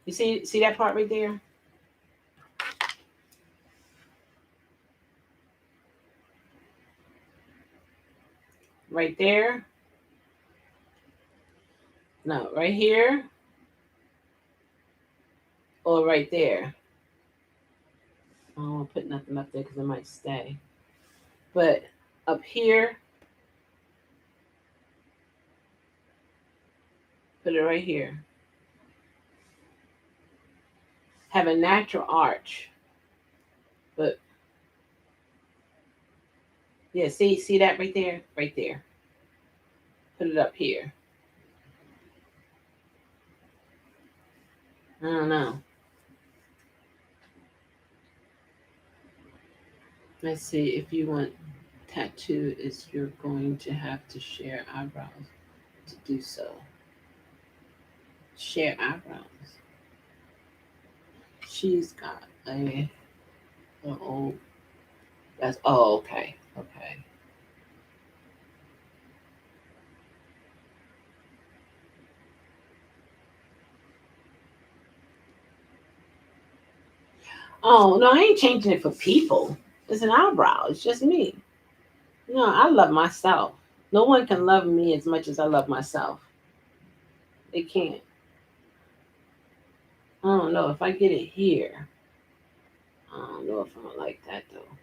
You see that part right there? Right there. No, right here or right there. I don't want to put nothing up there because it might stay. But up here, put it right here. Have a natural arch. But yeah, see that right there? Right there. Put it up here. I don't know. Let's see if you want tattoo is you're going to have to share eyebrows to do so. Share eyebrows. She's got a old that's okay. Okay. Oh no, I ain't changing it for people. It's an eyebrow. It's just me. No, I love myself. No one can love me as much as I love myself. They can't. I don't know if I get it here. I don't know if I don't like that though.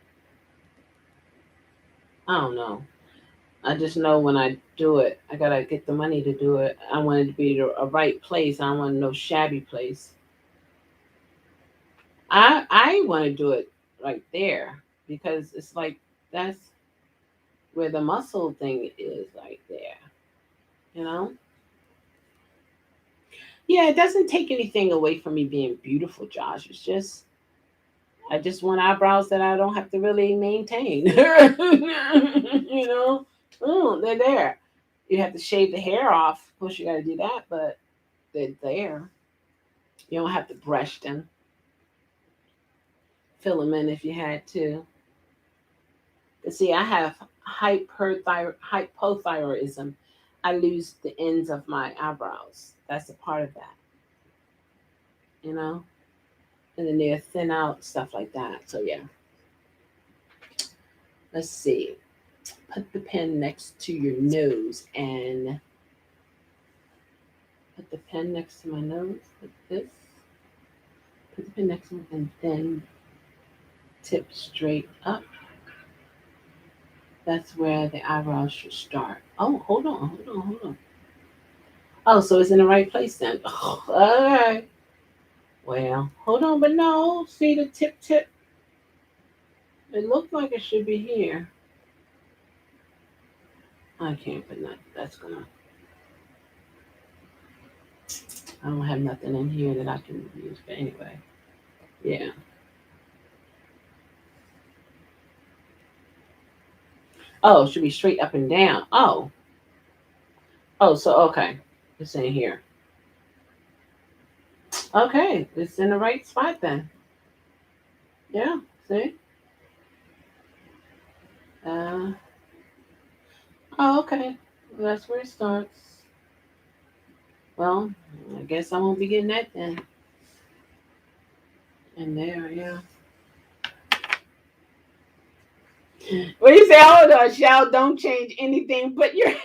I don't know. I just know when I do it, I gotta get the money to do it. I want it to be a right place. I don't want no shabby place. I want to do it right there because it's like that's where the muscle thing is right there. You know? Yeah, it doesn't take anything away from me being beautiful, Josh. It's just I just want eyebrows that I don't have to really maintain. You know? They're there. You have to shave the hair off. Of course, you got to do that, but they're there. You don't have to brush them, fill them in if you had to. But see, I have hypothyroidism. I lose the ends of my eyebrows. That's a part of that, you know? And then they're thin out, stuff like that. So, yeah. Let's see. Put the pen next to your nose and put the pen next to my nose like this. Put the pen next to me and then tip straight up. That's where the eyebrows should start. Oh, hold on. Oh, so it's in the right place then. Oh, all right. Well, hold on, but no. See the tip? It looked like it should be here. I can't put nothing. That's gonna. I don't have nothing in here that I can use. But anyway, yeah. Oh, it should be straight up and down. Oh, so okay. It's in here. Okay, it's in the right spot then. Yeah. See. Uh. Oh, okay. Well, that's where it starts. Well, I guess I won't be getting that then. And there, yeah. What do you say? Hold on, Shell. Don't change anything but your hair.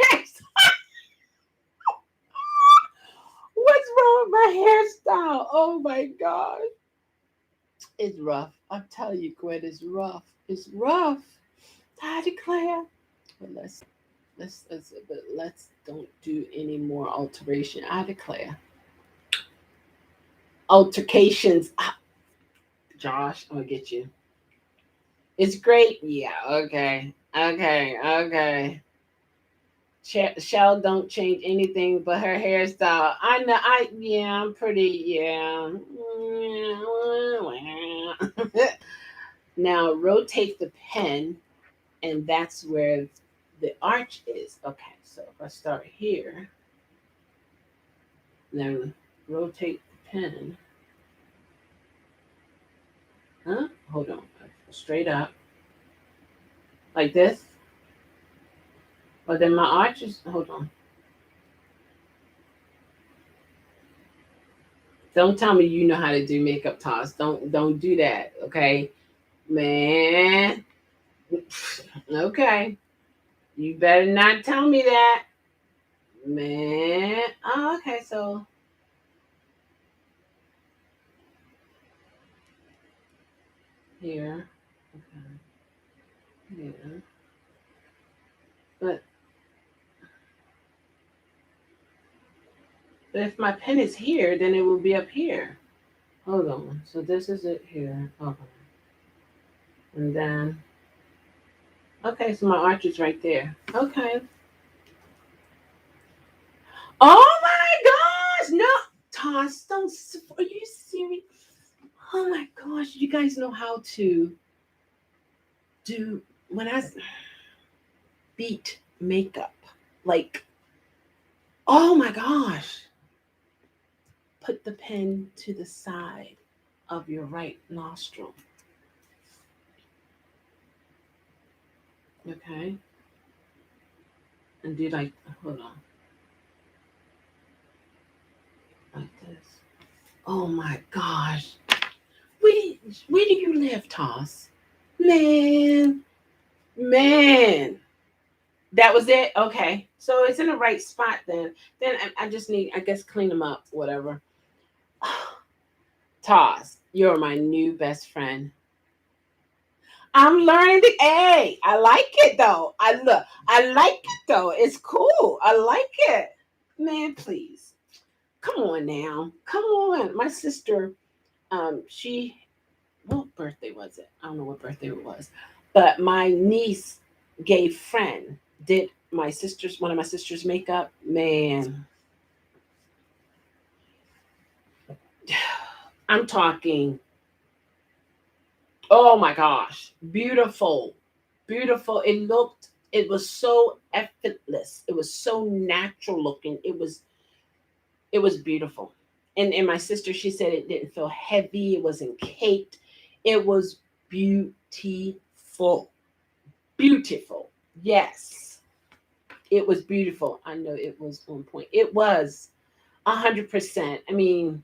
What's wrong with my hairstyle? Oh my god. It's rough. I'm telling you, Gwen, it's rough. It's rough. I declare. But let's don't do any more alteration. I declare. Altercations. Ah, Josh, I'm gonna get you. It's great. Yeah, okay. Okay. Shell don't change anything but her hairstyle. I know. Yeah. I'm pretty. Yeah. Now rotate the pen, and that's where the arch is. Okay. So if I start here, then rotate the pen. Huh? Hold on. Straight up like this. But then my arch is. Hold on. Don't tell me you know how to do makeup toss. Don't do that. Okay, man. Okay. You better not tell me that. Man. Oh, okay, so here. Okay. Yeah. But if my pen is here, then it will be up here. Hold on. So this is it here. Okay. And then okay, so my arch is right there. Okay. Oh my gosh! No, Toss, don't. Are you serious? Oh my gosh! You guys know how to do when I beat makeup? Like, oh my gosh! Put the pen to the side of your right nostril. Okay, and do like hold on, like this. Oh my gosh! Where where do you live, Toss? Man, man. That was it. Okay, so it's in the right spot then. Then I just need, I guess, clean them up, whatever. Toss, you're my new best friend. I'm learning the A. I like it though. I like it though. It's cool. I like it. Man, please. Come on now. Come on. My sister, she what birthday was it? I don't know what birthday it was. But my niece gave friend did my sister's one of my sister's makeup. Man, I'm talking, oh my gosh, beautiful, beautiful. It was so effortless. It was so natural looking. It was beautiful. And my sister, she said it didn't feel heavy. It wasn't caked. It was beautiful. Beautiful. Yes. It was beautiful. I know it was on point. It was 100%. I mean,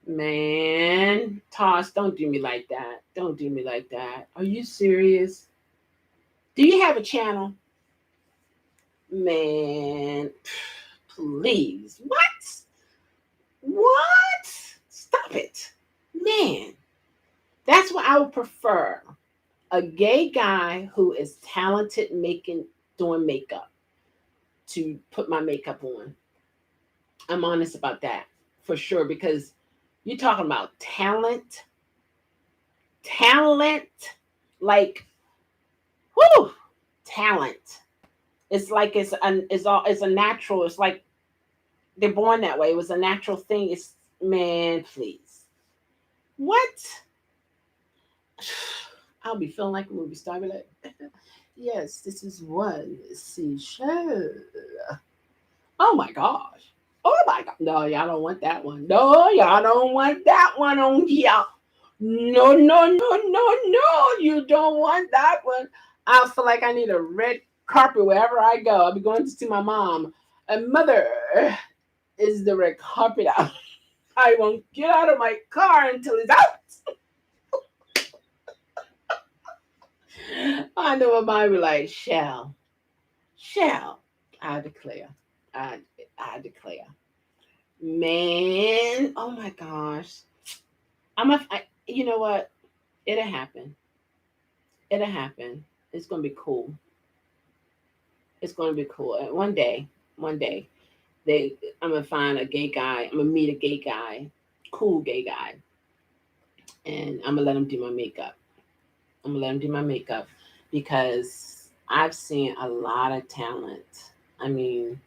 man, Toss, don't do me like that. Don't do me like that. Are you serious? Do you have a channel? Man, please. What? What? Stop it. Man, that's what I would prefer. A gay guy who is talented doing makeup to put my makeup on. I'm honest about that for sure because you're talking about talent, like, whoo, talent. It's like it's a natural. It's like they're born that way. It was a natural thing. It's man, please. What? I'll be feeling like a movie star. I'll be like, yes, this is one seashell. Oh my gosh. Oh my god. No, y'all don't want that one. No, y'all don't want that one on here. No, no, no, no, no. You don't want that one. I feel like I need a red carpet wherever I go. I'll be going to see my mom. And mother, is the red carpet out? I won't get out of my car until it's out. I know my mom be like, Chelle, I declare. I, I declare. Man, oh my gosh. You know what? It'll happen. It'll happen. It's gonna be cool. It's gonna be cool. And one day, they I'm gonna find a gay guy. I'm gonna meet a gay guy, cool gay guy, and I'm gonna let him do my makeup. I'm gonna let him do my makeup because I've seen a lot of talent. I mean,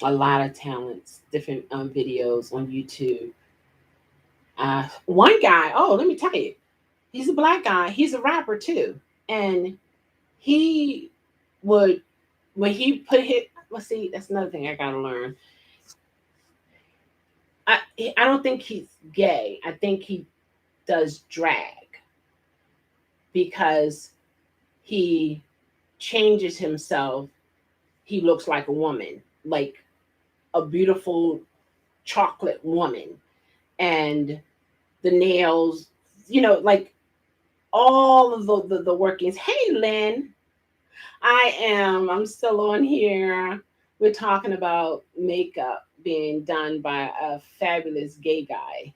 a lot of talents, different videos on YouTube. One guy, oh, let me tell you, he's a black guy. He's a rapper too, and he would when he put hit. Let's see, that's another thing I gotta learn. I I don't think he's gay. I think he does drag because he changes himself. He looks like a woman, like a beautiful chocolate woman, and the nails, like all of the workings. Hey, Lynn, I'm still on here. we're talking about makeup being done by a fabulous gay guy.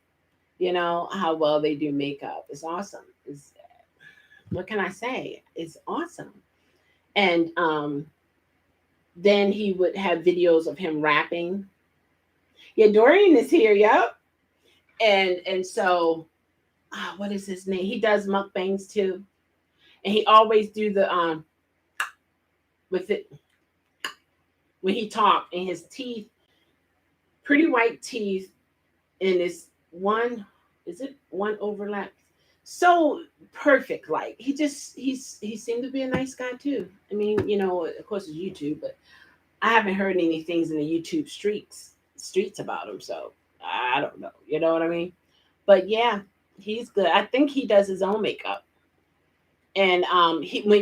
You know how well they do makeup. It's awesome. It's, what can I say? It's awesome. And then he would have videos of him rapping. Yeah, Dorian is here. Yep. And so what is his name? He does mukbangs too, and he always do the with it when he talk, and his teeth, pretty white teeth, and this one, is it one overlap? So perfect. Like he seemed to be a nice guy too. I mean, of course it's YouTube, but I haven't heard any things in the YouTube streets about him, so I don't know. You know what I mean? But yeah, he's good. I think he does his own makeup. And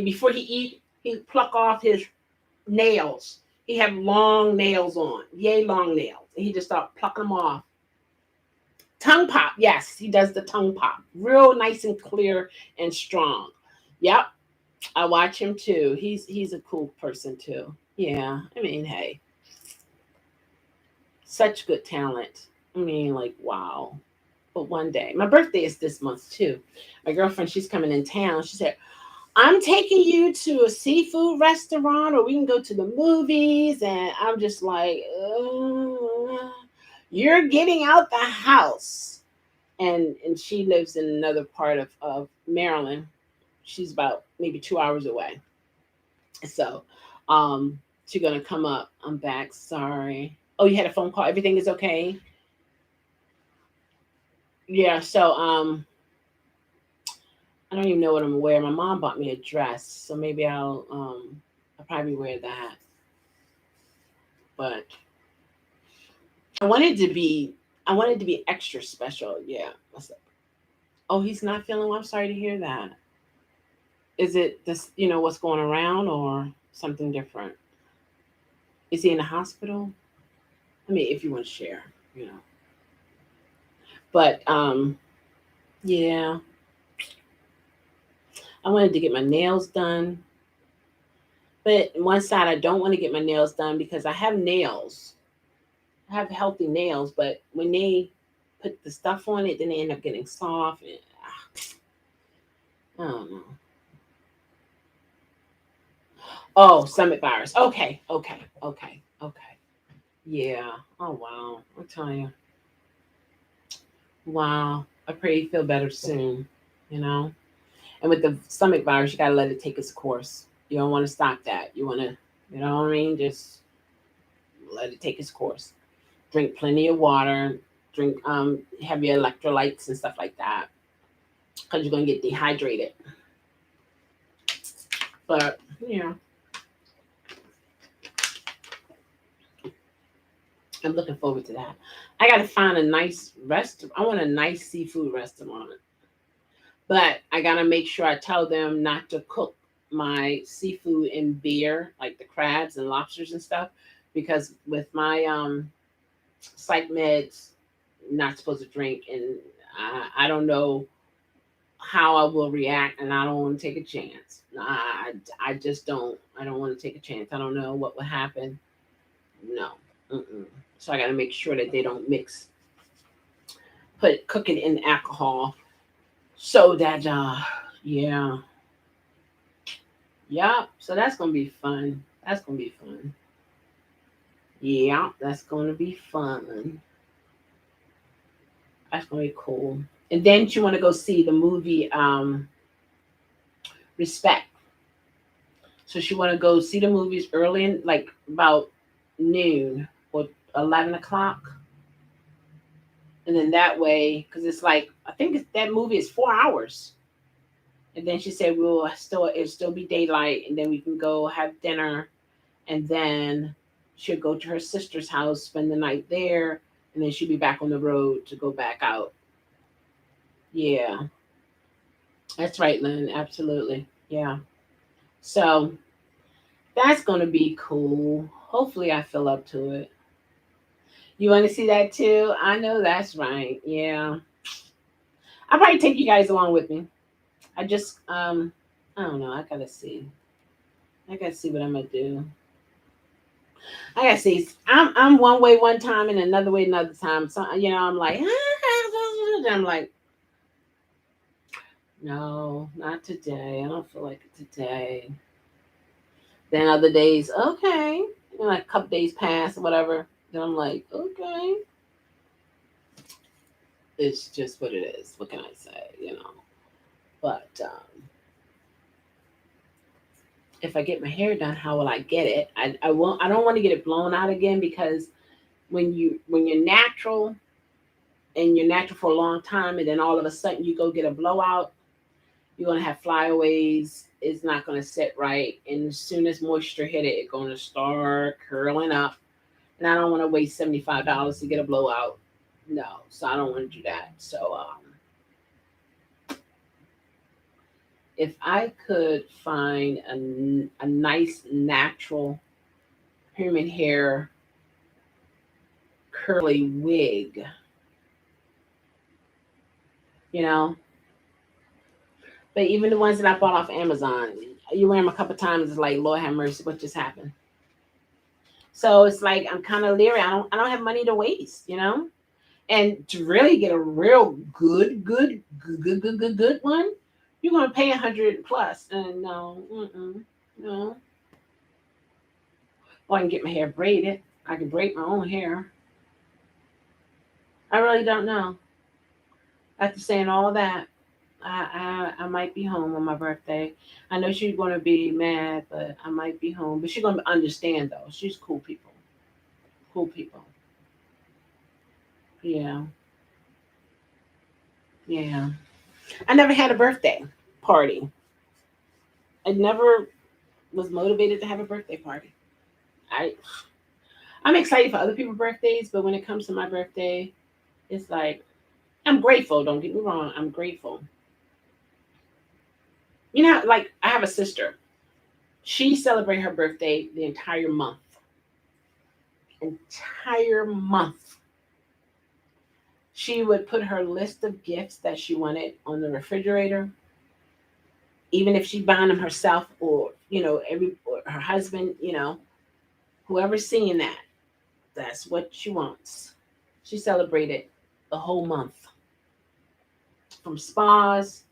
before he eat, he pluck off his nails. He have long nails on, yay long nails, and he just start plucking them off. Tongue pop, yes, he does the tongue pop, real nice and clear and strong. Yep, I watch him too. He's a cool person too. Yeah, I mean, hey, such good talent. I mean, like, wow. But one day, my birthday is this month too. My girlfriend, she's coming in town. She said, I'm taking you to a seafood restaurant, or we can go to the movies. And I'm just like, you're getting out the house. And she lives in another part of Maryland. She's about maybe 2 hours away. So she's gonna come up. I'm back. Sorry. Oh, you had a phone call. Everything is okay. Yeah. So I don't even know what I'm wearing. My mom bought me a dress, so maybe I'll probably wear that. But I wanted to be I wanted to be extra special. Yeah. Oh, he's not feeling well. I'm sorry to hear that. Is it this, what's going around or something different? Is he in the hospital? I mean, if you want to share, you know. But yeah, I wanted to get my nails done. But one side, I don't want to get my nails done because I have nails. I have healthy nails, but when they put the stuff on it, then they end up getting soft. And, I don't know. Oh, stomach virus. Okay, okay, okay, okay. Yeah. Oh wow. I'm telling you. Wow. I pray you feel better soon. You know. And with the stomach virus, you gotta let it take its course. You don't want to stop that. You want to, you know what I mean? Just let it take its course. Drink plenty of water. Drink have your electrolytes and stuff like that, because you're gonna get dehydrated. But yeah, I'm looking forward to that. I gotta find a nice restaurant. I want a nice seafood restaurant, but I gotta make sure I tell them not to cook my seafood in beer, like the crabs and lobsters and stuff, because with my psych meds, not supposed to drink, and I don't know how I will react, and I don't want to take a chance. I just don't. I don't want to take a chance. I don't know what will happen. No. Mm-mm. So I got to make sure that they don't cook it in alcohol, so that yeah, yeah. So that's gonna be fun. That's gonna be fun. Yeah, that's gonna be fun. That's gonna be cool. And then you want to go see the movie Respect. So she want to go see the movies early, in like about noon or 11 o'clock, and then that way, because it's like I think that movie is 4 hours. And then she said it'll still be daylight, and then we can go have dinner, and then she'll go to her sister's house, spend the night there, and then she'll be back on the road to go back out. Yeah, that's right, Lynn. Absolutely. Yeah. So that's gonna be cool. Hopefully, I feel up to it. You want to see that too? I know that's right. Yeah. I'll probably take you guys along with me. I just I don't know. I gotta see. I gotta see what I'm gonna do. I gotta see. I'm one way one time and another way another time. So I'm like, and I'm like, no, not today. I don't feel like it today. Then other days, okay. Like a couple days pass or whatever. Then I'm like, okay, it's just what it is. What can I say? But if I get my hair done, how will I get it? I won't. I don't want to get it blown out again because when you're natural and you're natural for a long time, and then all of a sudden you go get a blowout, you're gonna have flyaways. It's not gonna sit right, and as soon as moisture hit it, it's gonna start curling up. And I don't want to waste $75 to get a blowout. No, so I don't want to do that. So if I could find a nice natural human hair curly wig, you know. But even the ones that I bought off Amazon, you wear them a couple times, it's like, Lord have mercy, what just happened? So it's like I'm kind of leery. I don't have money to waste. And to really get a real good one, you're gonna pay 100 plus. And no, no. Or I can get my hair braided. I can braid my own hair. I really don't know. After saying all that, I might be home on my birthday. I know she's gonna be mad, but I might be home. But she's gonna understand though. She's cool people. Cool people. Yeah, yeah. I never had a birthday party. I never was motivated to have a birthday party. I I'm excited for other people's birthdays, but when it comes to my birthday, it's like I'm grateful. Don't get me wrong. I'm grateful. Like I have a sister. She celebrated her birthday the entire month. Entire month. She would put her list of gifts that she wanted on the refrigerator, even if she buying them herself or or her husband. Whoever's seeing that, that's what she wants. She celebrated the whole month, from spas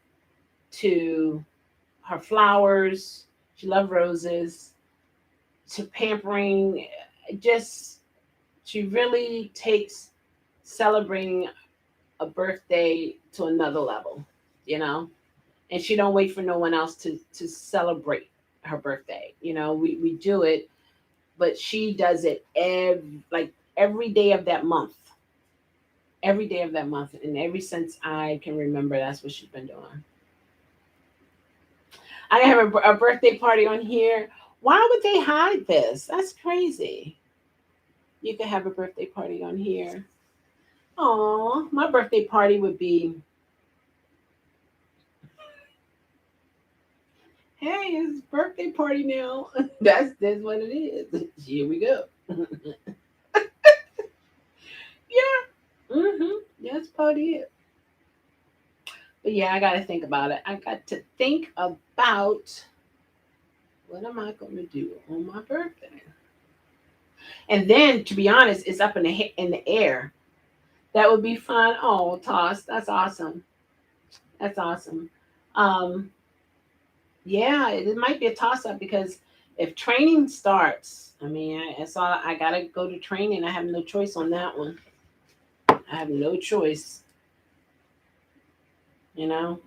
to her flowers. She loved roses to pampering. Just she really takes celebrating a birthday to another level, you know. And she don't wait for no one else to celebrate her birthday. We do it, but she does it every day of that month. Every day of that month, and ever since I can remember, that's what she's been doing. I have a birthday party on here. Why would they hide this? That's crazy. You could have a birthday party on here. Oh, my birthday party would be, hey, it's birthday party now. That's what it is. Here we go. Yeah. That's probably it. But yeah, I got to think about it. I got to think about what am I going to do on my birthday. And then, to be honest, it's up in the air. That would be fun. Oh, toss. That's awesome. That's awesome. Um, yeah, it might be a toss up because if training starts, I mean, I saw I gotta go to training. I have no choice on that one. I have no choice. You know,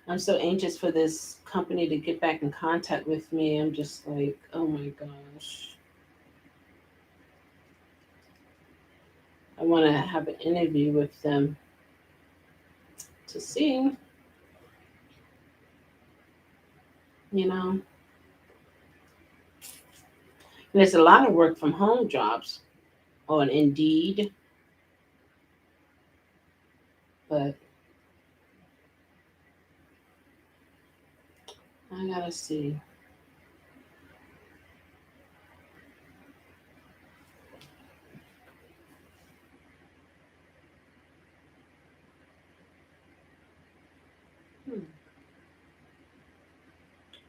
I'm so anxious for this company to get back in contact with me. I'm just like, oh my gosh, I want to have an interview with them to see. You know, and there's a lot of work from home jobs on Indeed, but I gotta see.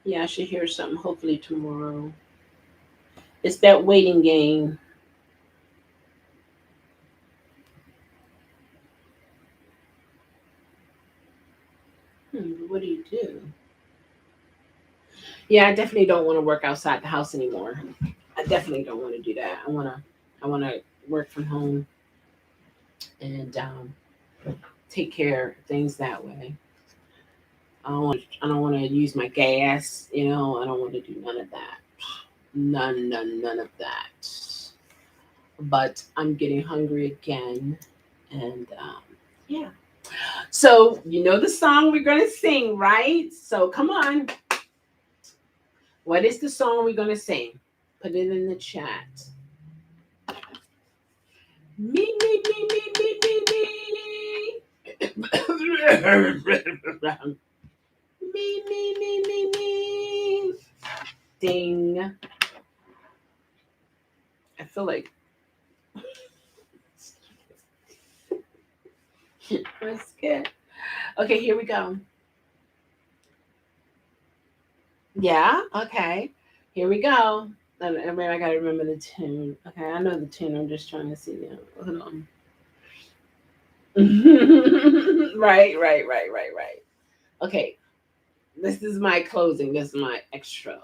Yeah, I should hear something hopefully tomorrow. It's that waiting game. What do you do? Yeah, I definitely don't want to work outside the house anymore. I definitely don't want to do that. I wanna work from home and take care of things that way. I don't want to use my gas. I don't want to do none of that. None of that. But I'm getting hungry again, and yeah. So you know the song we're gonna sing, right? So come on. What is the song we're gonna sing? Put it in the chat. Me. Me. Ding. I feel like I'm scared. Okay, here we go. Yeah, okay. Here we go. I gotta remember the tune. Okay, I know the tune. I'm just trying to see. Hold on. Right. Okay, this is my closing. This is my outro.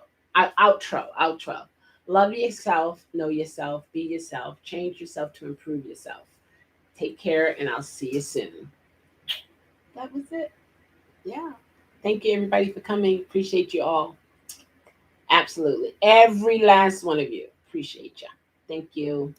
Love yourself, know yourself, be yourself, change yourself to improve yourself. Take care, and I'll see you soon. That was it. Yeah. Thank you, everybody, for coming. Appreciate you all. Absolutely. Every last one of you. Appreciate you. Thank you.